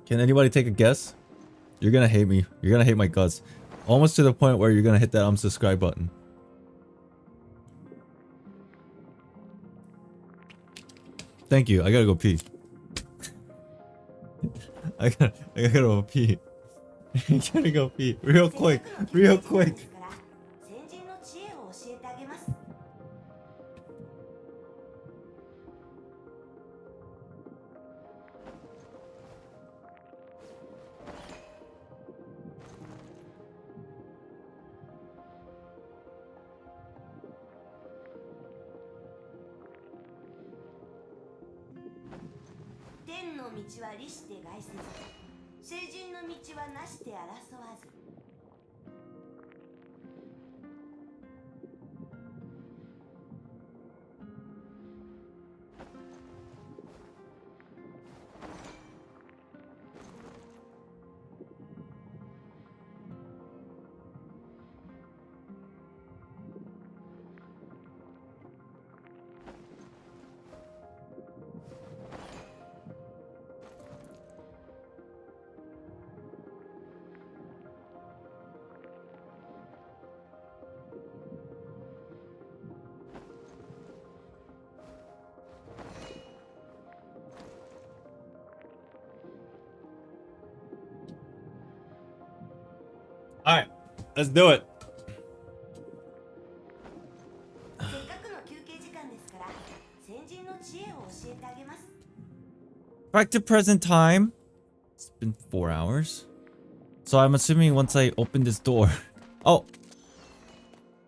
Can anybody take a guess? You're gonna hate me. You're gonna hate my guts. Almost to the point where you're gonna hit that unsubscribe button. Thank you. I gotta go pee. I gotta go pee. I gotta go pee. Real quick. Real quick. 先人の知恵を教えてあげます。天の道は利して害せず、聖人の道はなして争わず。Alright, let's do it. せっかくの休憩時間ですから、先人の知恵を教えてあげます。 Back to present time. It's been 4 hours. So I'm assuming once I open this door. Oh.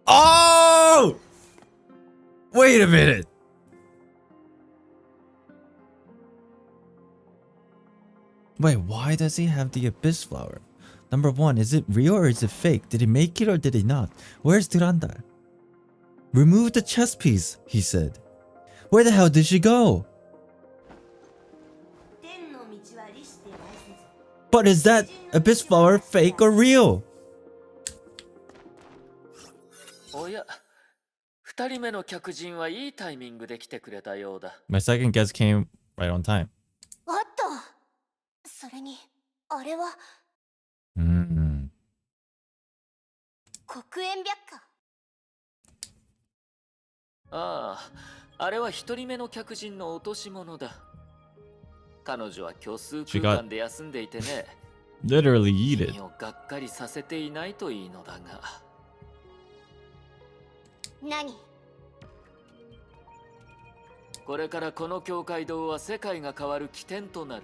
Oh! Wait a minute. Wait, why does he have the abyss flower? Number 1, is it real or is it fake? Did he make it or did he not? Where's Duranda? Remove the chess piece, he said. Where the hell did she go? 天の道は利して害せず。 But is that abyss flower fake or real? おや、二人目の客人はいいタイミングで来てくれたようだ。 My second guess came right on time. おっと、それにあれは Mm. 黒煙白花。ああ、あれは一人目の客人の落とし物だ。彼女は虚数空間で休んでいてね。Literally eat it. 君をがっかりさせていないといいのだが。何？これからこの教会堂は世界が変わる起点となる。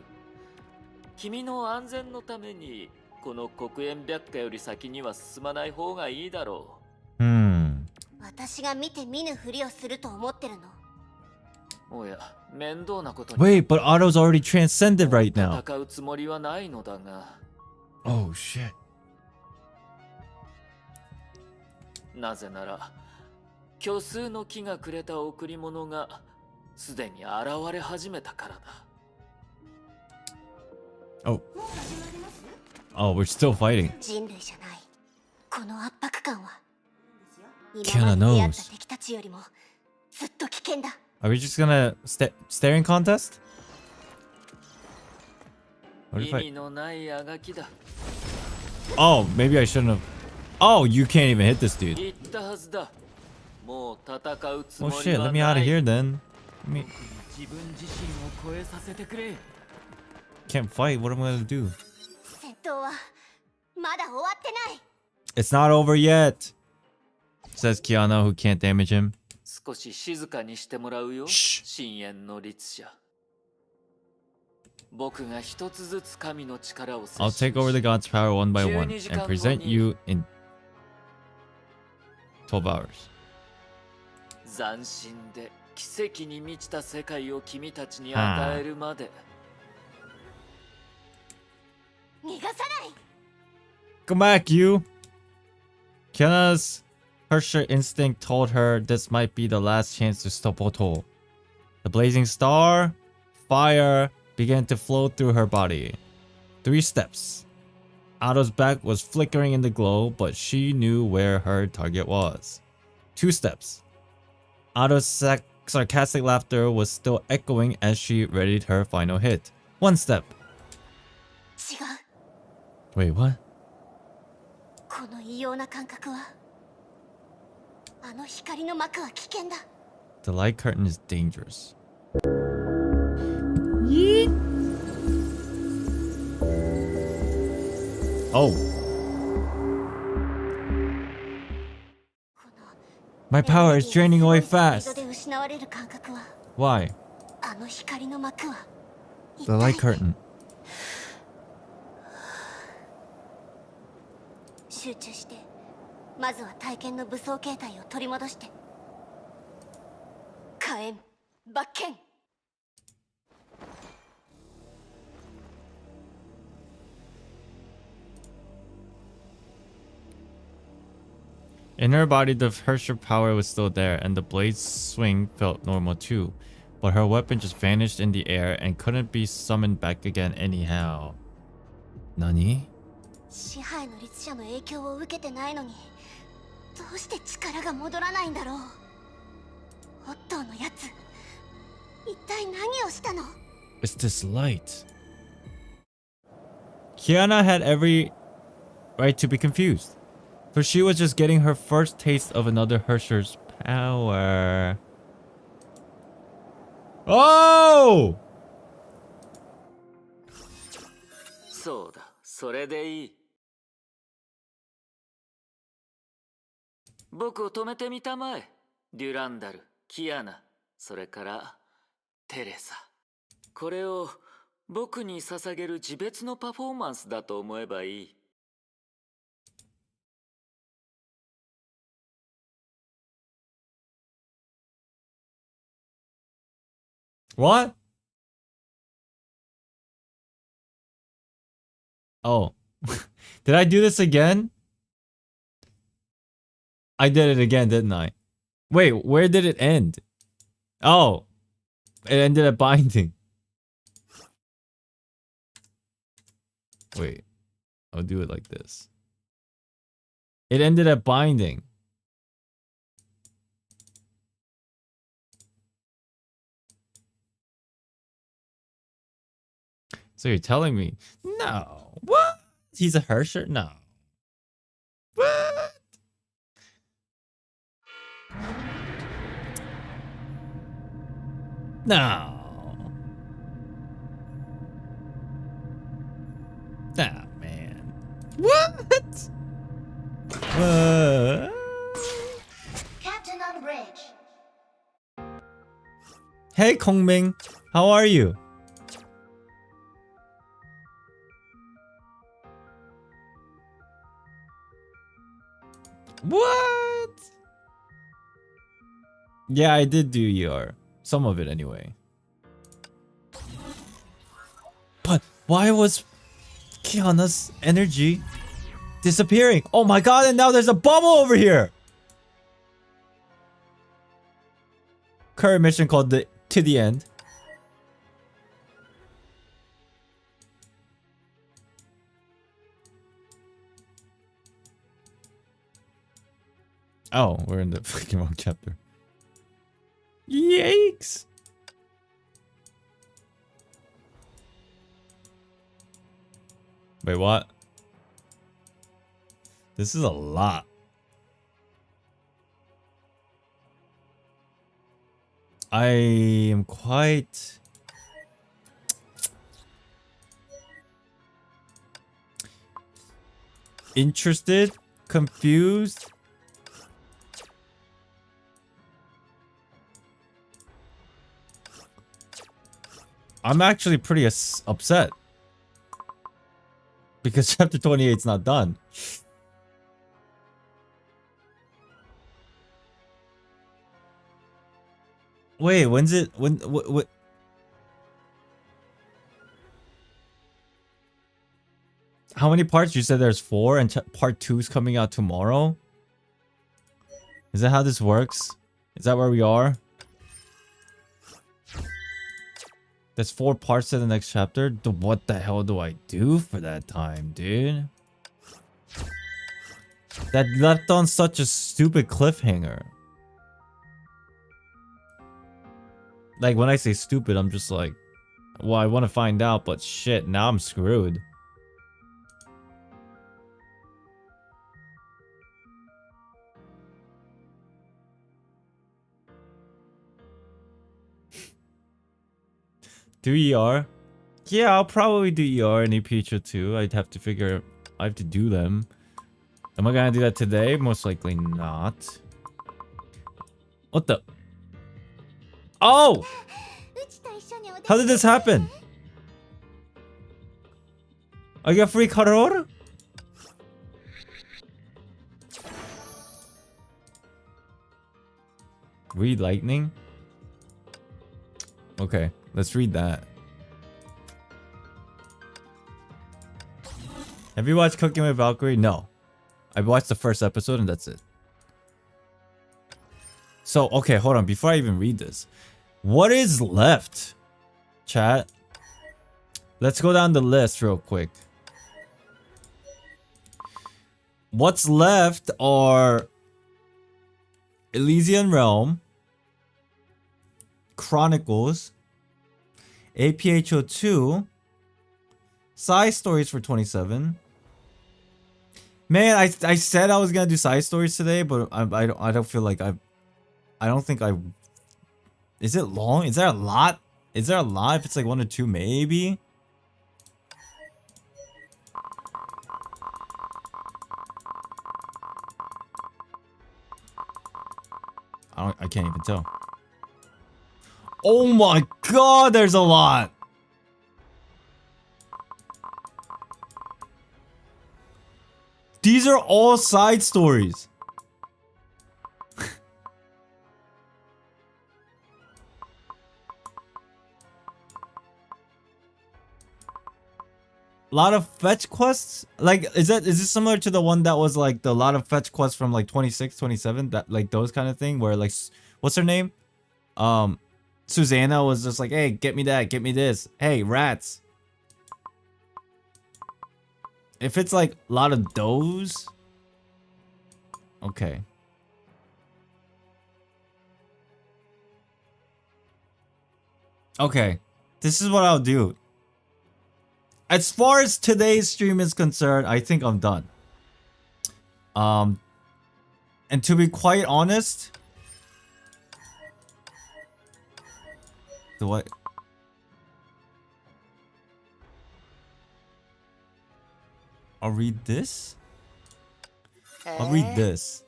君の安全のためにこの黒煙白花より先には進まない方がいいだろう。私が見て見ぬふりをすると思ってるの？おや、面倒なことに。 Wait, but Otto's already transcended right now. 戦うつもりはないのだが。Oh shit. なぜなら、虚数の木がくれた贈り物がすでに現れ始めたからだ。Oh. Oh, we're still fighting. 人類じゃない。この圧迫感は Kiana 今まで出会っ knows. た敵たちよりもずっと危険だ。 Are we just gonna staring contest? What if 意 I... 味のないあがきだ。 Oh, maybe I shouldn't have... Oh, you can't even hit this dude. 言ったはずだ。もう戦うつ Oh もり shit, は let me な out of い。 here then. Let me... 自分自身を超えさせてくれ。 Can't fight, what am I gonna do? 戦闘はまだ終わってない。 It's not over yet. Says Kiana, who can't damage him. 少し静かにしてもらうよ。 Shh. 深淵の律者。僕が一つずつ神の力を I'll take over the god's power one by one 12時 and 間 present 後に you in 12 hours. 斬新で奇跡に満ちた世界を君たちに与えるまで。逃がさない。 Come back, you! Kiana's harsher instinct told her this might be the last chance to stop Otto. The blazing star, fire, began to flow through her body. 3 steps. Otto's back was flickering in the glow, but she knew where her target was. 2 steps. Otto's sarcastic laughter was still echoing as she readied her final hit. 1 step. 違う。Wait, what? この異様な感覚は、あの光の膜は危険だ。 The light curtain is dangerous. Yeet. Oh. My power is draining away fast. Why? あの光の膜は The light curtain. 集中して、まずは体験の武装形態を取り戻して。火炎、罰剣。 In her body, the Hersher power was still there, and the blade's swing felt normal too. But her weapon just vanished in the air and couldn't be summoned back again anyhow. Nani? 支配の律者の影響を受けてないのに、どうして力が戻らないんだろう。オットーのやつ、一体何をしたの？ It's this light. Kiana had every right to be confused, for she was just getting her first taste of another Hersher's power. Oh! そうだ、それでいい。僕を止めてみたまえ。デュランダル、キアナ、それからテレサ。これを僕に捧げる自別のパフォーマンスだと思えばいい。What? Oh. Did I do this again? I did it again, didn't I? Wait, where did it end? Oh. It ended at binding. Wait. I'll do it like this. It ended at binding. So you're telling me, no, what? He's a Hersher? No. What? No. Nah, man. What? Captain on bridge. Hey, Kongming. How are you? What? Yeah, I did do your some of it anyway. But why was Kiana's energy disappearing? Oh my god, and now there's a bubble over here. Current mission called the To the End. Oh, we're in the fucking wrong chapter. Yikes! Wait, what? This is a lot. I am quite interested, confused. I'm actually pretty upset because chapter 28 is not done. Wait, when's it? What? How many parts? You said there's 4 and part 2 is coming out tomorrow? Is that how this works? Is that where we are? There's 4 parts to the next chapter? What the hell do I do for that time, dude? That left on such a stupid cliffhanger. Like, when I say stupid, I'm just like, well, I want to find out, but shit, now I'm screwed. Do ER? Yeah, I'll probably do ER and Epicho too. I'd have to figure. I have to do them. Am I gonna do that today? Most likely not. What the? Oh! How did this happen? I got free Karor? Read lightning? Okay, let's read that. Have you watched Cooking with Valkyrie? No. I watched the first episode and that's it. So, okay, hold on. Before I even read this. What is left? Chat. Let's go down the list real quick. What's left are Elysian Realm, Chronicles, APHO2, Side Stories for 27. Man, I said I was gonna do side stories today, but I don't feel like I don't think I. Is it long? Is there a lot? Is there a lot? If it's like 1 or 2, maybe. I can't even tell. Oh my god, there's a lot. These are all side stories. A lot of fetch quests? Like, is this similar to the one that was like the lot of fetch quests from like 26, 27? That like those kind of thing where like, what's her name? Susanna was just like, hey, get me that, get me this. Hey, rats. If it's like a lot of those. Okay. Okay. This is what I'll do. As far as today's stream is concerned, I think I'm done. And to be quite honest, do I? I'll read this. I'll read this.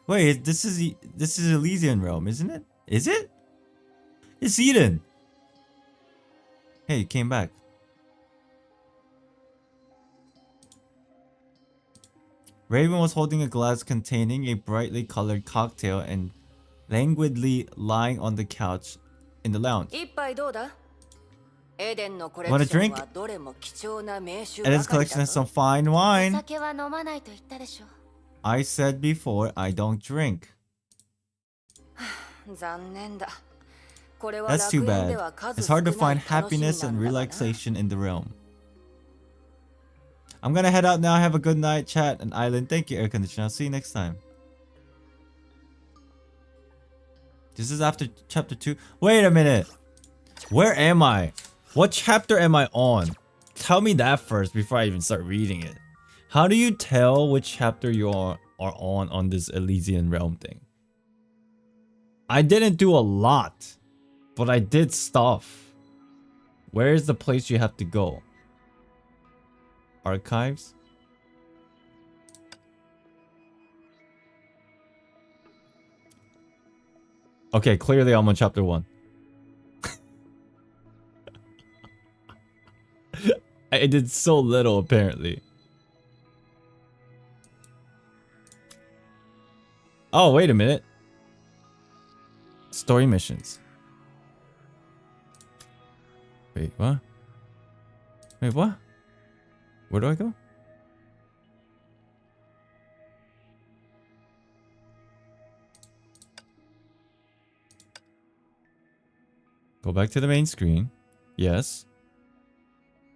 Wait, this is Elysian Realm, isn't it? Is it? It's Eden. Hey, it came back. Raven was holding a glass containing a brightly colored cocktail and languidly lying on the couch in the lounge. Want a drink? Eden's collection has some fine wine. I said before, I don't drink. That's too bad. It's hard to find happiness and relaxation in the realm. I'm gonna head out now. Have a good night, chat and Island. Thank you, air conditioner. I'll see you next time. This is after chapter 2. Wait a minute. Where am I? What chapter am I on? Tell me that first before I even start reading it. How do you tell which chapter you are on this Elysian Realm thing? I didn't do a lot, but I did stuff. Where is the place you have to go? Archives? Okay, clearly I'm on chapter 1. I did so little apparently. Oh, wait a minute. Story missions. Wait, what? Wait, what? Where do I go? Go back to the main screen. Yes.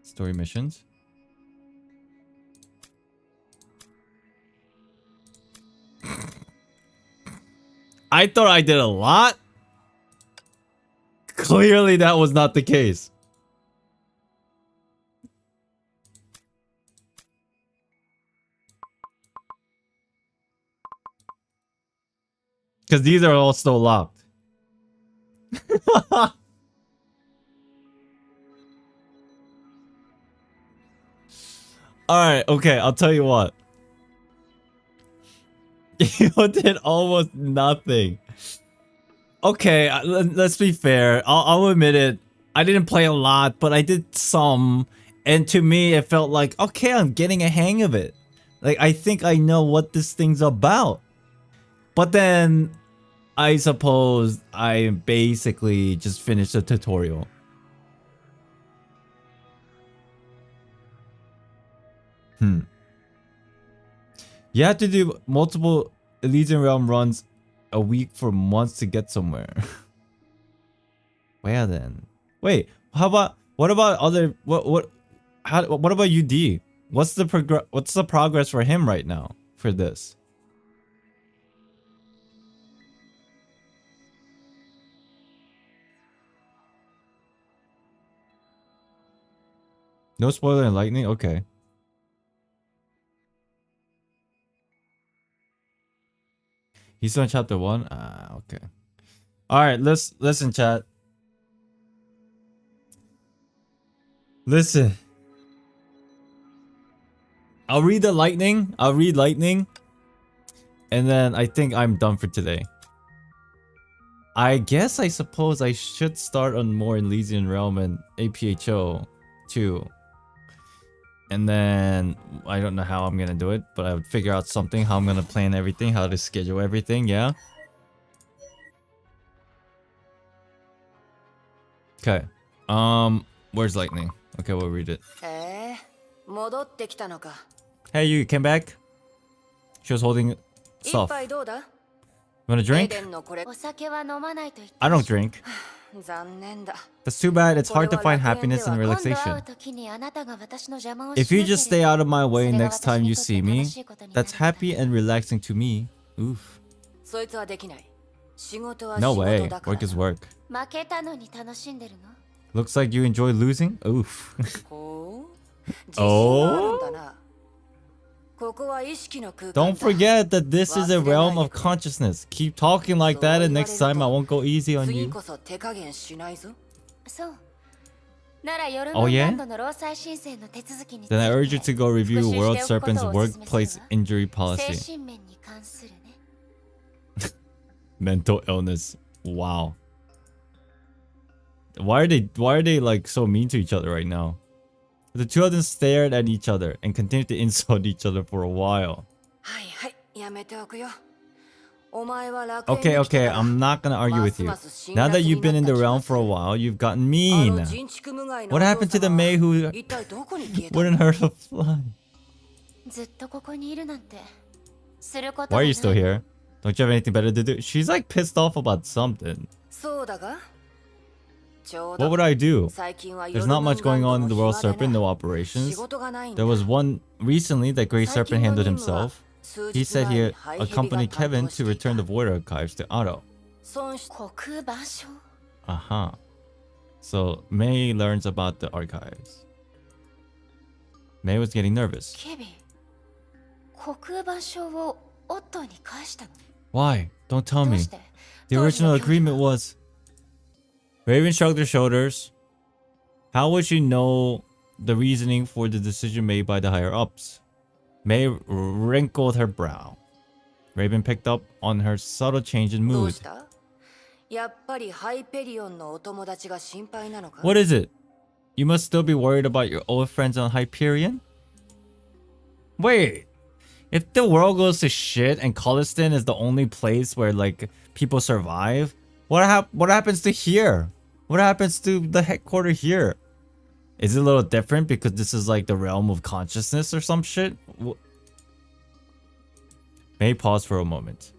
Story missions. I thought I did a lot. Clearly that was not the case. Because these are all still locked. Alright, okay, I'll tell you what. You did almost nothing. Okay, let's be fair. I'll admit it. I didn't play a lot, but I did some. And to me, it felt like, okay, I'm getting a hang of it. Like, I think I know what this thing's about. But then, I suppose I basically just finished the tutorial. You have to do multiple Elysian Realm runs a week for months to get somewhere. Well then. Wait, what about other what about UD? What's the progress for him right now for this? No spoiler in lightning? Okay. He's on chapter 1? Ah, okay. Alright, listen, chat. Listen. I'll read lightning. And then I think I'm done for today. I suppose I should start on more Elysian Realm and APHO too. And then I don't know how I'm gonna do it, but I would figure out something, how I'm gonna plan everything, how to schedule everything, yeah? Okay. Where's lightning? Okay, we'll read it. Hey, you came back? She was holding stuff. You wanna drink? I don't drink. That's too bad. It's hard to find happiness and relaxation. If you just stay out of my way next time you see me, that's happy and relaxing to me. Oof. No way. Work is work. Looks like you enjoy losing? Oof. Oh? Don't forget that this is a realm of consciousness. Keep talking like that and next time I won't go easy on you. Oh yeah? Then I urge you to go review World Serpent's workplace injury policy. Mental illness. Wow. Why are they like so mean to each other right now? The two of them stared at each other and continued to insult each other for a while. Okay, I'm not gonna argue with you. Now that you've been in the realm for a while, you've gotten mean. What happened to the Mei who wouldn't hurt a fly? Why are you still here? Don't you have anything better to do? She's like pissed off about something. What would I do? There's not much going on in the World Serpent, no operations. There was one recently that Great Serpent handled himself. He said he accompanied Kevin to return the Void Archives to Otto. Uh-huh. So Mei learns about the archives. Mei was getting nervous. Why? Don't tell me. The original agreement was... Raven shrugged her shoulders. How would she know the reasoning for the decision made by the higher-ups? Mei wrinkled her brow. Raven picked up on her subtle change in mood. What is it? You must still be worried about your old friends on Hyperion? Wait, if the world goes to shit and Culliston is the only place where like people survive, what happens to here? What happens to the headquarters here? Is it a little different because this is like the realm of consciousness or some shit? May pause for a moment.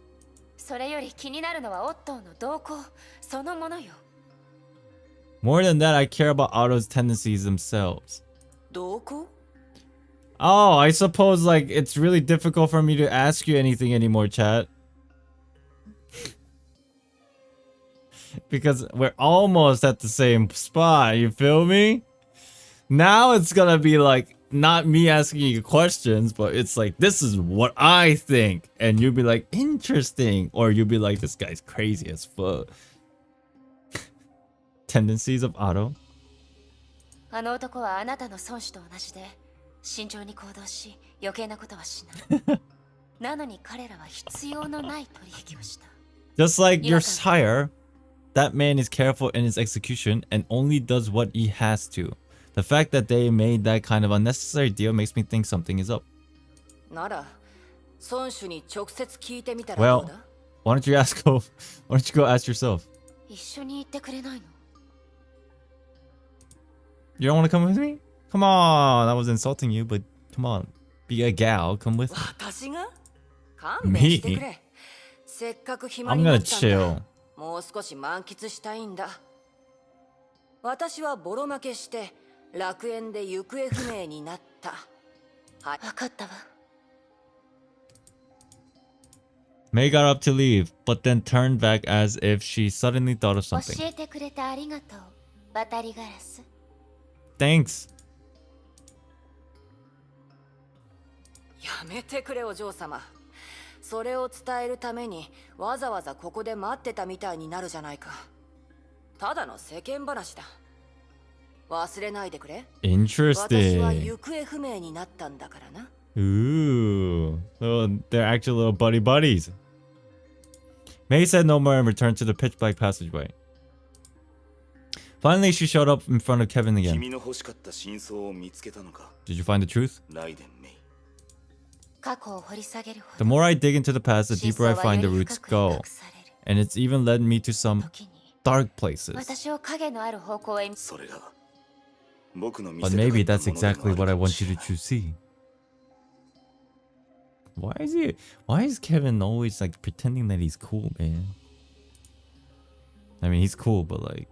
More than that, I care about Otto's tendencies themselves. Oh, I suppose like it's really difficult for me to ask you anything anymore, chat. Because we're almost at the same spot, you feel me? Now it's gonna be like, not me asking you questions, but it's like, this is what I think. And you'll be like, interesting. Or you'll be like, this guy's crazy as fuck. tendencies of Otto. あの男はあなたの孫子と同じで慎重に行動し余計なことはしないなのに彼らは必要のない取引をした Just like your sire, that man is careful in his execution and only does what he has to. The fact that they made that kind of unnecessary deal makes me think something is up. なら孫子に直接聞いてみたらどう Well, だ why don't you go ask yourself? 一緒に行ってくれないの You don't want to come with me? Come on, I was insulting you, but come on. Be a gal, come with me. 私が勘弁してくれせっかく暇になったんだ I'm gonna chill. もう少し満喫したいんだ私はボロ負けして楽園で行方不明になったはい分かったわ May got up to leave, but then turned back as if she suddenly thought of 教 something. えてくれてありがとうバタリガラス Thanks. やめてくれお嬢様それを伝えるためにわざわざここで待ってたみたいになるじゃないかただの世間話だ忘れないでくれ私は Interesting. 行方不明になったんだからな Ooh. So they're actually little buddy buddies. May said no more and returned to the pitch black passageway. Finally, she showed up in front of Kevin again. 君の欲しかった真相を見つけたのか Did you find the truth? ライデン・メイ。過去を掘り下げるほ The ど more I dig into the past, the 真 deeper I 相は find よ the り roots 深く go. 隠される And it's even led me to some 時に dark places. 私を影のある方向へそれが僕の見 But せたか maybe った that's ものでも exactly ある what I かも want し you れ to ない to see. Why is Kevin always like pretending that he's cool, man? I mean, he's cool, but like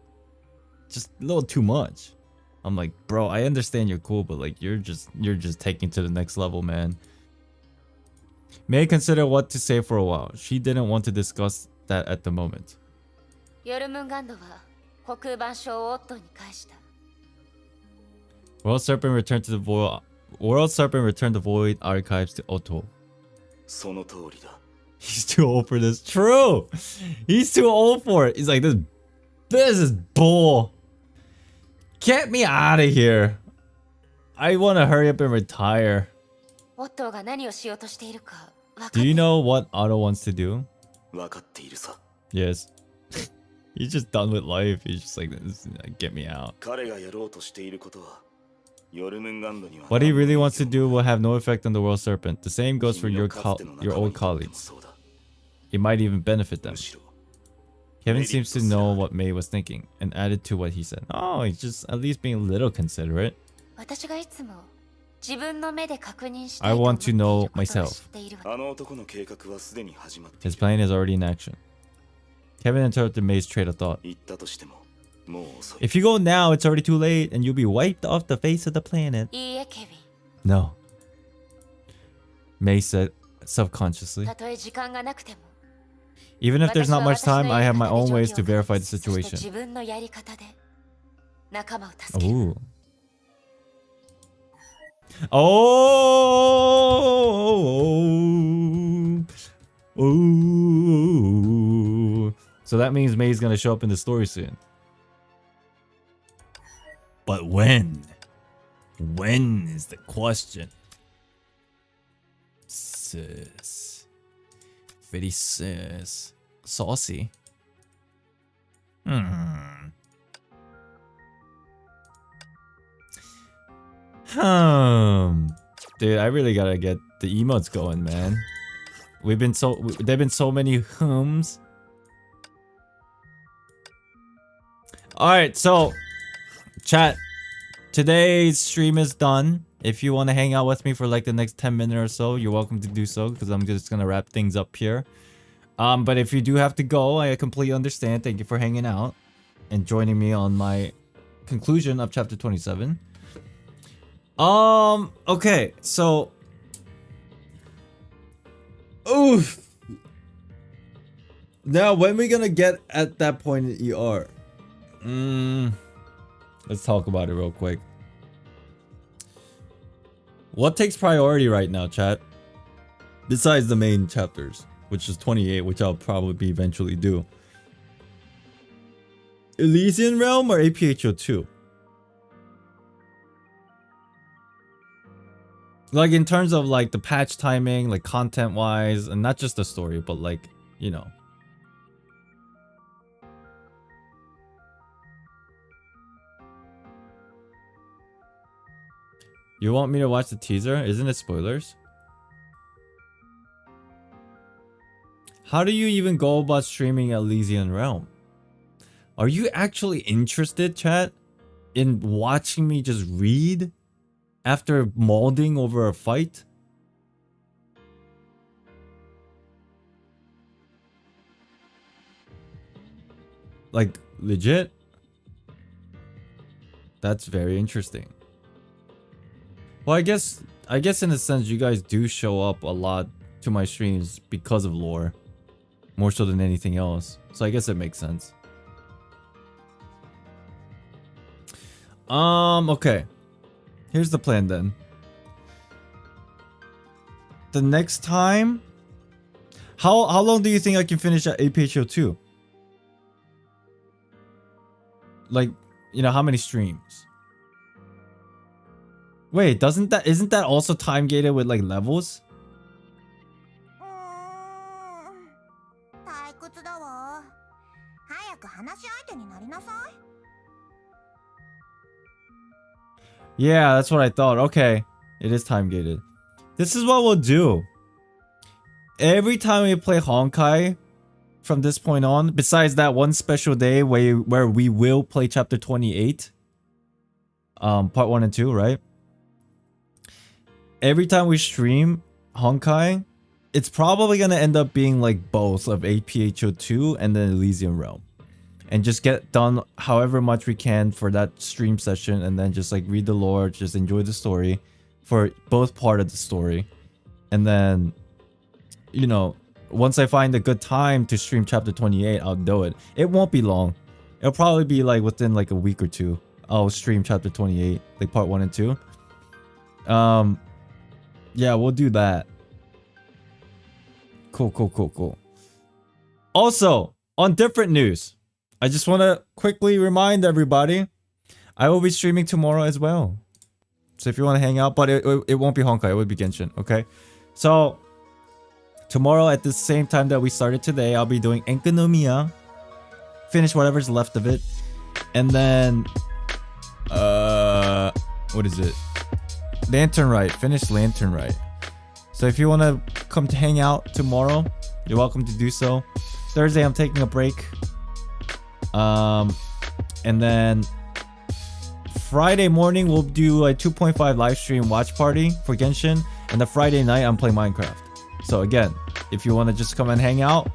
just a little too much. I'm like, bro, I understand you're cool, but like you're just taking to the next level, man. May consider what to say for a while. She didn't want to discuss that at the moment. ヨルムンガンドは黒空板書をオットに返した World Serpent returned the Void archives to Otto. その通りだ。 He's too old for this. True. He's too old for it. He's like, this is bull. Get me out of here. I want to hurry up and retire. オットが何をしようとしているか分かっ Do て you know what Otto wants to do? 分かっているさ。 Yes. He's just done with life. He's just like, get me out. 彼がやろうとしていることは、ヨルムンガンドには What he really wants to do will have no effect on the World Serpent. The same goes for 君 your のかつての your 仲間 old にとっても colleagues. そうだ。 It might even benefit them. むしろ Kevin seems to know what May was thinking and added to what he said. Oh, he's just at least being a little considerate. 私がいつも自分の目で確認した I いと思っ want てい to る know ことを知 myself. っているわあの男の計画はすでに始まってい His る。 plan is already in action. Kevin interrupted May's train of thought. 言ったとしても、もう遅い。 If you go now, it's already too late and you'll be wiped off the face of the planet. いいえケビン No. May said subconsciously. たとえ時間がなくても Even if there's 私は not much 私の time, や I り have my 方で own 状 ways 況 to を verify the そして自 situation. 分のやり方で仲間を助ける Ooh. Oh. Ooh. So that means May's gonna show up in the story soon. But when? When is the question? Sis. Very sis. Saucy. Dude, I really gotta get the emotes going, man. There've been so many hums. Alright, so chat. Today's stream is done. If you want to hang out with me for like the next 10 minutes or so, you're welcome to do so, because I'm just gonna wrap things up here. But if you do have to go, I completely understand. Thank you for hanging out and joining me on my conclusion of chapter 27. Okay, so oof. Now when we gonna get at that point in ER? Let's talk about it real quick. What takes priority right now, chat? Besides the main chapters, which is 28, which I'll probably eventually do. Elysian Realm or APHO2? Like in terms of like the patch timing, like content wise, and not just the story, but like, you know. You want me to watch the teaser? Isn't it spoilers? How do you even go about streaming Elysian Realm? Are you actually interested, chat, in watching me just read after molding over a fight? Like, legit? That's very interesting. Well, I guess in a sense you guys do show up a lot to my streams because of lore. More so than anything else. So I guess it makes sense. Okay. Here's the plan then. The next time, how long do you think I can finish at APHO2? Like, you know, how many streams? Wait, isn't that also time gated with like levels? Yeah, that's what I thought. Okay. It is time gated. This is what we'll do. Every time we play Honkai from this point on, besides that one special day where we will play chapter 28. Part 1 and 2, right? Every time we stream Honkai, it's probably gonna end up being like both of APHO2 and then Elysian Realm. And just get done however much we can for that stream session, and then just like read the lore, just enjoy the story for both part of the story. And then, you know, once I find a good time to stream chapter 28, I'll do it. It won't be long. It'll probably be like within like a week or two. I'll stream chapter 28, like part 1 and 2. Yeah, we'll do that. Cool. Also, on different news, I just want to quickly remind everybody, I will be streaming tomorrow as well. So if you want to hang out, but it won't be Honkai, it would be Genshin, okay? So, tomorrow at the same time that we started today, I'll be doing Enkanomiya. Finish whatever's left of it. And then, what is it? Lantern Rite. Finish Lantern Rite. So if you want to come to hang out tomorrow, you're welcome to do so. Thursday, I'm taking a break. And then Friday morning we'll do a 2.5 live stream watch party for Genshin, and the Friday night I'm playing Minecraft. So again, if you want to just come and hang out,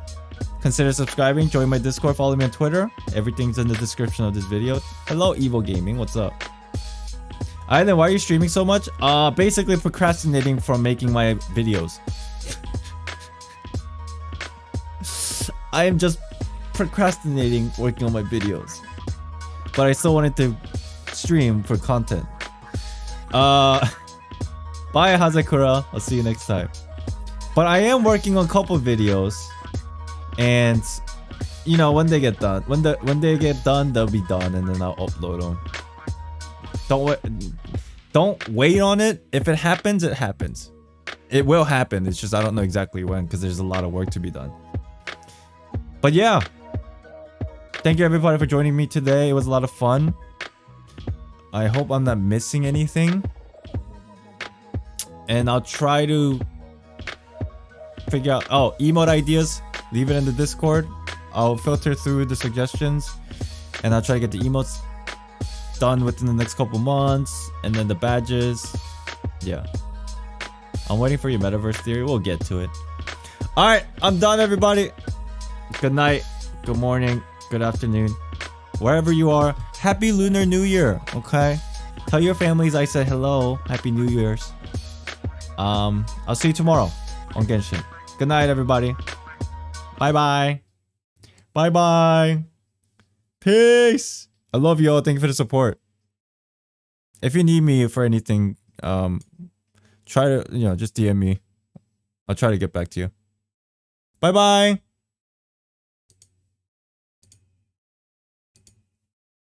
consider subscribing, join my Discord, follow me on Twitter. Everything's in the description of this video. Hello Evil Gaming, what's up? Alright then, why are you streaming so much? Basically procrastinating from making my videos. I am just procrastinating working on my videos, but I still wanted to stream for content. Bye Hazakura, I'll see you next time. But I am working on a couple videos, and you know, when they get done, when they get done, they'll be done, and then I'll upload them. Don't wait on it. If it happens, it happens. It will happen. It's just I don't know exactly when, because there's a lot of work to be done. But yeah, thank you everybody for joining me today. It was a lot of fun. I hope I'm not missing anything. And I'll try to figure out... Oh, emote ideas. Leave it in the Discord. I'll filter through the suggestions. And I'll try to get the emotes done within the next couple months. And then the badges. Yeah. I'm waiting for your metaverse theory. We'll get to it. Alright, I'm done everybody. Good night. Good morning. Good afternoon. Wherever you are. Happy Lunar New Year. Okay? Tell your families I said hello. Happy New Year's. I'll see you tomorrow on Genshin. Good night, everybody. Bye-bye. Bye-bye. Peace. I love you all. Thank you for the support. If you need me for anything, try to, just DM me. I'll try to get back to you. Bye-bye.